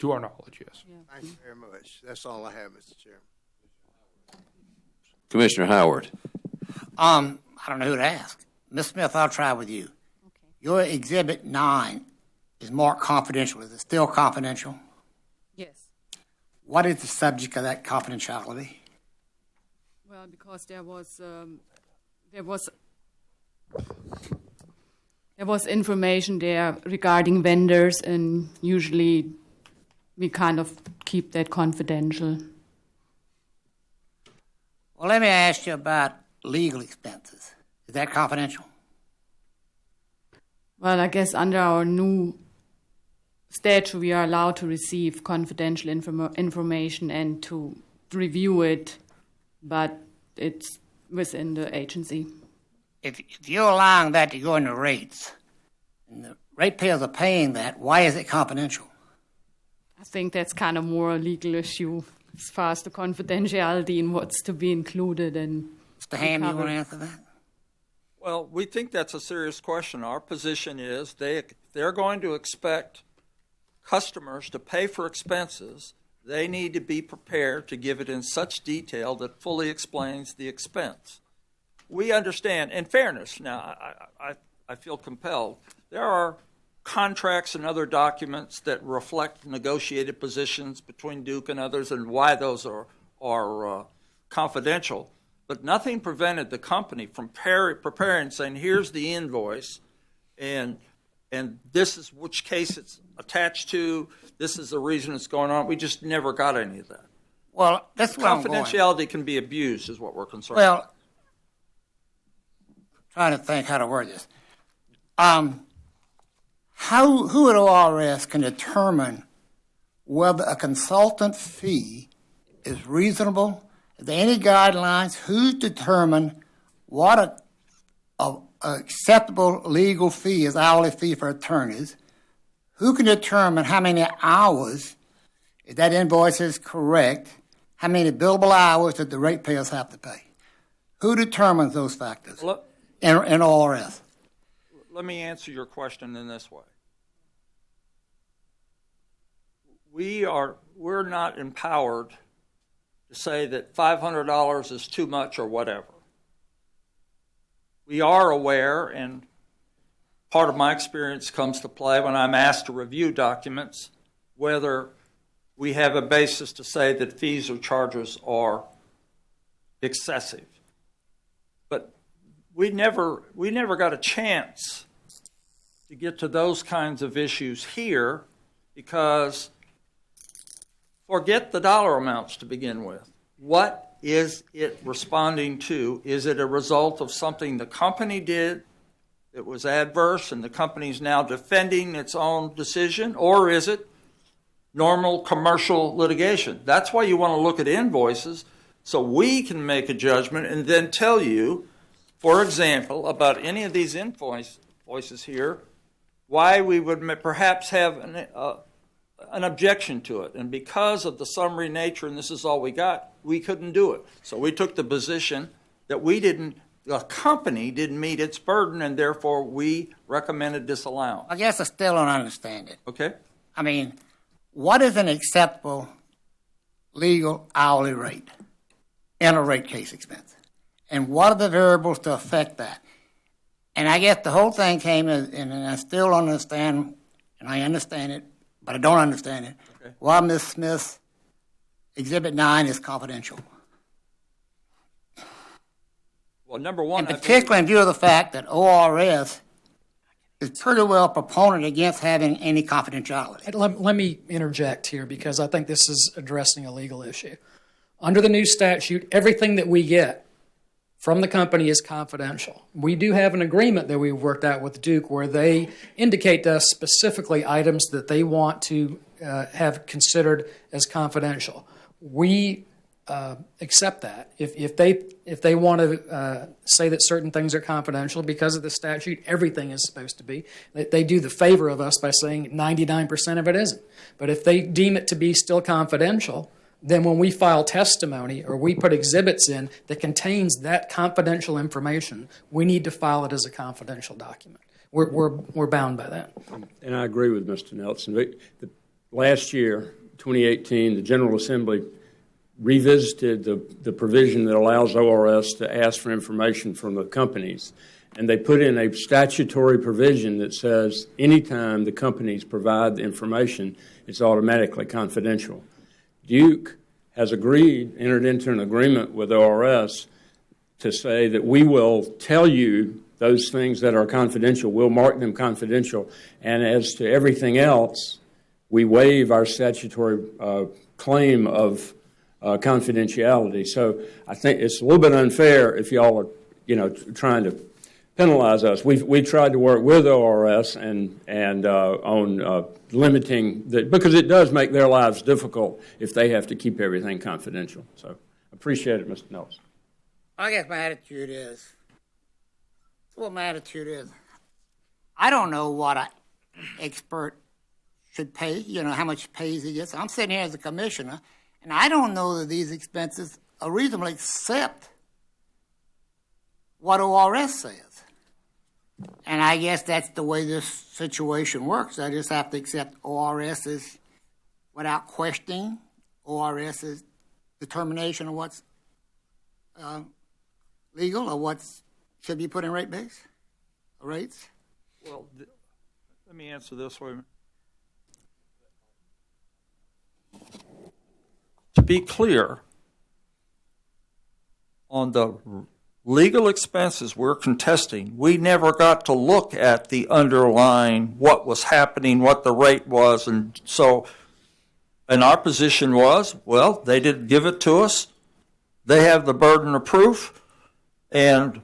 To our knowledge, yes. Yeah. Thank you very much. That's all I have, Mr. Chairman. Commissioner Howard. I don't know who to ask. Ms. Smith, I'll try with you. Okay. Your Exhibit 9 is marked confidential. Is it still confidential? Yes. What is the subject of that confidentiality? Well, because there was information there regarding vendors, and usually we kind of keep that confidential. Well, let me ask you about legal expenses. Is that confidential? Well, I guess under our new statute, we are allowed to receive confidential information and to review it, but it's within the agency. If you're allowing that to go into rates, and the ratepayers are paying that, why is it confidential? I think that's kind of more a legal issue as far as the confidentiality and what's to be included. And Mr. Ham, you want to answer that? Well, we think that's a serious question. Our position is they're going to expect customers to pay for expenses. They need to be prepared to give it in such detail that fully explains the expense. We understand, in fairness, now I feel compelled, there are contracts and other documents that reflect negotiated positions between Duke and others and why those are confidential. But nothing prevented the company from preparing, saying, here's the invoice, and this is which case it's attached to, this is the reason it's going on. We just never got any of that. Well, that's where I'm going. Confidentiality can be abused is what we're concerned about. Well, trying to think how to word this. Who at ORS can determine whether a consultant fee is reasonable? Are there any guidelines? Who determine what acceptable legal fee is hourly fee for attorneys, who can determine how many hours, if that invoice is correct, how many billable hours that the ratepayers have to pay? Who determines those factors in ORS? Let me answer your question in this way. We're not empowered to say that $500 is too much or whatever. We are aware, and part of my experience comes to play when I'm asked to review documents, whether we have a basis to say that fees or charges are excessive. But we never got a chance to get to those kinds of issues here, because forget the dollar amounts to begin with. What is it responding to? Is it a result of something the company did that was adverse and the company's now defending its own decision? Or is it normal commercial litigation? That's why you want to look at invoices, so we can make a judgment and then tell you, for example, about any of these invoices here, why we would perhaps have an objection to it. And because of the summary nature, and this is all we got, we couldn't do it. So we took the position that the company didn't meet its burden, and therefore we recommended disallowance. I guess I still don't understand it. Okay? I mean, what is an acceptable legal hourly rate in a rate case expense? And what are the variables to affect that? And I guess the whole thing came, and I still understand, and I understand it, but I don't understand it, why Ms. Smith's Exhibit 9 is confidential. Well, number one, and particularly in view of the fact that ORS is pretty well proponent against having any confidentiality. Let me interject here, because I think this is addressing a legal issue. Under the new statute, everything that we get from the company is confidential. We do have an agreement that we've worked out with Duke where they indicate to us specifically items that they want to have considered as confidential. We accept that. If they want to say that certain things are confidential because of the statute, everything is supposed to be. They do the favor of us by saying 99% of it isn't. But if they deem it to be still confidential, then when we file testimony or we put exhibits in that contains that confidential information, we need to file it as a confidential document. We're bound by that. And I agree with Mr. Nelson. Last year, 2018, the General Assembly revisited the provision that allows ORS to ask for information from the companies. And they put in a statutory provision that says anytime the companies provide the information, it's automatically confidential. Duke has entered into an agreement with ORS to say that we will tell you those things that are confidential. We'll mark them confidential. And as to everything else, we waive our statutory claim of confidentiality. So I think it's a little bit unfair if y'all are, trying to penalize us. We tried to work with ORS and on limiting because it does make their lives difficult if they have to keep everything confidential. So appreciate it, Mr. Nelson. I guess my attitude is, I don't know what an expert should pay, how much pays he gets. I'm sitting here as a commissioner, and I don't know that these expenses are reasonable except what ORS says. And I guess that's the way this situation works. I just have to accept ORS's, without questioning, ORS's determination of what's legal or what should be put in rate base, rates. Well, let me answer this way. To be clear, on the legal expenses we're contesting, we never got to look at the underlying, what was happening, what the rate was. And so, and our position was, well, they didn't give it to us. They have the burden of proof, and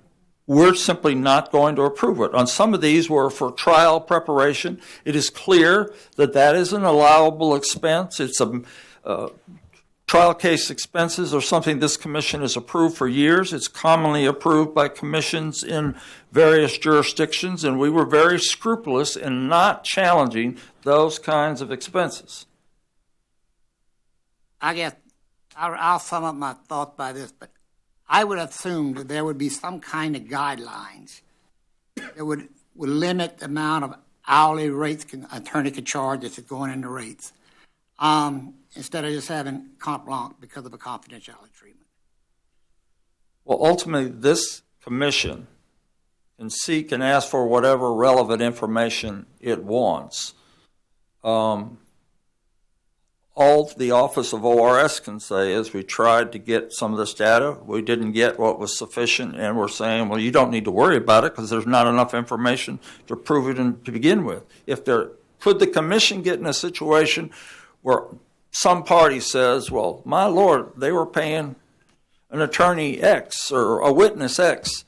we're simply not going to approve it. On some of these were for trial preparation. It is clear that that is an allowable expense. It's Trial case expenses are something this commission has approved for years. It's commonly approved by commissions in various jurisdictions, and we were very scrupulous in not challenging those kinds of expenses. I guess I'll sum up my thoughts by this, but I would assume that there would be some kind of guidelines that would limit the amount of hourly rates an attorney could charge if it's going into rates, instead of just having carte blanche because of a confidentiality treatment. Well, ultimately, this commission can seek and ask for whatever relevant information it wants. All the Office of ORS can say is we tried to get some of this data. We didn't get what was sufficient, and we're saying, well, you don't need to worry about it because there's not enough information to prove it to begin with. Could the commission get in a situation where some party says, well, my Lord, they were paying an attorney X or a witness X?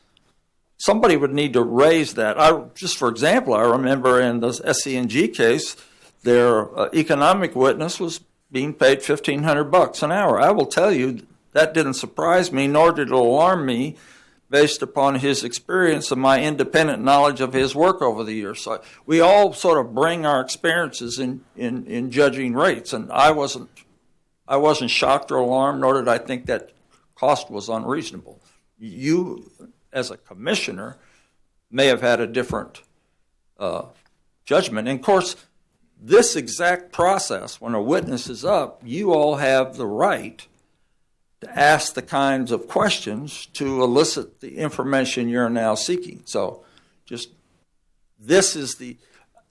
Somebody would need to raise that. Just for example, I remember in the SC case, their economic witness was being paid $1,500 an hour. I will tell you that didn't surprise me, nor did it alarm me, based upon his experience and my independent knowledge of his work over the years. So we all sort of bring our experiences in judging rates, and I wasn't shocked or alarmed, nor did I think that cost was unreasonable. You, as a commissioner, may have had a different judgment. And of course, this exact process, when a witness is up, you all have the right to ask the kinds of questions to elicit the information you're now seeking. So this is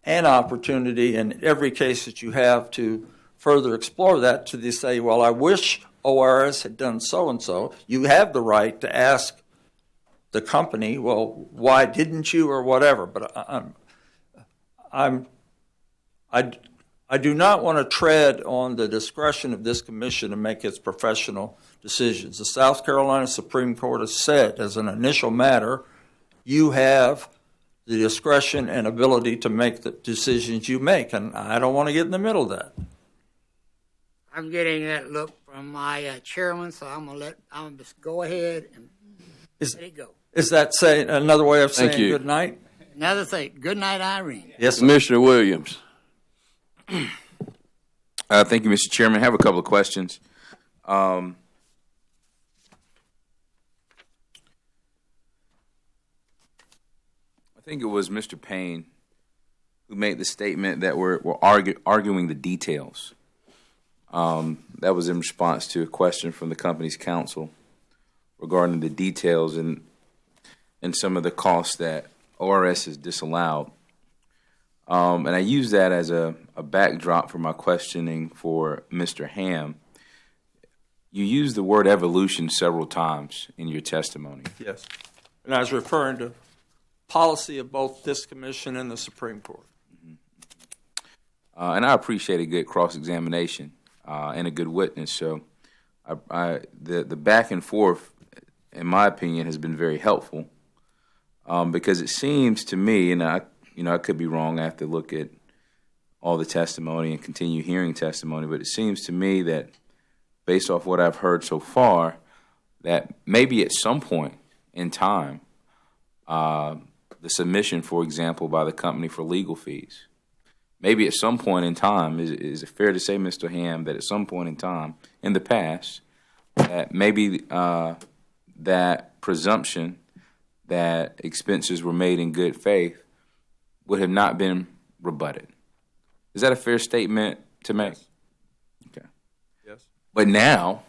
an opportunity in every case that you have to further explore that, to say, well, I wish ORS had done so-and-so. You have the right to ask the company, well, why didn't you, or whatever. But I do not want to tread on the discretion of this commission to make its professional decisions. The South Carolina Supreme Court has said, as an initial matter, you have the discretion and ability to make the decisions you make, and I don't want to get in the middle of that. I'm getting that look from my chairman, so I'm gonna just go ahead and let it go. Is that another way of saying good night? Another thing, good night, Irene. Yes, sir. Commissioner Williams. Thank you, Mr. Chairman. I have a couple of questions. I think it was Mr. Payne who made the statement that we're arguing the details. That was in response to a question from the company's counsel regarding the details and some of the costs that ORS has disallowed. And I use that as a backdrop for my questioning for Mr. Ham. You used the word evolution several times in your testimony. Yes. And I was referring to policy of both this commission and the Supreme Court. And I appreciate a good cross-examination and a good witness. So the back and forth, in my opinion, has been very helpful because it seems to me, and I could be wrong. I have to look at all the testimony and continue hearing testimony, but it seems to me that based off what I've heard so far, that maybe at some point in time, the submission, for example, by the company for legal fees, maybe at some point in time, is it fair to say, Mr. Ham, that at some point in time in the past, that maybe that presumption that expenses were made in good faith would have not been rebutted? Is that a fair statement to make? Yes. Okay. Yes. But now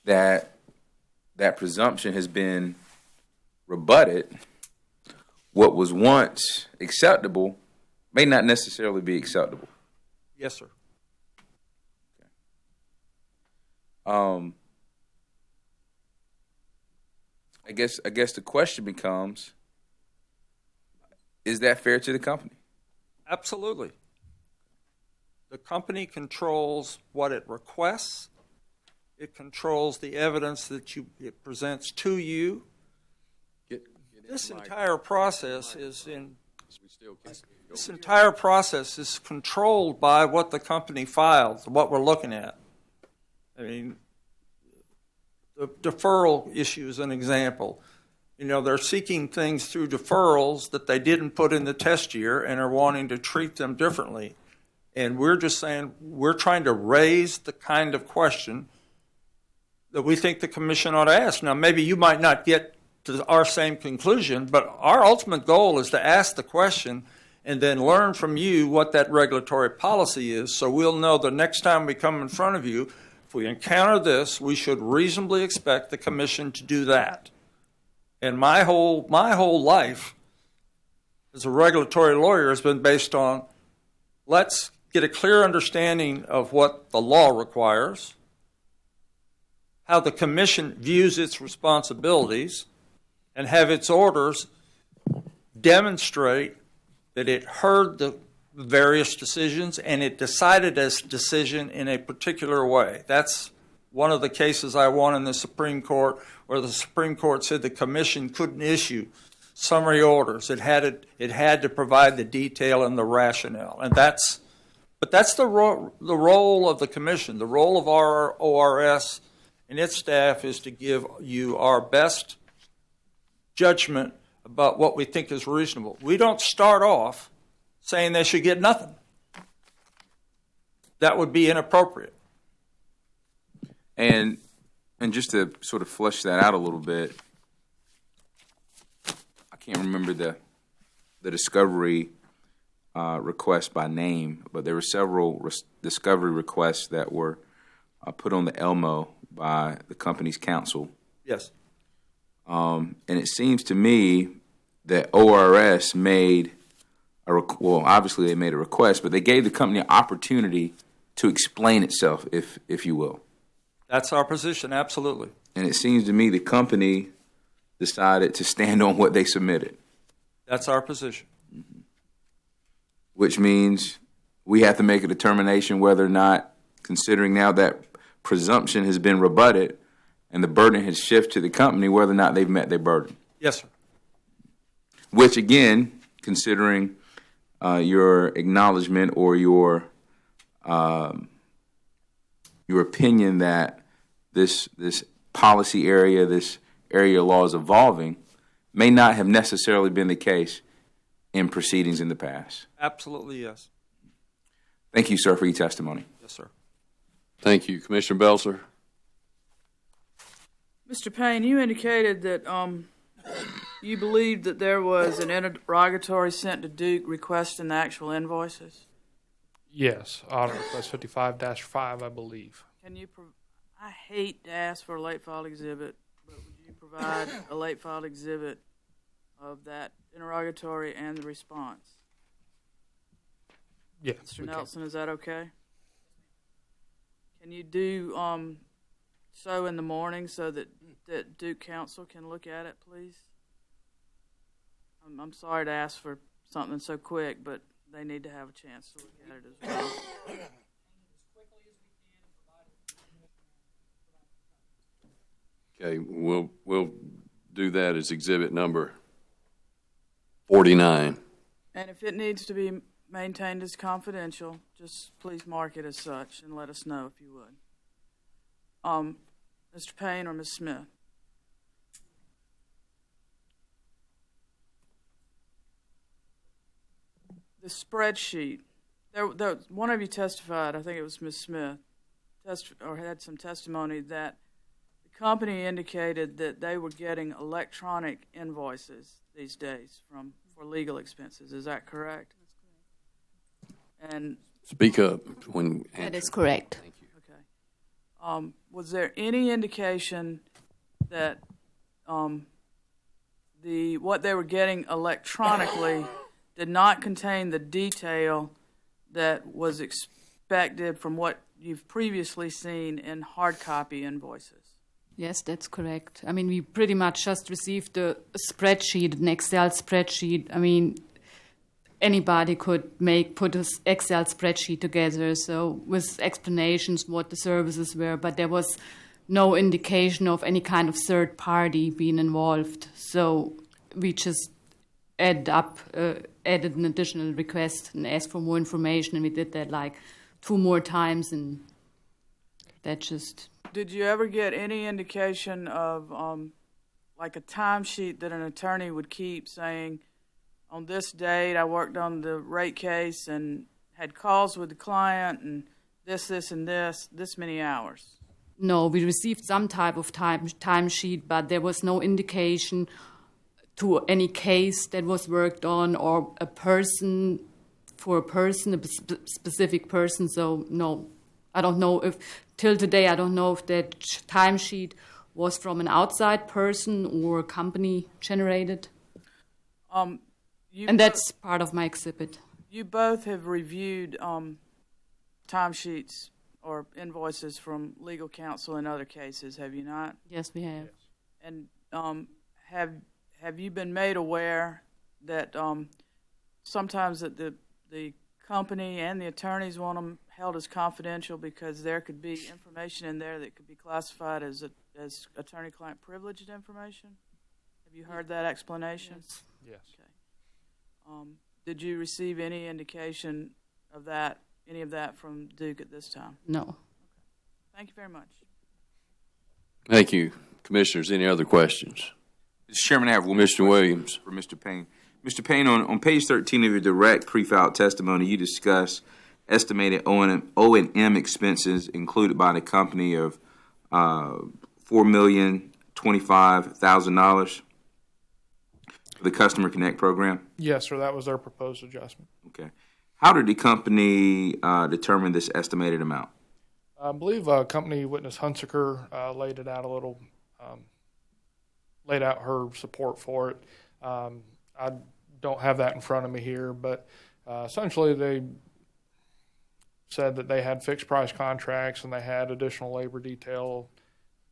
that presumption has been rebutted, what was once acceptable may not necessarily be acceptable. Yes, sir. Okay. I guess the question becomes, is that fair to the company? Absolutely. The company controls what it requests. It controls the evidence that it presents to you. This entire process is controlled by what the company files, what we're looking at. I mean, the deferral issue is an example. You know, they're seeking things through deferrals that they didn't put in the test year and are wanting to treat them differently. And we're just saying we're trying to raise the kind of question that we think the commission ought to ask. Now, maybe you might not get to our same conclusion, but our ultimate goal is to ask the question and then learn from you what that regulatory policy is, so we'll know the next time we come in front of you, if we encounter this, we should reasonably expect the commission to do that. And my whole life as a regulatory lawyer has been based on, let's get a clear understanding of what the law requires, how the commission views its responsibilities, and have its orders demonstrate that it heard the various decisions and it decided its decision in a particular way. That's one of the cases I won in the Supreme Court, where the Supreme Court said the commission couldn't issue summary orders. It had to provide the detail and the rationale. And that's the role of the commission. The role of our ORS and its staff is to give you our best judgment about what we think is reasonable. We don't start off saying they should get nothing. That would be inappropriate. And just to sort of flesh that out a little bit, I can't remember the discovery request by name, but there were several discovery requests that were put on the ELMO by the company's counsel. Yes. And it seems to me that ORS made obviously they made a request, but they gave the company an opportunity to explain itself, if you will. That's our position, absolutely. And it seems to me the company decided to stand on what they submitted. That's our position. Mm-hmm. Which means we have to make a determination whether or not, considering now that presumption has been rebutted and the burden has shifted to the company, whether or not they've met their burden. Yes, sir. Which, again, considering your acknowledgement or your opinion that this policy area, this area of law is evolving, may not have necessarily been the case in proceedings in the past. Absolutely, yes. Thank you, sir, for your testimony. Yes, sir. Thank you. Commissioner Belzer? Mr. Payne, you indicated that you believed that there was an interrogatory sent to Duke requesting the actual invoices. Yes, audit request 55-5, I believe. Can you? I hate to ask for a late filed exhibit, but would you provide a late filed exhibit of that interrogatory and the response? Yes. Mr. Nelson, is that okay? Can you do so in the morning so that Duke Council can look at it, please? I'm sorry to ask for something so quick, but they need to have a chance to look at it as well. Okay, we'll do that as exhibit number 49. And if it needs to be maintained as confidential, just please mark it as such and let us know if you would. Mr. Payne or Ms. Smith? The spreadsheet. There, one of you testified, I think it was Ms. Smith, or had some testimony that the company indicated that they were getting electronic invoices these days for legal expenses. Is that correct? And speak up when. That is correct. Thank you. Okay. Was there any indication that what they were getting electronically did not contain the detail that was expected from what you've previously seen in hard copy invoices? Yes, that's correct. I mean, we pretty much just received a spreadsheet, an Excel spreadsheet. I mean, anybody could put an Excel spreadsheet together, so with explanations what the services were, but there was no indication of any kind of third party being involved. So we just added an additional request and asked for more information, and we did that like 2 more times. And That just Did you ever get any indication of like a timesheet that an attorney would keep saying, on this date I worked on the rate case and had calls with the client and this, and this many hours? no. We received some type of timesheet, but there was no indication to any case that was worked on or a person for a person, a specific person. So no, I don't know if till today I don't know if that timesheet was from an outside person or a company generated. And that's part of my exhibit. You both have reviewed timesheets or invoices from legal counsel in other cases, have you not? Yes, we have. And have you been made aware that sometimes that the company and the attorneys want them held as confidential because there could be information in there that could be classified as attorney-client privileged information? Have you heard that explanation? Yes. Okay. Did you receive any indication of that, any of that from Duke at this time? No. Okay. Thank you very much. Thank you. Commissioners, any other questions? Mr. Chairman, I have one Mr. Williams. for Mr. Payne. Mr. Payne, on page 13 of your direct pre-filed testimony, you discuss estimated O&M expenses included by the company of $4,025,000 for the Customer Connect program? Yes, sir. That was their proposed adjustment. Okay. How did the company determine this estimated amount? I believe company witness Hunsaker laid it out a little, laid out her support for it. I don't have that in front of me here, but essentially they said that they had fixed price contracts and they had additional labor detail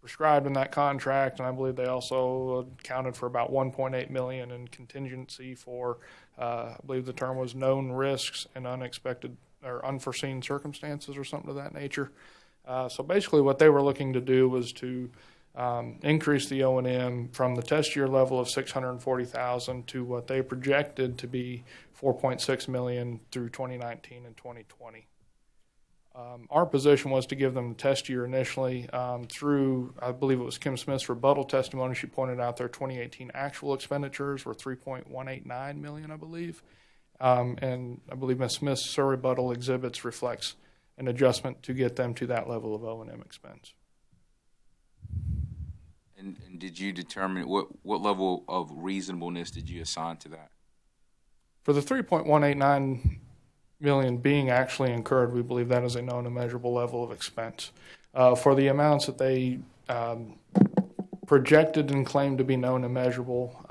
prescribed in that contract, and I believe they also accounted for about $1.8 million in contingency for, I believe the term was known risks and unexpected or unforeseen circumstances or something of that nature. So basically what they were looking to do was to increase the O&M from the test year level of $640,000 to what they projected to be $4.6 million through 2019 and 2020. Our position was to give them the test year initially through, I believe it was Kim Smith's rebuttal testimony. She pointed out their 2018 actual expenditures were $3.189 million, I believe. And I believe Ms. Smith's rebuttal exhibits reflects an adjustment to get them to that level of O&M expense. And did you determine what level of reasonableness did you assign to that? For the $3.189 million being actually incurred, we believe that is a known and measurable level of expense. For the amounts that they projected and claimed to be known and measurable,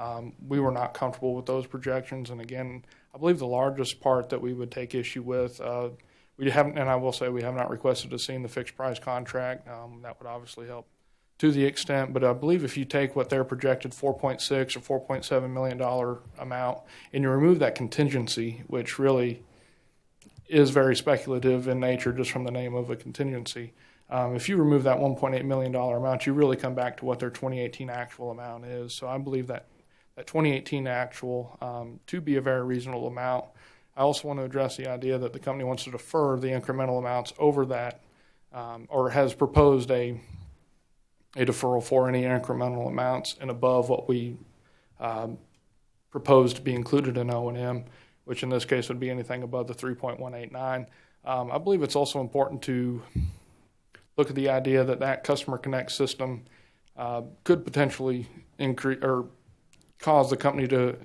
we were not comfortable with those projections. And again, I believe the largest part that we would take issue with, we haven't, and I will say we have not requested to see the fixed price contract. That would obviously help to the extent, but I believe if you take what their projected $4.6 or $4.7 million amount and you remove that contingency, which really is very speculative in nature just from the name of a contingency, if you remove that $1.8 million amount, you really come back to what their 2018 actual amount is. So I believe that 2018 actual to be a very reasonable amount. I also want to address the idea that the company wants to defer the incremental amounts over that or has proposed a deferral for any incremental amounts and above what we proposed to be included in O&M, which in this case would be anything above the 3.189. I believe it's also important to look at the idea that that Customer Connect system could potentially increase or cause the company to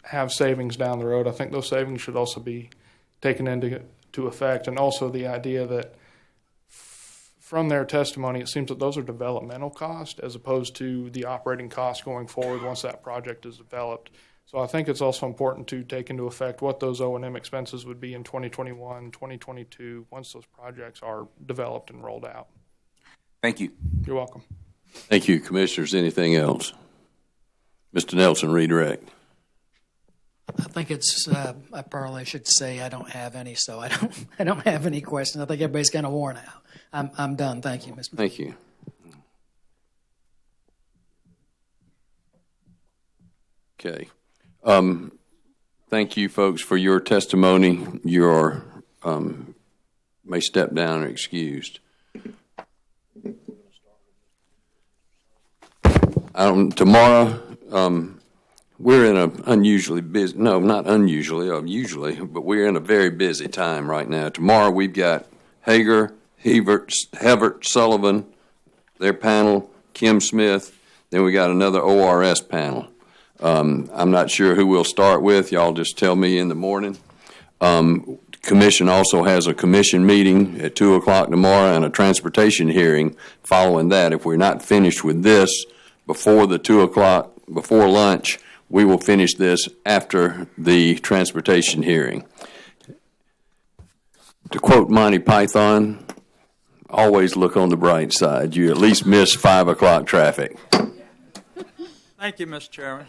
have savings down the road. I think those savings should also be taken into effect, and also the idea that from their testimony, it seems that those are developmental costs as opposed to the operating costs going forward once that project is developed. So I think it's also important to take into effect what those O&M expenses would be in 2021, 2022, once those projects are developed and rolled out. Thank you. You're welcome. Thank you, Commissioners. Anything else? Mr. Nelson, redirect. I think it's. I probably should say I don't have any, so I don't have any questions. I think everybody's kind of worn out. I'm done. Thank you, Mr. Thank you. Okay. Thank you, folks, for your testimony. You are may step down or excused. Tomorrow, we're in a unusually busy, no, not unusually, usually, but we're in a very busy time right now. Tomorrow we've got Hager, Hevert, Sullivan, their panel, Kim Smith, then we got another ORS panel. I'm not sure who we'll start with. Y'all just tell me in the morning. Commission also has a commission meeting at 2 o'clock tomorrow and a transportation hearing following that. If we're not finished with this before the 2 o'clock, before lunch, we will finish this after the transportation hearing. To quote Monty Python, always look on the bright side. You at least miss 5 o'clock traffic. Thank you, Mr. Chairman.